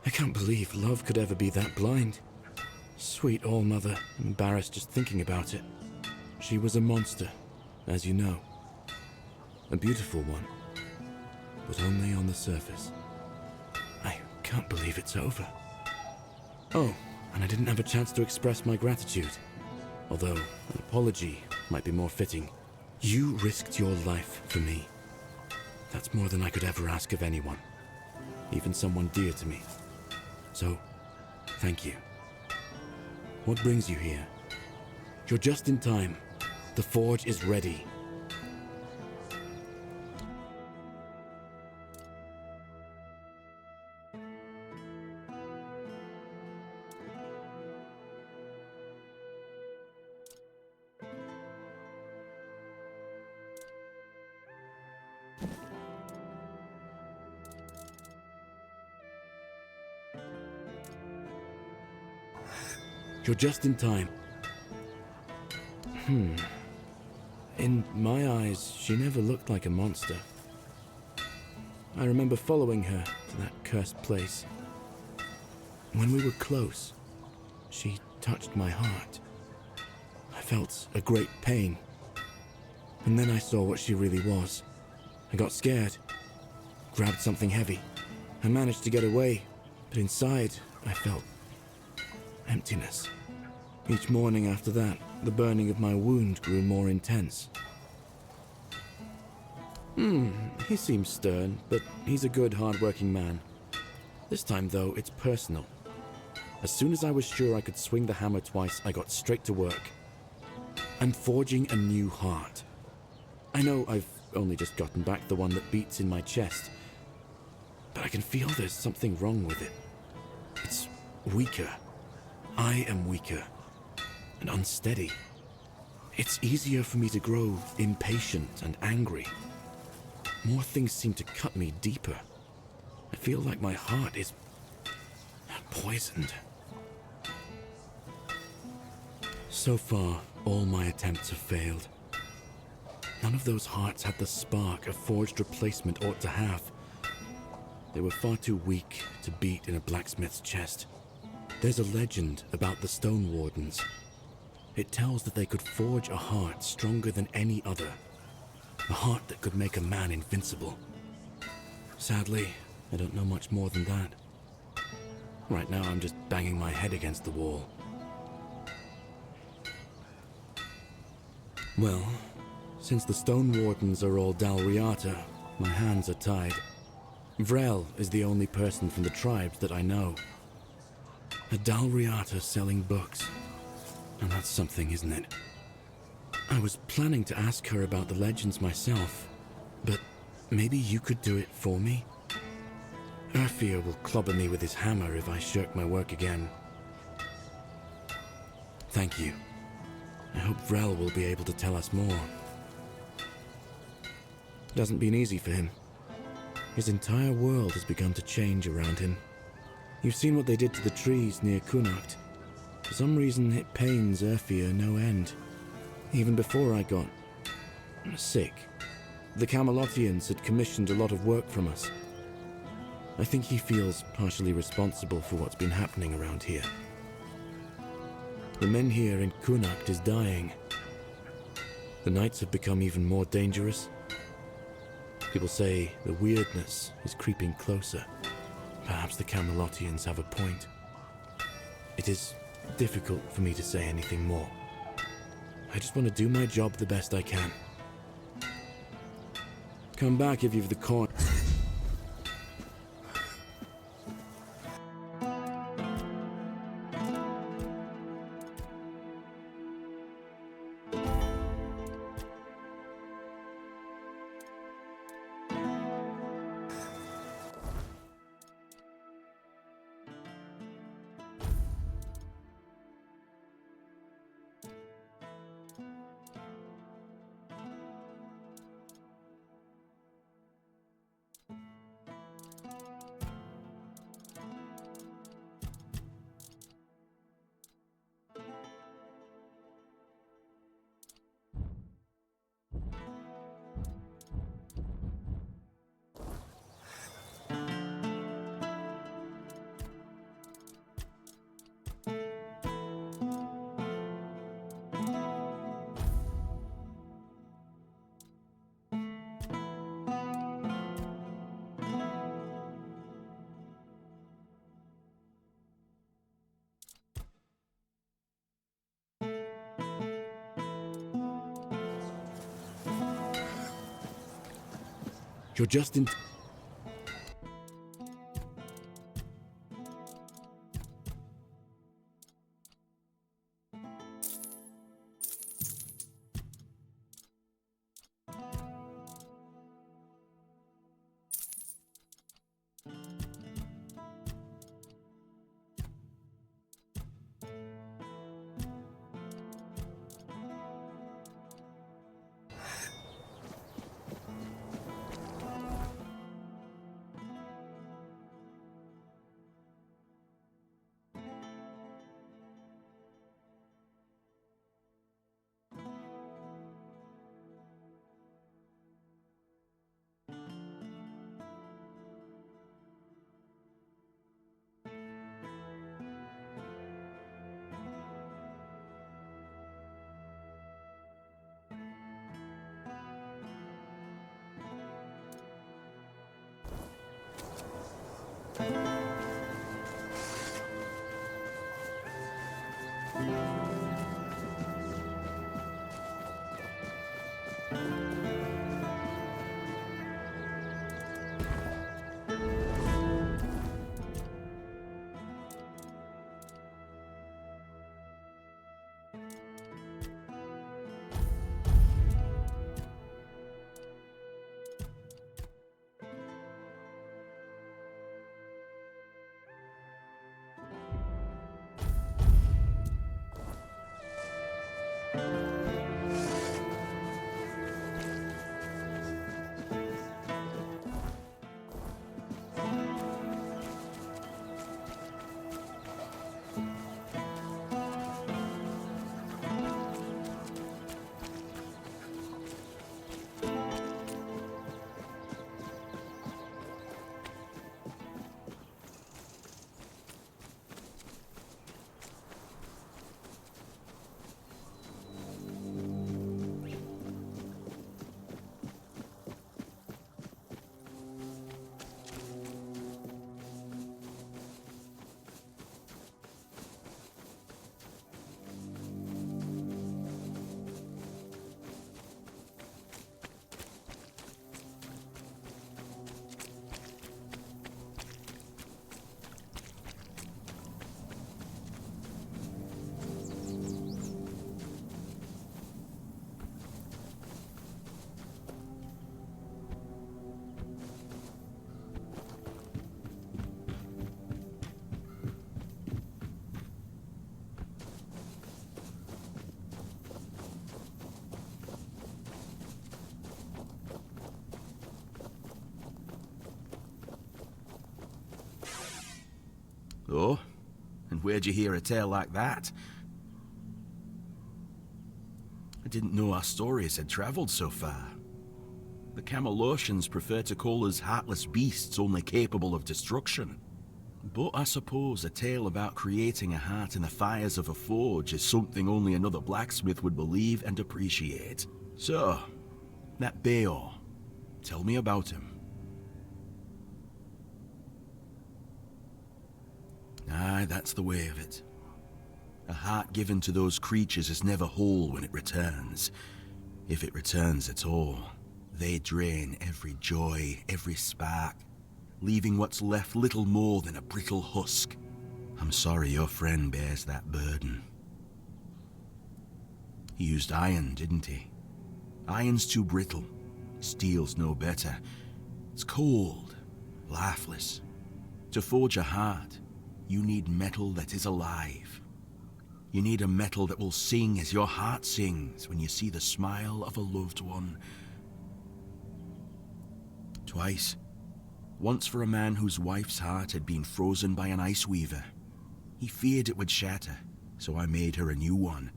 S23: I can't believe love could ever be that blind. Sweet All-Mother, I'm embarrassed just thinking about it. She was a monster, as you know. A beautiful one, but only on the surface. I can't believe it's over. Oh, and I didn't have a chance to express my gratitude. Although, an apology might be more fitting. You risked your life for me. That's more than I could ever ask of anyone. Even someone dear to me. So, thank you. What brings you here? You're just in time. The forge is ready. You're just in time. In my eyes, she never looked like a monster. I remember following her to that cursed place. When we were close, she touched my heart. I felt a great pain. And then I saw what she really was. I got scared, grabbed something heavy. I managed to get away, but inside, I felt emptiness. Each morning after that, the burning of my wound grew more intense. He seems stern, but he's a good, hard-working man. This time, though, it's personal. As soon as I was sure I could swing the hammer twice, I got straight to work. I'm forging a new heart. I know I've only just gotten back the one that beats in my chest, but I can feel there's something wrong with it. It's weaker. I am weaker and unsteady. It's easier for me to grow impatient and angry. More things seem to cut me deeper. I feel like my heart is poisoned. So far, all my attempts have failed. None of those hearts had the spark a forged replacement ought to have. They were far too weak to beat in a blacksmith's chest. There's a legend about the Stone Wardens. It tells that they could forge a heart stronger than any other. A heart that could make a man invincible. Sadly, I don't know much more than that. Right now, I'm just banging my head against the wall. Well, since the Stone Wardens are all Dalriata, my hands are tied. Vrel is the only person from the tribes that I know. A Dalriata selling books. And that's something, isn't it? I was planning to ask her about the legends myself, but maybe you could do it for me? Urfir will clobber me with his hammer if I shirk my work again. Thank you. I hope Vrel will be able to tell us more. It hasn't been easy for him. His entire world has begun to change around him. You've seen what they did to the trees near Connacht. For some reason, it pains Urfir no end. Even before I got sick, the Camelotians had commissioned a lot of work from us. I think he feels partially responsible for what's been happening around here. The men here in Connacht is dying. The nights have become even more dangerous. People say the Wyrdness is creeping closer. Perhaps the Camelotians have a point. It is difficult for me to say anything more. I just want to do my job the best I can. Come back if you've the coin. You're just in...
S3: Oh? And where'd you hear a tale like that? I didn't know our stories had traveled so far. The Camelosians prefer to call us heartless beasts only capable of destruction. But I suppose a tale about creating a heart in the fires of a forge is something only another blacksmith would believe and appreciate. So, that Beor, tell me about him. Aye, that's the way of it. A heart given to those creatures is never whole when it returns. If it returns at all, they drain every joy, every spark, leaving what's left little more than a brittle husk. I'm sorry your friend bears that burden. He used iron, didn't he? Iron's too brittle. Steel's no better. It's cold, lifeless. To forge a heart, you need metal that is alive. You need a metal that will sing as your heart sings when you see the smile of a loved one. Twice. Once for a man whose wife's heart had been frozen by an ice weaver. He feared it would shatter, so I made her a new one.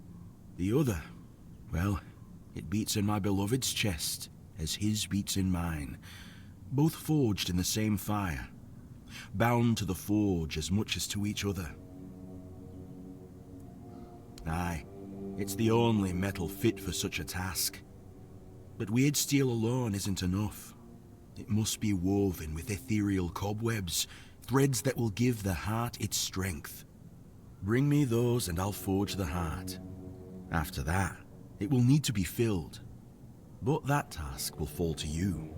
S3: The other, well, it beats in my beloved's chest, as his beats in mine. Both forged in the same fire, bound to the forge as much as to each other. Aye, it's the only metal fit for such a task. But weird steel alone isn't enough. It must be woven with ethereal cobwebs, threads that will give the heart its strength. Bring me those and I'll forge the heart. After that, it will need to be filled. But that task will fall to you.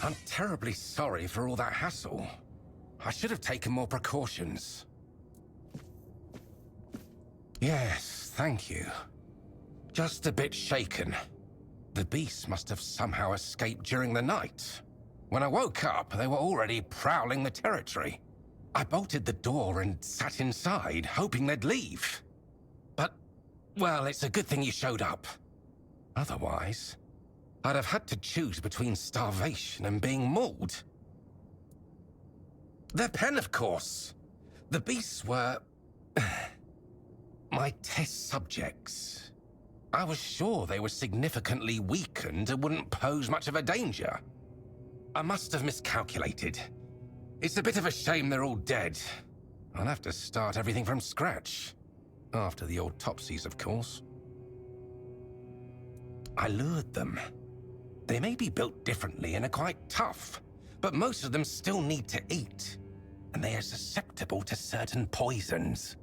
S7: I'm terribly sorry for all that hassle. I should have taken more precautions. Yes, thank you. Just a bit shaken. The beasts must have somehow escaped during the night. When I woke up, they were already prowling the territory. I bolted the door and sat inside, hoping they'd leave. But, well, it's a good thing you showed up. Otherwise, I'd have had to choose between starvation and being mauled. Their pen, of course. The beasts were... my test subjects. I was sure they were significantly weakened and wouldn't pose much of a danger. I must have miscalculated. It's a bit of a shame they're all dead. I'll have to start everything from scratch. After the autopsies, of course. I lured them. They may be built differently and are quite tough, but most of them still need to eat, and they are susceptible to certain poisons.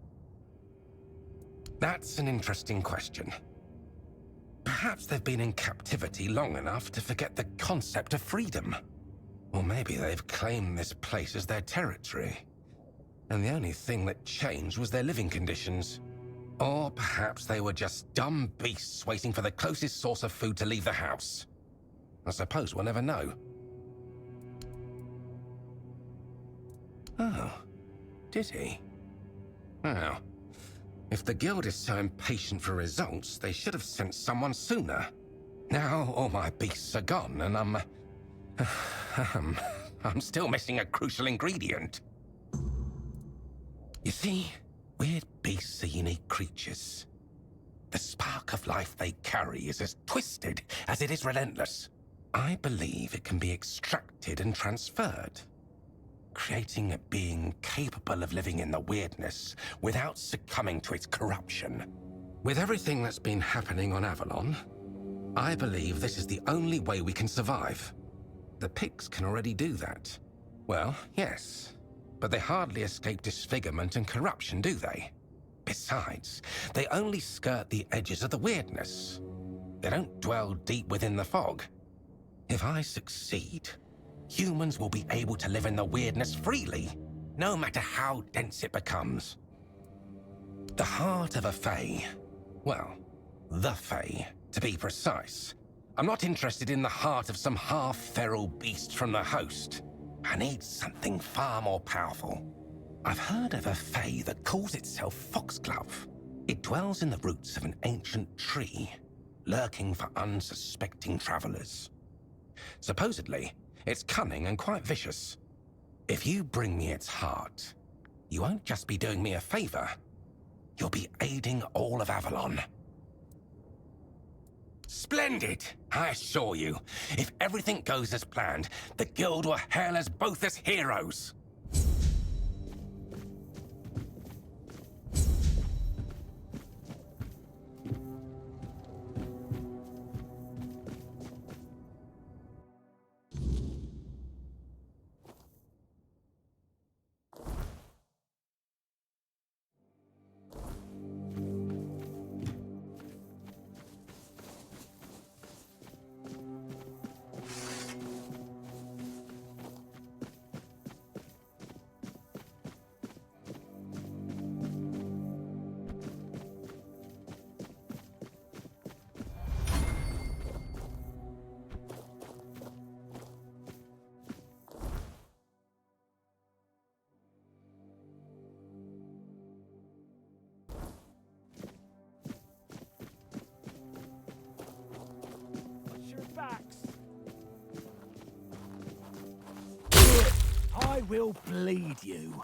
S7: That's an interesting question. Perhaps they've been in captivity long enough to forget the concept of freedom. Or maybe they've claimed this place as their territory, and the only thing that changed was their living conditions. Or perhaps they were just dumb beasts waiting for the closest source of food to leave the house. I suppose we'll never know. Oh, did he? Well, if the guild is so impatient for results, they should have sent someone sooner. Now all my beasts are gone, and I'm still missing a crucial ingredient. You see, weird beasts are unique creatures. The spark of life they carry is as twisted as it is relentless. I believe it can be extracted and transferred, creating a being capable of living in the weirdness without succumbing to its corruption. With everything that's been happening on Avalon, I believe this is the only way we can survive. The pigs can already do that. Well, yes, but they hardly escape disfigurement and corruption, do they? Besides, they only skirt the edges of the weirdness. They don't dwell deep within the fog. If I succeed, humans will be able to live in the weirdness freely, no matter how dense it becomes. The heart of a Fae, well, the Fae, to be precise. I'm not interested in the heart of some half-feral beast from the host. I need something far more powerful. I've heard of a Fae that calls itself Foxglove. It dwells in the roots of an ancient tree, lurking for unsuspecting travelers. Supposedly, it's cunning and quite vicious. If you bring me its heart, you won't just be doing me a favor. You'll be aiding all of Avalon. Splendid, I assure you. If everything goes as planned, the guild will hail us both as heroes.
S8: I will bleed you.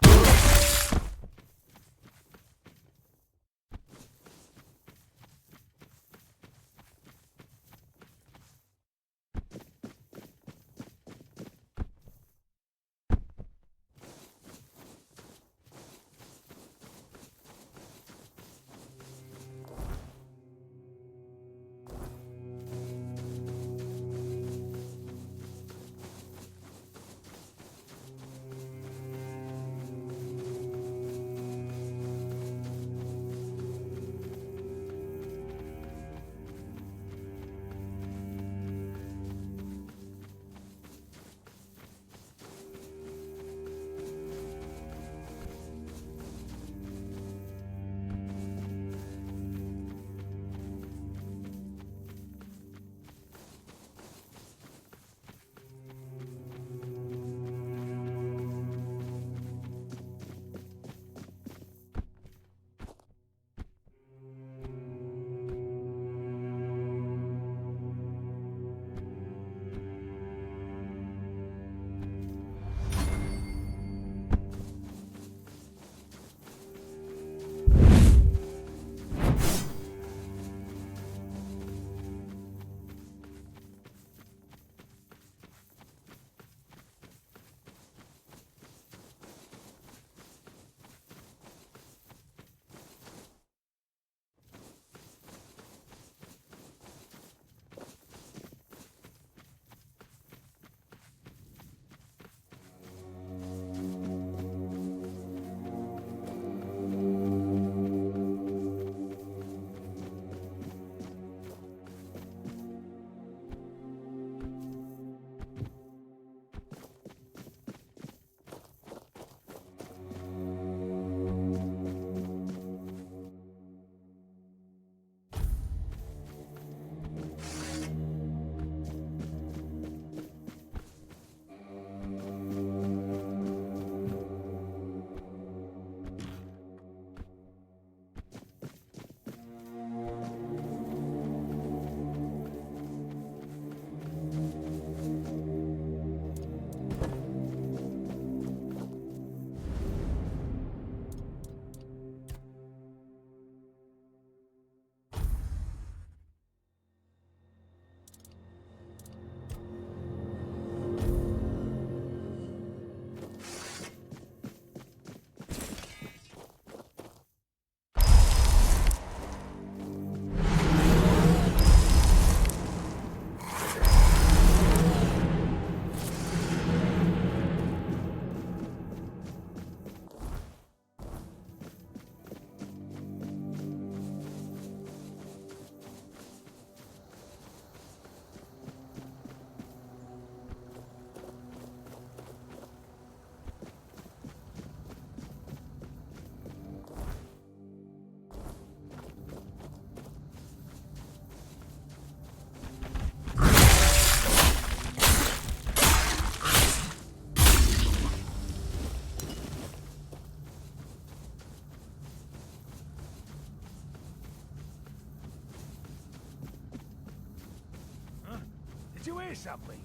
S4: Say something.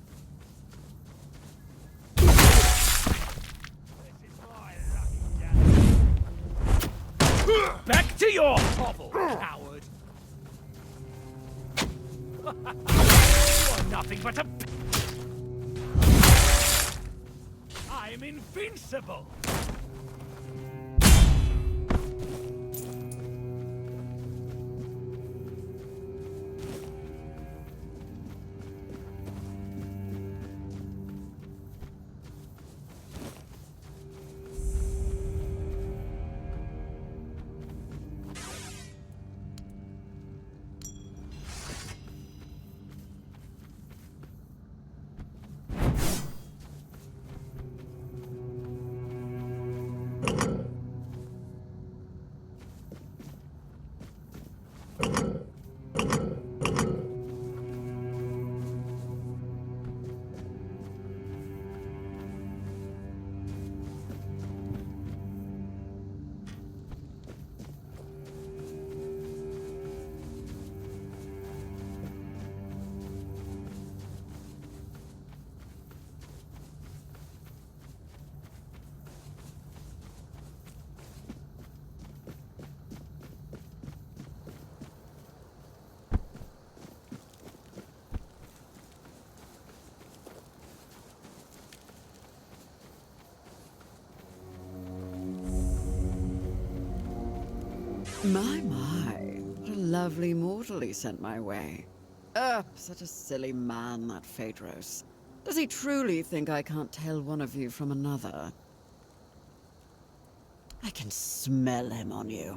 S8: Back to your hovel, coward! You are nothing but a... I'm invincible!
S1: My, what a lovely mortal he sent my way. Such a silly man, that Phaedros. Does he truly think I can't tell one of you from another? I can smell him on you.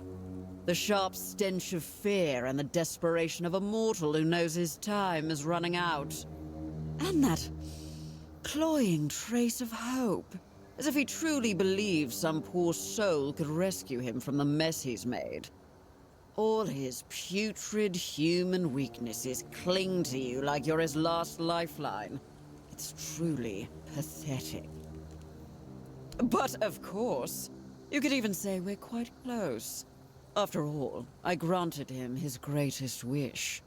S1: The sharp stench of fear and the desperation of a mortal who knows his time is running out. And that cloying trace of hope, as if he truly believes some poor soul could rescue him from the mess he's made. All his putrid human weaknesses cling to you like you're his last lifeline. It's truly pathetic. But of course, you could even say we're quite close. After all, I granted him his greatest wish.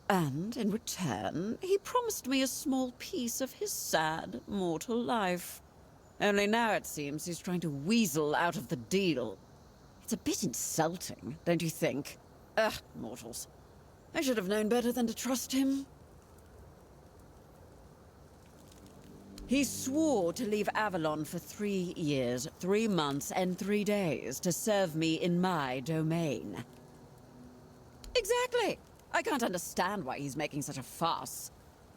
S1: And in return, he promised me a small piece of his sad, mortal life. Only now it seems he's trying to weasel out of the deal. It's a bit insulting, don't you think? Mortals. I should have known better than to trust him. He swore to leave Avalon for 3 years, 3 months, and 3 days to serve me in my domain. Exactly! I can't understand why he's making such a fuss.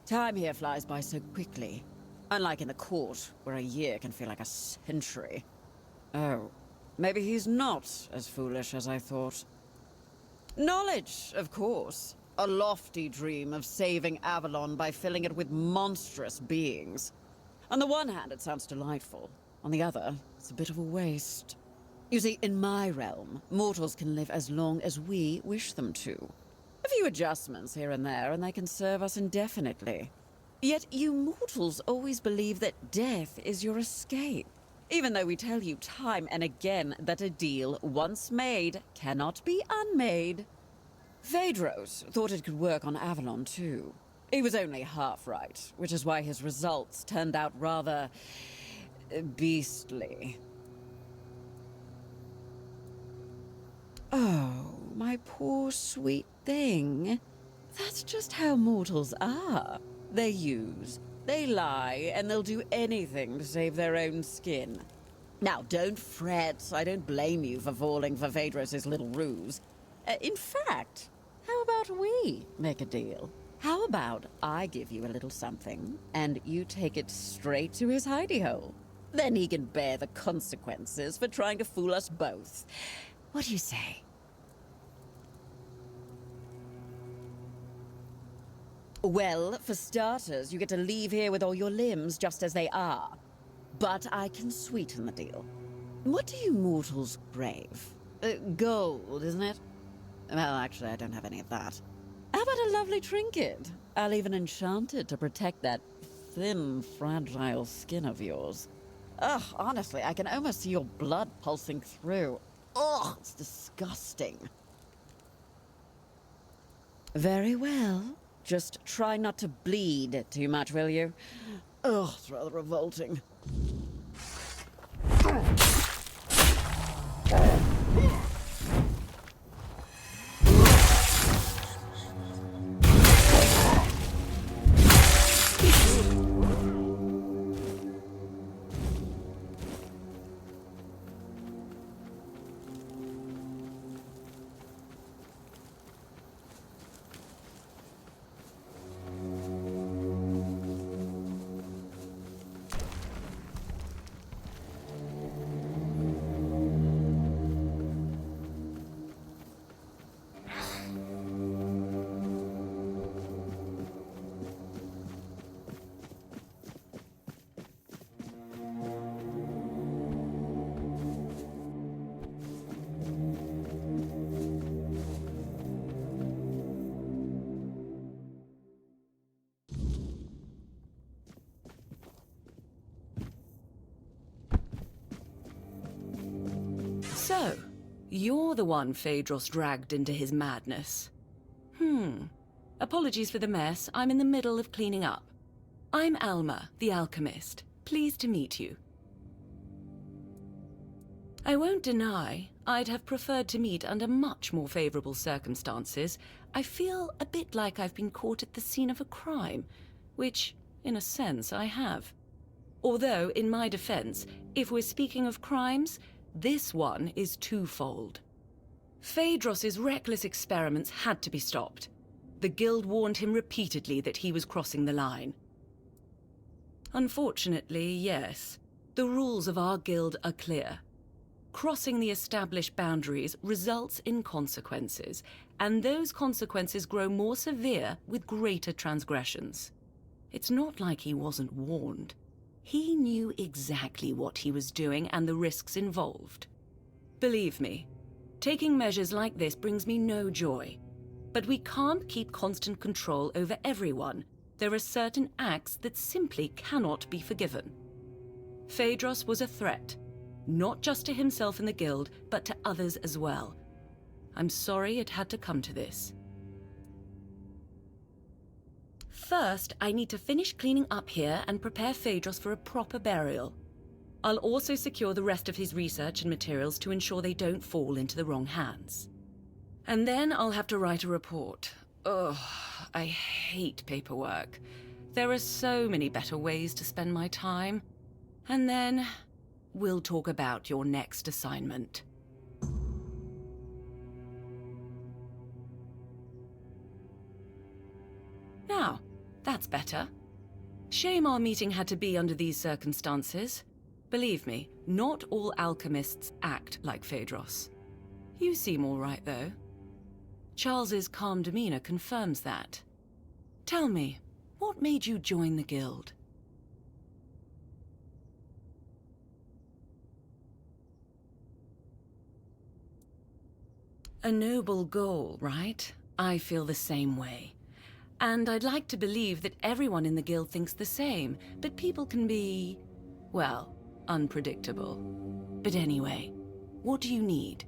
S1: Time here flies by so quickly. Unlike in the court, where a year can feel like a century. Oh, maybe he's not as foolish as I thought. Knowledge, of course. A lofty dream of saving Avalon by filling it with monstrous beings. On the one hand, it sounds delightful. On the other, it's a bit of a waste. You see, in my realm, mortals can live as long as we wish them to. A few adjustments here and there, and they can serve us indefinitely. Yet you mortals always believe that death is your escape. Even though we tell you time and again that a deal once made cannot be unmade. Phaedros thought it could work on Avalon too. He was only half right, which is why his results turned out rather beastly. Oh, my poor sweet thing. That's just how mortals are. They use, they lie, and they'll do anything to save their own skin. Now, don't fret. I don't blame you for falling for Phaedros' little ruse. In fact, how about we make a deal? How about I give you a little something, and you take it straight to his hidey hole? Then he can bear the consequences for trying to fool us both. What do you say? Well, for starters, you get to leave here with all your limbs just as they are. But I can sweeten the deal. What do you mortals crave? Gold, isn't it? Well, actually, I don't have any of that. How about a lovely trinket? I'll even enchant it to protect that thin, fragile skin of yours. Ugh, honestly, I can almost see your blood pulsing through. Ugh, it's disgusting. Very well. Just try not to bleed too much, will you? Ugh, it's rather revolting.
S16: So, you're the one Phaedros dragged into his madness. Apologies for the mess. I'm in the middle of cleaning up. I'm Alma, the alchemist. Pleased to meet you. I won't deny, I'd have preferred to meet under much more favorable circumstances. I feel a bit like I've been caught at the scene of a crime, which, in a sense, I have. Although, in my defense, if we're speaking of crimes, this one is twofold. Phaedros's reckless experiments had to be stopped. The Guild warned him repeatedly that he was crossing the line. Unfortunately, yes, the rules of our Guild are clear. Crossing the established boundaries results in consequences, and those consequences grow more severe with greater transgressions. It's not like he wasn't warned. He knew exactly what he was doing and the risks involved. Believe me, taking measures like this brings me no joy. But we can't keep constant control over everyone. There are certain acts that simply cannot be forgiven. Phaedros was a threat, not just to himself and the Guild, but to others as well. I'm sorry it had to come to this. First, I need to finish cleaning up here and prepare Phaedros for a proper burial. I'll also secure the rest of his research and materials to ensure they don't fall into the wrong hands. And then I'll have to write a report. Ugh, I hate paperwork. There are so many better ways to spend my time. And then we'll talk about your next assignment. Now, that's better. Shame our meeting had to be under these circumstances. Believe me, not all alchemists act like Phaedros. You seem all right, though. Charles's calm demeanor confirms that. Tell me, what made you join the Guild? A noble goal, right? I feel the same way. And I'd like to believe that everyone in the Guild thinks the same, but people can be, well, unpredictable. But anyway, what do you need?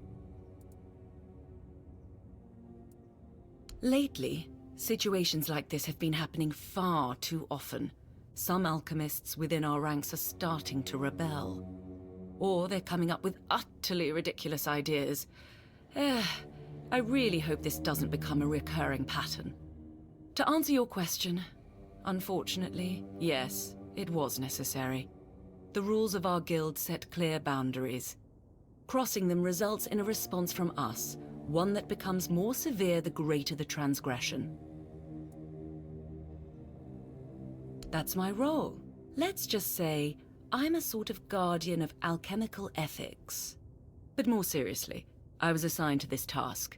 S16: Lately, situations like this have been happening far too often. Some alchemists within our ranks are starting to rebel. Or they're coming up with utterly ridiculous ideas. I really hope this doesn't become a recurring pattern. To answer your question, unfortunately, yes, it was necessary. The rules of our Guild set clear boundaries. Crossing them results in a response from us, one that becomes more severe the greater the transgression. That's my role. Let's just say I'm a sort of guardian of alchemical ethics. But more seriously, I was assigned to this task.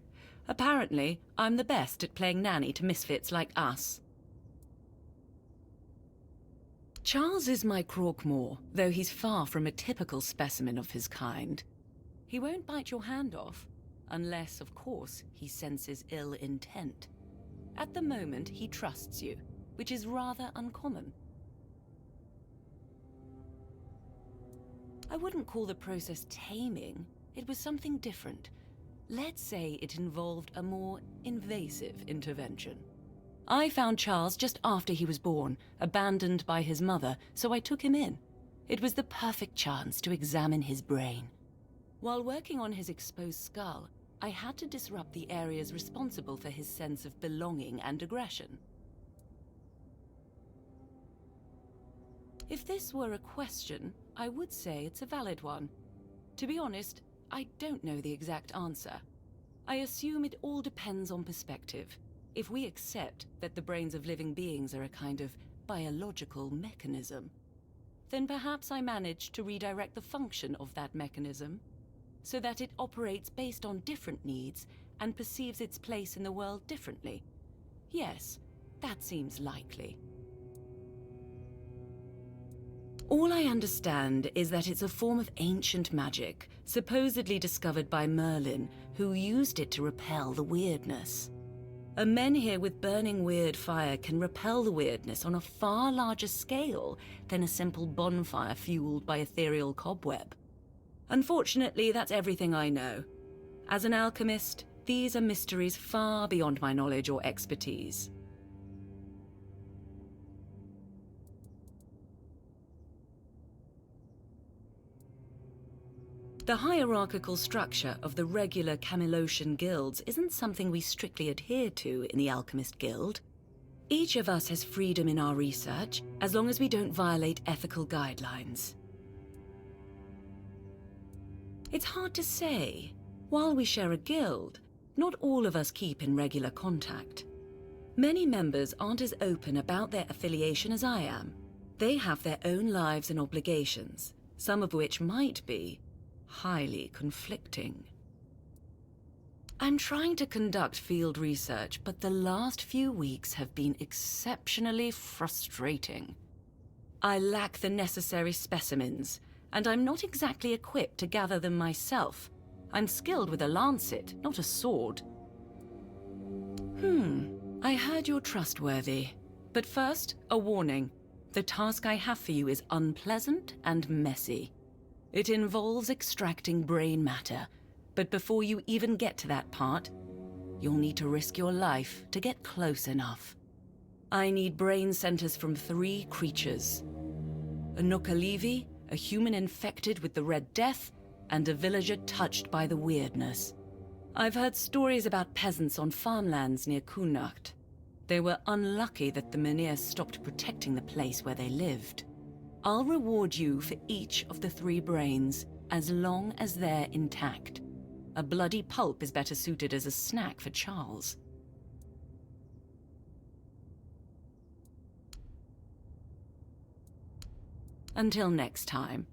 S16: Apparently, I'm the best at playing nanny to misfits like us. Charles is my Croakmore, though he's far from a typical specimen of his kind. He won't bite your hand off, unless, of course, he senses ill intent. At the moment, he trusts you, which is rather uncommon. I wouldn't call the process taming. It was something different. Let's say it involved a more invasive intervention. I found Charles just after he was born, abandoned by his mother, so I took him in. It was the perfect chance to examine his brain. While working on his exposed skull, I had to disrupt the areas responsible for his sense of belonging and aggression. If this were a question, I would say it's a valid one. To be honest, I don't know the exact answer. I assume it all depends on perspective. If we accept that the brains of living beings are a kind of biological mechanism, then perhaps I managed to redirect the function of that mechanism so that it operates based on different needs and perceives its place in the world differently. Yes, that seems likely. All I understand is that it's a form of ancient magic, supposedly discovered by Merlin, who used it to repel the Wyrdness. A menhir with burning weird fire can repel the Wyrdness on a far larger scale than a simple bonfire fueled by ethereal cobweb. Unfortunately, that's everything I know. As an alchemist, these are mysteries far beyond my knowledge or expertise. The hierarchical structure of the regular Camelosian guilds isn't something we strictly adhere to in the Alchemist Guild. Each of us has freedom in our research, as long as we don't violate ethical guidelines. It's hard to say. While we share a guild, not all of us keep in regular contact. Many members aren't as open about their affiliation as I am. They have their own lives and obligations, some of which might be highly conflicting. I'm trying to conduct field research, but the last few weeks have been exceptionally frustrating. I lack the necessary specimens, and I'm not exactly equipped to gather them myself. I'm skilled with a lancet, not a sword. I heard you're trustworthy. But first, a warning. The task I have for you is unpleasant and messy. It involves extracting brain matter, but before you even get to that part, you'll need to risk your life to get close enough. I need brain centers from 3 creatures. A Nokalivi, a human infected with the Red Death, and a villager touched by the Wyrdness. I've heard stories about peasants on farmlands near Kunacht. They were unlucky that the Menhir stopped protecting the place where they lived. I'll reward you for each of the 3 brains, as long as they're intact. A bloody pulp is better suited as a snack for Charles. Until next time.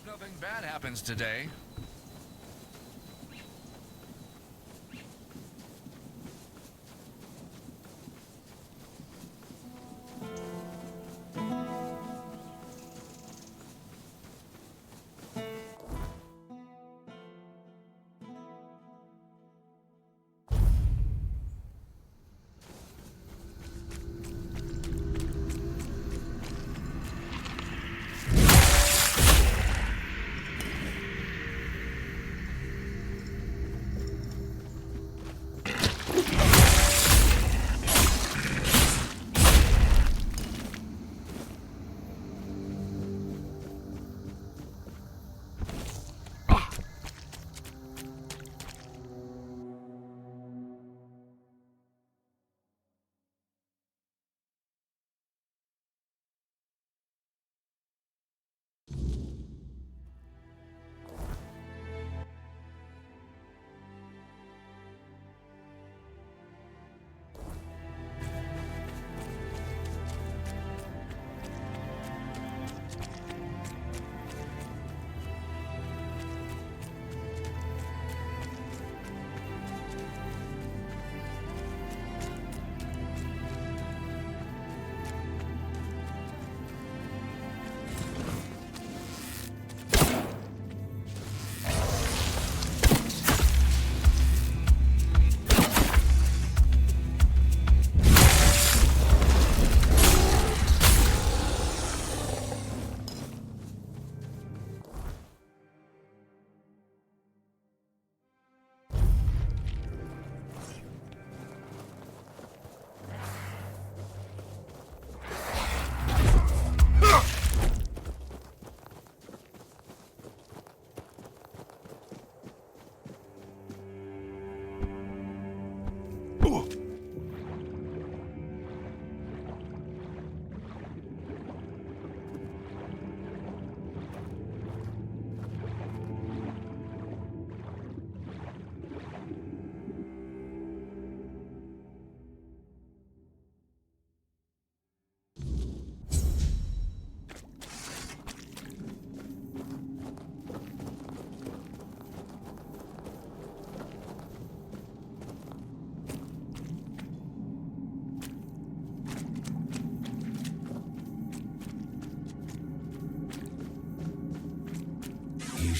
S11: Nothing bad happens today.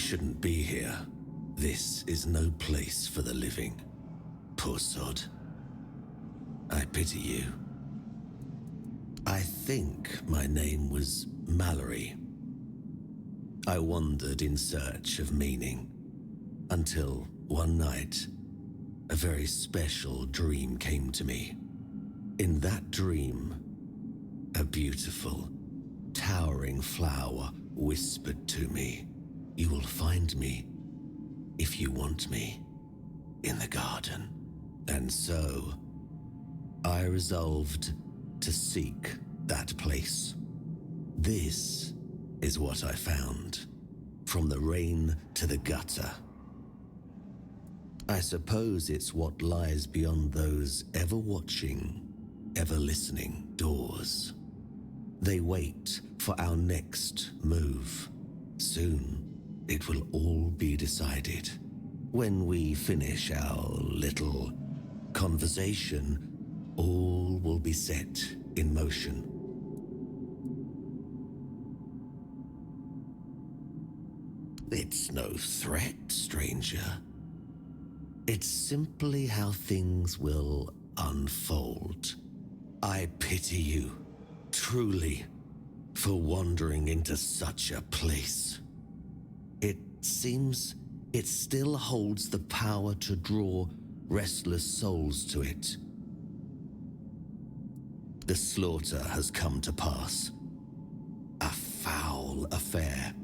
S11: shouldn't be here. This is no place for the living. Poor sod. I pity you. I think my name was Mallory. I wandered in search of meaning, until one night, a very special dream came to me. In that dream, a beautiful, towering flower whispered to me, "You will find me, if you want me, in the garden." And so, I resolved to seek that place. This is what I found, from the rain to the gutter. I suppose it's what lies beyond those ever-watching, ever-listening doors. They wait for our next move. Soon, it will all be decided. When we finish our little conversation, all will be set in motion. It's no threat, stranger. It's simply how things will unfold. I pity you, truly, for wandering into such a place. It seems it still holds the power to draw restless souls to it. The slaughter has come to pass. A foul affair.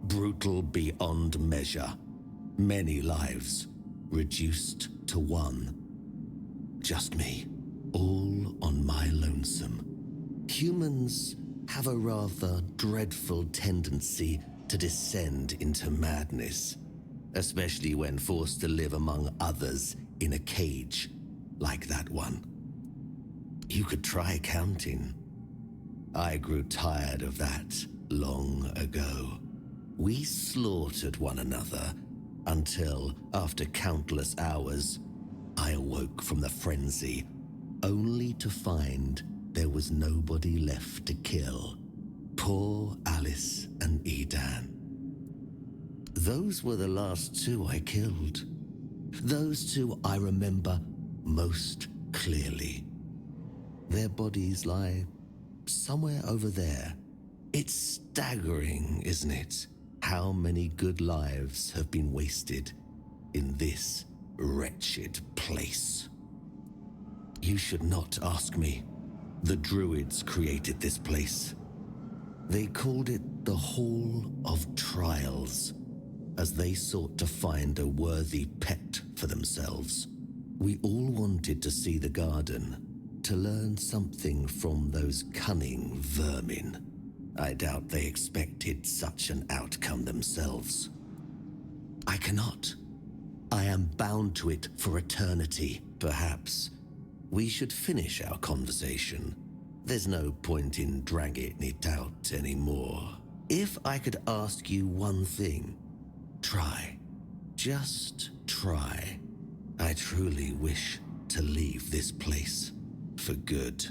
S11: Brutal beyond measure. Many lives reduced to one. Just me, all on my lonesome. Humans have a rather dreadful tendency to descend into madness, especially when forced to live among others in a cage like that one. You could try counting. I grew tired of that long ago. We slaughtered one another until, after countless hours, I awoke from the frenzy, only to find there was nobody left to kill. Poor Alice and Edan. Those were the last two I killed. Those two I remember most clearly. Their bodies lie somewhere over there. It's staggering, isn't it? How many good lives have been wasted in this wretched place. You should not ask me. The Druids created this place. They called it the Hall of Trials, as they sought to find a worthy pet for themselves. We all wanted to see the garden, to learn something from those cunning vermin. I doubt they expected such an outcome themselves. I cannot. I am bound to it for eternity. Perhaps we should finish our conversation. There's no point in dragging it out anymore. If I could ask you one thing, try. Just try. I truly wish to leave this place for good.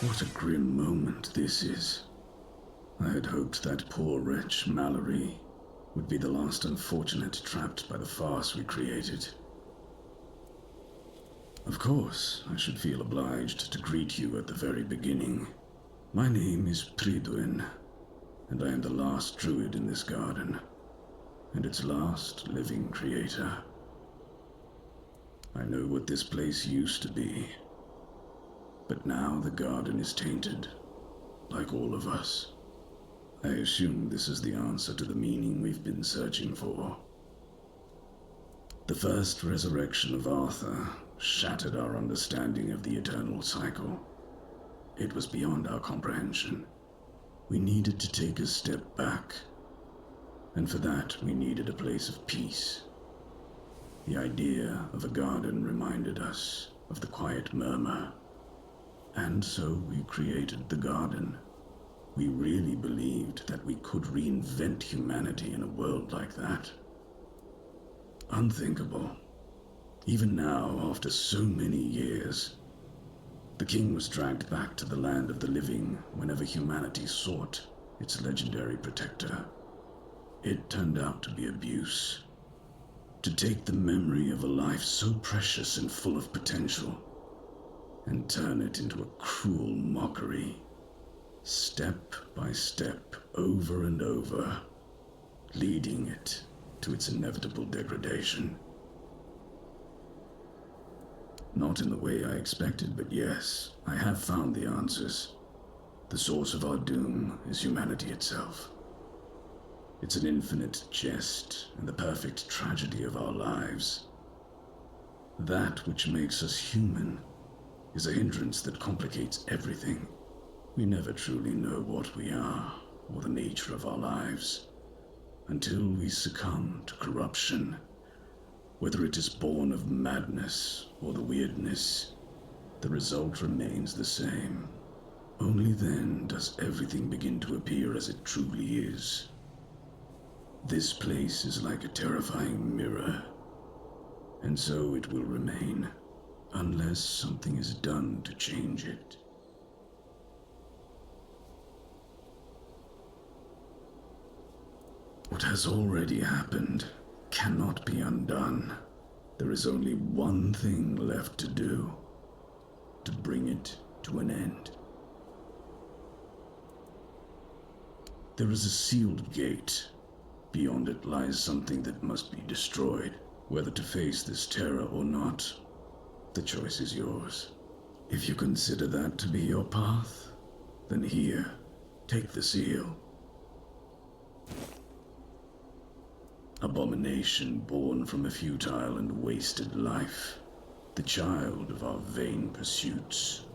S15: What a grim moment this is. I had hoped that poor wretch, Mallory, would be the last unfortunate trapped by the farce we created. Of course, I should feel obliged to greet you at the very beginning. My name is Prydwen, and I am the last druid in this garden, and its last living creator. I know what this place used to be, but now the garden is tainted, like all of us. I assume this is the answer to the meaning we've been searching for. The first resurrection of Arthur shattered our understanding of the eternal cycle. It was beyond our comprehension. We needed to take a step back, and for that we needed a place of peace. The idea of a garden reminded us of the quiet murmur, and so we created the garden. We really believed that we could reinvent humanity in a world like that. Unthinkable. Even now, after so many years, the king was dragged back to the land of the living whenever humanity sought its legendary protector. It turned out to be abuse. To take the memory of a life so precious and full of potential and turn it into a cruel mockery. Step by step, over and over, leading it to its inevitable degradation. Not in the way I expected, but yes, I have found the answers. The source of our doom is humanity itself. It's an infinite jest and the perfect tragedy of our lives. That which makes us human is a hindrance that complicates everything. We never truly know what we are or the nature of our lives until we succumb to corruption, whether it is born of madness or the Wyrdness. The result remains the same. Only then does everything begin to appear as it truly is. This place is like a terrifying mirror, and so it will remain, unless something is done to change it. What has already happened cannot be undone. There is only one thing left to do, to bring it to an end. There is a sealed gate. Beyond it lies something that must be destroyed. Whether to face this terror or not, the choice is yours. If you consider that to be your path, then here, take the seal. Abomination born from a futile and wasted life, the child of our vain pursuits.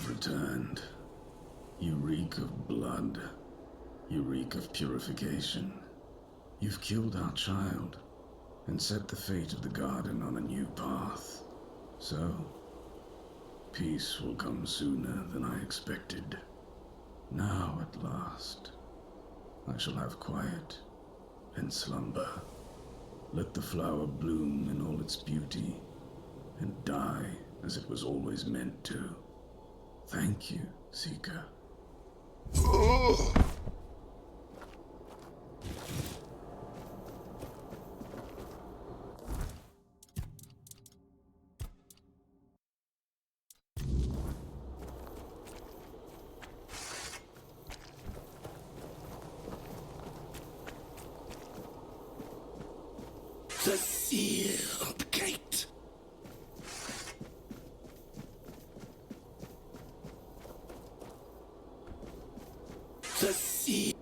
S15: have returned. You reek of blood. You reek of purification. You've killed our child and set the fate of the garden on a new path. So, peace will come sooner than I expected. Now, at last, I shall have quiet and slumber. Let the flower bloom in all its beauty and die as it was always meant to. Thank you, Seeker.
S11: The sealed gate. The seal.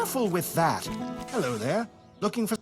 S17: careful with that. Hello there. Looking for...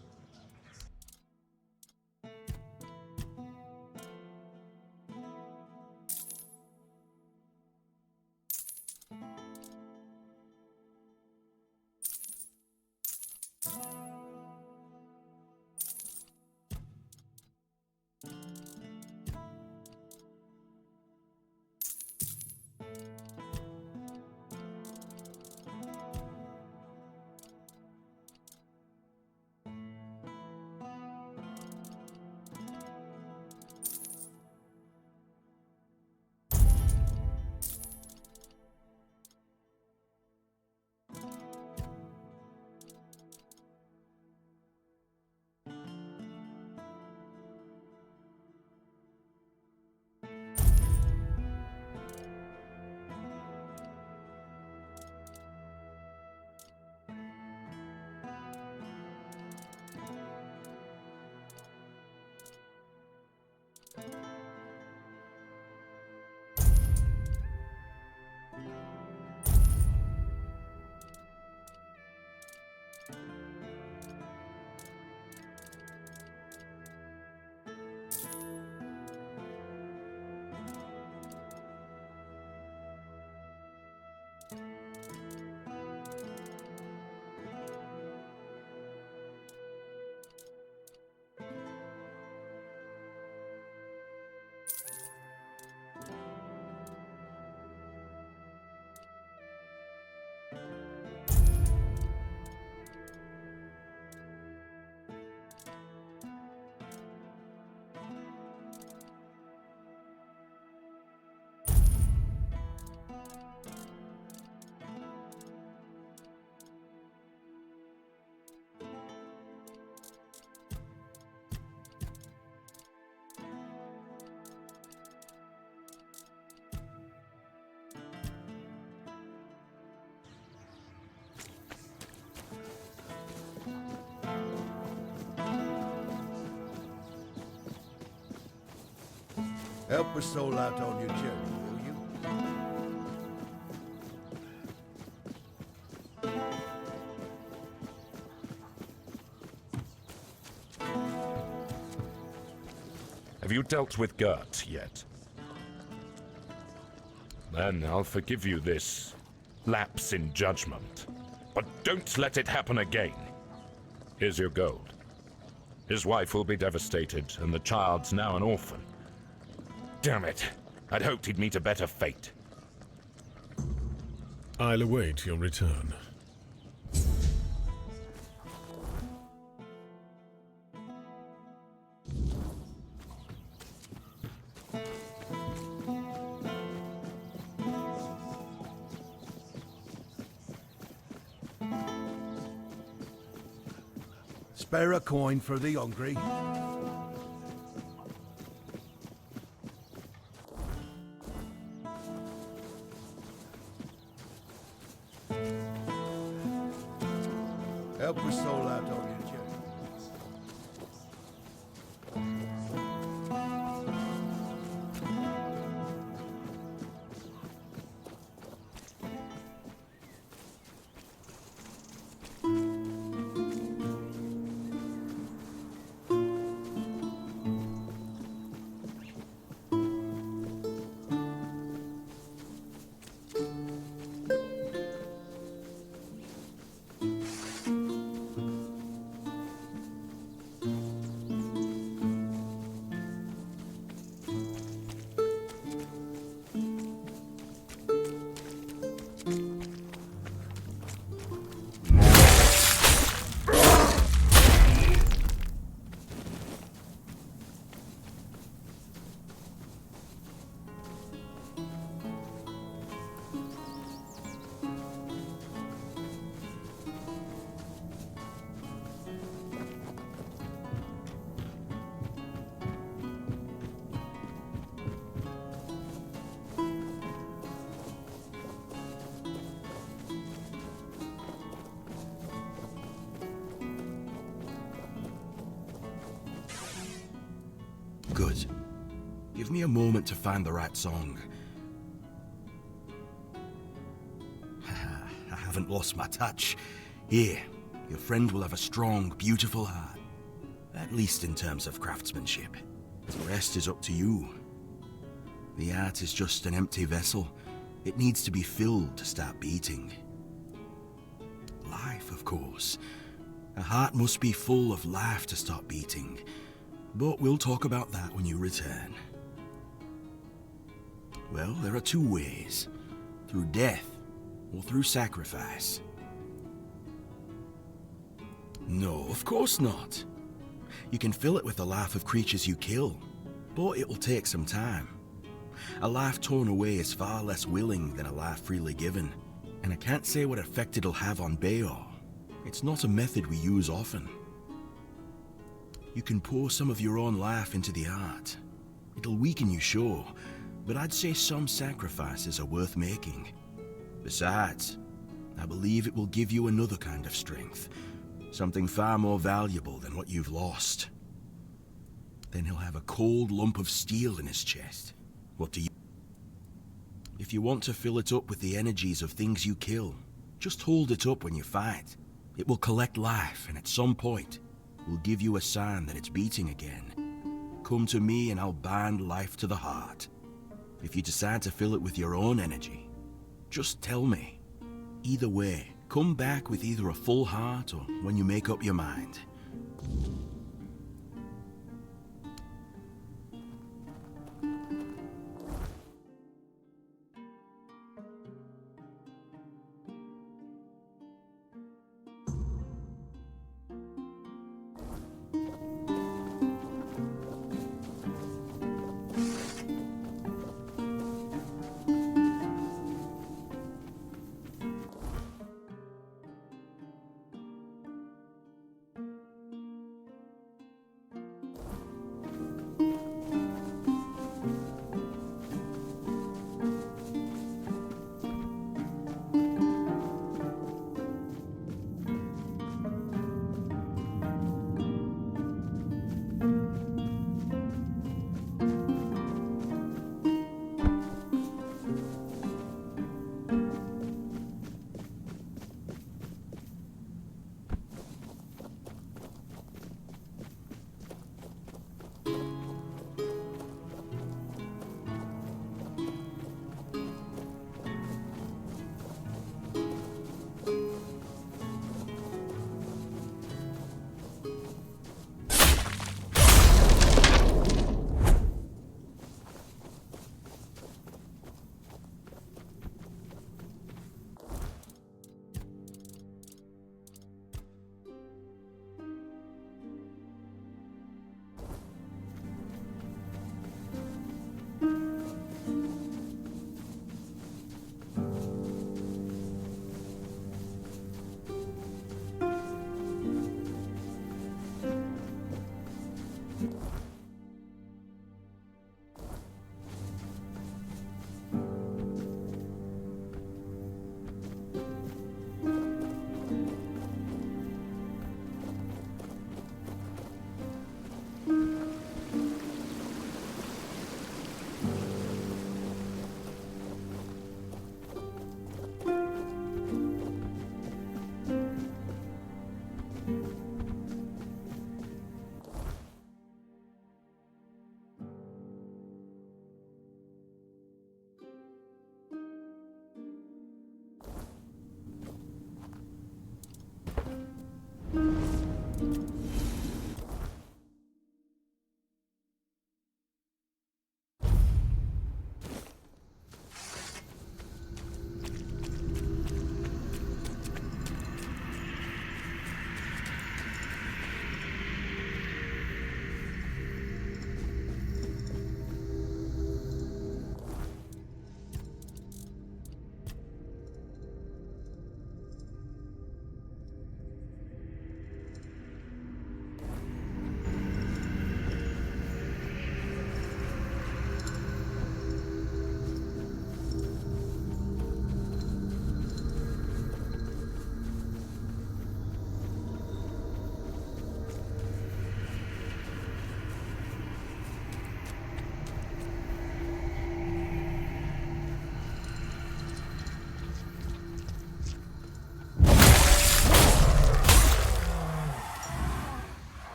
S13: Help a soul out on your journey, will you?
S20: Have you dealt with Gert yet? Then I'll forgive you this lapse in judgment. But don't let it happen again. Here's your gold. His wife will be devastated, and the child's now an orphan. Damn it. I'd hoped he'd meet a better fate.
S18: I'll await your return.
S13: Spare a coin for the hungry. Help a soul out on your journey.
S3: Good. Give me a moment to find the right song. I haven't lost my touch. Here, your friend will have a strong, beautiful heart. At least in terms of craftsmanship. The rest is up to you. The art is just an empty vessel. It needs to be filled to start beating. Life, of course. A heart must be full of life to start beating. But we'll talk about that when you return. Well, there are two ways. Through death, or through sacrifice. No, of course not. You can fill it with the life of creatures you kill, but it will take some time. A life torn away is far less willing than a life freely given, and I can't say what effect it'll have on Bayor. It's not a method we use often. You can pour some of your own life into the art. It'll weaken you, sure, but I'd say some sacrifices are worth making. Besides, I believe it will give you another kind of strength, something far more valuable than what you've lost. Then he'll have a cold lump of steel in his chest. What do you... If you want to fill it up with the energies of things you kill, just hold it up when you fight. It will collect life, and at some point, will give you a sign that it's beating again. Come to me and I'll bind life to the heart. If you decide to fill it with your own energy, just tell me. Either way, come back with either a full heart or when you make up your mind.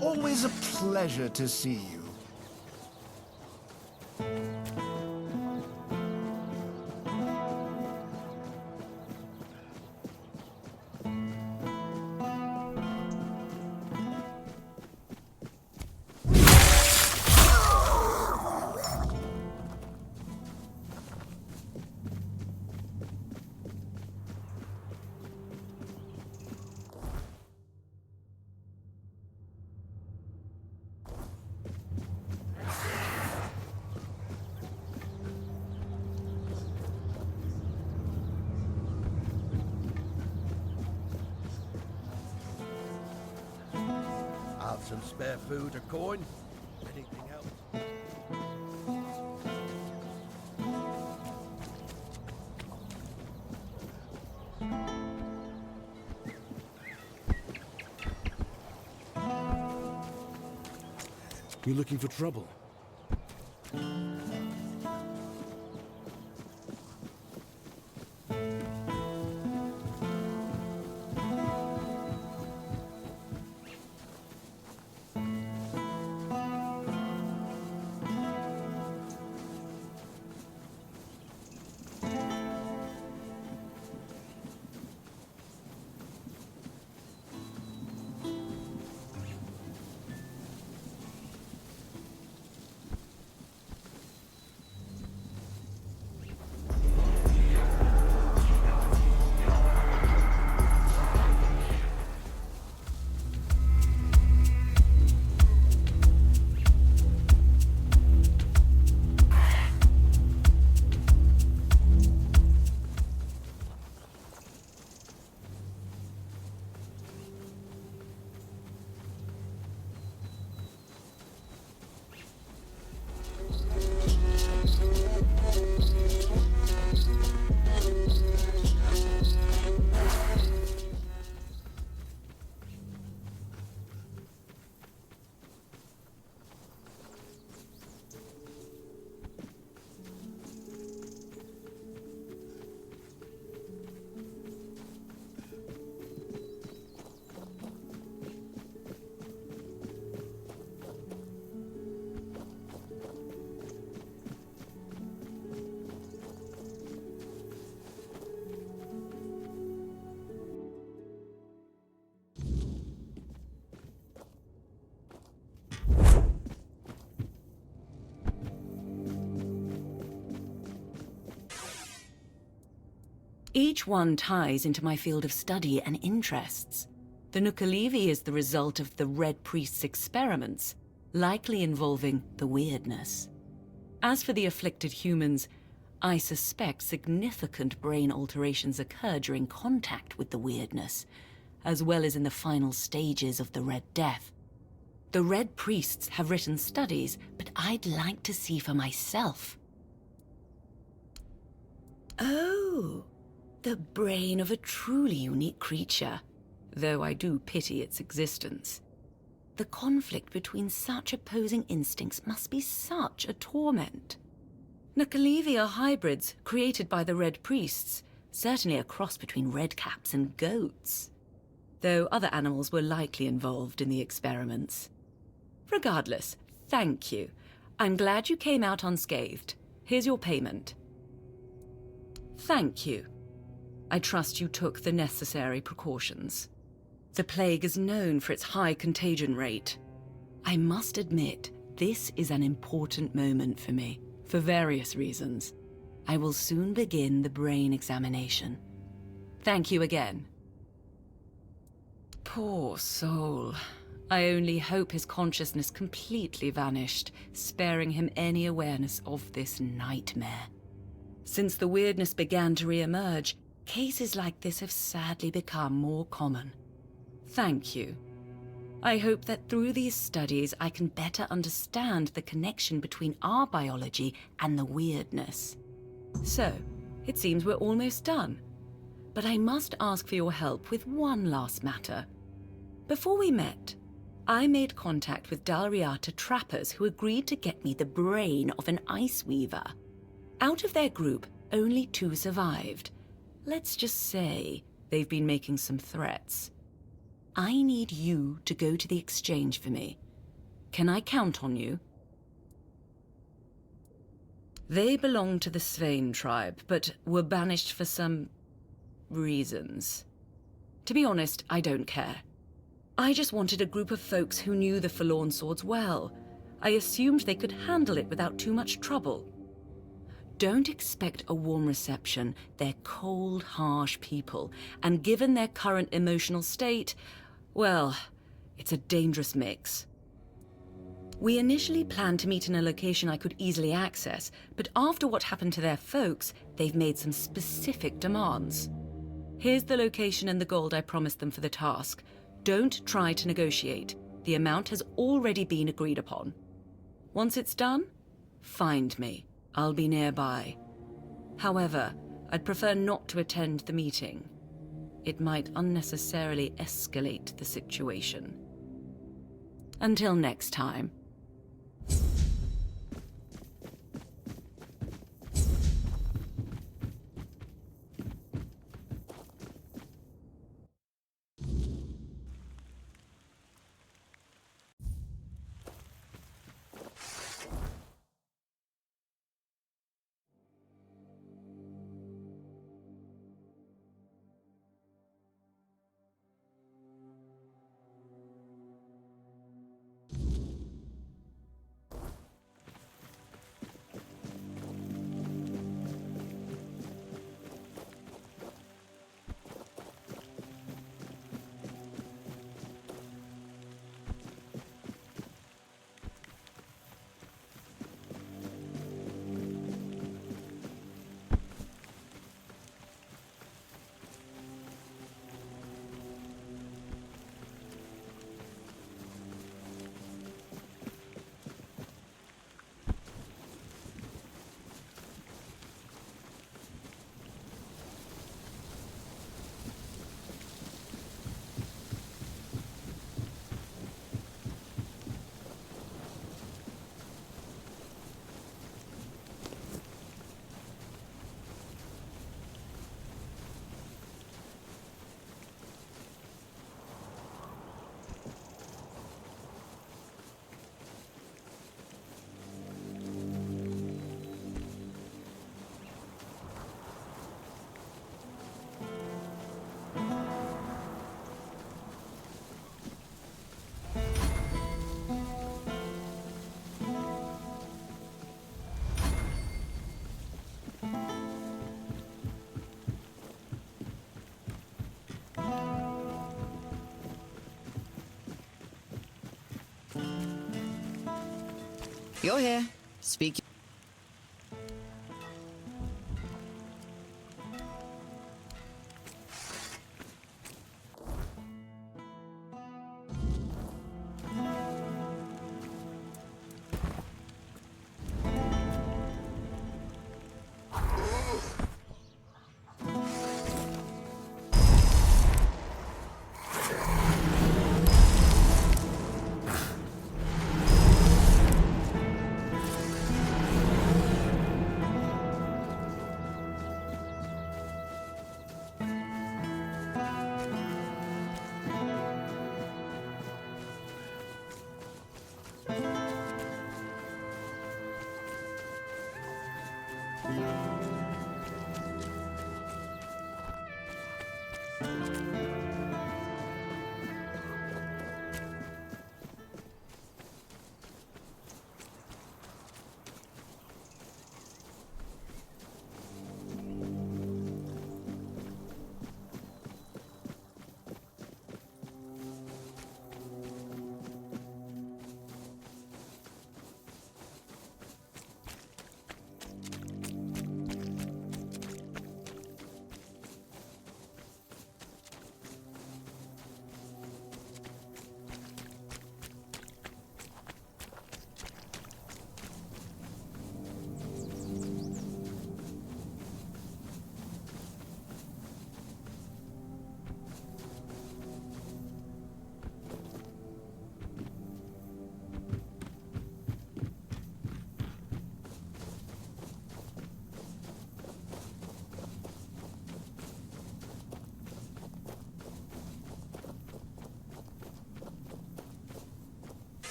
S17: Always a pleasure to see you.
S13: Have some spare food or coin? Anything else?
S23: You looking for trouble?
S16: Each one ties into my field of study and interests. The Nuka-Levi is the result of the Red Priest's experiments, likely involving the Wyrdness. As for the afflicted humans, I suspect significant brain alterations occur during contact with the Wyrdness, as well as in the final stages of the Red Death. The Red Priests have written studies, but I'd like to see for myself. Oh, the brain of a truly unique creature, though I do pity its existence. The conflict between such opposing instincts must be such a torment. Nuka-Levi are hybrids created by the Red Priests, certainly a cross between redcaps and goats, though other animals were likely involved in the experiments. Regardless, thank you. I'm glad you came out unscathed. Here's your payment. Thank you. I trust you took the necessary precautions. The plague is known for its high contagion rate. I must admit, this is an important moment for me, for various reasons. I will soon begin the brain examination. Thank you again. Poor soul. I only hope his consciousness completely vanished, sparing him any awareness of this nightmare. Since the Wyrdness began to re-emerge, cases like this have sadly become more common. Thank you. I hope that through these studies I can better understand the connection between our biology and the Wyrdness. So, it seems we're almost done. But I must ask for your help with one last matter. Before we met, I made contact with Dalriata trappers who agreed to get me the brain of an ice weaver. Out of their group, only 2 survived. Let's just say they've been making some threats. I need you to go to the exchange for me. Can I count on you? They belong to the Svein tribe, but were banished for some reasons. To be honest, I don't care. I just wanted a group of folks who knew the Forlorn Swords well. I assumed they could handle it without too much trouble. Don't expect a warm reception. They're cold, harsh people, and given their current emotional state, well, it's a dangerous mix. We initially planned to meet in a location I could easily access, but after what happened to their folks, they've made some specific demands. Here's the location and the gold I promised them for the task. Don't try to negotiate. The amount has already been agreed upon. Once it's done, find me. I'll be nearby. However, I'd prefer not to attend the meeting. It might unnecessarily escalate the situation. Until next time.
S1: You're here. Speak.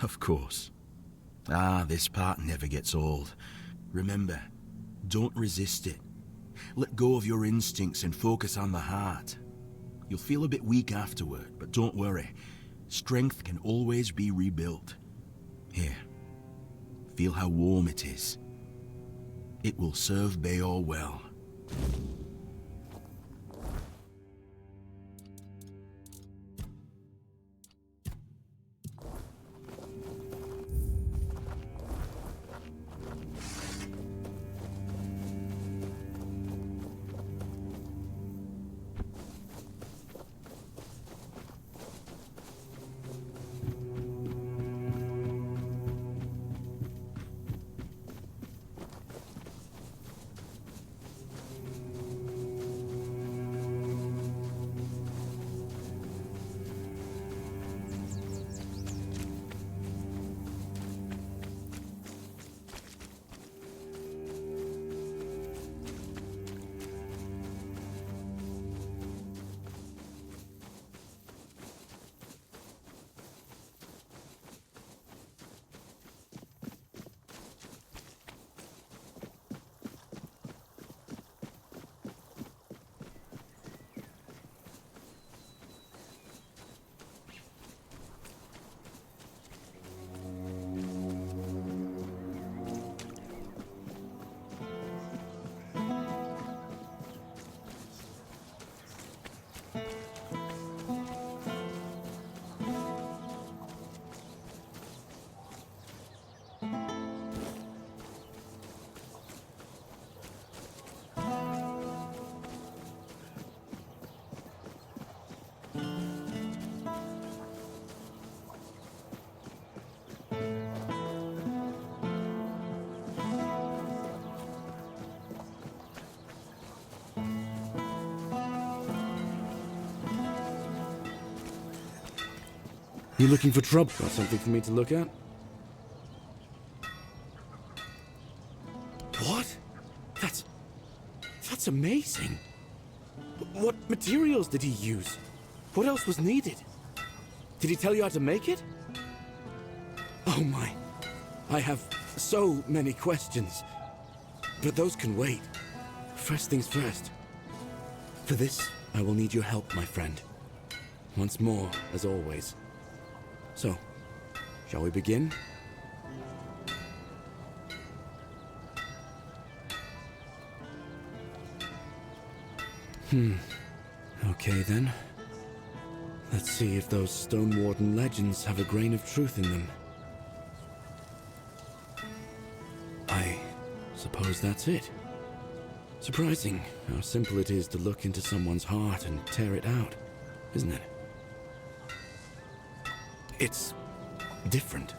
S3: Of course. Ah, this part never gets old. Remember, don't resist it. Let go of your instincts and focus on the heart. You'll feel a bit weak afterward, but don't worry. Strength can always be rebuilt. Here, feel how warm it is. It will serve Bayor well.
S23: You looking for trouble? Got something for me to look at? What? That's amazing. What materials did he use? What else was needed? Did he tell you how to make it? Oh my. I have so many questions. But those can wait. First things first. For this, I will need your help, my friend. Once more, as always. So, shall we begin? Okay then. Let's see if those Stone Warden legends have a grain of truth in them. suppose that's it. Surprising how simple it is to look into someone's heart and tear it out, isn't it? It's different.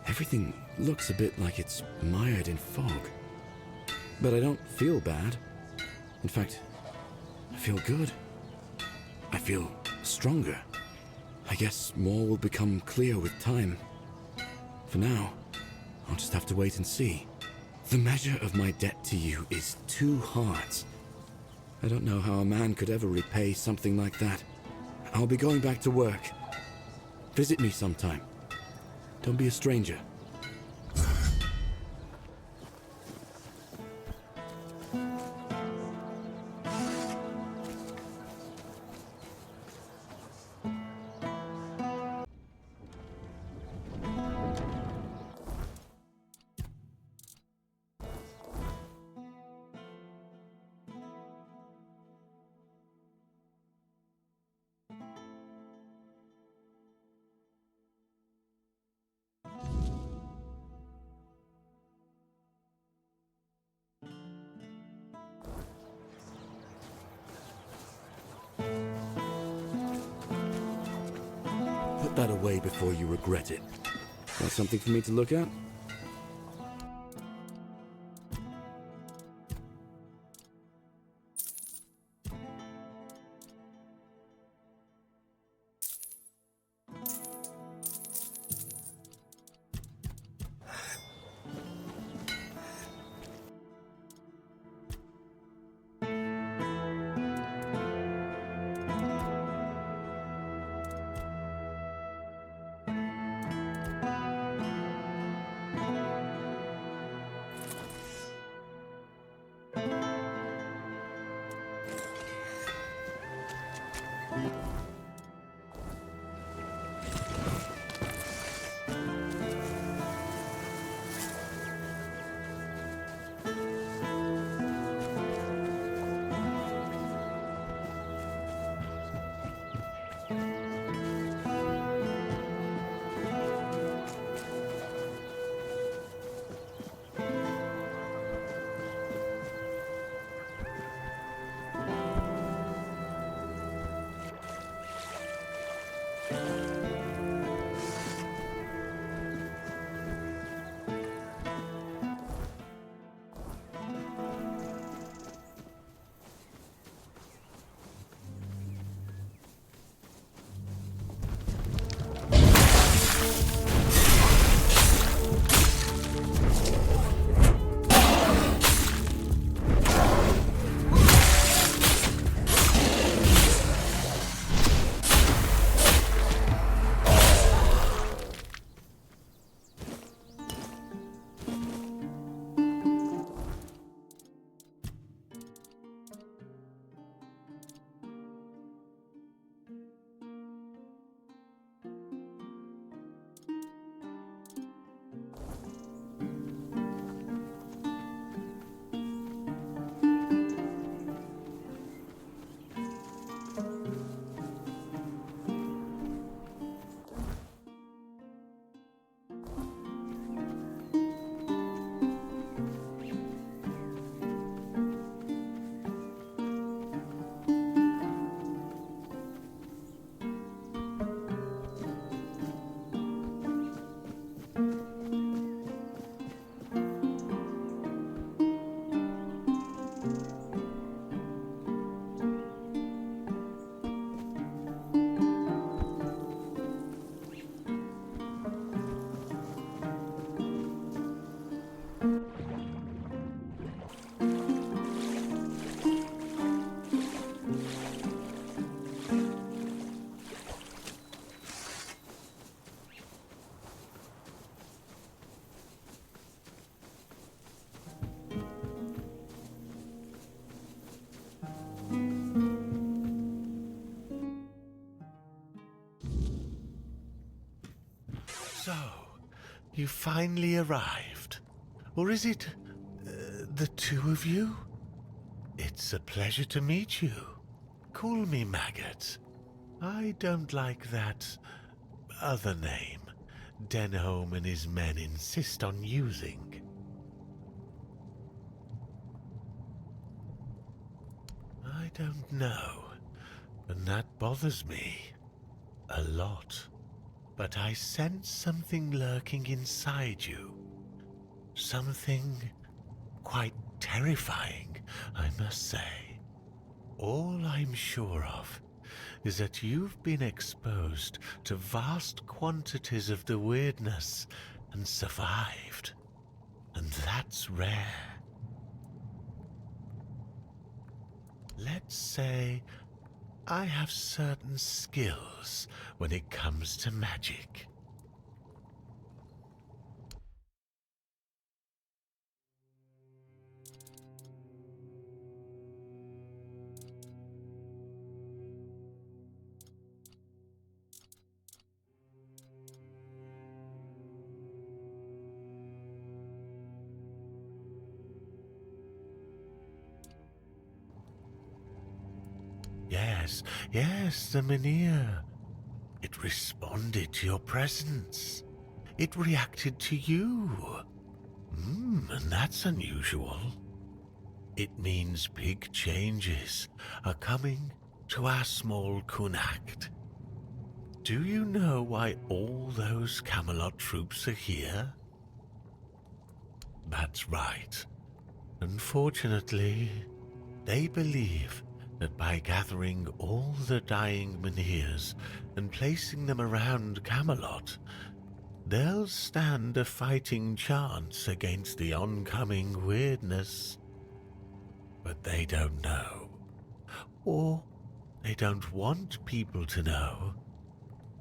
S23: Everything looks a bit like it's mired in fog. But I don't feel bad. In fact, I feel good. I feel stronger. I guess more will become clear with time. For now, I'll just have to wait and see. The measure of my debt to you is 2 hearts. I don't know how a man could ever repay something like that. I'll be going back to work. Visit me sometime. Don't be a stranger. Put that away before you regret it. Got something for me to look at?
S6: So, you finally arrived. Or is it the two of you? It's a pleasure to meet you. Call me Maggot. I don't like that other name Denholm and his men insist on using. I don't know, and that bothers me a lot. But I sense something lurking inside you. Something quite terrifying, I must say. All I'm sure of is that you've been exposed to vast quantities of the Wyrdness and survived. And that's rare. Let's say I have certain skills when it comes to magic. Yes, the Mynheer. It responded to your presence. It reacted to you. And that's unusual. It means big changes are coming to our small Kunacht. Do you know why all those Camelot troops are here? That's right. Unfortunately, they believe that by gathering all the dying Mynheers and placing them around Camelot, they'll stand a fighting chance against the oncoming Wyrdness. But they don't know, or they don't want people to know,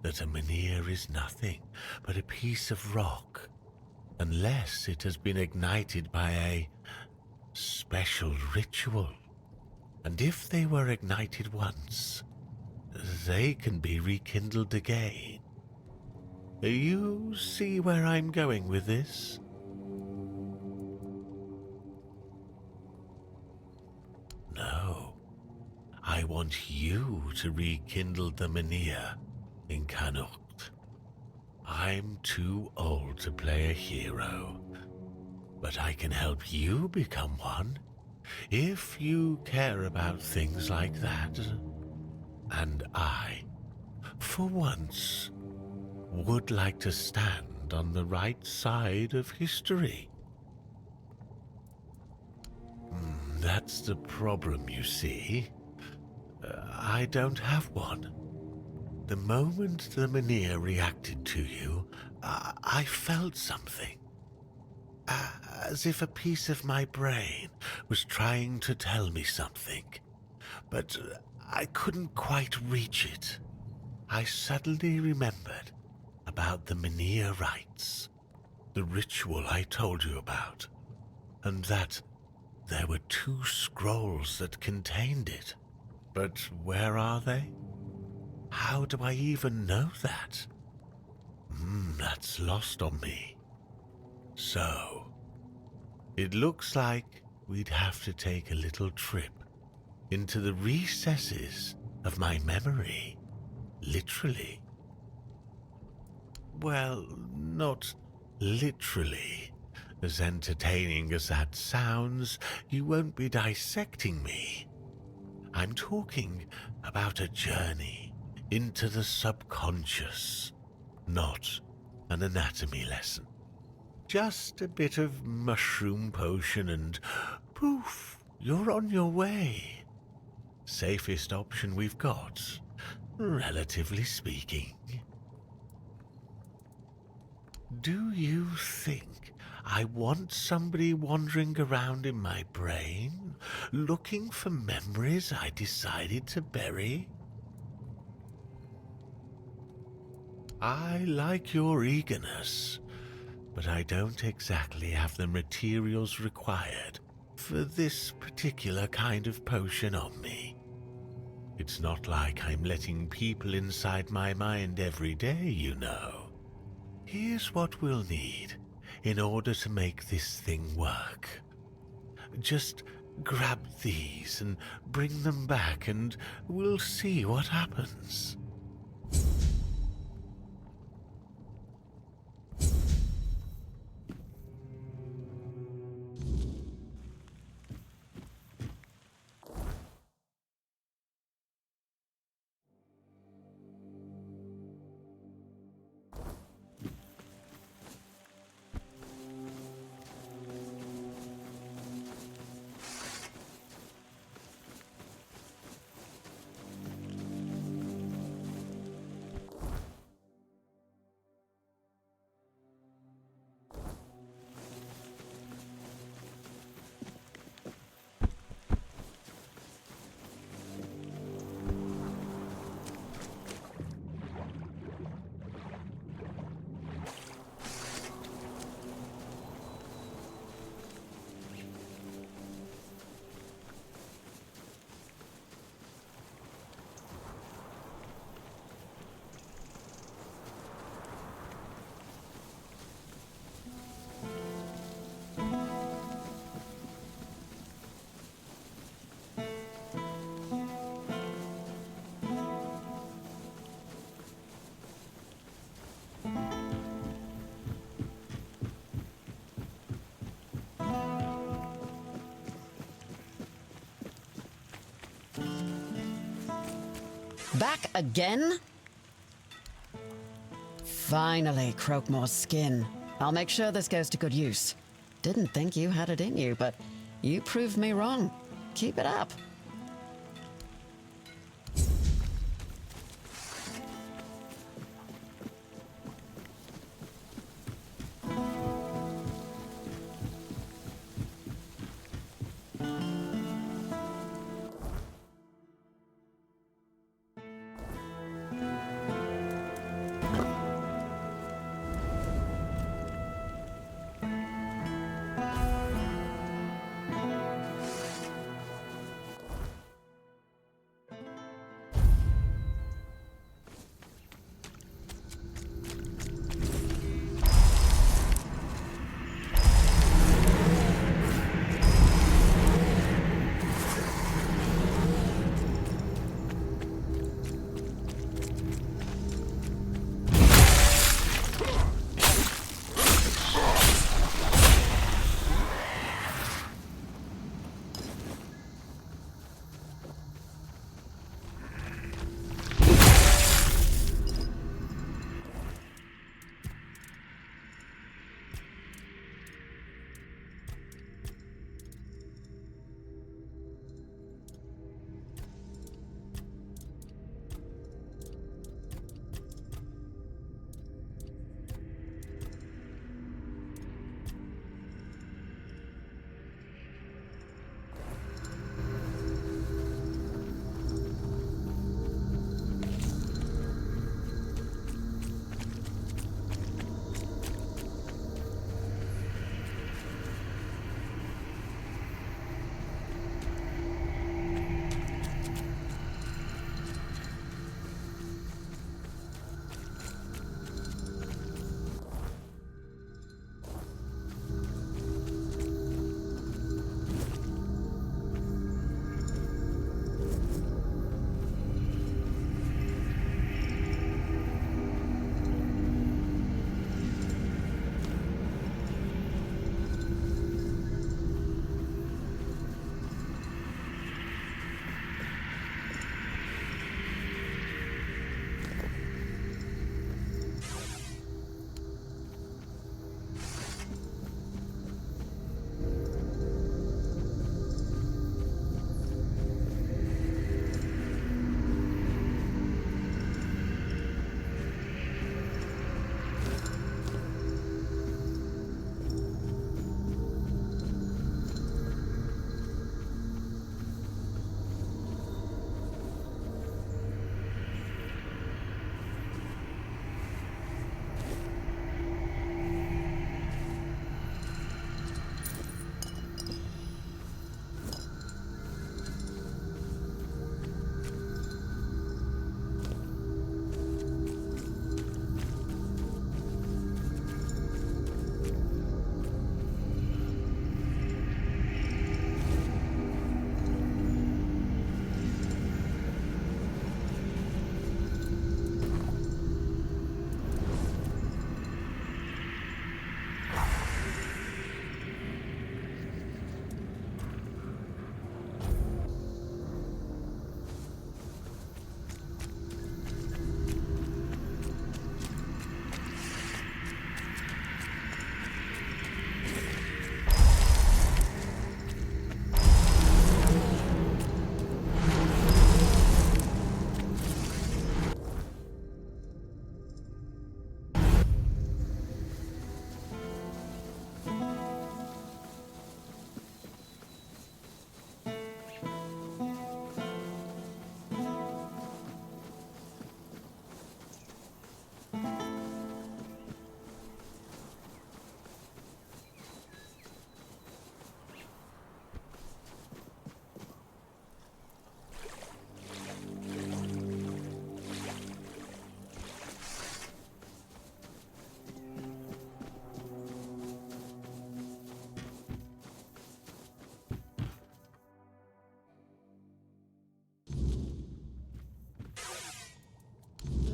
S6: that a Mynheer is nothing but a piece of rock, unless it has been ignited by a special ritual. And if they were ignited once, they can be rekindled again. You see where I'm going with this? No. I want you to rekindle the Mynheer in Connacht. I'm too old to play a hero, but I can help you become one. If you care about things like that, and I, for once, would like to stand on the right side of history. That's the problem, you see. I don't have one. The moment the Mynheer reacted to you, I felt something. As if a piece of my brain was trying to tell me something, but I couldn't quite reach it. I suddenly remembered about the Mynheer rites, the ritual I told you about, and that there were 2 scrolls that contained it. But where are they? How do I even know that? That's lost on me. So, it looks like we'd have to take a little trip into the recesses of my memory, literally. Well, not literally. As entertaining as that sounds, you won't be dissecting me. I'm talking about a journey into the subconscious, not an anatomy lesson. Just a bit of mushroom potion and poof, you're on your way. Safest option we've got, relatively speaking. Do you think I want somebody wandering around in my brain, looking for memories I decided to bury? I like your eagerness, but I don't exactly have the materials required for this particular kind of potion on me. It's not like I'm letting people inside my mind every day, you know. Here's what we'll need in order to make this thing work. Just grab these and bring them back and we'll see what happens.
S21: Back again? Finally, Croakmore's skin. I'll make sure this goes to good use. Didn't think you had it in you, but you proved me wrong. Keep it up.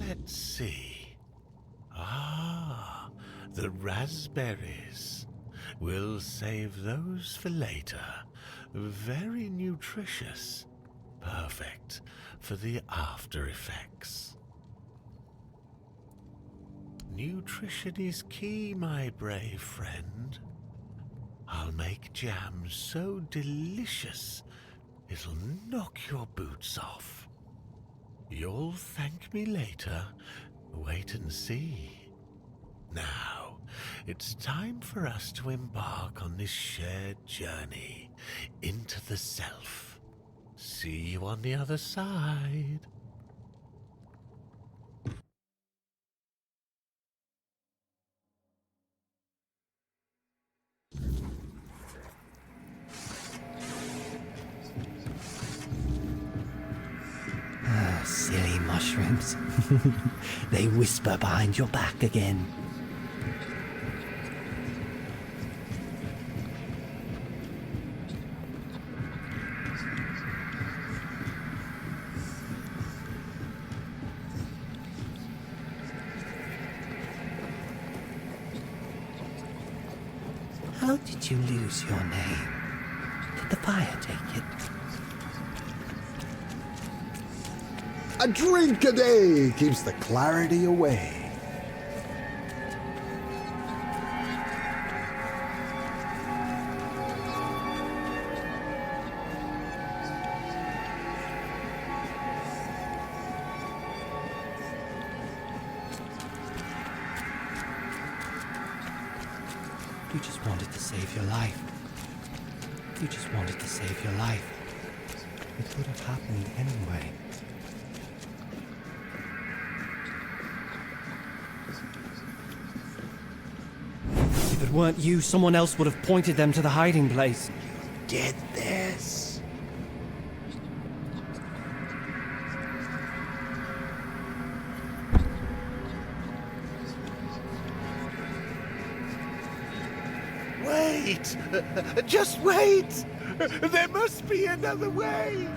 S6: Let's see. Ah, the raspberries. We'll save those for later. Very nutritious. perfect for the after effects. Nutrition is key, my brave friend. I'll make jam so delicious it'll knock your boots off. You'll thank me later. Wait and see. Now, it's time for us to embark on this shared journey into the self. See you on the other side.
S9: Silly mushrooms. They whisper behind your back again. How did you lose your name? Did the fire take it?
S17: A drink a day keeps the clarity away.
S9: You just wanted to save your life. You just wanted to save your life. It could have happened anyway. If it weren't you, someone else would have pointed them to the hiding place.
S17: You did this.
S6: Wait! Just wait! There must be another way!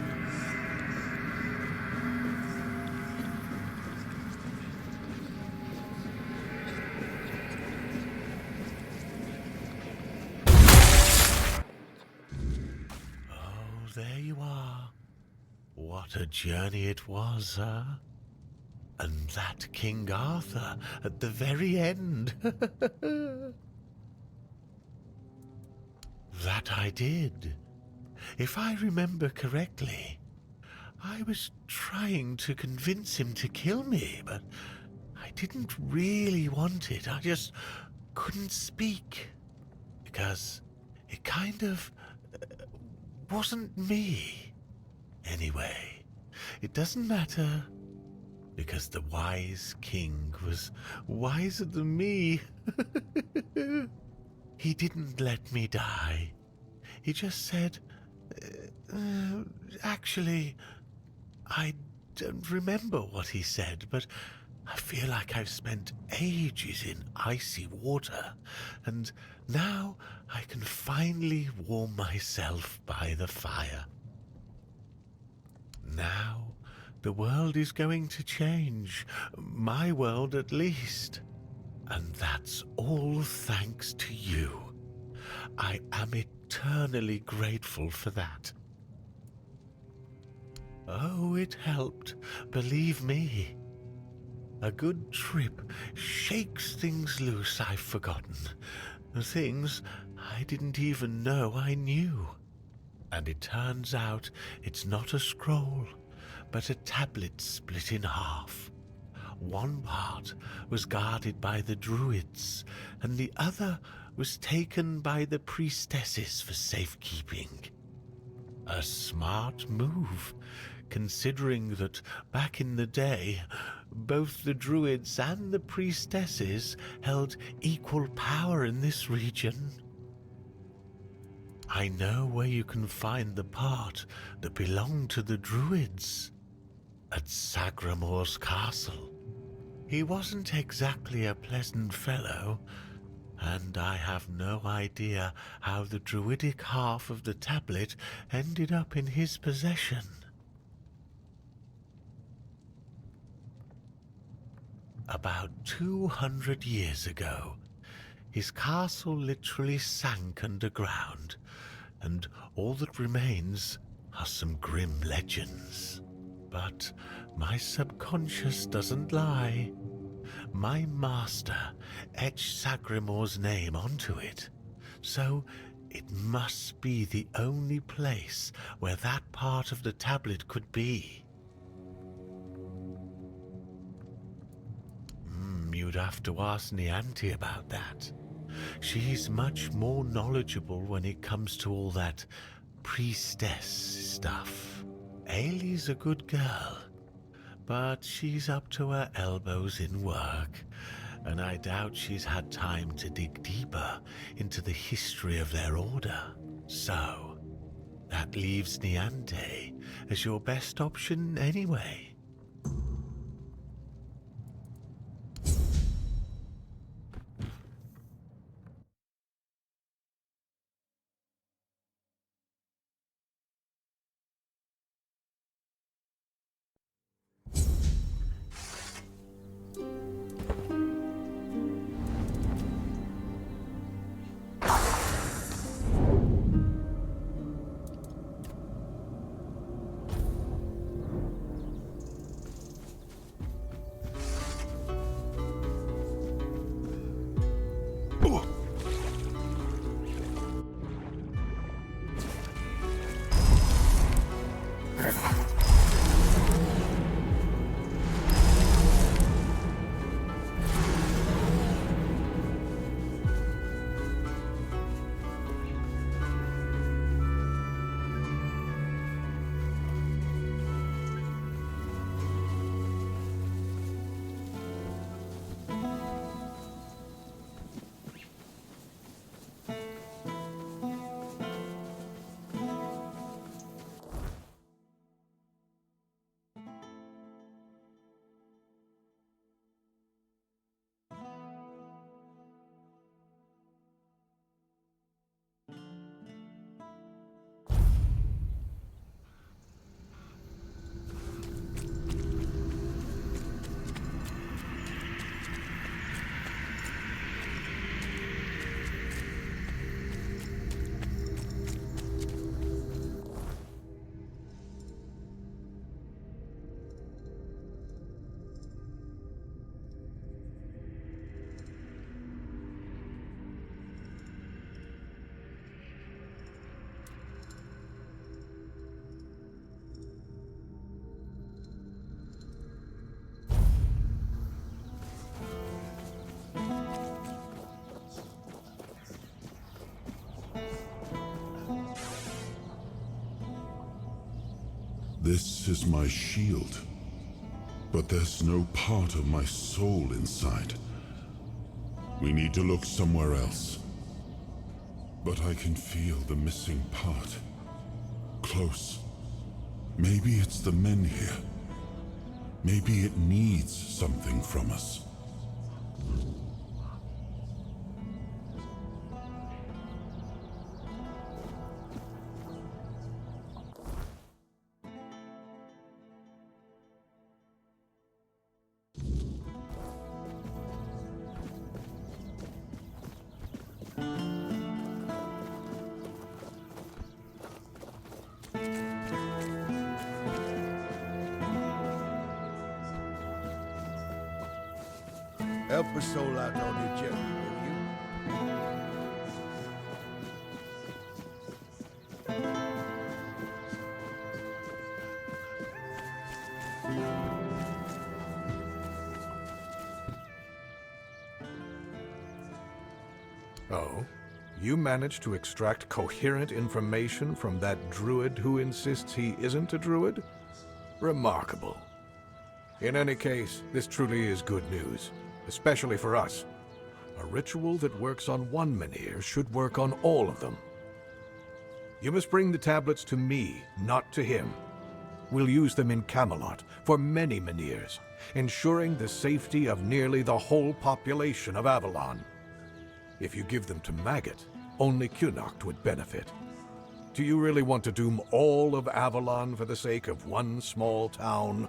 S6: Oh, there you are. What a journey it was, huh? And that King Arthur at the very end. That I did. If I remember correctly, I was trying to convince him to kill me, but I didn't really want it. I just couldn't speak, because it kind of wasn't me. Anyway, it doesn't matter, because the wise king was wiser than me. He didn't let me die. He just said, actually, I don't remember what he said, but I feel like I've spent ages in icy water, and now I can finally warm myself by the fire. Now, the world is going to change, my world at least. And that's all thanks to you. I am eternally grateful for that. Oh, it helped, believe me. A good trip shakes things loose I've forgotten. Things I didn't even know I knew. And it turns out it's not a scroll, but a tablet split in half. One part was guarded by the druids, and the other was taken by the priestesses for safekeeping. A smart move, considering that back in the day, both the druids and the priestesses held equal power in this region. I know where you can find the part that belonged to the druids, at Sagramor's castle. He wasn't exactly a pleasant fellow, and I have no idea how the druidic half of the tablet ended up in his possession. About 200 years ago, his castle literally sank underground, and all that remains are some grim legends. But my subconscious doesn't lie. My master etched Sagrimor's name onto it, so it must be the only place where that part of the tablet could be. You'd have to ask Nianti about that. She's much more knowledgeable when it comes to all that priestess stuff. Ailey's a good girl, but she's up to her elbows in work, and I doubt she's had time to dig deeper into the history of their order. So, that leaves Niante as your best option anyway.
S10: This is my shield, but there's no part of my soul inside. We need to look somewhere else. But I can feel the missing part. Close. Maybe it's the men here. Maybe it needs something from us.
S13: Help a soul out on your journey, will you?
S12: Oh? You managed to extract coherent information from that druid who insists he isn't a druid? Remarkable. In any case, this truly is good news, especially for us. A ritual that works on one menhir should work on all of them. You must bring the tablets to me, not to him. We'll use them in Camelot for many menhirs, ensuring the safety of nearly the whole population of Avalon. If you give them to Maggot, only Cunnacht would benefit. Do you really want to doom all of Avalon for the sake of one small town?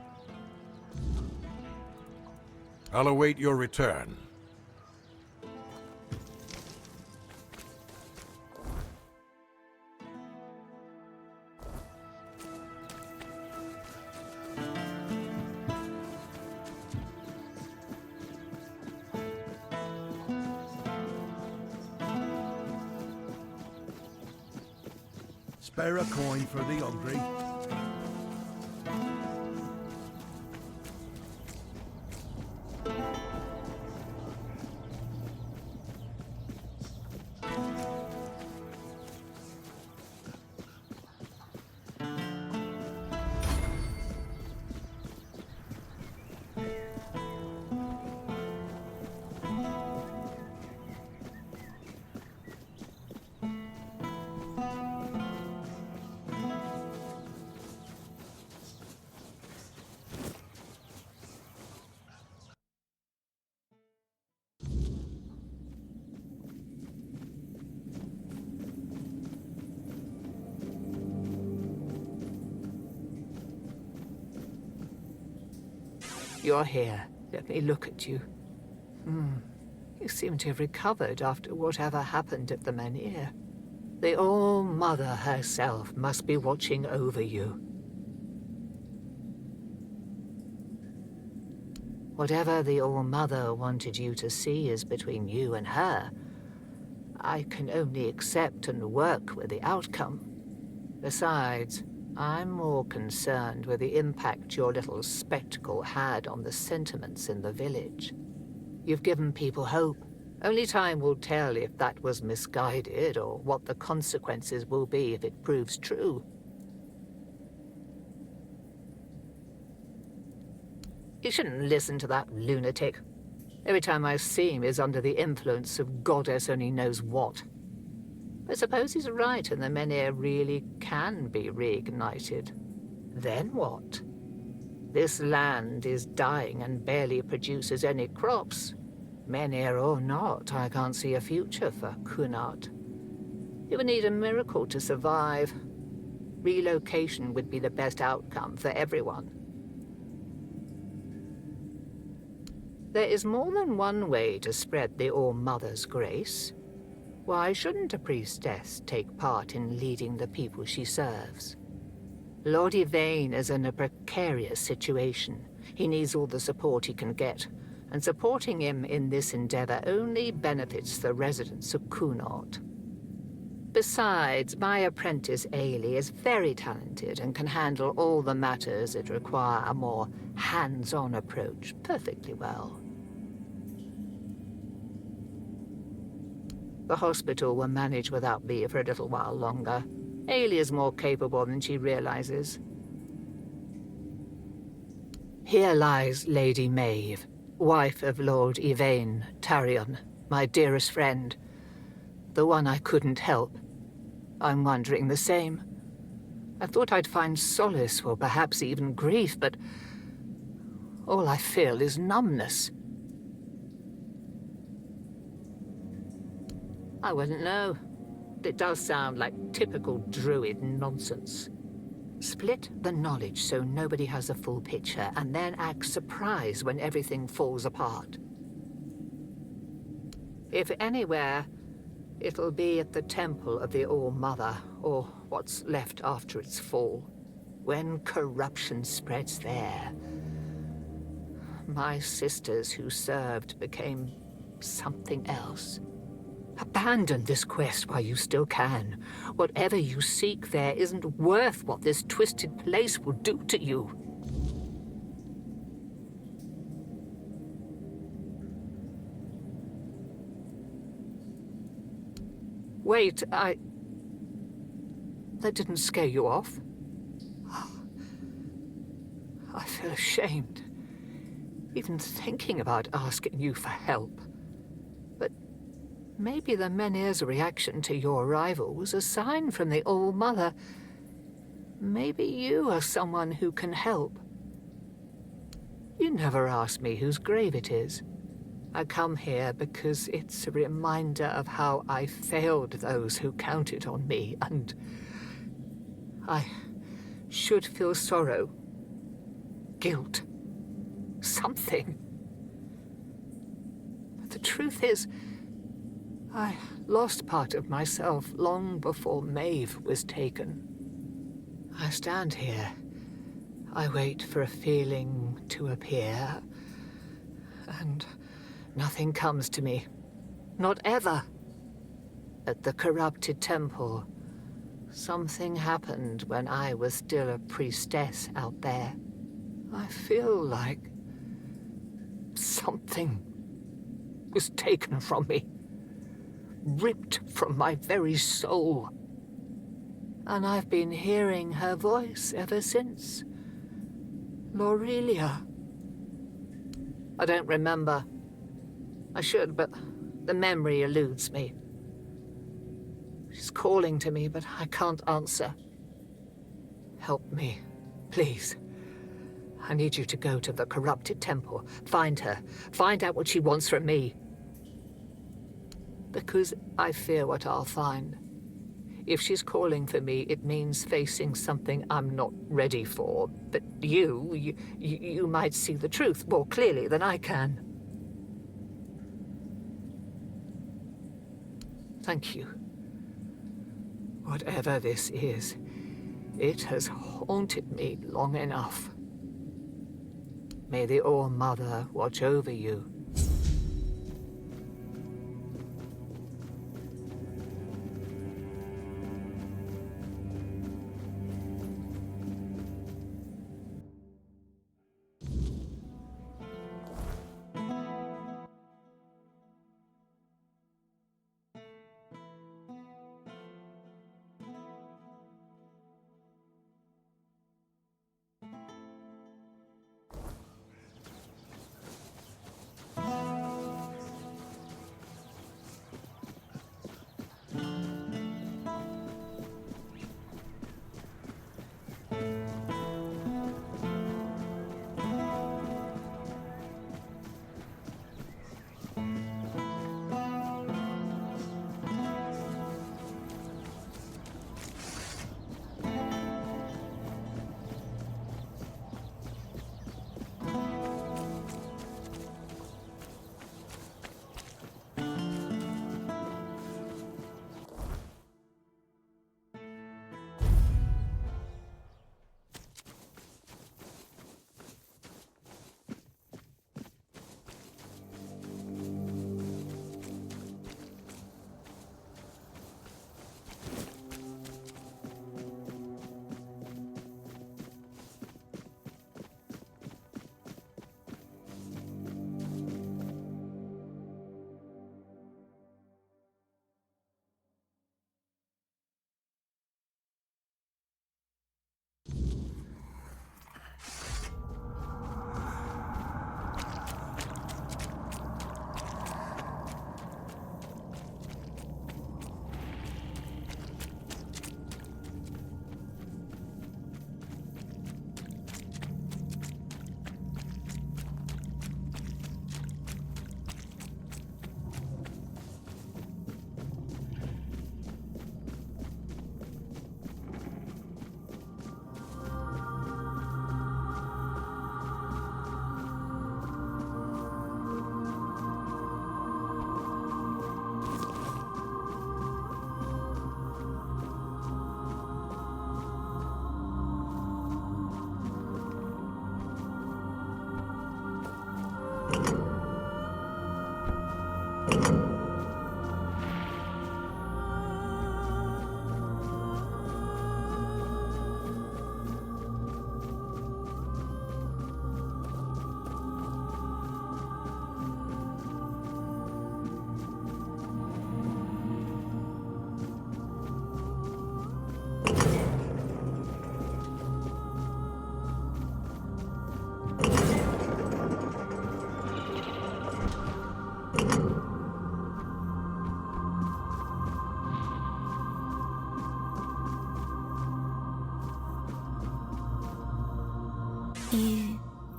S12: I'll await your return.
S13: Spare a coin for the hungry.
S2: You're here. Let me look at you. You seem to have recovered after whatever happened at the Menhir. The All-Mother herself must be watching over you. Whatever the All-Mother wanted you to see is between you and her. I can only accept and work with the outcome. Besides, I'm more concerned with the impact your little spectacle had on the sentiments in the village. You've given people hope. Only time will tell if that was misguided or what the consequences will be if it proves true. You shouldn't listen to that lunatic. Every time I see him is under the influence of goddess only knows what. I suppose he's right and the Menhir really can be reignited. Then what? This land is dying and barely produces any crops. Menhir or not, I can't see a future for Kunart. It would need a miracle to survive. Relocation would be the best outcome for everyone. There is more than one way to spread the All-Mother's grace. Why shouldn't a priestess take part in leading the people she serves? Lord Yvain is in a precarious situation. He needs all the support he can get, and supporting him in this endeavor only benefits the residents of Kunart. Besides, my apprentice Ailey is very talented and can handle all the matters that require a more hands-on approach perfectly well. The hospital will manage without me for a little while longer. Ailey is more capable than she realizes. Here lies Lady Maeve, wife of Lord Yvain Tarion, my dearest friend. The one I couldn't help. I'm wondering the same. I thought I'd find solace or perhaps even grief, but all I feel is numbness. I wouldn't know. It does sound like typical druid nonsense. Split the knowledge so nobody has a full picture, and then act surprised when everything falls apart. If anywhere, it'll be at the temple of the All-Mother, or what's left after its fall. When corruption spreads there. My sisters who served became something else. Abandon this quest while you still can. Whatever you seek there isn't worth what this twisted place will do to you. Wait, that didn't scare you off? I feel ashamed, even thinking about asking you for help. But maybe the Menhir's reaction to your arrival was a sign from the All-Mother. Maybe you are someone who can help. You never asked me whose grave it is. I come here because it's a reminder of how I failed those who counted on me, and I should feel sorrow, guilt, something. But the truth is, I lost part of myself long before Maeve was taken. I stand here. I wait for a feeling to appear, and nothing comes to me. Not ever. At the corrupted temple, Something happened when I was still a priestess out there. I feel like something was taken from me, ripped from my very soul. And I've been hearing her voice ever since. Lorelia. I don't remember. I should, but the memory eludes me. She's calling to me, but I can't answer. Help me, please. I need you to go to the corrupted temple, find her, find out what she wants from me. Because I fear what I'll find. If she's calling for me, it means facing something I'm not ready for. But you might see the truth more clearly than I can. Thank you. Whatever this is, it has haunted me long enough. May the All-Mother watch over you.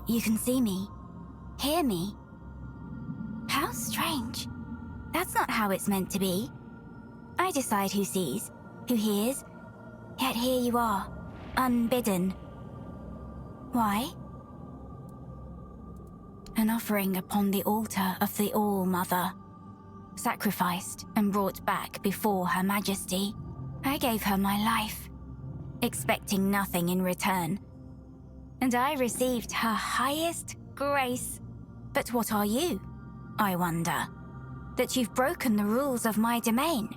S5: You can see me, hear me. How strange. That's not how it's meant to be. I decide who sees, who hears, yet here you are, unbidden. Why? An offering upon the altar of the All-Mother, sacrificed and brought back before Her Majesty. I gave her my life, expecting nothing in return. And I received her highest grace. But what are you, I wonder? That you've broken the rules of my domain?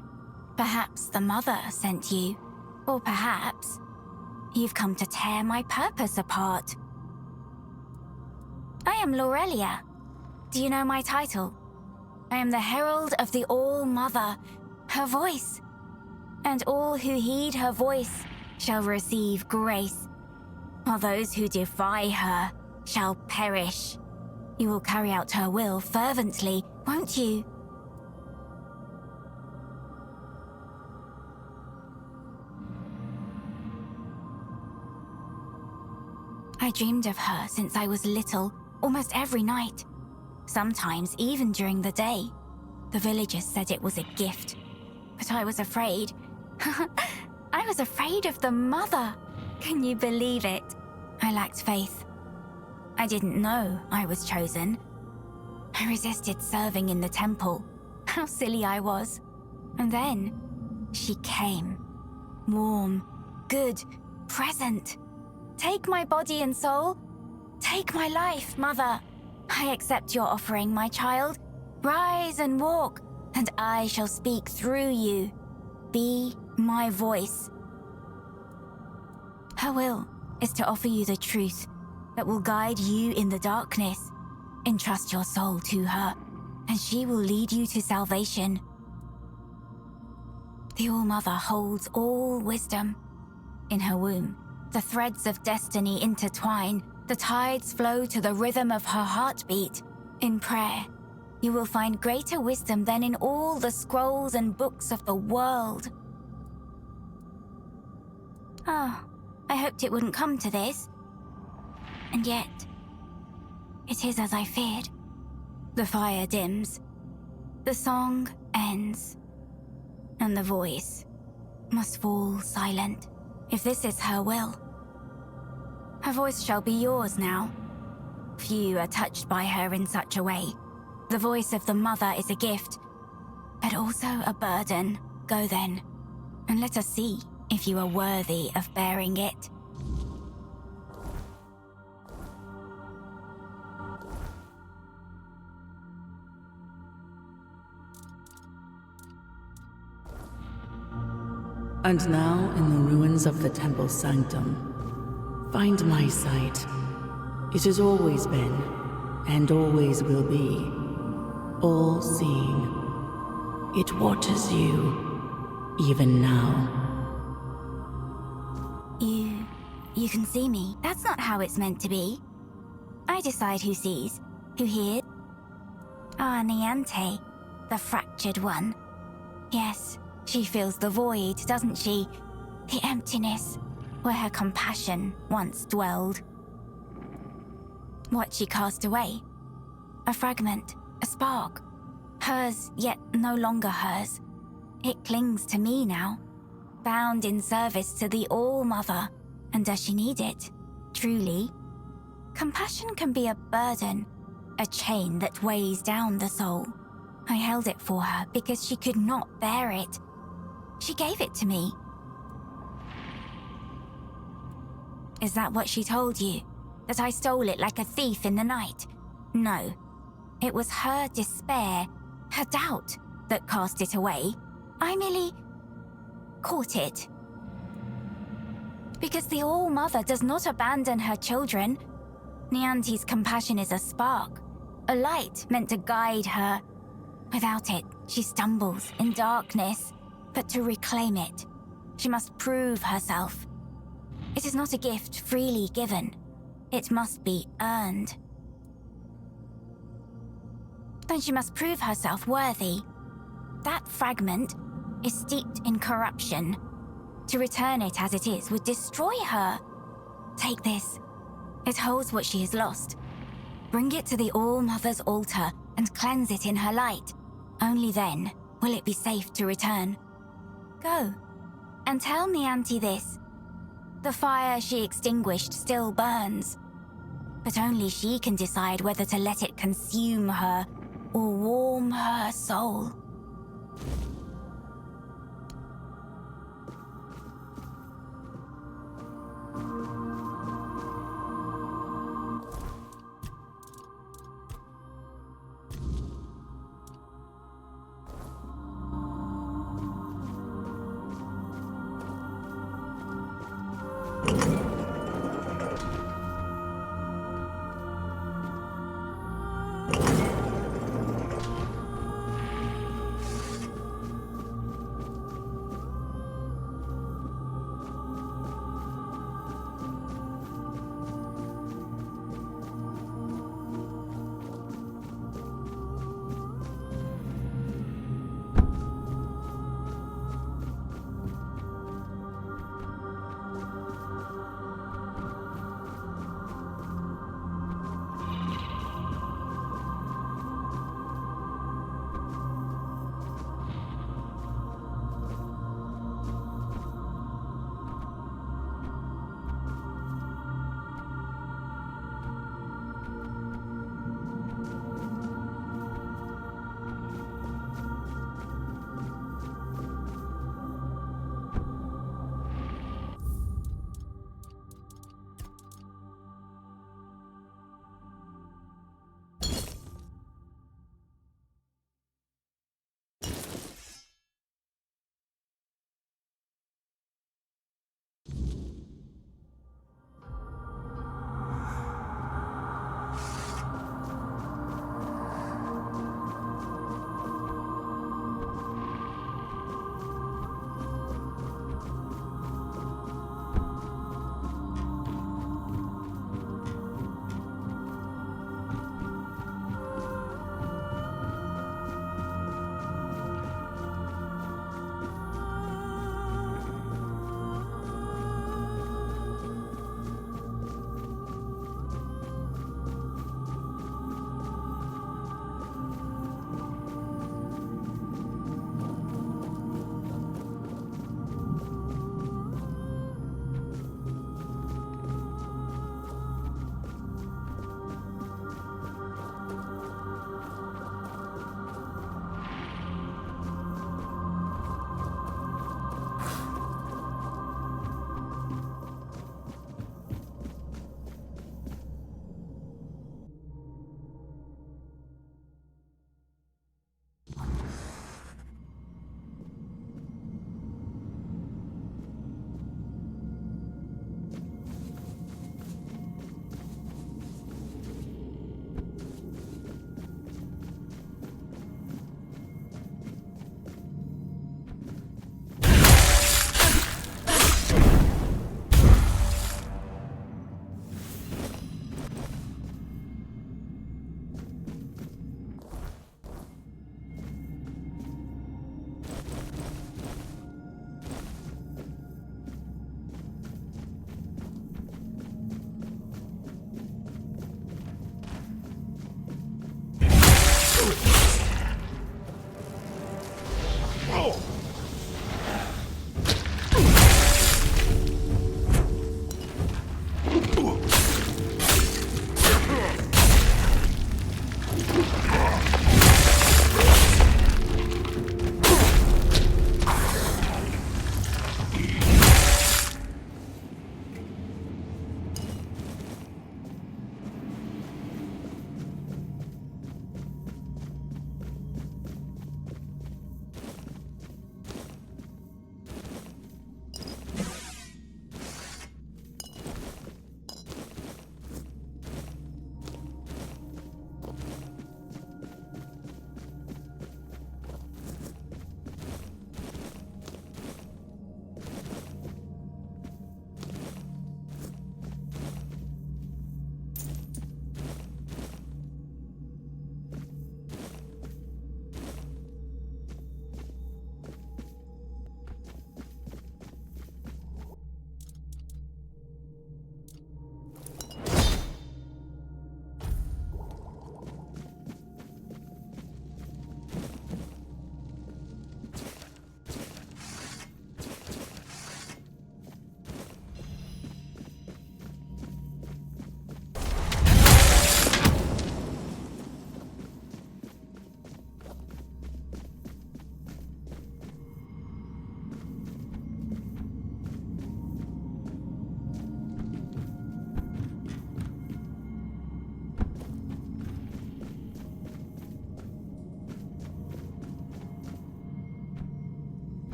S5: Perhaps the Mother sent you, Or perhaps you've come to tear my purpose apart. I am Laurelia. Do you know my title? I am the Herald of the All-Mother, her voice. And all who heed her voice shall receive grace, while those who defy her shall perish. You will carry out her will fervently, won't you? I dreamed of her since I was little, almost every night. Sometimes even during the day. The villagers said it was a gift, but I was afraid. I was afraid of the mother. Can you believe it? I lacked faith. I didn't know I was chosen. I resisted serving in the temple. How silly I was. And then she came. Warm, good, present. Take my body and soul. Take my life, Mother. I accept your offering, my child. Rise and walk, and I shall speak through you. Be my voice. Her will is to offer you the truth that will guide you in the darkness. Entrust your soul to her, and she will lead you to salvation. The All-Mother holds all wisdom. In her womb, the threads of destiny intertwine. The tides flow to the rhythm of her heartbeat. In prayer, you will find greater wisdom than in all the scrolls and books of the world. Oh, I hoped it wouldn't come to this. And yet, it is as I feared. The fire dims, the song ends, and the voice must fall silent. If this is her will, her voice shall be yours now. Few are touched by her in such a way. The voice of the mother is a gift, but also a burden. Go then, and let us see if you are worthy of bearing it.
S16: And now, in the ruins of the temple sanctum, find my sight. It has always been, and always will be, all-seeing. It watches you, even now.
S5: You can see me. That's not how it's meant to be. I decide who sees, who hears. Ah, Niante, the fractured one. Yes, she feels the void, doesn't she? The emptiness, where her compassion once dwelled. What she cast away? A fragment, a spark. Hers, yet no longer hers. It clings to me now, bound in service to the All-Mother. And does she need it? Truly? Compassion can be a burden, a chain that weighs down the soul. I held it for her because she could not bear it. She gave it to me. Is that what she told you? That I stole it like a thief in the night? No. It was her despair, her doubt, that cast it away. I merely caught it. Because the All-Mother does not abandon her children. Niante's compassion is a spark, a light meant to guide her. Without it, she stumbles in darkness. But to reclaim it, she must prove herself. It is not a gift freely given. It must be earned. Then she must prove herself worthy. That fragment is steeped in corruption. To return it as it is would destroy her. Take this. It holds what she has lost. Bring it to the All-Mother's altar and cleanse it in her light. Only then will it be safe to return. Go, and tell Niante this. The fire she extinguished still burns, but only she can decide whether to let it consume her or warm her soul.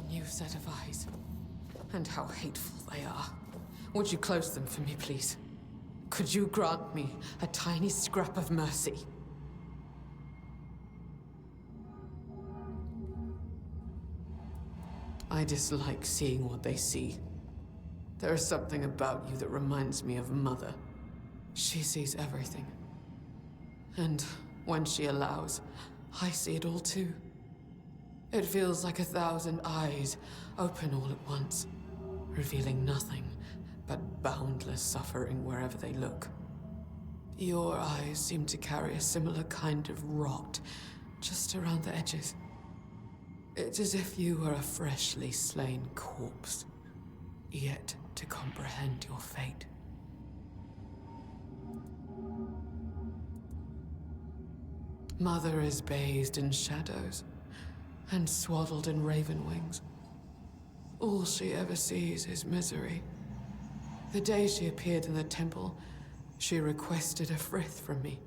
S14: new set of eyes. And how hateful they are. Would you close them for me, please? Could you grant me a tiny scrap of mercy? I dislike seeing what they see. There is something about you that reminds me of Mother. She sees everything. And when she allows, I see it all too. It feels like 1,000 eyes open all at once, revealing nothing but boundless suffering wherever they look. Your eyes seem to carry a similar kind of rot just around the edges. It's as if you were a freshly slain corpse, yet to comprehend your fate. Mother is bathed in shadows and swaddled in raven wings. All she ever sees is misery. The day she appeared in the temple, she requested a frith from me.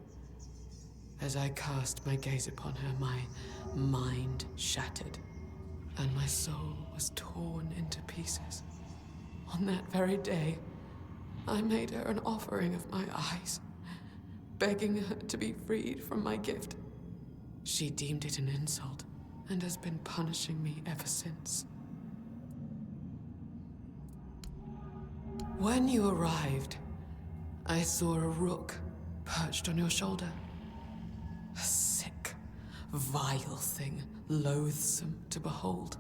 S14: As I cast my gaze upon her, my mind shattered, and my soul was torn into pieces. On that very day, I made her an offering of my eyes, begging her to be freed from my gift. She deemed it an insult, and has been punishing me ever since. When you arrived, I saw a rook perched on your shoulder. A sick, vile thing, loathsome to behold.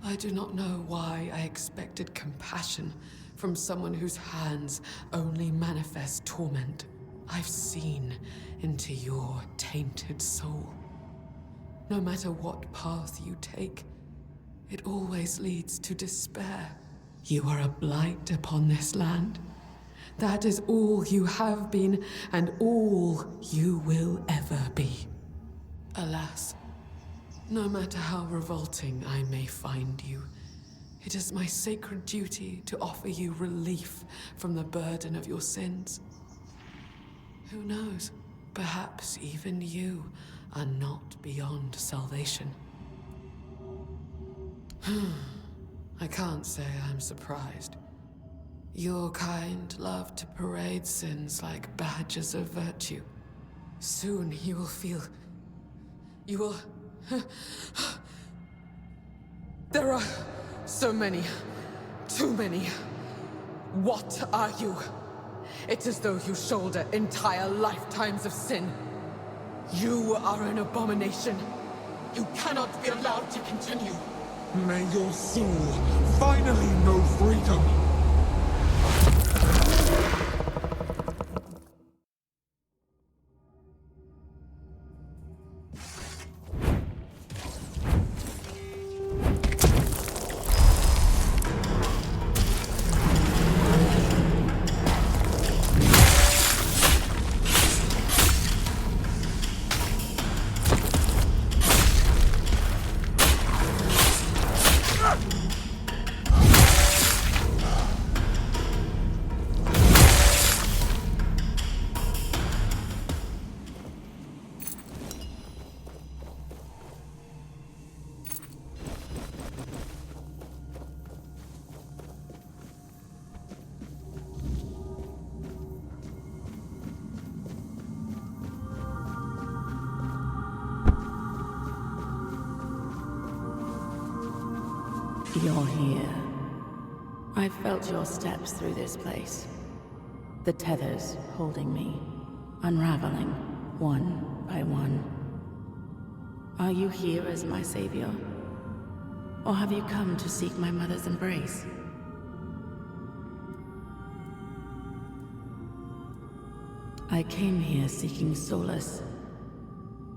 S14: I do not know why I expected compassion from someone whose hands only manifest torment. I've seen into your tainted soul. No matter what path you take, it always leads to despair. You are a blight upon this land. That is all you have been, and all you will ever be. Alas, no matter how revolting I may find you, it is my sacred duty to offer you relief from the burden of your sins. Who knows? Perhaps even you are not beyond salvation. I can't say I'm surprised. Your kind love to parade sins like badges of virtue. Soon you will feel... You will... There are so many. Too many. What are you? It's as though you shoulder entire lifetimes of sin. You are an abomination. You cannot be allowed to continue.
S19: May your soul finally know freedom.
S22: You're here. I've felt your steps through this place. The tethers holding me, unraveling one by one. Are you here as my savior? Or have you come to seek my mother's embrace? I came here seeking solace,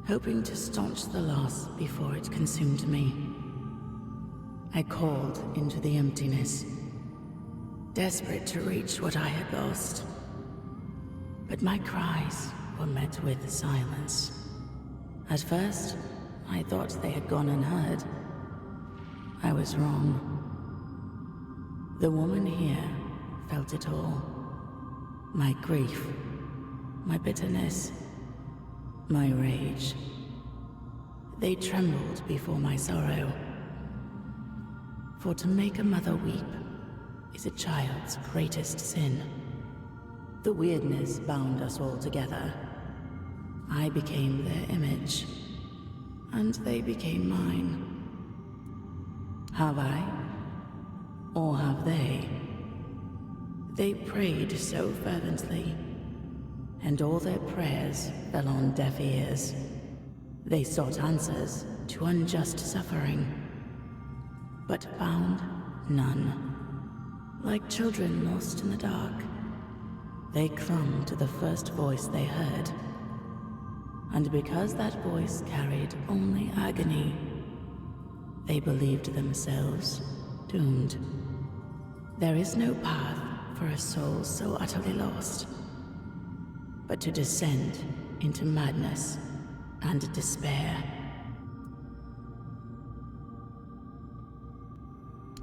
S22: hoping to staunch the loss before it consumed me. I called into the emptiness, desperate to reach what I had lost. But my cries were met with silence. At first, I thought they had gone unheard. I was wrong. The woman here felt it all. My grief, my bitterness, my rage. They trembled before my sorrow. For to make a mother weep is a child's greatest sin. The Wyrdness bound us all together. I became their image, and they became mine. Have I? Or have they? They prayed so fervently, and all their prayers fell on deaf ears. They sought answers to unjust suffering, but found none. Like children lost in the dark, they clung to the first voice they heard. And because that voice carried only agony, they believed themselves doomed. There is no path for a soul so utterly lost, but to descend into madness and despair.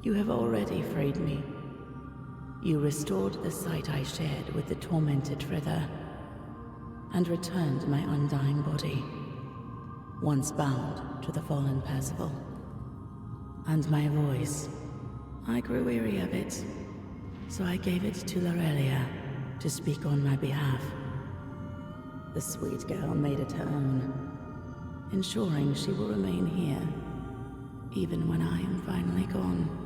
S22: You have already freed me. You restored the sight I shared with the tormented Frither, and returned my undying body, once bound to the fallen Percival. And my voice, I grew weary of it, so I gave it to Lorelia to speak on my behalf. The sweet girl made it her own, ensuring she will remain here, even when I am finally gone.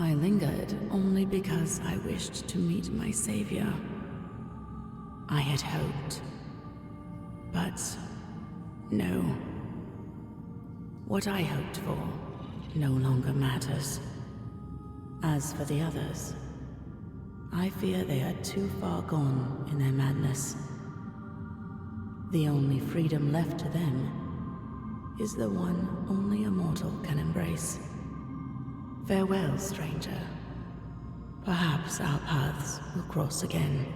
S22: I lingered only because I wished to meet my savior. I had hoped, but no. What I hoped for no longer matters. As for the others, I fear they are too far gone in their madness. The only freedom left to them is the one only a mortal can embrace. Farewell, stranger. Perhaps our paths will cross again.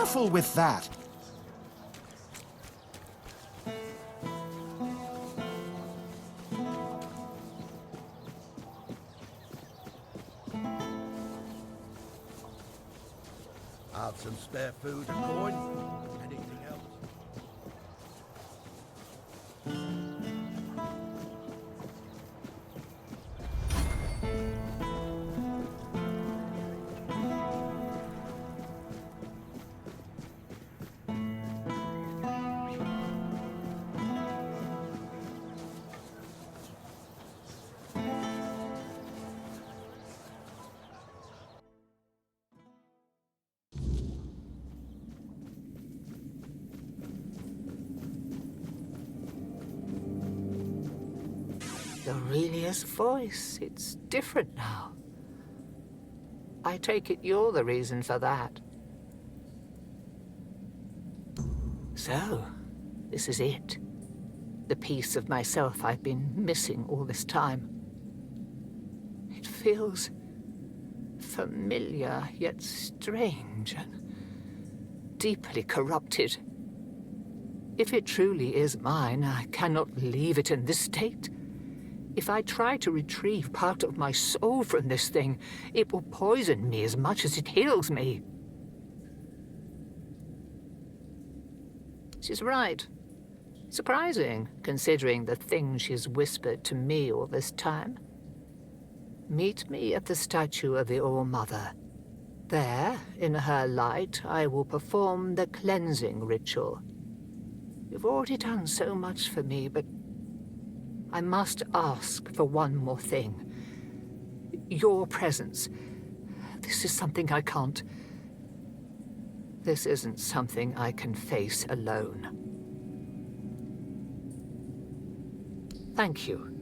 S4: careful with that.
S13: Have some spare food or coin? Anything else?
S2: Aurelia's voice, it's different now. I take it you're the reason for that. So, this is it. The piece of myself I've been missing all this time. It feels familiar, yet strange and deeply corrupted. If it truly is mine, I cannot leave it in this state. If I try to retrieve part of my soul from this thing, it will poison me as much as it heals me. She's right. Surprising, considering the things she's whispered to me all this time. Meet me at the statue of the All-Mother. There, in her light, I will perform the cleansing ritual. You've already done so much for me, but I must ask for one more thing. Your presence. This is something I can't... This isn't something I can face alone. Thank you.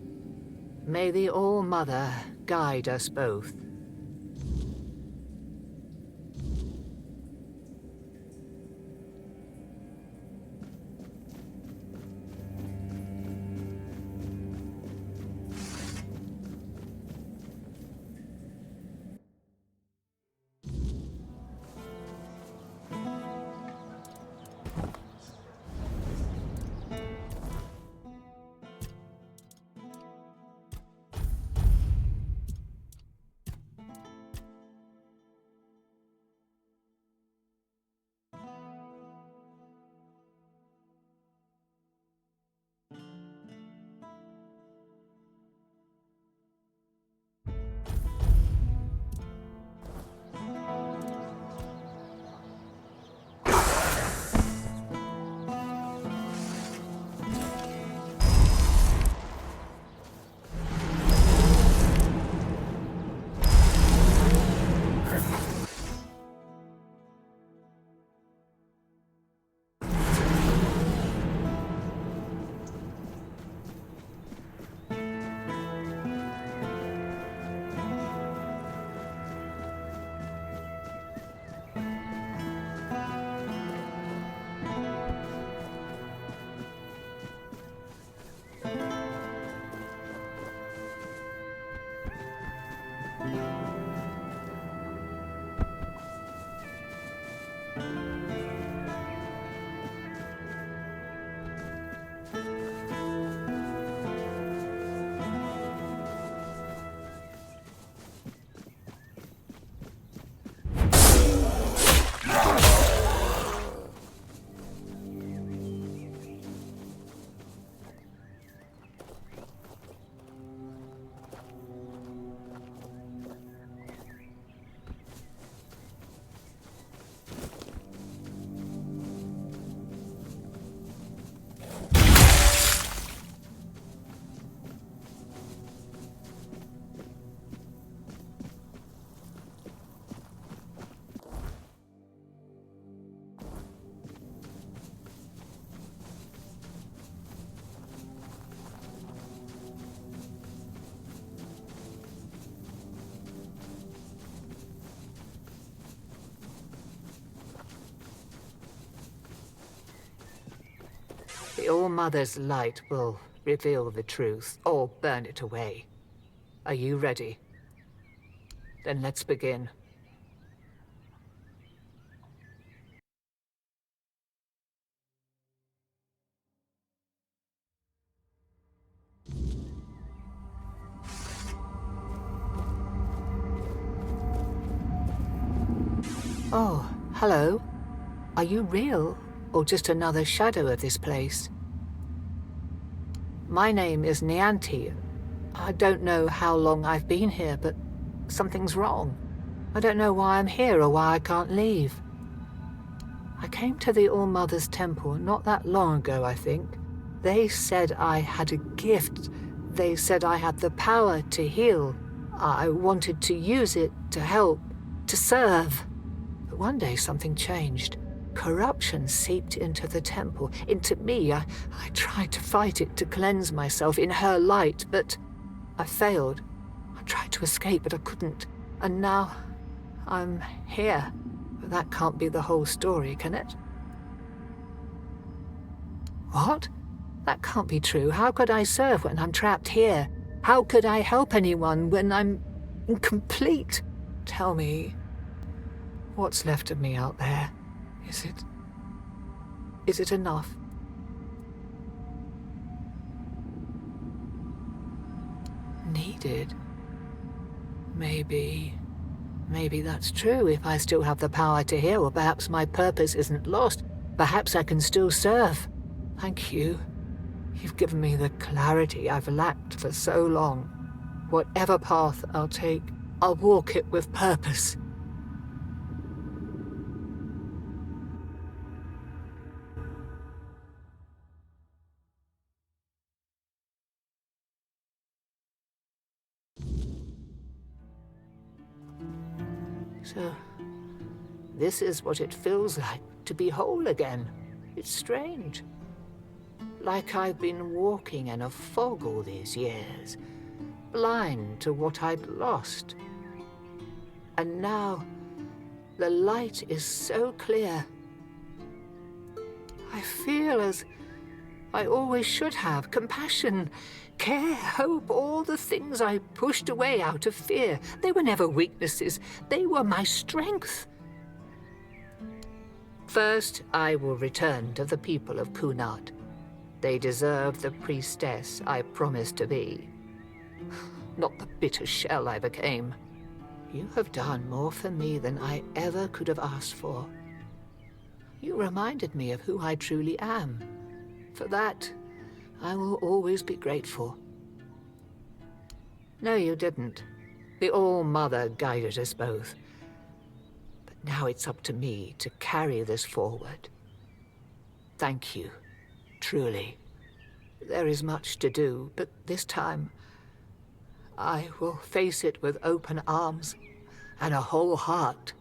S2: May the All-Mother guide us both. The All-Mother's light will reveal the truth, or burn it away. Are you ready? Then let's begin. Oh, hello. Are you real, or just another shadow of this place? My name is Nianti. I don't know how long I've been here, but something's wrong. I don't know why I'm here or why I can't leave. I came to the All-Mother's Temple not that long ago, I think. They said I had a gift. They said I had the power to heal. I wanted to use it to help, to serve. But one day something changed. Corruption seeped into the temple, into me. I tried to fight it, to cleanse myself in her light, but I failed. I tried to escape, but I couldn't. And now I'm here. But that can't be the whole story, can it? What? That can't be true. How could I serve when I'm trapped here? How could I help anyone when I'm incomplete? Tell me, what's left of me out there? Is it enough? Needed? Maybe that's true if I still have the power to heal, or perhaps my purpose isn't lost. Perhaps I can still serve. Thank you. You've given me the clarity I've lacked for so long. Whatever path I'll take, I'll walk it with purpose. So, this is what it feels like to be whole again. It's strange. Like I've been walking in a fog all these years, blind to what I'd lost. And now, the light is so clear. I feel as I always should have: compassion, care, hope, all the things I pushed away out of fear. They were never weaknesses, they were my strength. First, I will return to the people of Kunad. They deserve the priestess I promised to be, not the bitter shell I became. You have done more for me than I ever could have asked for. You reminded me of who I truly am. For that, I will always be grateful. No, you didn't. The All-Mother guided us both. But now it's up to me to carry this forward. Thank you, truly. There is much to do, but this time, I will face it with open arms and a whole heart.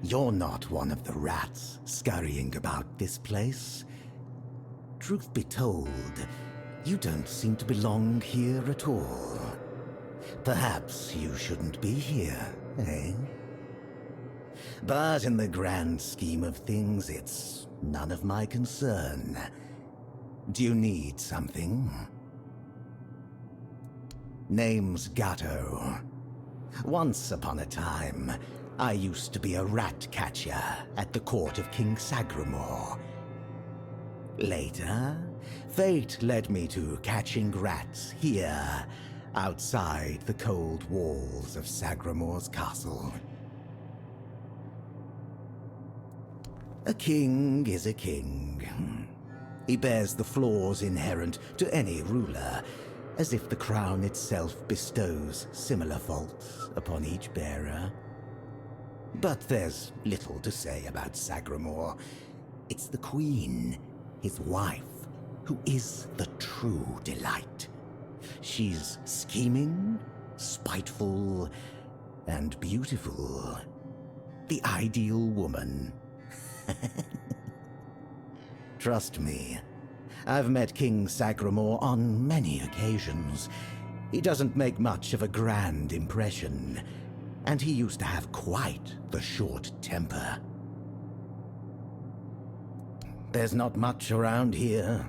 S4: You're not one of the rats scurrying about this place. Truth be told, you don't seem to belong here at all. Perhaps you shouldn't be here, eh? But in the grand scheme of things, it's none of my concern. Do you need something? Name's Gatto. Once upon a time, I used to be a rat catcher at the court of King Sagramore. Later, fate led me to catching rats here, outside the cold walls of Sagramore's castle. A king is a king. He bears the flaws inherent to any ruler, as if the crown itself bestows similar faults upon each bearer. But there's little to say about Sagramore. It's the queen, his wife, who is the true delight. She's scheming, spiteful, and beautiful. The ideal woman. Trust me, I've met King Sagramore on many occasions. He doesn't make much of a grand impression, and he used to have quite the short temper. There's not much around here.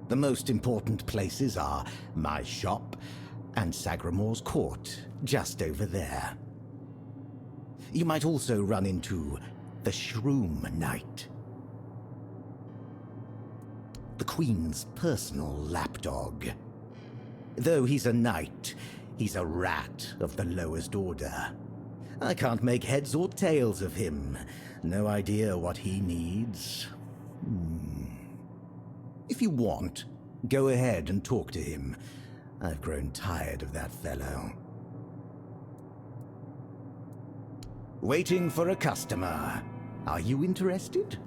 S4: The most important places are my shop and Sagramore's court, just over there. You might also run into the Shroom Knight, the Queen's personal lapdog. Though he's a knight, he's a rat of the lowest order. I can't make heads or tails of him. No idea what he needs. If you want, go ahead and talk to him. I've grown tired of that fellow. Waiting for a customer. Are you interested?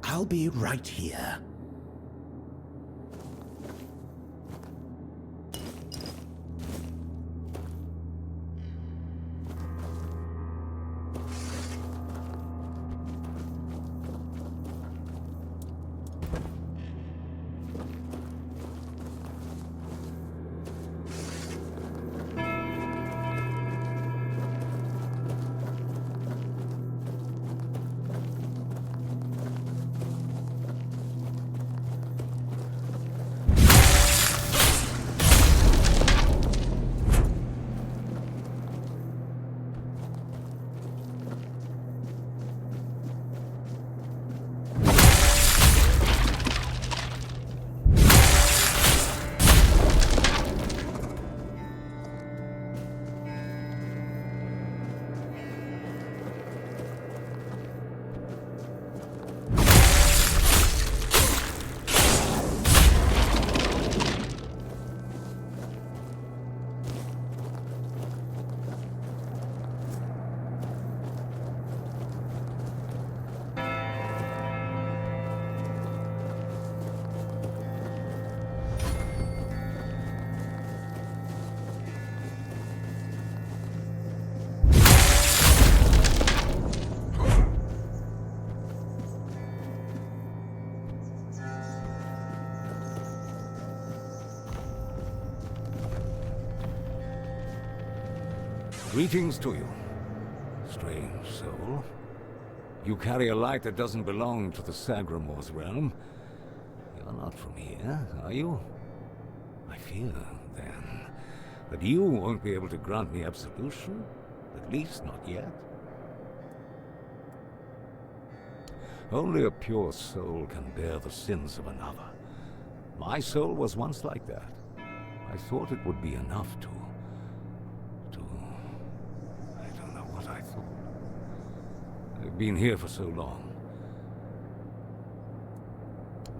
S4: I'll be right here.
S7: Greetings to you, strange soul. You carry a light that doesn't belong to the Sagramore's realm. You're not from here, are you? I fear, then, that you won't be able to grant me absolution, at least not yet. Only a pure soul can bear the sins of another. My soul was once like that. I thought it would be enough to... I don't know what I thought. I've been here for so long.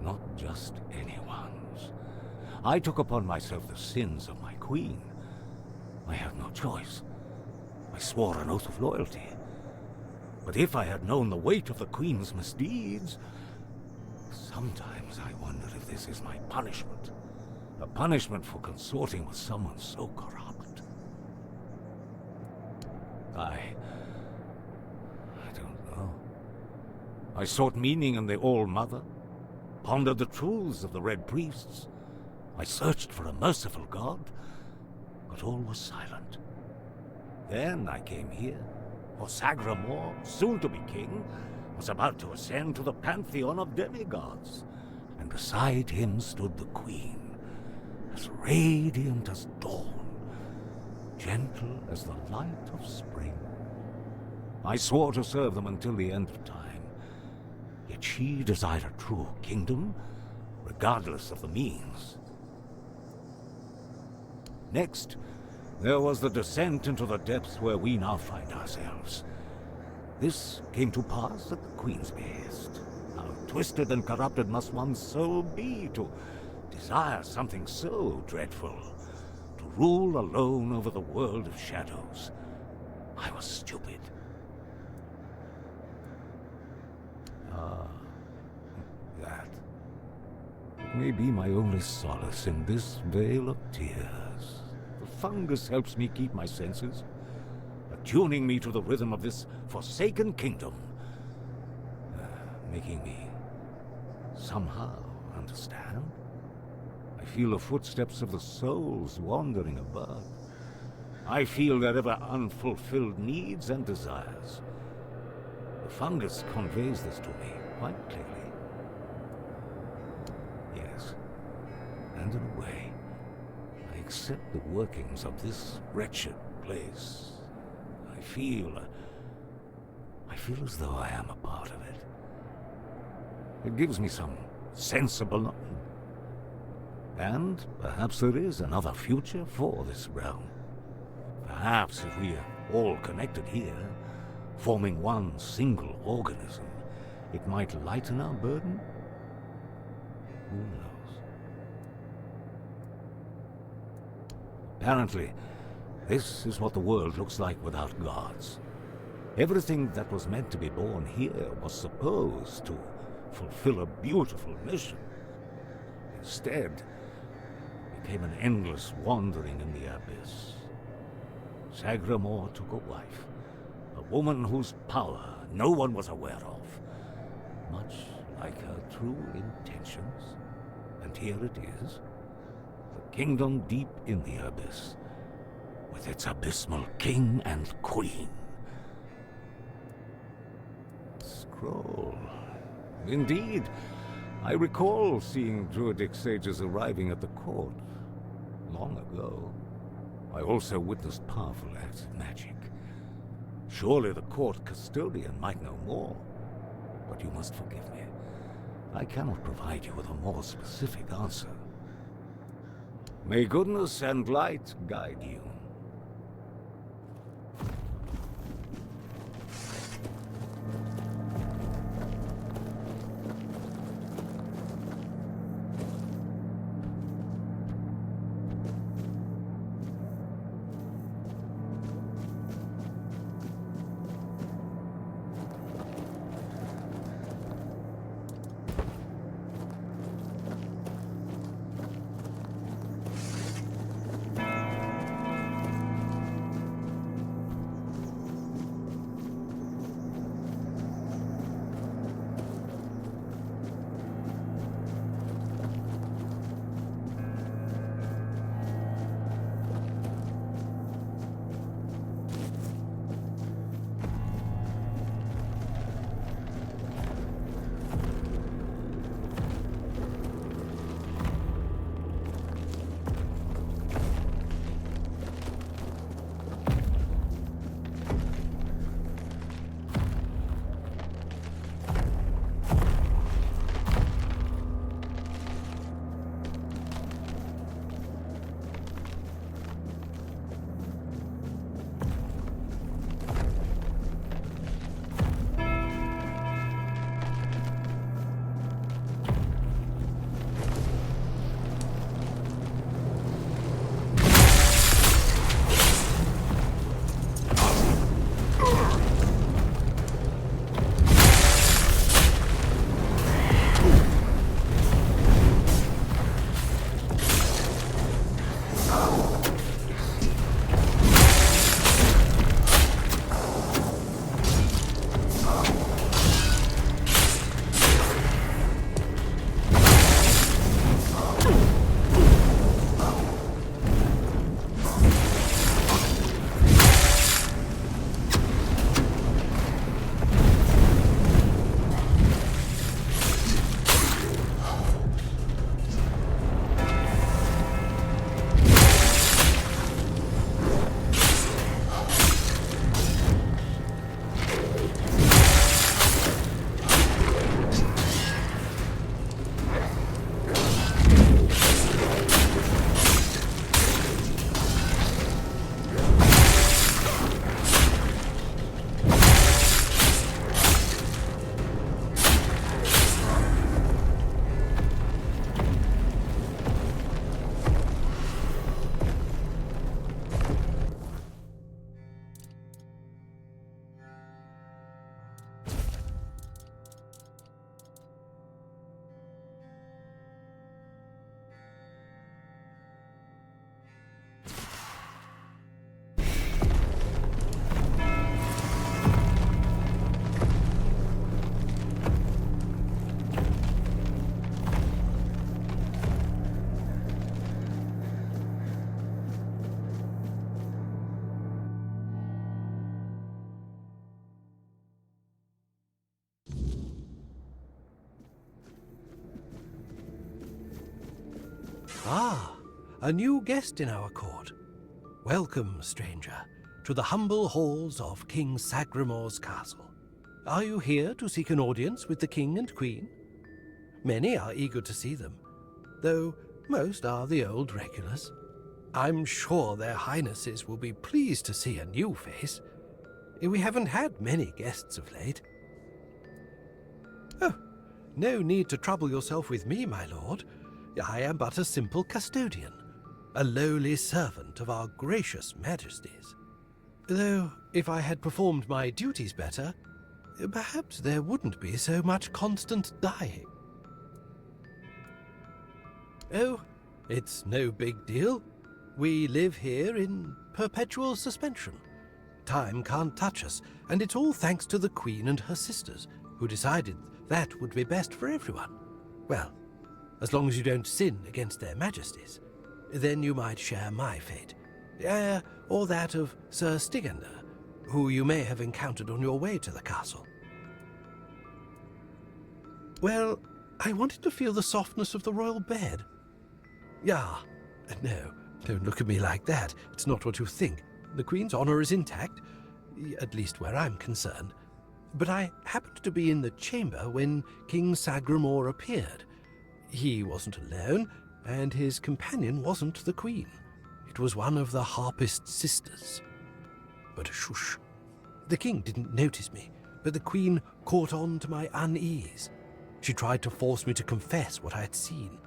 S7: not just anyone's. I took upon myself the sins of my queen. I had no choice. I swore an oath of loyalty. But if I had known the weight of the queen's misdeeds, sometimes I wonder if this is my punishment. A punishment for consorting with someone so corrupt. I don't know. I sought meaning in the All-Mother, pondered the truths of the Red Priests. I searched for a merciful God, but all was silent. Then I came here, for Sagramore, soon to be king, was about to ascend to the pantheon of demigods, and beside him stood the queen, as radiant as dawn, gentle as the light of spring. I swore to serve them until the end of time, yet she desired a true kingdom, regardless of the means. Next, there was the descent into the depths where we now find ourselves. This came to pass at the Queen's behest. How twisted and corrupted must one's soul be to desire something so dreadful, to rule alone over the world of shadows. I was stupid. That. It may be my only solace in this vale of tears. The fungus helps me keep my senses, attuning me to the rhythm of this forsaken kingdom, making me somehow understand. I feel the footsteps of the souls wandering above. I feel their ever unfulfilled needs and desires. The fungus conveys this to me quite clearly. Yes, and in a way, I accept the workings of this wretched place. I feel as though I am a part of it. It gives me some sense of belonging. And perhaps there is another future for this realm. Perhaps if we are all connected here, forming one single organism, it might lighten our burden? Who knows? Apparently, this is what the world looks like without gods. Everything that was meant to be born here was supposed to fulfill a beautiful mission. Instead, became an endless wandering in the abyss. Sagramore took a wife, a woman whose power no one was aware of, much like her true intentions. And here it is, the kingdom deep in the abyss, with its abysmal king and queen. Scroll. Indeed, I recall seeing druidic sages arriving at the court long ago. I also witnessed powerful acts of magic. Surely the court custodian might know more, but you must forgive me. I cannot provide you with a more specific answer. May goodness and light guide you.
S13: Ah, a new guest in our court. Welcome, stranger, to the humble halls of King Sagramor's castle. Are you here to seek an audience with the king and queen? Many are eager to see them, though most are the old regulars. I'm sure their highnesses will be pleased to see a new face. We haven't had many guests of late. Oh, no need to trouble yourself with me, my lord. I am but a simple custodian, a lowly servant of our gracious majesties. Though, if I had performed my duties better, perhaps there wouldn't be so much constant dying. Oh, it's no big deal. We live here in perpetual suspension. Time can't touch us, and it's all thanks to the Queen and her sisters, who decided that would be best for everyone. Well, as long as you don't sin against their majesties, then you might share my fate. Or that of Sir Stygander, who you may have encountered on your way to the castle. Well, I wanted to feel the softness of the royal bed. Yeah, no, don't look at me like that. It's not what you think. The Queen's honor is intact, at least where I'm concerned. But I happened to be in the chamber when King Sagramor appeared. He wasn't alone, and his companion wasn't the Queen. It was one of the harpist sisters. But shush. The king didn't notice me, but the Queen caught on to my unease. She tried to force me to confess what I had seen.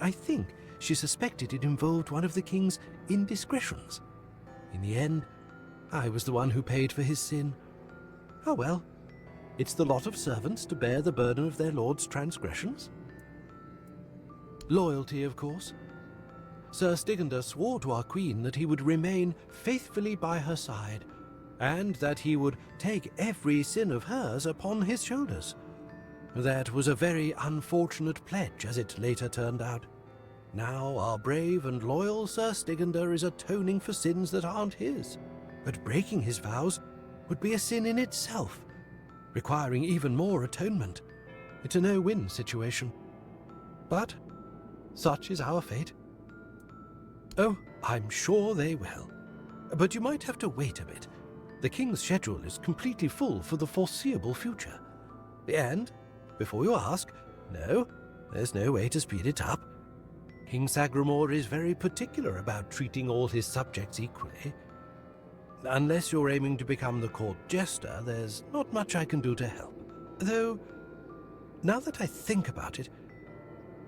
S13: I think she suspected it involved one of the king's indiscretions. In the end, I was the one who paid for his sin. Oh well, it's the lot of servants to bear the burden of their lord's transgressions. Loyalty, of course. Sir Stygander swore to our queen that he would remain faithfully by her side, and that he would take every sin of hers upon his shoulders. That was a very unfortunate pledge, as it later turned out. Now our brave and loyal Sir Stygander is atoning for sins that aren't his. But breaking his vows would be a sin in itself, requiring even more atonement. It's a no-win situation. But such is our fate. Oh, I'm sure they will. But you might have to wait a bit. The king's schedule is completely full for the foreseeable future. And, before you ask, no, there's no way to speed it up. King Sagramor is very particular about treating all his subjects equally. Unless you're aiming to become the court jester, there's not much I can do to help. Though, now that I think about it,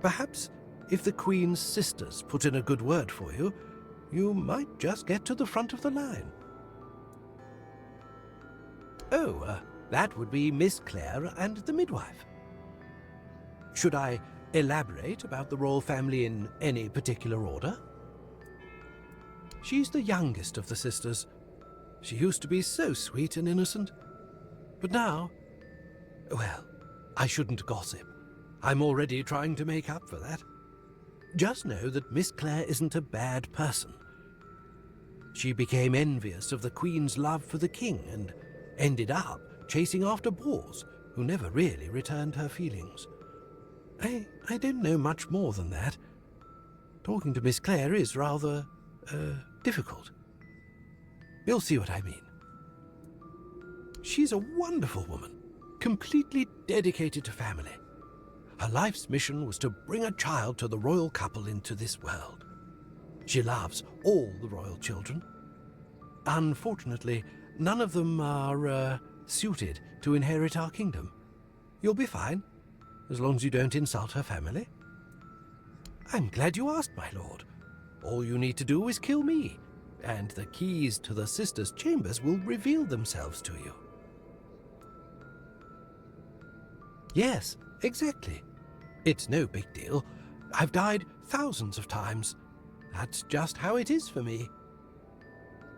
S13: perhaps if the Queen's sisters put in a good word for you, you might just get to the front of the line. Oh, that would be Miss Clare and the midwife. Should I elaborate about the royal family in any particular order? She's the youngest of the sisters. She used to be so sweet and innocent. But now, well, I shouldn't gossip. I'm already trying to make up for that. Just know that Miss Clare isn't a bad person. She became envious of the Queen's love for the king and ended up chasing after boors who never really returned her feelings. I don't know much more than that. Talking to Miss Clare is rather, difficult. You'll see what I mean. She's a wonderful woman, completely dedicated to family. Her life's mission was to bring a child to the royal couple into this world. She loves all the royal children. Unfortunately, none of them are, suited to inherit our kingdom. You'll be fine, as long as you don't insult her family. I'm glad you asked, my lord. All you need to do is kill me, and the keys to the sisters' chambers will reveal themselves to you. Yes, exactly. It's no big deal. I've died thousands of times. That's just how it is for me.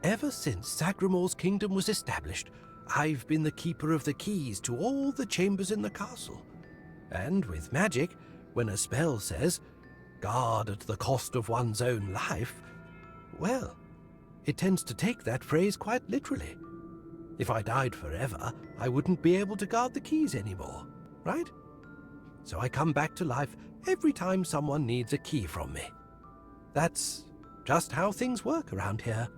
S13: Ever since Sagramor's kingdom was established, I've been the keeper of the keys to all the chambers in the castle. And with magic, when a spell says, "Guard at the cost of one's own life," well, it tends to take that phrase quite literally. If I died forever, I wouldn't be able to guard the keys anymore, right? So I come back to life every time someone needs a key from me. That's just how things work around here.